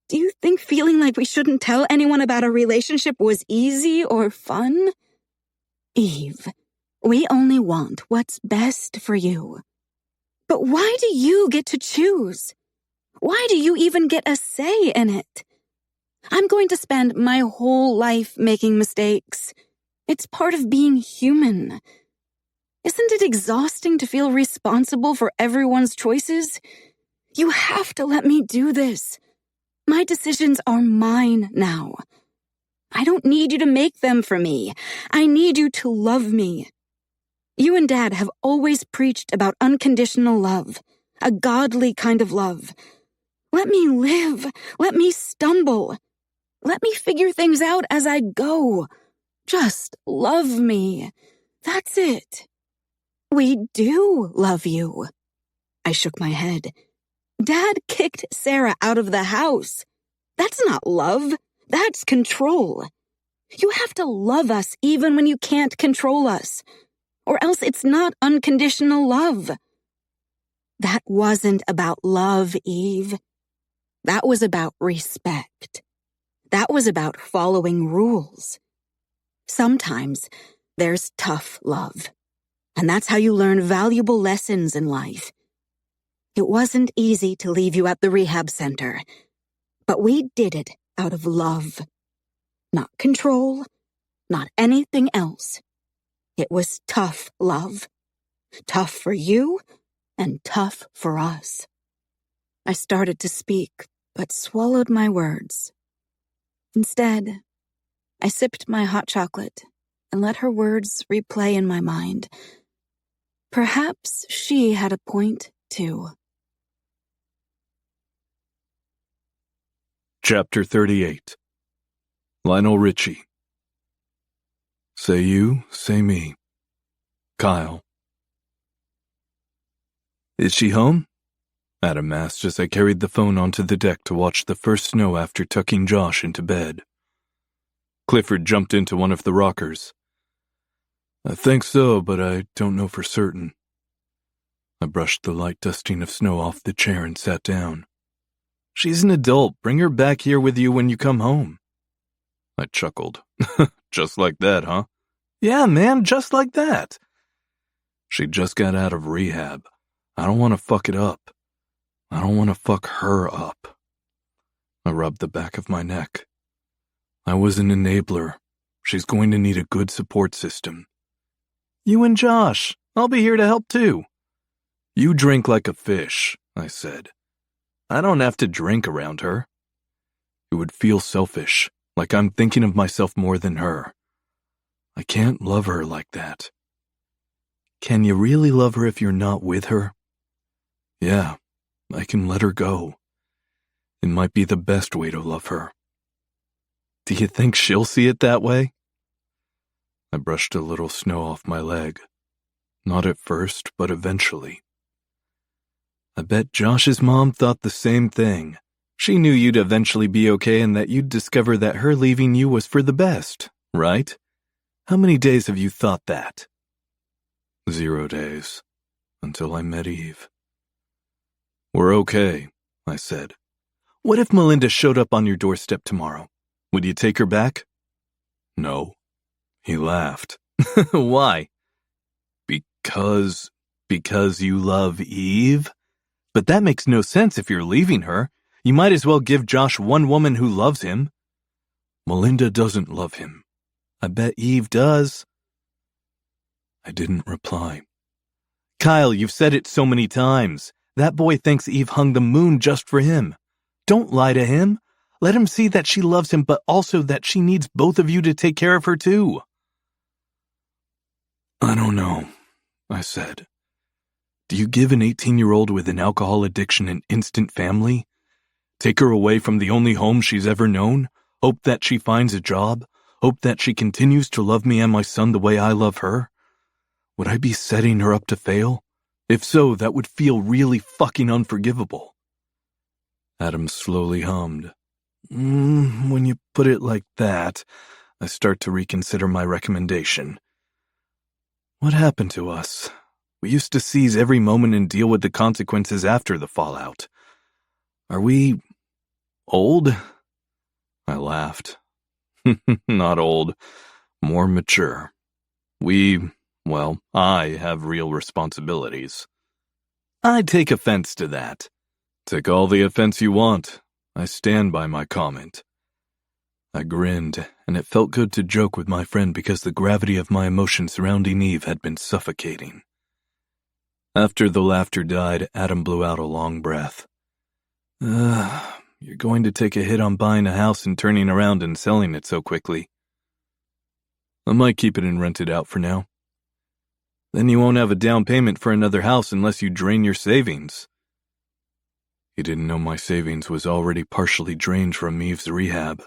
Do you think feeling like we shouldn't tell anyone about our relationship was easy or fun? Eve, we only want what's best for you. But why do you get to choose? Why do you even get a say in it? I'm going to spend my whole life making mistakes. It's part of being human. Isn't it exhausting to feel responsible for everyone's choices? You have to let me do this. My decisions are mine now. I don't need you to make them for me. I need you to love me. You and Dad have always preached about unconditional love, a godly kind of love. Let me live. Let me stumble. Let me figure things out as I go. Just love me. That's it. We do love you. I shook my head. Dad kicked Sarah out of the house. That's not love. That's control. You have to love us even when you can't control us, or else it's not unconditional love. That wasn't about love, Eve. That was about respect. That was about following rules. Sometimes there's tough love, and that's how you learn valuable lessons in life. It wasn't easy to leave you at the rehab center, but we did it out of love. Not control, not anything else. It was tough love. Tough for you and tough for us. I started to speak, but swallowed my words. Instead, I sipped my hot chocolate and let her words replay in my mind. Perhaps she had a point, too. Chapter 38. Lionel Richie. Say you, say me. Kyle. Is she home? Adam asked as I carried the phone onto the deck to watch the first snow after tucking Josh into bed. Clifford jumped into one of the rockers. I think so, but I don't know for certain. I brushed the light dusting of snow off the chair and sat down. She's an adult. Bring her back here with you when you come home. I chuckled. Just like that, huh? Yeah, man, just like that. She just got out of rehab. I don't want to fuck it up. I don't want to fuck her up. I rubbed the back of my neck. I was an enabler. She's going to need a good support system. You and Josh. I'll be here to help too. You drink like a fish, I said. I don't have to drink around her. It would feel selfish, like I'm thinking of myself more than her. I can't love her like that. Can you really love her if you're not with her? Yeah, I can let her go. It might be the best way to love her. Do you think she'll see it that way? I brushed a little snow off my leg. Not at first, but eventually. I bet Josh's mom thought the same thing. She knew you'd eventually be okay and that you'd discover that her leaving you was for the best, right? How many days have you thought that? 0 days. Until I met Eve. We're okay, I said. What if Melinda showed up on your doorstep tomorrow? Would you take her back? No. He laughed. Why? Because you love Eve? But that makes no sense if you're leaving her. You might as well give Josh one woman who loves him. Melinda doesn't love him. I bet Eve does. I didn't reply. Kyle, you've said it so many times. That boy thinks Eve hung the moon just for him. Don't lie to him. Let him see that she loves him, but also that she needs both of you to take care of her too. I don't know, I said. Do you give an 18-year-old with an alcohol addiction an instant family? Take her away from the only home she's ever known? Hope that she finds a job? Hope that she continues to love me and my son the way I love her? Would I be setting her up to fail? If so, that would feel really fucking unforgivable. Adam slowly hummed. When you put it like that, I start to reconsider my recommendation. What happened to us? We used to seize every moment and deal with the consequences after the fallout. Are we Old? I laughed. Not old, more mature. I have real responsibilities. I take offense to that. Take all the offense you want. I stand by my comment. I grinned, and it felt good to joke with my friend because the gravity of my emotions surrounding Eve had been suffocating. After the laughter died, Adam blew out a long breath. You're going to take a hit on buying a house and turning around and selling it so quickly. I might keep it and rent it out for now. Then you won't have a down payment for another house unless you drain your savings. He didn't know my savings was already partially drained from Eve's rehab.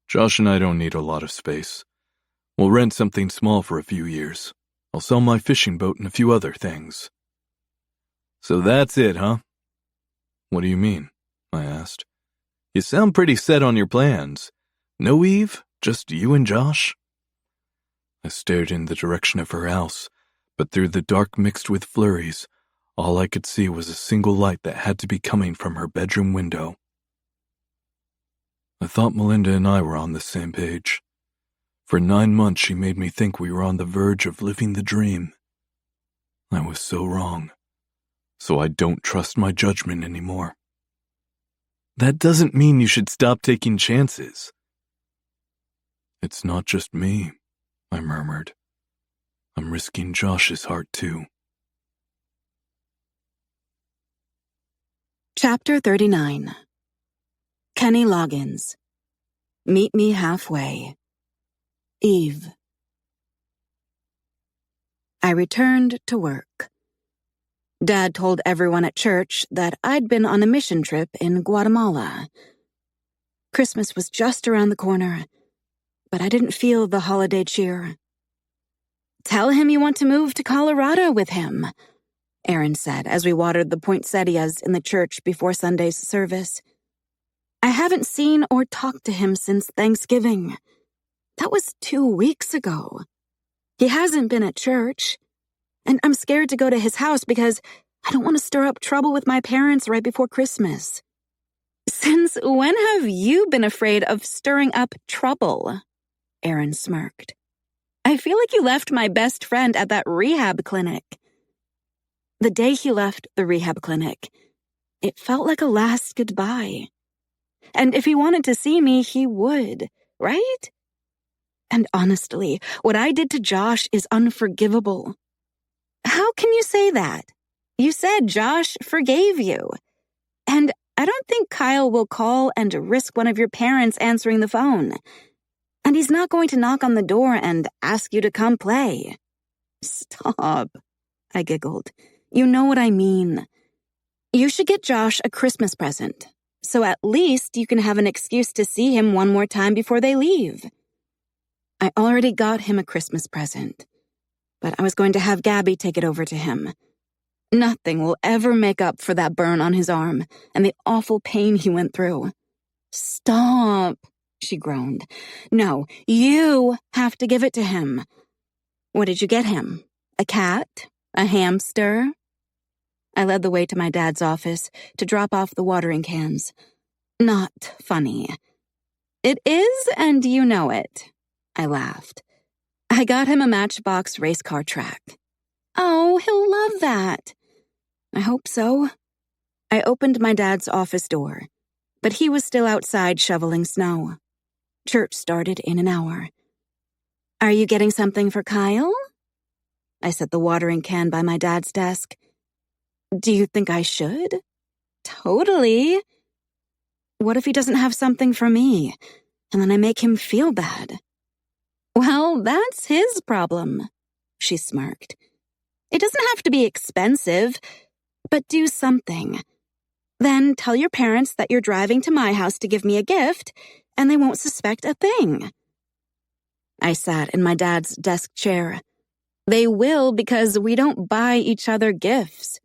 Josh and I don't need a lot of space. We'll rent something small for a few years. I'll sell my fishing boat and a few other things. So that's it, huh? What do you mean? I asked. You sound pretty set on your plans. No Eve? Just you and Josh? I stared in the direction of her house, but through the dark mixed with flurries, all I could see was a single light that had to be coming from her bedroom window. I thought Melinda and I were on the same page. For 9 months she made me think we were on the verge of living the dream. I was so wrong. So I don't trust my judgment anymore. That doesn't mean you should stop taking chances. It's not just me, I murmured. I'm risking Josh's heart too. Chapter 39. Kenny Loggins. Meet me halfway. Eve. I returned to work. Dad told everyone at church that I'd been on a mission trip in Guatemala. Christmas was just around the corner, but I didn't feel the holiday cheer. Tell him you want to move to Colorado with him, Aaron said as we watered the poinsettias in the church before Sunday's service. I haven't seen or talked to him since Thanksgiving. That was 2 weeks ago. He hasn't been at church, and I'm scared to go to his house because I don't want to stir up trouble with my parents right before Christmas. Since when have you been afraid of stirring up trouble? Aaron smirked. I feel like you left my best friend at that rehab clinic. The day he left the rehab clinic, it felt like a last goodbye. And if he wanted to see me, he would, right? And honestly, what I did to Josh is unforgivable. How can you say that? You said Josh forgave you. And I don't think Kyle will call and risk one of your parents answering the phone. And he's not going to knock on the door and ask you to come play. Stop, I giggled. You know what I mean. You should get Josh a Christmas present, so at least you can have an excuse to see him one more time before they leave. I already got him a Christmas present, but I was going to have Gabby take it over to him. Nothing will ever make up for that burn on his arm and the awful pain he went through. Stop, she groaned. No, you have to give it to him. What did you get him? A cat? A hamster? I led the way to my dad's office to drop off the watering cans. Not funny. It is, and you know it. I laughed. I got him a Matchbox race car track. Oh, he'll love that. I hope so. I opened my dad's office door, but he was still outside shoveling snow. Church started in an hour. Are you getting something for Kyle? I set the watering can by my dad's desk. Do you think I should? Totally. What if he doesn't have something for me, and then I make him feel bad? Well, that's his problem, she smirked. It doesn't have to be expensive, but do something. Then tell your parents that you're driving to my house to give me a gift, and they won't suspect a thing. I sat in my dad's desk chair. They will because we don't buy each other gifts.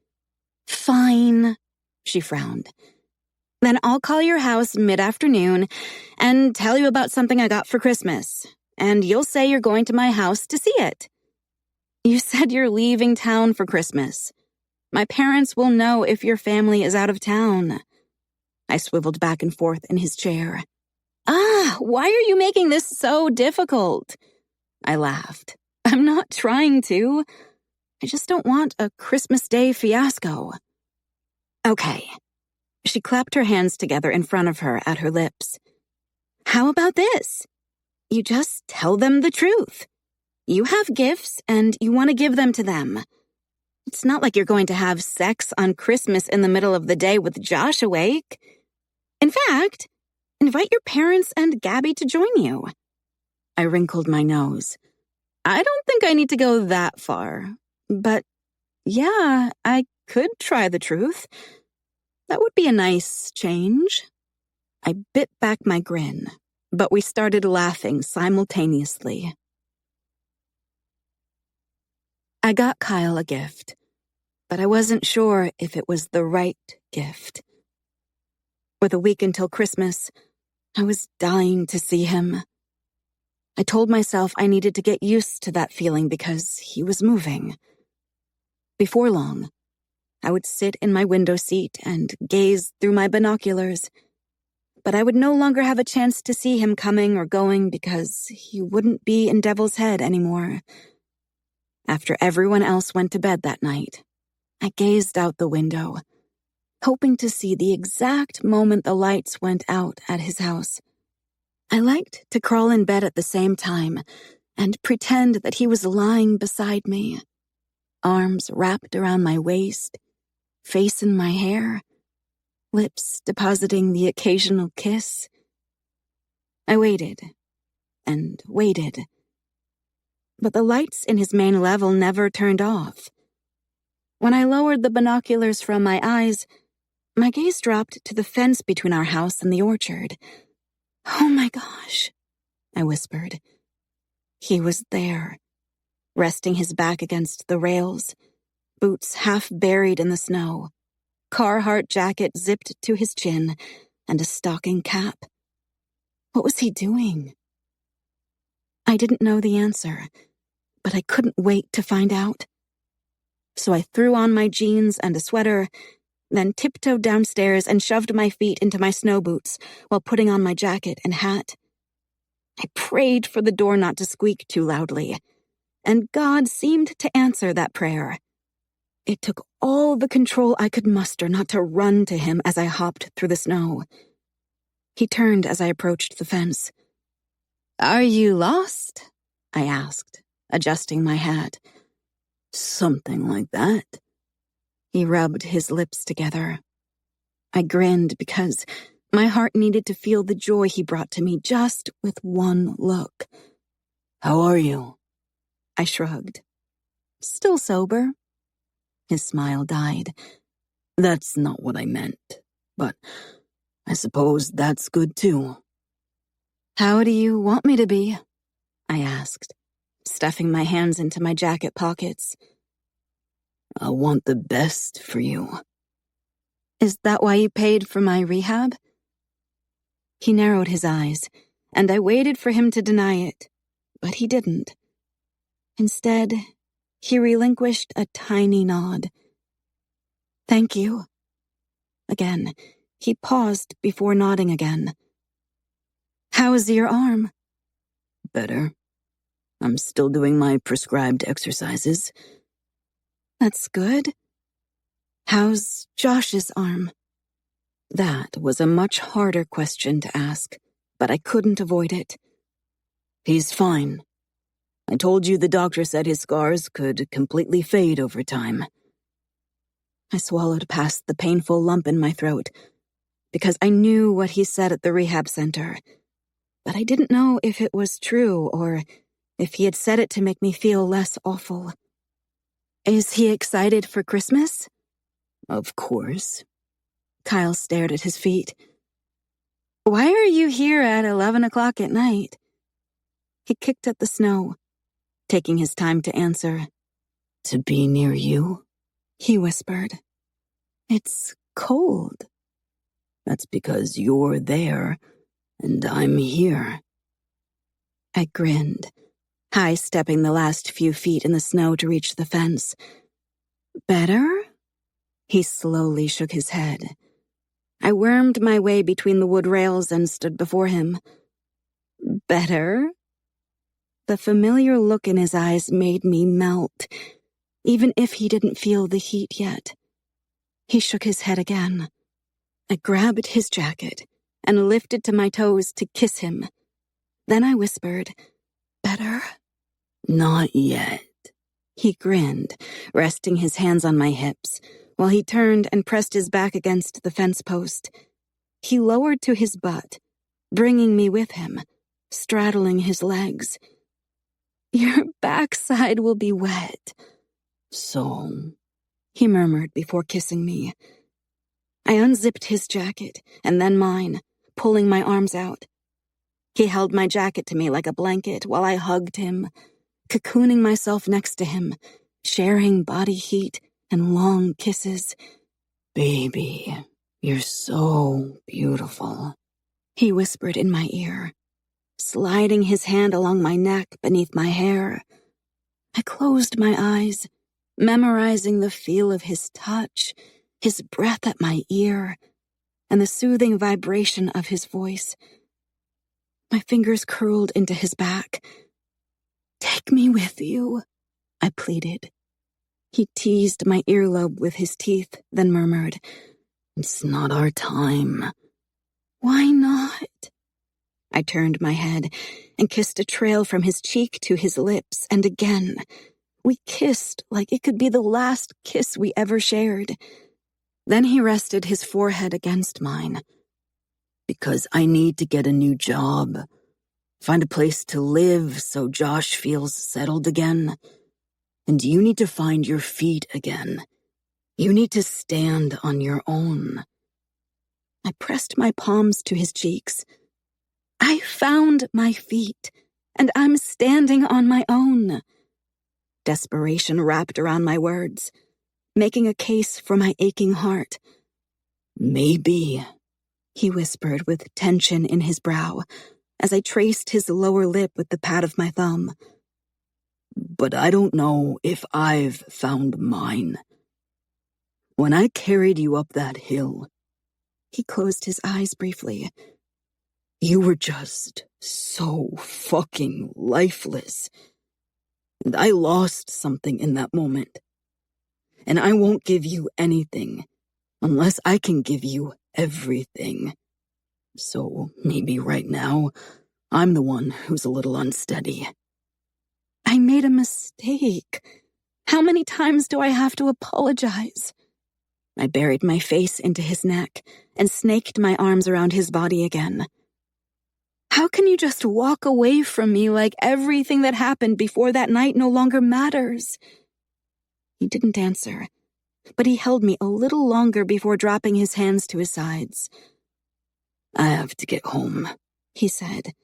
Fine, she frowned. Then I'll call your house mid-afternoon and tell you about something I got for Christmas, and you'll say you're going to my house to see it. You said you're leaving town for Christmas. My parents will know if your family is out of town. I swiveled back and forth in his chair. Why are you making this so difficult? I laughed. I'm not trying to. I just don't want a Christmas Day fiasco. Okay. She clapped her hands together in front of her at her lips. How about this? You just tell them the truth. You have gifts and you want to give them to them. It's not like you're going to have sex on Christmas in the middle of the day with Josh awake. In fact, invite your parents and Gabby to join you. I wrinkled my nose. I don't think I need to go that far. But yeah, I could try the truth. That would be a nice change. I bit back my grin, but we started laughing simultaneously. I got Kyle a gift, but I wasn't sure if it was the right gift. With a week until Christmas, I was dying to see him. I told myself I needed to get used to that feeling because he was moving. Before long, I would sit in my window seat and gaze through my binoculars, but I would no longer have a chance to see him coming or going because he wouldn't be in Devil's Head anymore. After everyone else went to bed that night, I gazed out the window, hoping to see the exact moment the lights went out at his house. I liked to crawl in bed at the same time and pretend that he was lying beside me, arms wrapped around my waist, face in my hair, lips depositing the occasional kiss. I waited and waited, but the lights in his main level never turned off. When I lowered the binoculars from my eyes, my gaze dropped to the fence between our house and the orchard. Oh my gosh, I whispered. He was there, resting his back against the rails, boots half buried in the snow, Carhartt jacket zipped to his chin, and a stocking cap. What was he doing? I didn't know the answer, but I couldn't wait to find out. So I threw on my jeans and a sweater, then tiptoed downstairs and shoved my feet into my snow boots while putting on my jacket and hat. I prayed for the door not to squeak too loudly, and God seemed to answer that prayer. It took all the control I could muster not to run to him as I hopped through the snow. He turned as I approached the fence. "Are you lost?" I asked, adjusting my hat. "Something like that." He rubbed his lips together. I grinned because my heart needed to feel the joy he brought to me just with one look. "How are you?" I shrugged. "Still sober." His smile died. "That's not what I meant, but I suppose that's good too." "How do you want me to be?" I asked, stuffing my hands into my jacket pockets. "I want the best for you." "Is that why you paid for my rehab?" He narrowed his eyes, and I waited for him to deny it, but he didn't. Instead, he relinquished a tiny nod. "Thank you." Again, he paused before nodding again. "How's your arm?" "Better. I'm still doing my prescribed exercises." "That's good. How's Josh's arm?" That was a much harder question to ask, but I couldn't avoid it. "He's fine. I told you the doctor said his scars could completely fade over time." I swallowed past the painful lump in my throat, because I knew what he said at the rehab center, but I didn't know if it was true or if he had said it to make me feel less awful. "Is he excited for Christmas?" "Of course." Kyle stared at his feet. "Why are you here at 11 o'clock at night?" He kicked at the snow, taking his time to answer. "To be near you," he whispered. "It's cold." "That's because you're there and I'm here." I grinned, high-stepping the last few feet in the snow to reach the fence. "Better?" He slowly shook his head. I wormed my way between the wood rails and stood before him. Better? The familiar look in his eyes made me melt, even if he didn't feel the heat yet. He shook his head again. I grabbed his jacket and lifted to my toes to kiss him. Then I whispered, "Better?" "Not yet." He grinned, resting his hands on my hips, while he turned and pressed his back against the fence post. He lowered to his butt, bringing me with him, straddling his legs. "Your backside will be wet." "So?" he murmured before kissing me. I unzipped his jacket, and then mine, pulling my arms out. He held my jacket to me like a blanket while I hugged him, cocooning myself next to him, sharing body heat and long kisses. "Baby, you're so beautiful," he whispered in my ear, sliding his hand along my neck beneath my hair. I closed my eyes, memorizing the feel of his touch, his breath at my ear, and the soothing vibration of his voice. My fingers curled into his back. "Take me with you," I pleaded. He teased my earlobe with his teeth, then murmured, "It's not our time." "Why not?" I turned my head and kissed a trail from his cheek to his lips, and again. We kissed like it could be the last kiss we ever shared. Then he rested his forehead against mine. "Because I need to get a new job. Find a place to live so Josh feels settled again. And you need to find your feet again. You need to stand on your own." I pressed my palms to his cheeks. "I found my feet, and I'm standing on my own." Desperation wrapped around my words, making a case for my aching heart. "Maybe," he whispered with tension in his brow, as I traced his lower lip with the pad of my thumb. "But I don't know if I've found mine. When I carried you up that hill," he closed his eyes briefly, "you were just so fucking lifeless. And I lost something in that moment. And I won't give you anything unless I can give you everything. So maybe right now, I'm the one who's a little unsteady." I made a mistake. How many times do I have to apologize? I buried my face into his neck and snaked my arms around his body again. How can you just walk away from me like everything that happened before that night no longer matters? He didn't answer, but he held me a little longer before dropping his hands to his sides. "I have to get home," he said.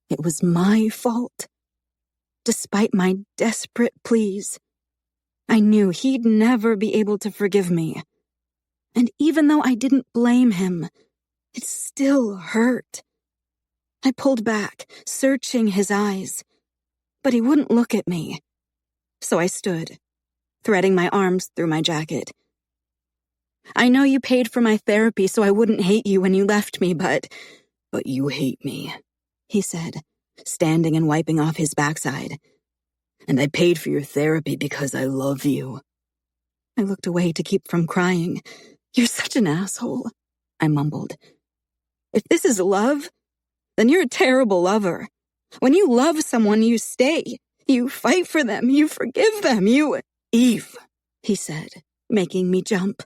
It was my fault. Despite my desperate pleas, I knew he'd never be able to forgive me. And even though I didn't blame him, it still hurt. I pulled back, searching his eyes, but he wouldn't look at me. So I stood, threading my arms through my jacket. "I know you paid for my therapy so I wouldn't hate you when you left me, but you hate me," he said, standing and wiping off his backside. "And I paid for your therapy because I love you." I looked away to keep from crying. "You're such an asshole," I mumbled. "If this is love, then you're a terrible lover. When you love someone, you stay. You fight for them. You forgive them. You—" "Eve," he said, making me jump.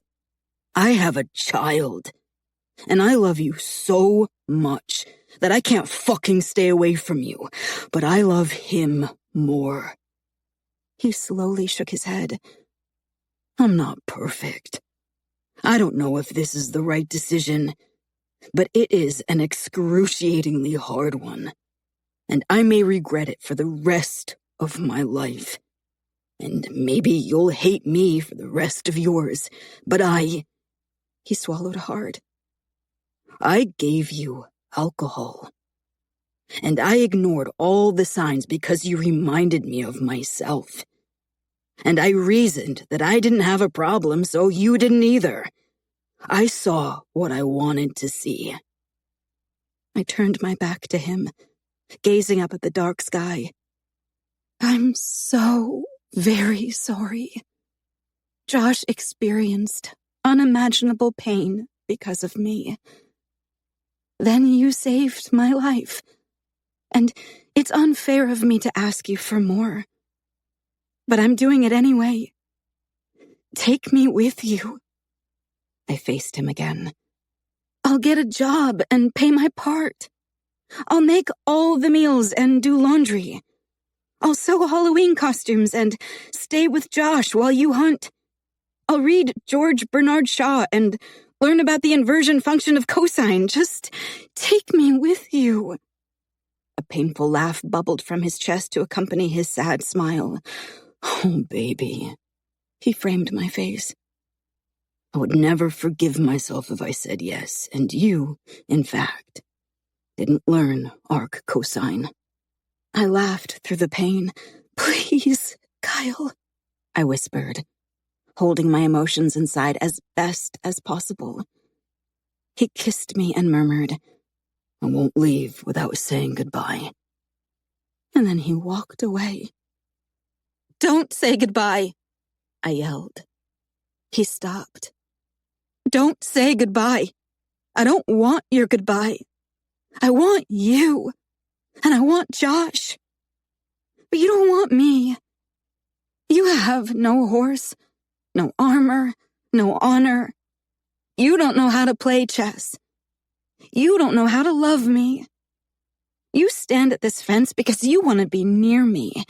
"I have a child, and I love you so much that I can't fucking stay away from you, but I love him more." He slowly shook his head. "I'm not perfect. I don't know if this is the right decision, but it is an excruciatingly hard one, and I may regret it for the rest of my life. And maybe you'll hate me for the rest of yours, but He swallowed hard. I gave you alcohol. And I ignored all the signs because you reminded me of myself. And I reasoned that I didn't have a problem, so you didn't either. I saw what I wanted to see. I turned my back to him, gazing up at the dark sky. I'm so very sorry. Josh experienced unimaginable pain because of me. Then you saved my life, and it's unfair of me to ask you for more. But I'm doing it anyway. Take me with you. I faced him again. I'll get a job and pay my part. I'll make all the meals and do laundry. I'll sew Halloween costumes and stay with Josh while you hunt. I'll read George Bernard Shaw and learn about the inversion function of cosine. Just take me with you. A painful laugh bubbled from his chest to accompany his sad smile. Oh, baby. He framed my face. I would never forgive myself if I said yes, and you, in fact, didn't learn arc cosine. I laughed through the pain. Please, Kyle, I whispered, holding my emotions inside as best as possible. He kissed me and murmured, I won't leave without saying goodbye. And then he walked away. Don't say goodbye, I yelled. He stopped. Don't say goodbye. I don't want your goodbye. I want you. And I want Josh. But you don't want me. You have no horse, no armor, no honor. You don't know how to play chess. You don't know how to love me. You stand at this fence because you want to be near me.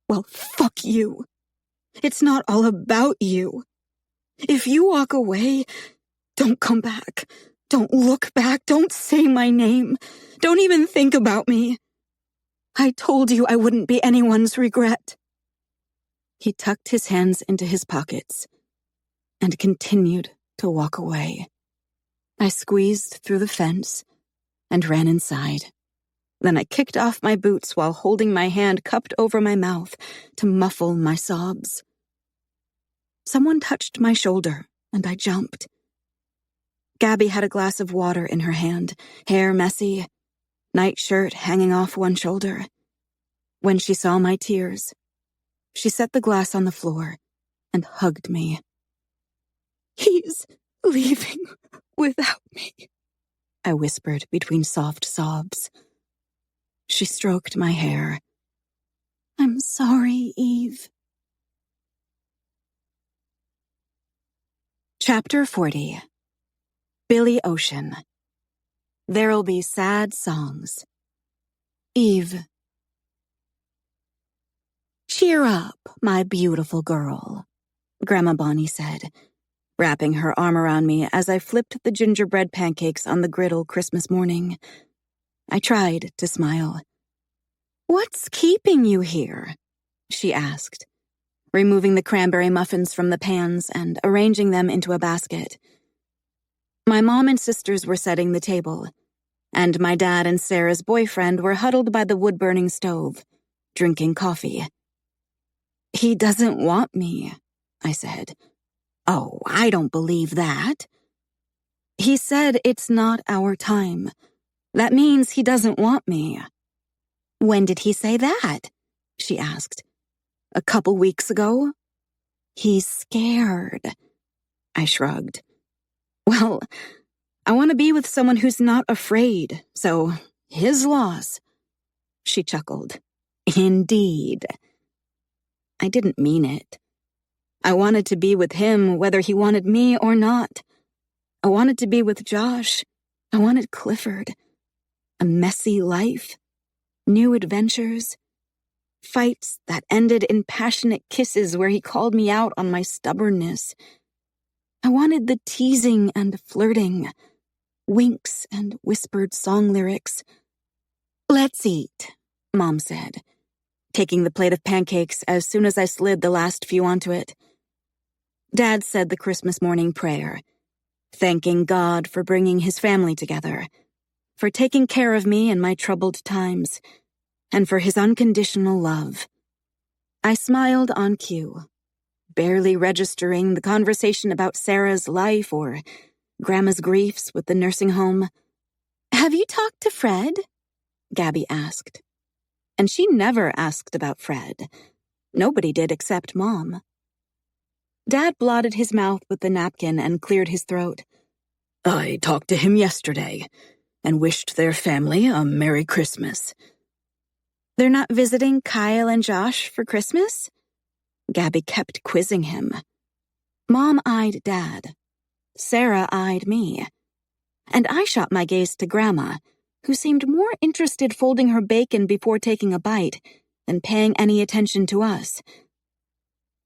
Well, fuck you. It's not all about you. If you walk away, don't come back. Don't look back. Don't say my name. Don't even think about me. I told you I wouldn't be anyone's regret. He tucked his hands into his pockets and continued to walk away. I squeezed through the fence and ran inside. Then I kicked off my boots while holding my hand cupped over my mouth to muffle my sobs. Someone touched my shoulder, and I jumped. Gabby had a glass of water in her hand, hair messy, nightshirt hanging off one shoulder. When she saw my tears, she set the glass on the floor and hugged me. He's leaving without me, I whispered between soft sobs. She stroked my hair. I'm sorry, Eve. Chapter 40. Billy Ocean. There'll be sad songs. Eve. Cheer up, my beautiful girl, Grandma Bonnie said, wrapping her arm around me as I flipped the gingerbread pancakes on the griddle Christmas morning. I tried to smile. What's keeping you here? She asked, removing the cranberry muffins from the pans and arranging them into a basket. My mom and sisters were setting the table, and my dad and Sarah's boyfriend were huddled by the wood-burning stove, drinking coffee. He doesn't want me, I said. Oh, I don't believe that. He said it's not our time. That means he doesn't want me. When did he say that? She asked. A couple weeks ago? He's scared. I shrugged. Well, I want to be with someone who's not afraid, so his loss. She chuckled. Indeed. I didn't mean it. I wanted to be with him whether he wanted me or not. I wanted to be with Josh. I wanted Clifford. A messy life. New adventures. Fights that ended in passionate kisses where he called me out on my stubbornness. I wanted the teasing and flirting. Winks and whispered song lyrics. Let's eat, Mom said, taking the plate of pancakes as soon as I slid the last few onto it. Dad said the Christmas morning prayer, thanking God for bringing his family together, for taking care of me in my troubled times, and for his unconditional love. I smiled on cue, barely registering the conversation about Sarah's life or Grandma's griefs with the nursing home. "Have you talked to Fred?" Gabby asked. And she never asked about Fred. Nobody did except Mom. Dad blotted his mouth with the napkin and cleared his throat. "I talked to him yesterday and wished their family a Merry Christmas." "They're not visiting Kyle and Josh for Christmas?" Gabby kept quizzing him. Mom eyed Dad. Sarah eyed me. And I shot my gaze to Grandma, who seemed more interested folding her bacon before taking a bite than paying any attention to us.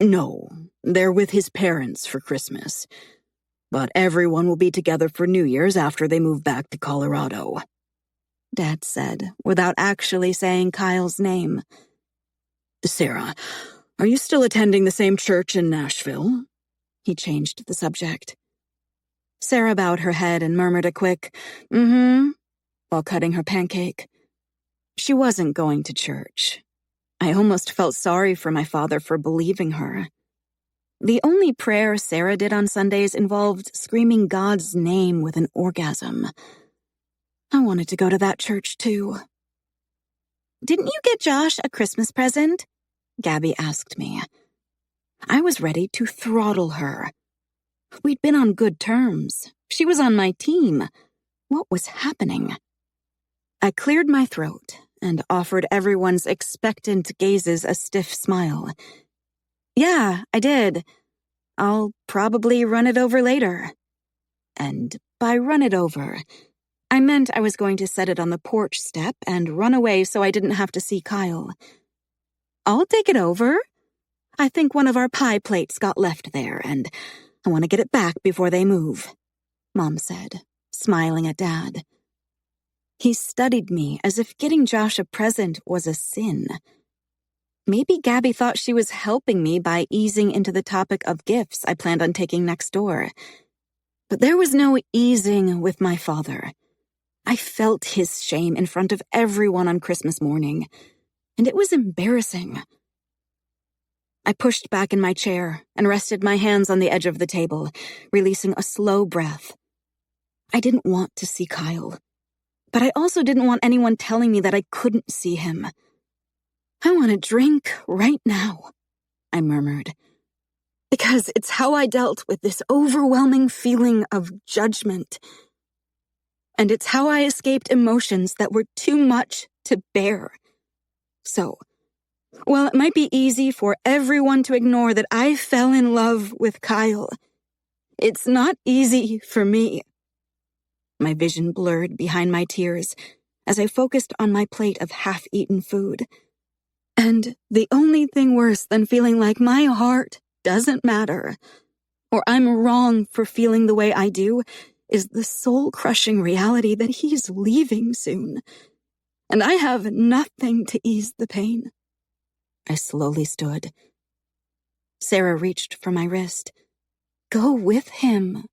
"No, they're with his parents for Christmas. But everyone will be together for New Year's after they move back to Colorado," Dad said, without actually saying Kyle's name. "Sarah, are you still attending the same church in Nashville?" He changed the subject. Sarah bowed her head and murmured a quick, "Mm-hmm," while cutting her pancake. She wasn't going to church. I almost felt sorry for my father for believing her. The only prayer Sarah did on Sundays involved screaming God's name with an orgasm. I wanted to go to that church, too. "Didn't you get Josh a Christmas present?" Gabby asked me. I was ready to throttle her. We'd been on good terms. She was on my team. What was happening? I cleared my throat and offered everyone's expectant gazes a stiff smile. "Yeah, I did. I'll probably run it over later." And by run it over, I meant I was going to set it on the porch step and run away so I didn't have to see Kyle. "I'll take it over. I think one of our pie plates got left there, and I want to get it back before they move," Mom said, smiling at Dad. He studied me as if getting Josh a present was a sin. Maybe Gabby thought she was helping me by easing into the topic of gifts I planned on taking next door. But there was no easing with my father. I felt his shame in front of everyone on Christmas morning, and it was embarrassing. I pushed back in my chair and rested my hands on the edge of the table, releasing a slow breath. I didn't want to see Kyle, but I also didn't want anyone telling me that I couldn't see him. "I want a drink right now," I murmured, because it's how I dealt with this overwhelming feeling of judgment. And it's how I escaped emotions that were too much to bear. So, while it might be easy for everyone to ignore that I fell in love with Kyle, it's not easy for me. My vision blurred behind my tears as I focused on my plate of half-eaten food. And the only thing worse than feeling like my heart doesn't matter, or I'm wrong for feeling the way I do, is the soul-crushing reality that he's leaving soon, and I have nothing to ease the pain. I slowly stood. Sarah reached for my wrist. "Go with him,"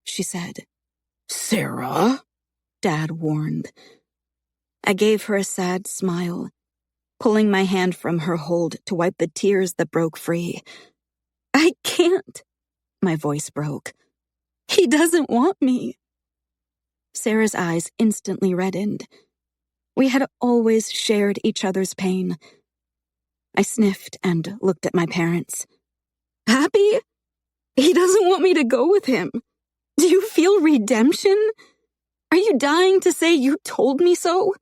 she said. "Sarah?" Dad warned. I gave her a sad smile, pulling my hand from her hold to wipe the tears that broke free. "I can't," my voice broke. "He doesn't want me." Sarah's eyes instantly reddened. We had always shared each other's pain. I sniffed and looked at my parents. "Happy? He doesn't want me to go with him. Do you feel redemption? Are you dying to say you told me so?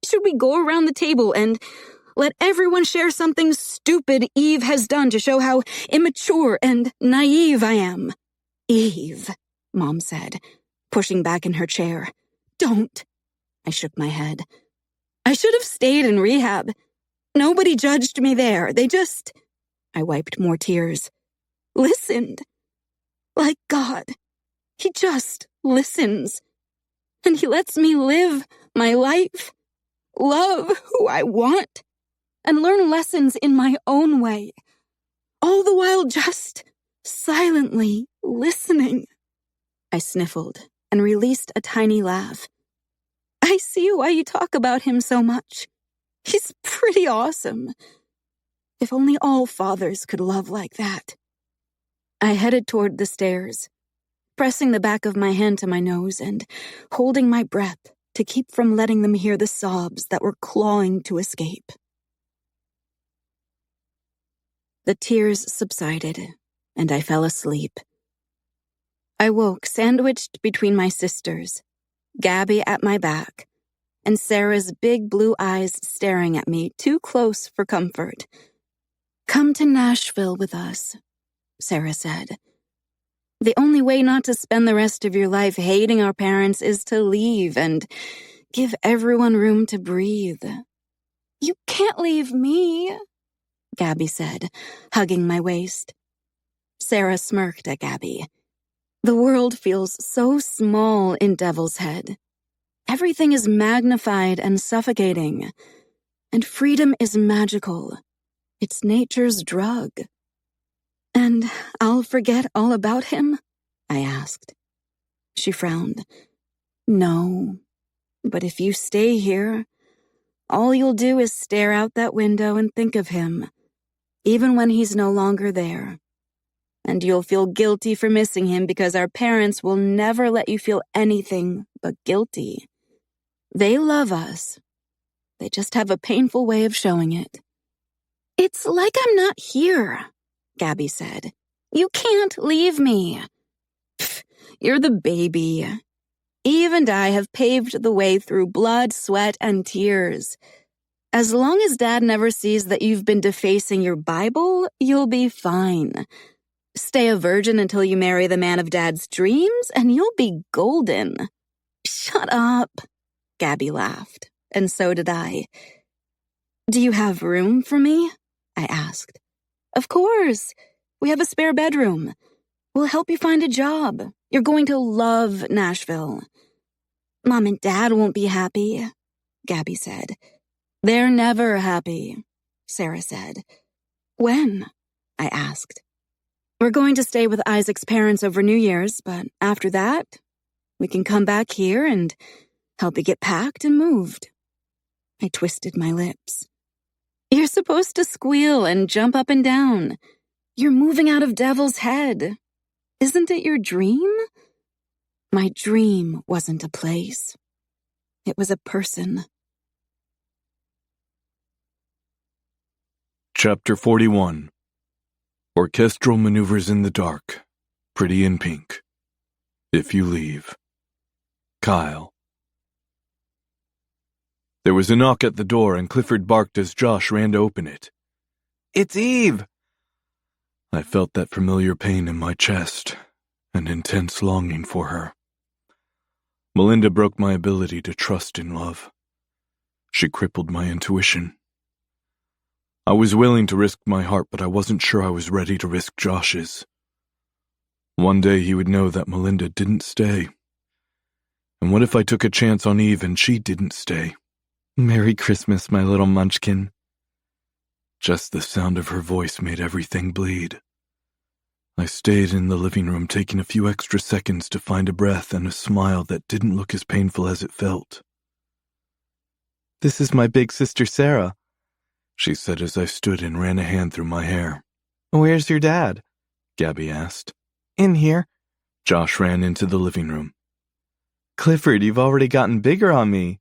Should we go around the table and let everyone share something stupid Eve has done to show how immature and naive I am?" "Eve," Mom said, pushing back in her chair. "Don't." I shook my head. "I should have stayed in rehab. Nobody judged me there. They just..." I wiped more tears. "Listened. Like God. He just listens. And he lets me live my life, love who I want, and learn lessons in my own way, all the while just silently listening." I sniffled and released a tiny laugh. "I see why you talk about him so much. He's pretty awesome. If only all fathers could love like that." I headed toward the stairs. pressing the back of my hand to my nose and holding my breath to keep from letting them hear the sobs that were clawing to escape. The tears subsided, and I fell asleep. I woke sandwiched between my sisters, Gabby at my back, and Sarah's big blue eyes staring at me too close for comfort. "Come to Nashville with us," Sarah said. "The only way not to spend the rest of your life hating our parents is to leave and give everyone room to breathe." "You can't leave me," Gabby said, hugging my waist. Sarah smirked at Gabby. "The world feels so small in Devil's Head. Everything is magnified and suffocating, and freedom is magical. It's nature's drug." "And I'll forget all about him?" I asked. She frowned. "No, but if you stay here, all you'll do is stare out that window and think of him, even when he's no longer there. And you'll feel guilty for missing him because our parents will never let you feel anything but guilty. They love us. They just have a painful way of showing it." "It's like I'm not here," Gabby said. "You can't leave me." "Pfft, you're the baby. Eve and I have paved the way through blood, sweat, and tears. As long as Dad never sees that you've been defacing your Bible, you'll be fine. Stay a virgin until you marry the man of Dad's dreams, and you'll be golden." "Shut up," Gabby laughed, and so did I. "Do you have room for me?" I asked. "Of course. We have a spare bedroom. We'll help you find a job. You're going to love Nashville." "Mom and Dad won't be happy," Gabby said. "They're never happy," Sarah said. "When?" I asked. "We're going to stay with Isaac's parents over New Year's, but after that, we can come back here and help you get packed and moved." I twisted my lips. "You're supposed to squeal and jump up and down. You're moving out of Devil's Head. Isn't it your dream?" My dream wasn't a place. It was a person. Chapter 41. Orchestral Maneuvers in the Dark. Pretty in Pink. If You Leave. Kyle. There was a knock at the door, and Clifford barked as Josh ran to open it. "It's Eve!" I felt that familiar pain in my chest, an intense longing for her. Melinda broke my ability to trust in love. She crippled my intuition. I was willing to risk my heart, but I wasn't sure I was ready to risk Josh's. One day he would know that Melinda didn't stay. And what if I took a chance on Eve and she didn't stay? "Merry Christmas, my little munchkin." Just the sound of her voice made everything bleed. I stayed in the living room, taking a few extra seconds to find a breath and a smile that didn't look as painful as it felt. "This is my big sister Sarah," she said as I stood and ran a hand through my hair. "Where's your dad?" Gabby asked. "In here." Josh ran into the living room. "Clifford, you've already gotten bigger on me."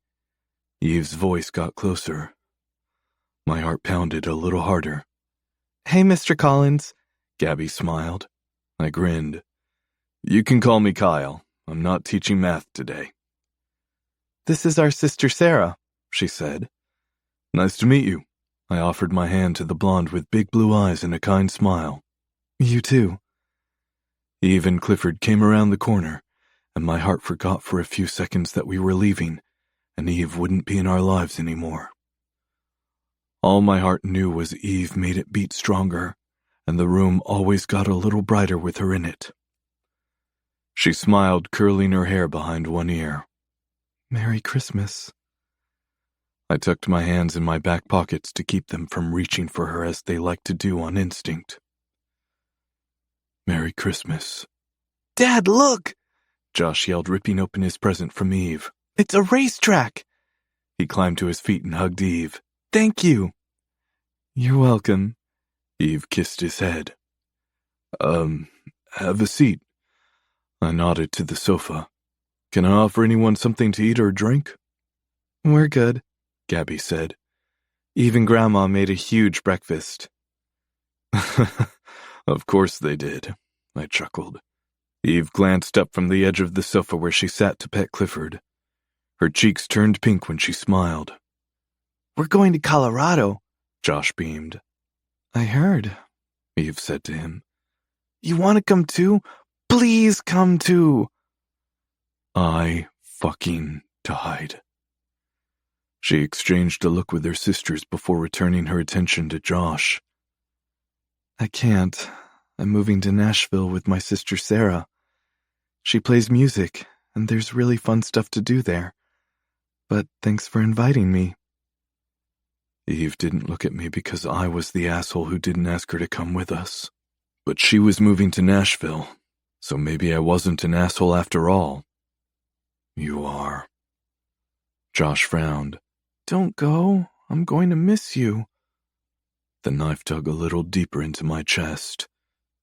Eve's voice got closer. My heart pounded a little harder. "Hey, Mr. Collins." Gabby smiled. I grinned. "You can call me Kyle. I'm not teaching math today." "This is our sister Sarah," she said. "Nice to meet you." I offered my hand to the blonde with big blue eyes and a kind smile. "You too." Eve and Clifford came around the corner, and my heart forgot for a few seconds that we were leaving, and Eve wouldn't be in our lives anymore. All my heart knew was Eve made it beat stronger, and the room always got a little brighter with her in it. She smiled, curling her hair behind one ear. "Merry Christmas." I tucked my hands in my back pockets to keep them from reaching for her as they like to do on instinct. "Merry Christmas." "Dad, look!" Josh yelled, ripping open his present from Eve. "It's a racetrack!" He climbed to his feet and hugged Eve. "Thank you." "You're welcome." Eve kissed his head. Have a seat. I nodded to the sofa. Can I offer anyone something to eat or drink? We're good, Gabby said. Even Grandma made a huge breakfast. Of course they did, I chuckled. Eve glanced up from the edge of the sofa where she sat to pet Clifford. Her cheeks turned pink when she smiled. We're going to Colorado, Josh beamed. I heard, Eve said to him. You want to come too? Please come too. I fucking died. She exchanged a look with her sisters before returning her attention to Josh. I can't. I'm moving to Nashville with my sister Sarah. She plays music, and there's really fun stuff to do there. But thanks for inviting me. Eve didn't look at me because I was the asshole who didn't ask her to come with us. But she was moving to Nashville, so maybe I wasn't an asshole after all. You are. Josh frowned. Don't go. I'm going to miss you. The knife dug a little deeper into my chest.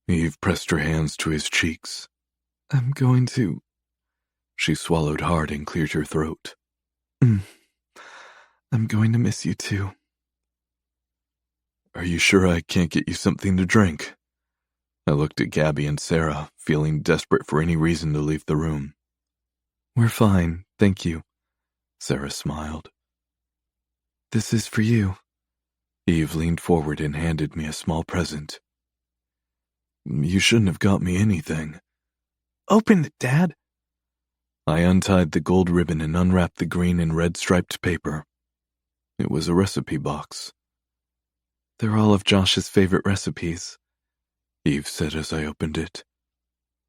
Eve pressed her hands to his cheeks. I'm going to... She swallowed hard and cleared her throat. I'm going to miss you too. Are you sure I can't get you something to drink? I looked at Gabby and Sarah, feeling desperate for any reason to leave the room. We're fine, thank you. Sarah smiled. This is for you. Eve leaned forward and handed me a small present. You shouldn't have got me anything. Open it, Dad. I untied the gold ribbon and unwrapped the green and red striped paper. It was a recipe box. They're all of Josh's favorite recipes, Eve said as I opened it.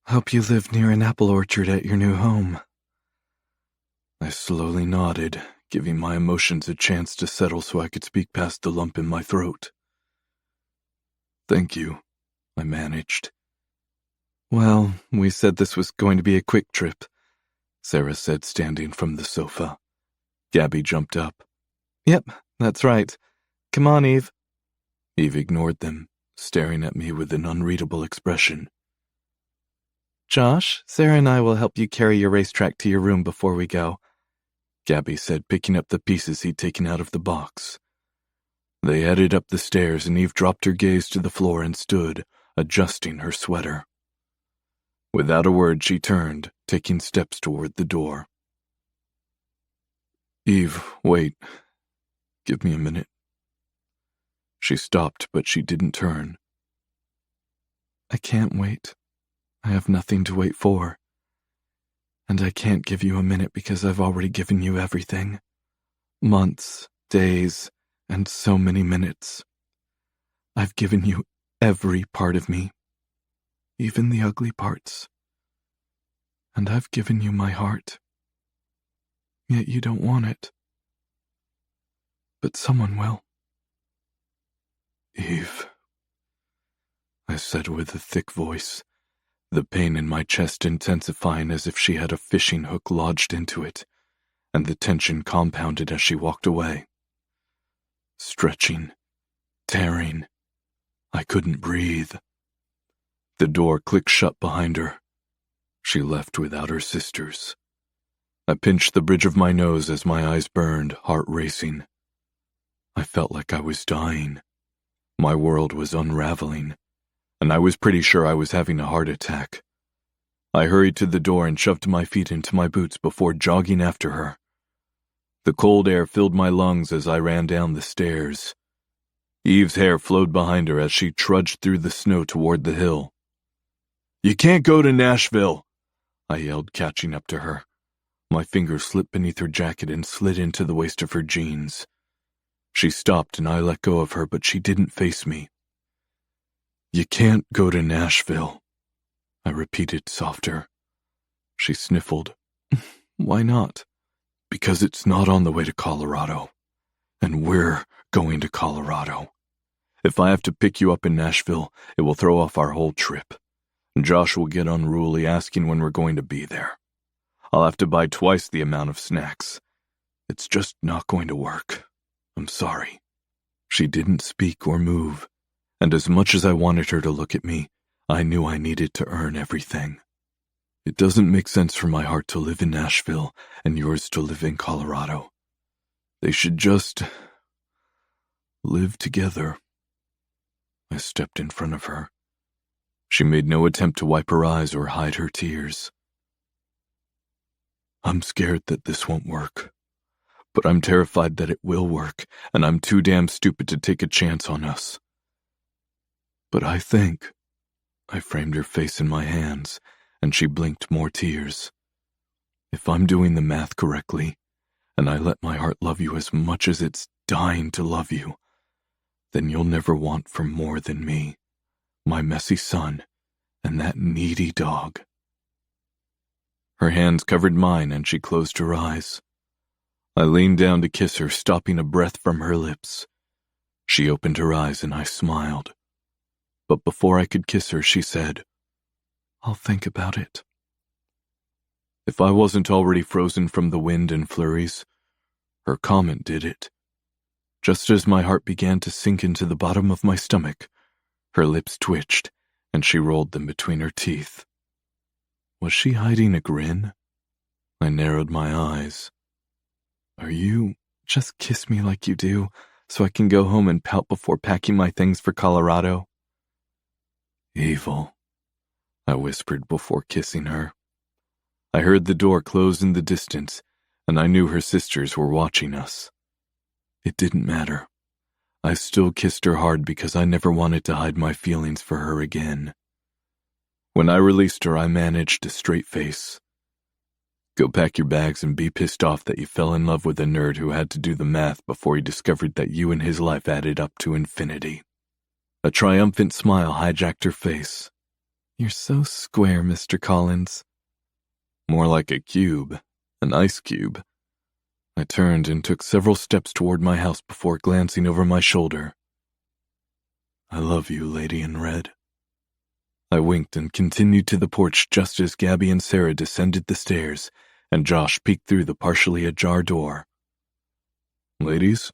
Hope you live near an apple orchard at your new home. I slowly nodded, giving my emotions a chance to settle so I could speak past the lump in my throat. Thank you, I managed. Well, we said this was going to be a quick trip, Sarah said, standing from the sofa. Gabby jumped up. Yep, that's right. Come on, Eve. Eve ignored them, staring at me with an unreadable expression. Josh, Sarah and I will help you carry your racetrack to your room before we go, Gabby said, picking up the pieces he'd taken out of the box. They headed up the stairs and Eve dropped her gaze to the floor and stood, adjusting her sweater. Without a word, she turned, taking steps toward the door. Eve, wait. Give me a minute. She stopped, but she didn't turn. I can't wait. I have nothing to wait for. And I can't give you a minute because I've already given you everything. Months, days, and so many minutes. I've given you every part of me, even the ugly parts. And I've given you my heart. Yet you don't want it. But someone will. Eve, I said with a thick voice, the pain in my chest intensifying as if she had a fishing hook lodged into it, and the tension compounded as she walked away. Stretching, tearing. I couldn't breathe. The door clicked shut behind her. She left without her sisters. I pinched the bridge of my nose as my eyes burned, heart racing. I felt like I was dying. My world was unraveling, and I was pretty sure I was having a heart attack. I hurried to the door and shoved my feet into my boots before jogging after her. The cold air filled my lungs as I ran down the stairs. Eve's hair flowed behind her as she trudged through the snow toward the hill. You can't go to Nashville, I yelled, catching up to her. My fingers slipped beneath her jacket and slid into the waist of her jeans. She stopped and I let go of her, but she didn't face me. You can't go to Nashville, I repeated softer. She sniffled. Why not? Because it's not on the way to Colorado. And we're going to Colorado. If I have to pick you up in Nashville, it will throw off our whole trip. Josh will get unruly asking when we're going to be there. I'll have to buy twice the amount of snacks. It's just not going to work. I'm sorry. She didn't speak or move, and as much as I wanted her to look at me, I knew I needed to earn everything. It doesn't make sense for my heart to live in Nashville and yours to live in Colorado. They should just live together. I stepped in front of her. She made no attempt to wipe her eyes or hide her tears. I'm scared that this won't work, but I'm terrified that it will work, and I'm too damn stupid to take a chance on us. But I think... I framed her face in my hands, and she blinked more tears. If I'm doing the math correctly, and I let my heart love you as much as it's dying to love you, then you'll never want for more than me, my messy son, and that needy dog. Her hands covered mine and she closed her eyes. I leaned down to kiss her, stopping a breath from her lips. She opened her eyes and I smiled. But before I could kiss her, she said, "I'll think about it." If I wasn't already frozen from the wind and flurries, her comment did it. Just as my heart began to sink into the bottom of my stomach, her lips twitched, and she rolled them between her teeth. Was she hiding a grin? I narrowed my eyes. Just kiss me like you do, so I can go home and pout before packing my things for Colorado?" "Evil," I whispered before kissing her. I heard the door close in the distance, and I knew her sisters were watching us. It didn't matter. I still kissed her hard because I never wanted to hide my feelings for her again. When I released her, I managed a straight face. "Go pack your bags and be pissed off that you fell in love with a nerd who had to do the math before he discovered that you and his life added up to infinity." A triumphant smile hijacked her face. "You're so square, Mr. Collins." "More like a cube, an ice cube." I turned and took several steps toward my house before glancing over my shoulder. "I love you, Lady in Red." I winked and continued to the porch just as Gabby and Sarah descended the stairs, and Josh peeked through the partially ajar door. "Ladies?"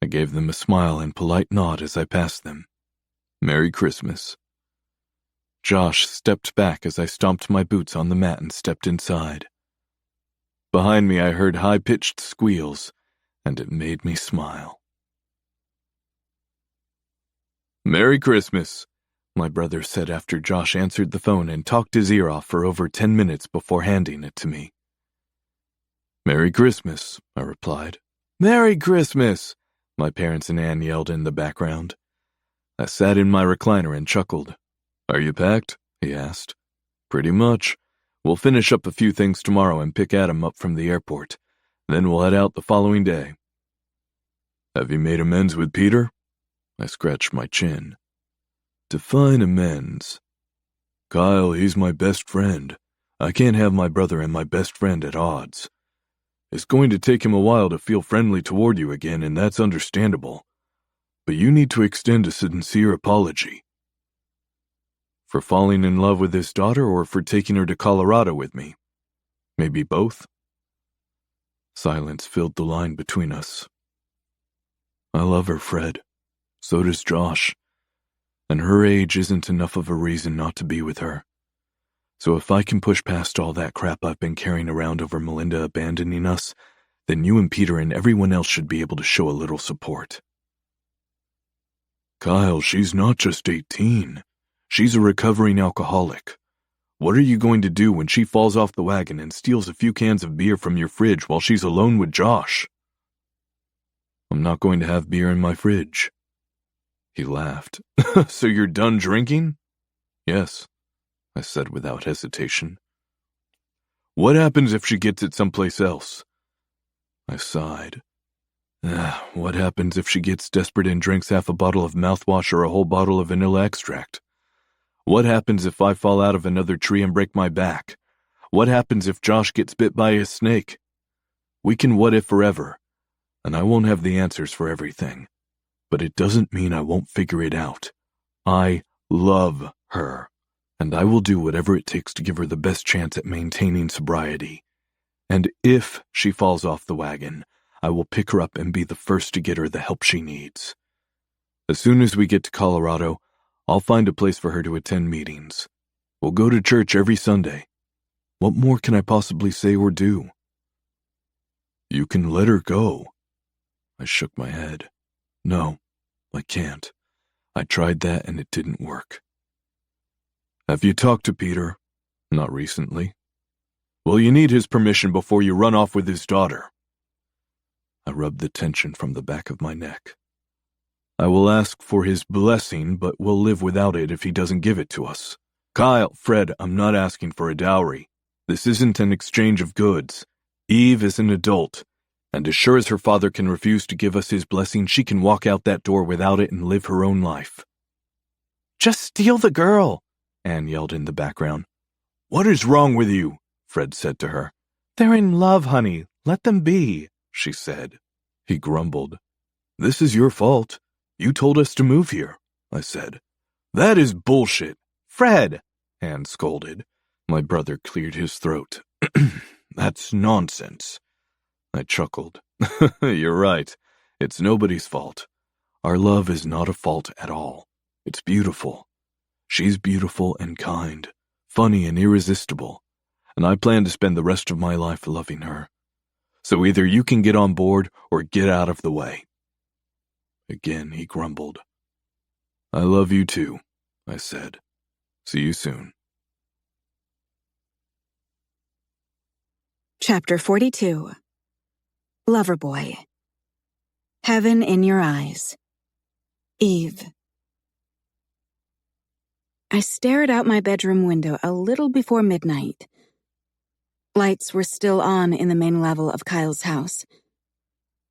I gave them a smile and polite nod as I passed them. "Merry Christmas." Josh stepped back as I stomped my boots on the mat and stepped inside. Behind me I heard high-pitched squeals, and it made me smile. "Merry Christmas," my brother said after Josh answered the phone and talked his ear off for over 10 minutes before handing it to me. "Merry Christmas," I replied. "Merry Christmas," my parents and Anne yelled in the background. I sat in my recliner and chuckled. "Are you packed?" he asked. "Pretty much. We'll finish up a few things tomorrow and pick Adam up from the airport. Then we'll head out the following day." "Have you made amends with Peter?" I scratched my chin. "Define amends." "Kyle, he's my best friend. I can't have my brother and my best friend at odds. It's going to take him a while to feel friendly toward you again, and that's understandable. But you need to extend a sincere apology." "For falling in love with his daughter or for taking her to Colorado with me? Maybe both?" Silence filled the line between us. "I love her, Fred. So does Josh. And her age isn't enough of a reason not to be with her. So if I can push past all that crap I've been carrying around over Melinda abandoning us, then you and Peter and everyone else should be able to show a little support." "Kyle, she's not just 18. She's a recovering alcoholic. What are you going to do when she falls off the wagon and steals a few cans of beer from your fridge while she's alone with Josh?" "I'm not going to have beer in my fridge." He laughed. "So you're done drinking?" "Yes," I said without hesitation. "What happens if she gets it someplace else?" I sighed. What happens if she gets desperate and drinks half a bottle of mouthwash or a whole bottle of vanilla extract? What happens if I fall out of another tree and break my back? What happens if Josh gets bit by a snake? We can what if forever, and I won't have the answers for everything. But it doesn't mean I won't figure it out. I love her, and I will do whatever it takes to give her the best chance at maintaining sobriety. And if she falls off the wagon, I will pick her up and be the first to get her the help she needs. As soon as we get to Colorado, I'll find a place for her to attend meetings. We'll go to church every Sunday. What more can I possibly say or do? You can let her go. I shook my head. No, I can't. I tried that and it didn't work. Have you talked to Peter? Not recently. Well, you need his permission before you run off with his daughter. I rubbed the tension from the back of my neck. I will ask for his blessing, but we'll live without it if he doesn't give it to us. Kyle, Fred, I'm not asking for a dowry. This isn't an exchange of goods. Eve is an adult, and as sure as her father can refuse to give us his blessing, she can walk out that door without it and live her own life. Just steal the girl, Anne yelled in the background. What is wrong with you? Fred said to her. They're in love, honey. Let them be, she said. He grumbled. This is your fault. You told us to move here, I said. That is bullshit. Fred, Anne scolded. My brother cleared his throat. That's nonsense. I chuckled. You're right. It's nobody's fault. Our love is not a fault at all. It's beautiful. She's beautiful and kind, funny and irresistible, and I plan to spend the rest of my life loving her. So either you can get on board or get out of the way. Again he grumbled. I love you too, I said. See you soon. Chapter 42. Loverboy. Heaven in Your Eyes. Eve. I stared out my bedroom window a little before midnight. Lights were still on in the main level of Kyle's house.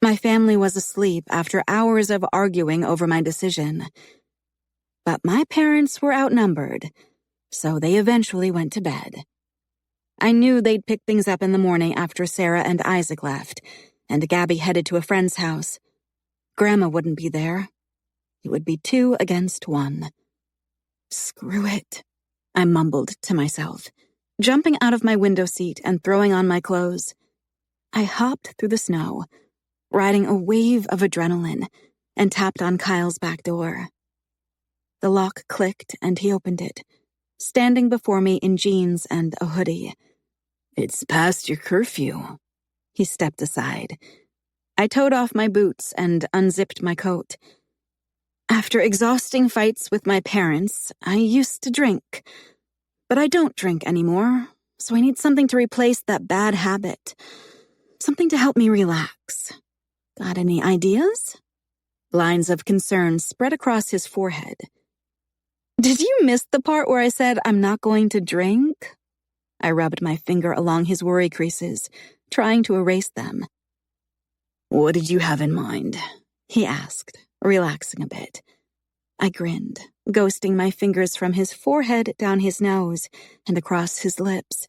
My family was asleep after hours of arguing over my decision. But my parents were outnumbered, so they eventually went to bed. I knew they'd pick things up in the morning after Sarah and Isaac left, and Gabby headed to a friend's house. Grandma wouldn't be there. It would be 2 against 1. Screw it, I mumbled to myself, jumping out of my window seat and throwing on my clothes. I hopped through the snow, riding a wave of adrenaline, and tapped on Kyle's back door. The lock clicked and he opened it, standing before me in jeans and a hoodie. It's past your curfew. He stepped aside. I towed off my boots and unzipped my coat. After exhausting fights with my parents, I used to drink. But I don't drink anymore, so I need something to replace that bad habit. Something to help me relax. Got any ideas? Lines of concern spread across his forehead. Did you miss the part where I said I'm not going to drink? I rubbed my finger along his worry creases, trying to erase them. What did you have in mind? He asked, relaxing a bit. I grinned, ghosting my fingers from his forehead down his nose and across his lips.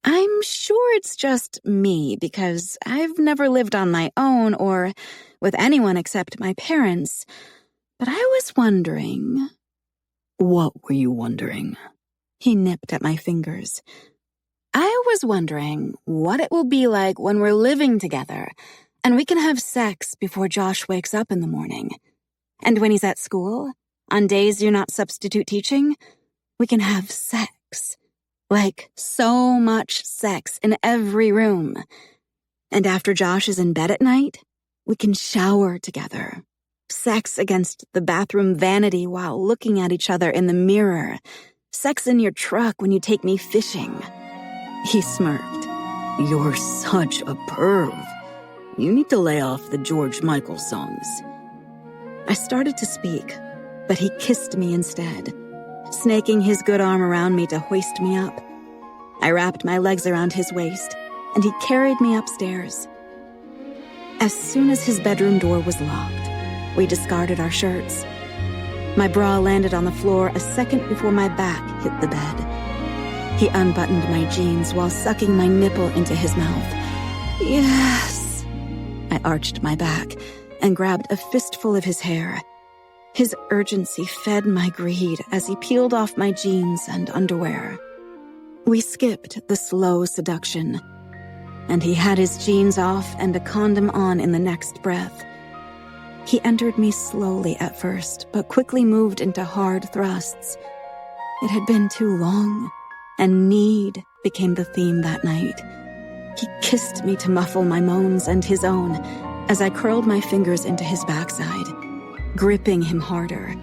I'm sure it's just me because I've never lived on my own or with anyone except my parents. But I was wondering... What were you wondering? He nipped at my fingers. I was wondering what it will be like when we're living together and we can have sex before Josh wakes up in the morning. And when he's at school, on days you're not substitute teaching, we can have sex. Like so much sex in every room. And after Josh is in bed at night, we can shower together. Sex against the bathroom vanity while looking at each other in the mirror. Sex in your truck when you take me fishing. He smirked. You're such a perv. You need to lay off the George Michael songs. I started to speak, but he kissed me instead, snaking his good arm around me to hoist me up. I wrapped my legs around his waist, and he carried me upstairs. As soon as his bedroom door was locked, we discarded our shirts. My bra landed on the floor a second before my back hit the bed. He unbuttoned my jeans while sucking my nipple into his mouth. Yes! I arched my back and grabbed a fistful of his hair. His urgency fed my greed as he peeled off my jeans and underwear. We skipped the slow seduction, and he had his jeans off and a condom on in the next breath. He entered me slowly at first, but quickly moved into hard thrusts. It had been too long, and need became the theme that night. He kissed me to muffle my moans and his own as I curled my fingers into his backside, gripping him harder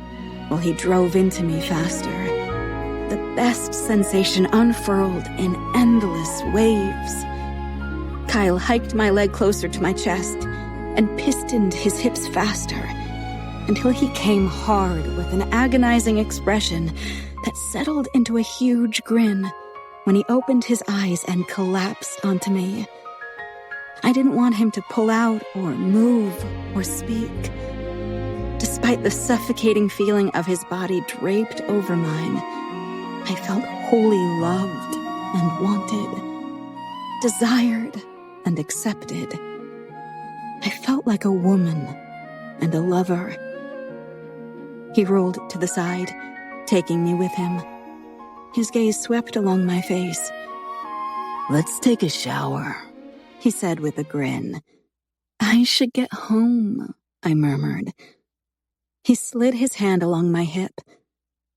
while he drove into me faster. The best sensation unfurled in endless waves. Kyle hiked my leg closer to my chest and pistoned his hips faster until he came hard with an agonizing expression that settled into a huge grin when he opened his eyes and collapsed onto me. I didn't want him to pull out or move or speak. Despite the suffocating feeling of his body draped over mine, I felt wholly loved and wanted, desired and accepted. I felt like a woman and a lover. He rolled to the side, taking me with him. His gaze swept along my face. "Let's take a shower," he said with a grin. "I should get home," I murmured. He slid his hand along my hip,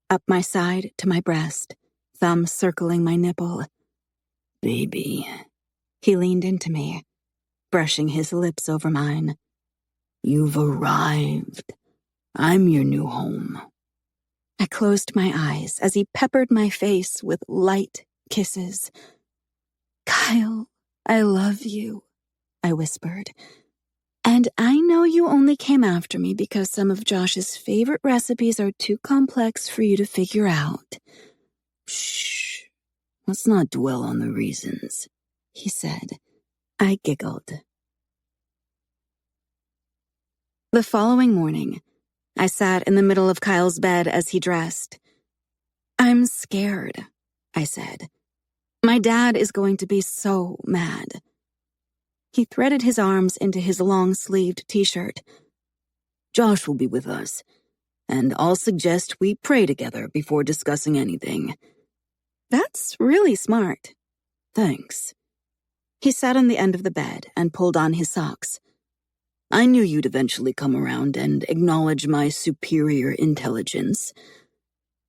up my side to my breast, thumb circling my nipple. "Baby." He leaned into me, brushing his lips over mine. "You've arrived. I'm your new home." I closed my eyes as he peppered my face with light kisses. "Kyle, I love you," I whispered. "And I know you only came after me because some of Josh's favorite recipes are too complex for you to figure out." "Shh. Let's not dwell on the reasons," he said. I giggled. The following morning, I sat in the middle of Kyle's bed as he dressed. "I'm scared," I said. "My dad is going to be so mad." He threaded his arms into his long-sleeved t-shirt. "Josh will be with us, and I'll suggest we pray together before discussing anything." "That's really smart." "Thanks." He sat on the end of the bed and pulled on his socks. "I knew you'd eventually come around and acknowledge my superior intelligence."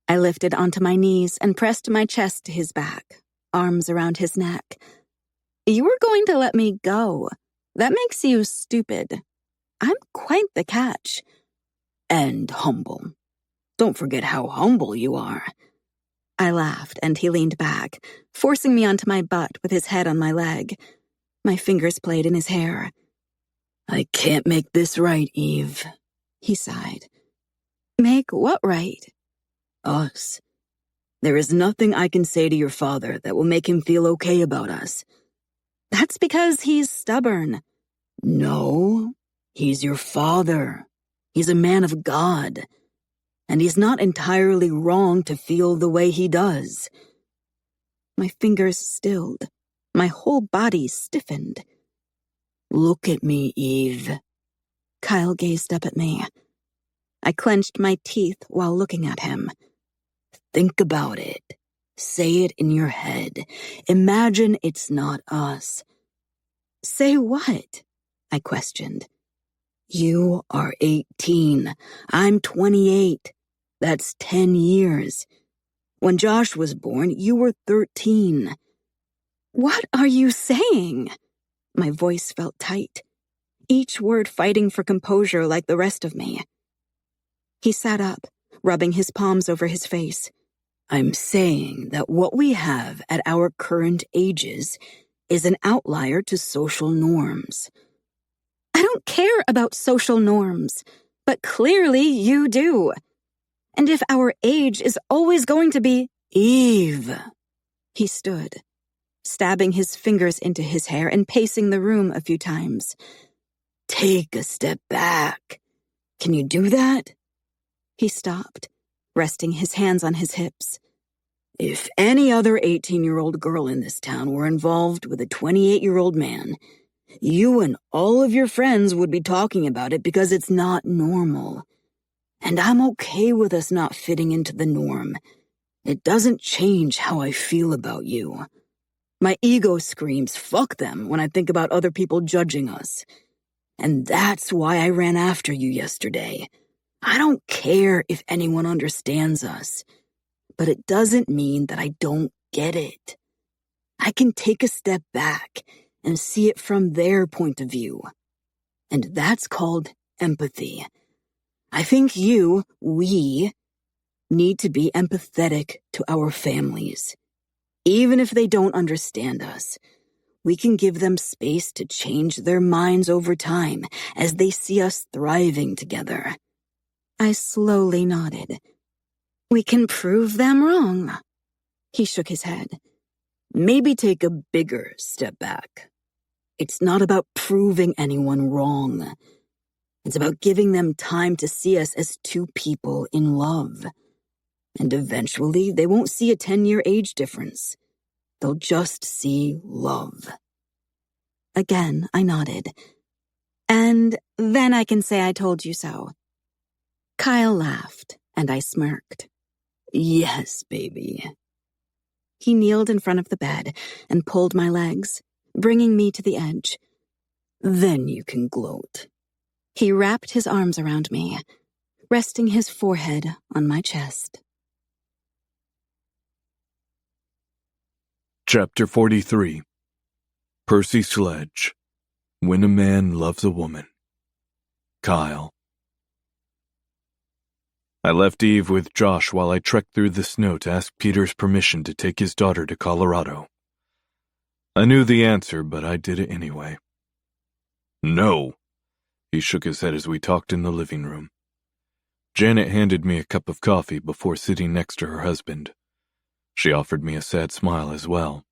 I lifted onto my knees and pressed my chest to his back, arms around his neck. "You were going to let me go. That makes you stupid. I'm quite the catch." "And humble. Don't forget how humble you are." I laughed and he leaned back, forcing me onto my butt with his head on my leg. My fingers played in his hair. "I can't make this right, Eve," he sighed. "Make what right?" "Us. There is nothing I can say to your father that will make him feel okay about us." "That's because he's stubborn." "No, he's your father. He's a man of God. And he's not entirely wrong to feel the way he does." My fingers stilled. My whole body stiffened. "Look at me, Eve." Kyle gazed up at me. I clenched my teeth while looking at him. "Think about it. Say it in your head. Imagine it's not us." "Say what?" I questioned. "You are 18. I'm 28. That's 10 years. When Josh was born, you were 13. "What are you saying?" My voice felt tight, each word fighting for composure like the rest of me. He sat up, rubbing his palms over his face. "I'm saying that what we have at our current ages is an outlier to social norms." "I don't care about social norms, but clearly you do. And if our age is always going to be—" "Eve!" He stood, stabbing his fingers into his hair and pacing the room a few times. "Take a step back. Can you do that?" He stopped, resting his hands on his hips. "If any other 18-year-old girl in this town were involved with a 28-year-old man, you and all of your friends would be talking about it because it's not normal. And I'm okay with us not fitting into the norm. It doesn't change how I feel about you. My ego screams, fuck them, when I think about other people judging us. And that's why I ran after you yesterday. I don't care if anyone understands us, but it doesn't mean that I don't get it. I can take a step back and see it from their point of view. And that's called empathy. I think we need to be empathetic to our families. Even if they don't understand us, we can give them space to change their minds over time as they see us thriving together. I slowly nodded. We can prove them wrong. He shook his head. Maybe take a bigger step back. It's not about proving anyone wrong. It's about giving them time to see us as two people in love. And eventually, they won't see a 10-year age difference. They'll just see love. Again, I nodded. And then I can say I told you so. Kyle laughed, and I smirked. Yes, baby. He kneeled in front of the bed and pulled my legs, bringing me to the edge. Then you can gloat. He wrapped his arms around me, resting his forehead on my chest. Chapter 43. Percy Sledge. When a Man Loves a Woman. Kyle. I left Eve with Josh while I trekked through the snow to ask Peter's permission to take his daughter to Colorado. I knew the answer, but I did it anyway. No. He shook his head as we talked in the living room. Janet handed me a cup of coffee before sitting next to her husband. She offered me a sad smile as well.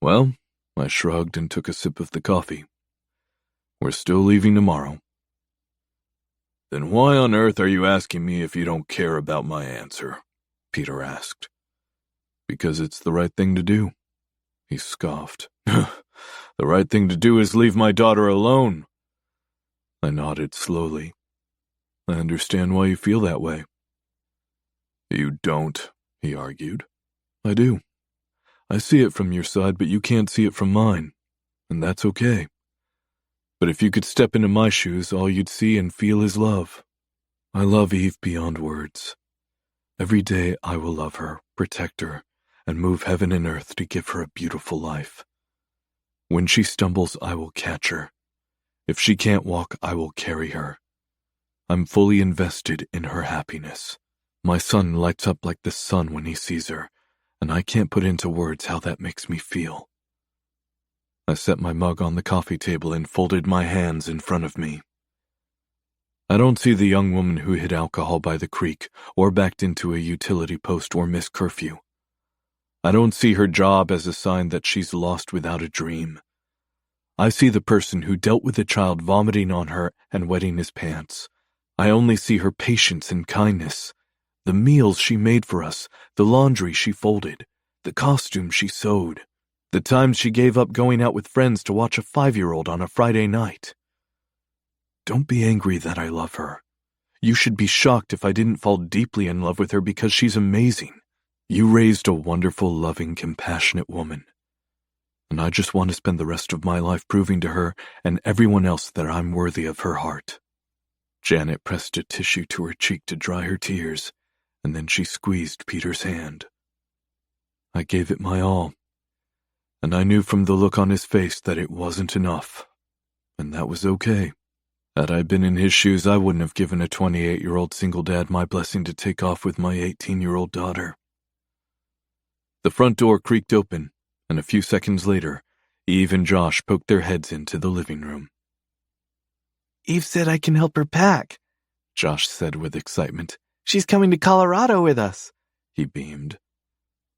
Well, I shrugged and took a sip of the coffee. We're still leaving tomorrow. Then why on earth are you asking me if you don't care about my answer? Peter asked. Because it's the right thing to do. He scoffed. The right thing to do is leave my daughter alone. I nodded slowly. I understand why you feel that way. You don't, he argued. I do. I see it from your side, but you can't see it from mine, and that's okay. But if you could step into my shoes, all you'd see and feel is love. I love Eve beyond words. Every day I will love her, protect her, and move heaven and earth to give her a beautiful life. When she stumbles, I will catch her. If she can't walk, I will carry her. I'm fully invested in her happiness. My son lights up like the sun when he sees her, and I can't put into words how that makes me feel. I set my mug on the coffee table and folded my hands in front of me. I don't see the young woman who hid alcohol by the creek or backed into a utility post or missed curfew. I don't see her job as a sign that she's lost without a dream. I see the person who dealt with a child vomiting on her and wetting his pants. I only see her patience and kindness, the meals she made for us, the laundry she folded, the costumes she sewed, the times she gave up going out with friends to watch a 5-year-old on a Friday night. Don't be angry that I love her. You should be shocked if I didn't fall deeply in love with her because she's amazing. You raised a wonderful, loving, compassionate woman. And I just want to spend the rest of my life proving to her and everyone else that I'm worthy of her heart. Janet pressed a tissue to her cheek to dry her tears, and then she squeezed Peter's hand. I gave it my all, and I knew from the look on his face that it wasn't enough, and that was okay. Had I been in his shoes, I wouldn't have given a 28-year-old single dad my blessing to take off with my 18-year-old daughter. The front door creaked open, and a few seconds later, Eve and Josh poked their heads into the living room. Eve said I can help her pack, Josh said with excitement. She's coming to Colorado with us. He beamed.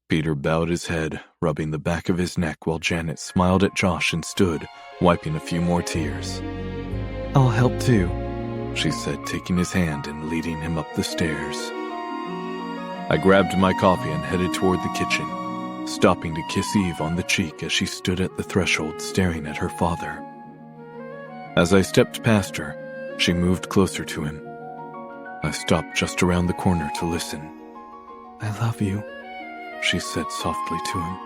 Peter bowed his head, rubbing the back of his neck while Janet smiled at Josh and stood, wiping a few more tears. I'll help too, she said, taking his hand and leading him up the stairs. I grabbed my coffee and headed toward the kitchen, stopping to kiss Eve on the cheek as she stood at the threshold staring at her father. As I stepped past her, she moved closer to him. I stopped just around the corner to listen. I love you, she said softly to him.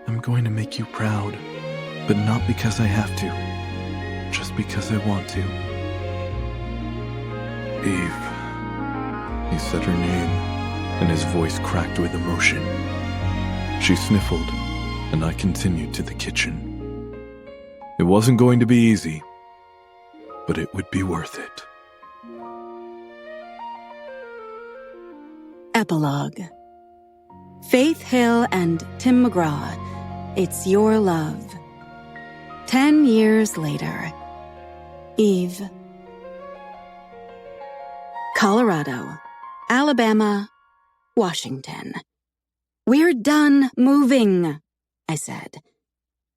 I'm going to make you proud, but not because I have to, just because I want to. Eve. He said her name, and his voice cracked with emotion. She sniffled, and I continued to the kitchen. It wasn't going to be easy, but it would be worth it. Epilogue. Faith Hill and Tim McGraw, It's Your Love. 10 years later. Eve. Colorado, Alabama, Washington. We're done moving, I said.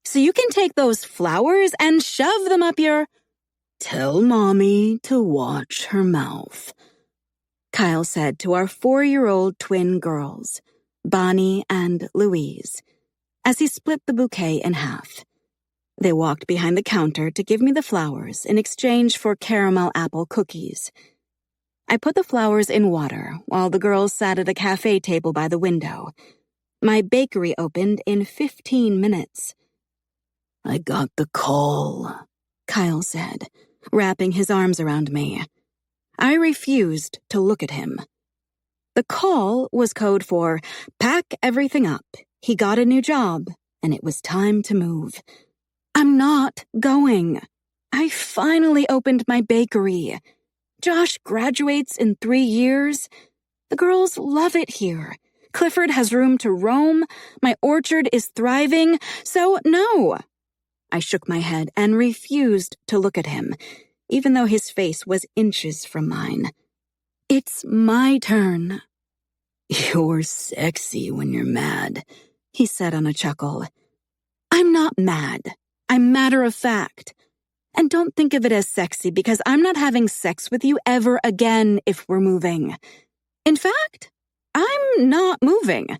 So you can take those flowers and shove them up your... Tell Mommy to watch her mouth, Kyle said to our 4-year-old twin girls, Bonnie and Louise, as he split the bouquet in half. They walked behind the counter to give me the flowers in exchange for caramel apple cookies. I put the flowers in water while the girls sat at a cafe table by the window. My bakery opened in 15 minutes. I got the call, Kyle said, wrapping his arms around me. I refused to look at him. The call was code for pack everything up. He got a new job, and it was time to move. I'm not going. I finally opened my bakery. Josh graduates in 3 years. The girls love it here. Clifford has room to roam. My orchard is thriving. So, no. I shook my head and refused to look at him, even though his face was inches from mine. It's my turn. You're sexy when you're mad, he said on a chuckle. I'm not mad. I'm matter of fact. And don't think of it as sexy because I'm not having sex with you ever again if we're moving. In fact, I'm not moving.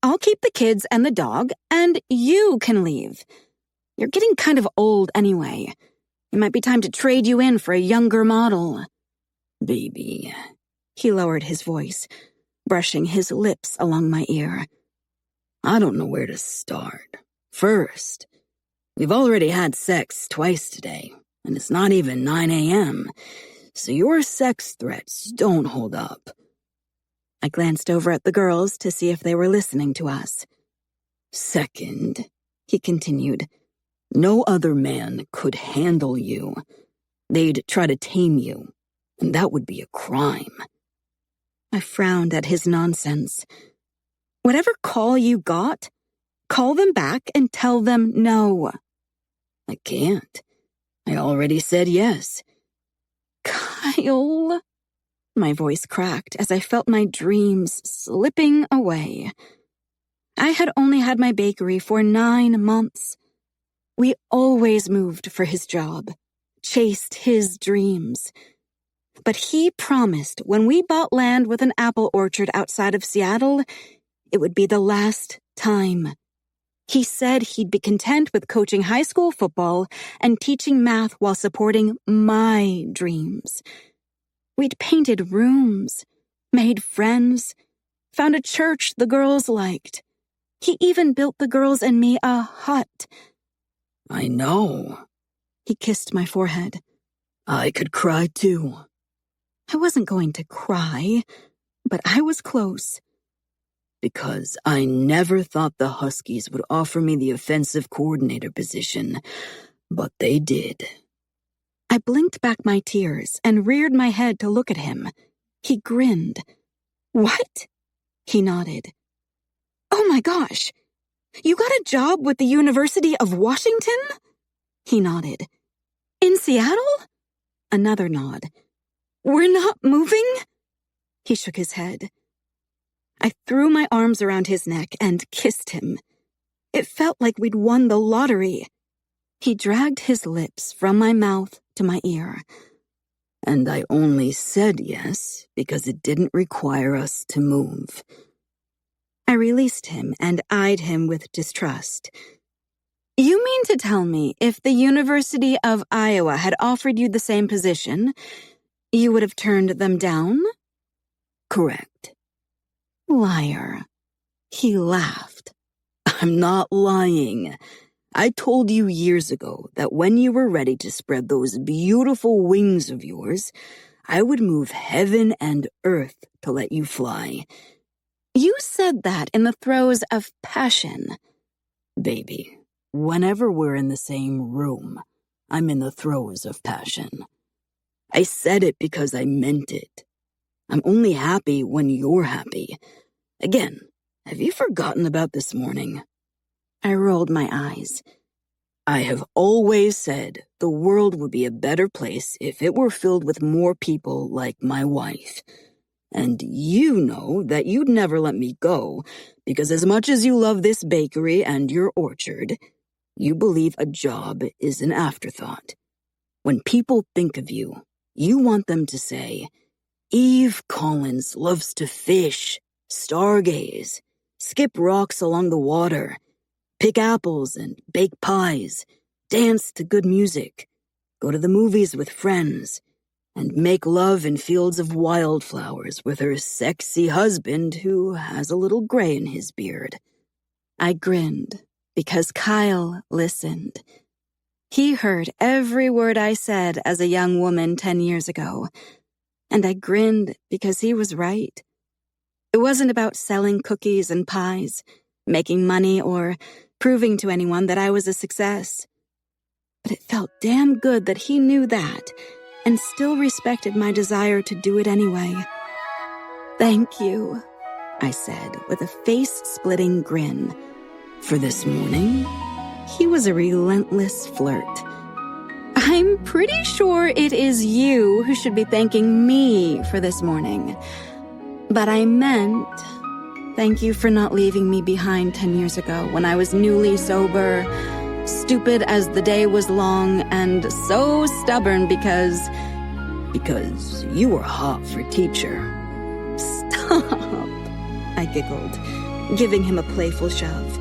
I'll keep the kids and the dog, and you can leave. You're getting kind of old anyway. It might be time to trade you in for a younger model. Baby. He lowered his voice, brushing his lips along my ear. I don't know where to start. First, we've already had sex twice today, and it's not even 9 a.m., so your sex threats don't hold up. I glanced over at the girls to see if they were listening to us. Second, he continued, no other man could handle you. They'd try to tame you, and that would be a crime. I frowned at his nonsense. Whatever call you got, call them back and tell them no. I can't. I already said yes. Kyle. My voice cracked as I felt my dreams slipping away. I had only had my bakery for 9 months. We always moved for his job, chased his dreams. But he promised when we bought land with an apple orchard outside of Seattle, it would be the last time. He said he'd be content with coaching high school football and teaching math while supporting my dreams. We'd painted rooms, made friends, found a church the girls liked. He even built the girls and me a hut. I know. He kissed my forehead. I could cry too. I wasn't going to cry, but I was close. Because I never thought the Huskies would offer me the offensive coordinator position, but they did. I blinked back my tears and reared my head to look at him. He grinned. What? He nodded. Oh my gosh! You got a job with the University of Washington? He nodded. In Seattle? Another nod. We're not moving? He shook his head. I threw my arms around his neck and kissed him. It felt like we'd won the lottery. He dragged his lips from my mouth to my ear. And I only said yes because it didn't require us to move. I released him and eyed him with distrust. You mean to tell me if the University of Iowa had offered you the same position, you would have turned them down? Correct. Liar. He laughed. I'm not lying. I told you years ago that when you were ready to spread those beautiful wings of yours, I would move heaven and earth to let you fly. You said that in the throes of passion. Baby, whenever we're in the same room, I'm in the throes of passion. I said it because I meant it. I'm only happy when you're happy. Again, have you forgotten about this morning? I rolled my eyes. I have always said the world would be a better place if it were filled with more people like my wife. And you know that you'd never let me go, because as much as you love this bakery and your orchard, you believe a job is an afterthought. When people think of you, you want them to say, Eve Collins loves to fish, stargaze, skip rocks along the water, pick apples and bake pies, dance to good music, go to the movies with friends, and make love in fields of wildflowers with her sexy husband who has a little gray in his beard. I grinned because Kyle listened. He heard every word I said as a young woman 10 years ago, and I grinned because he was right. It wasn't about selling cookies and pies, making money, or proving to anyone that I was a success. But it felt damn good that he knew that and still respected my desire to do it anyway. "Thank you," I said with a face-splitting grin. For this morning? He was a relentless flirt. "I'm pretty sure it is you who should be thanking me for this morning. But I meant, thank you for not leaving me behind 10 years ago when I was newly sober, stupid as the day was long, and so stubborn because you were hot for teacher." Stop, I giggled, giving him a playful shove.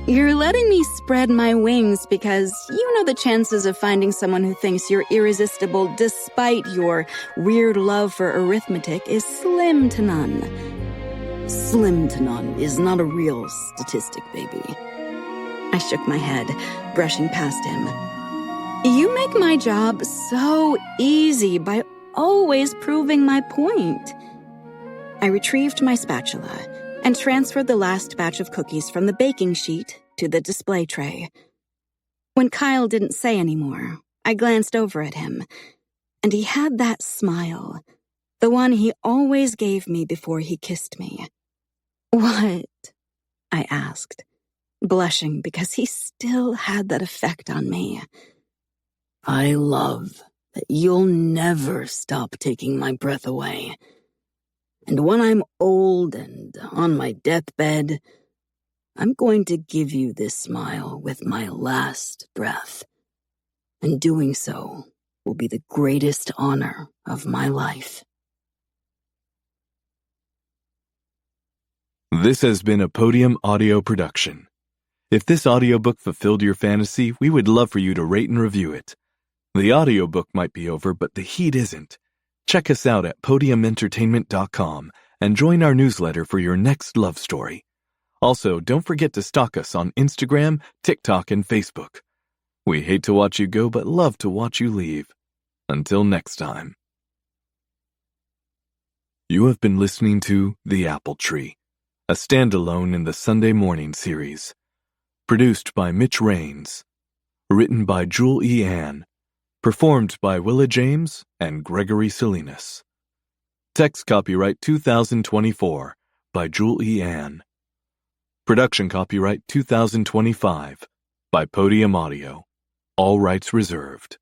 "You're letting me spread my wings because you know the chances of finding someone who thinks you're irresistible despite your weird love for arithmetic is slim to none." Slim to none is not a real statistic, baby. I shook my head, brushing past him. "You make my job so easy by always proving my point." I retrieved my spatula and transferred the last batch of cookies from the baking sheet to the display tray. When Kyle didn't say any more, I glanced over at him, and he had that smile, the one he always gave me before he kissed me. "What?" I asked, blushing because he still had that effect on me. "I love that you'll never stop taking my breath away. And when I'm old and on my deathbed, I'm going to give you this smile with my last breath. And doing so will be the greatest honor of my life." This has been a Podium audio production. If this audiobook fulfilled your fantasy, we would love for you to rate and review it. The audiobook might be over, but the heat isn't. Check us out at podiumentertainment.com and join our newsletter for your next love story. Also, don't forget to stalk us on Instagram, TikTok, and Facebook. We hate to watch you go, but love to watch you leave. Until next time. You have been listening to The Apple Tree, a standalone in the Sunday Morning series. Produced by Mitch Rains. Written by Jewel E. Ann. Performed by Willa James and Gregory Salinas. Text copyright 2024 by Jewel E. Ann. Production copyright 2025 by Podium Audio. All rights reserved.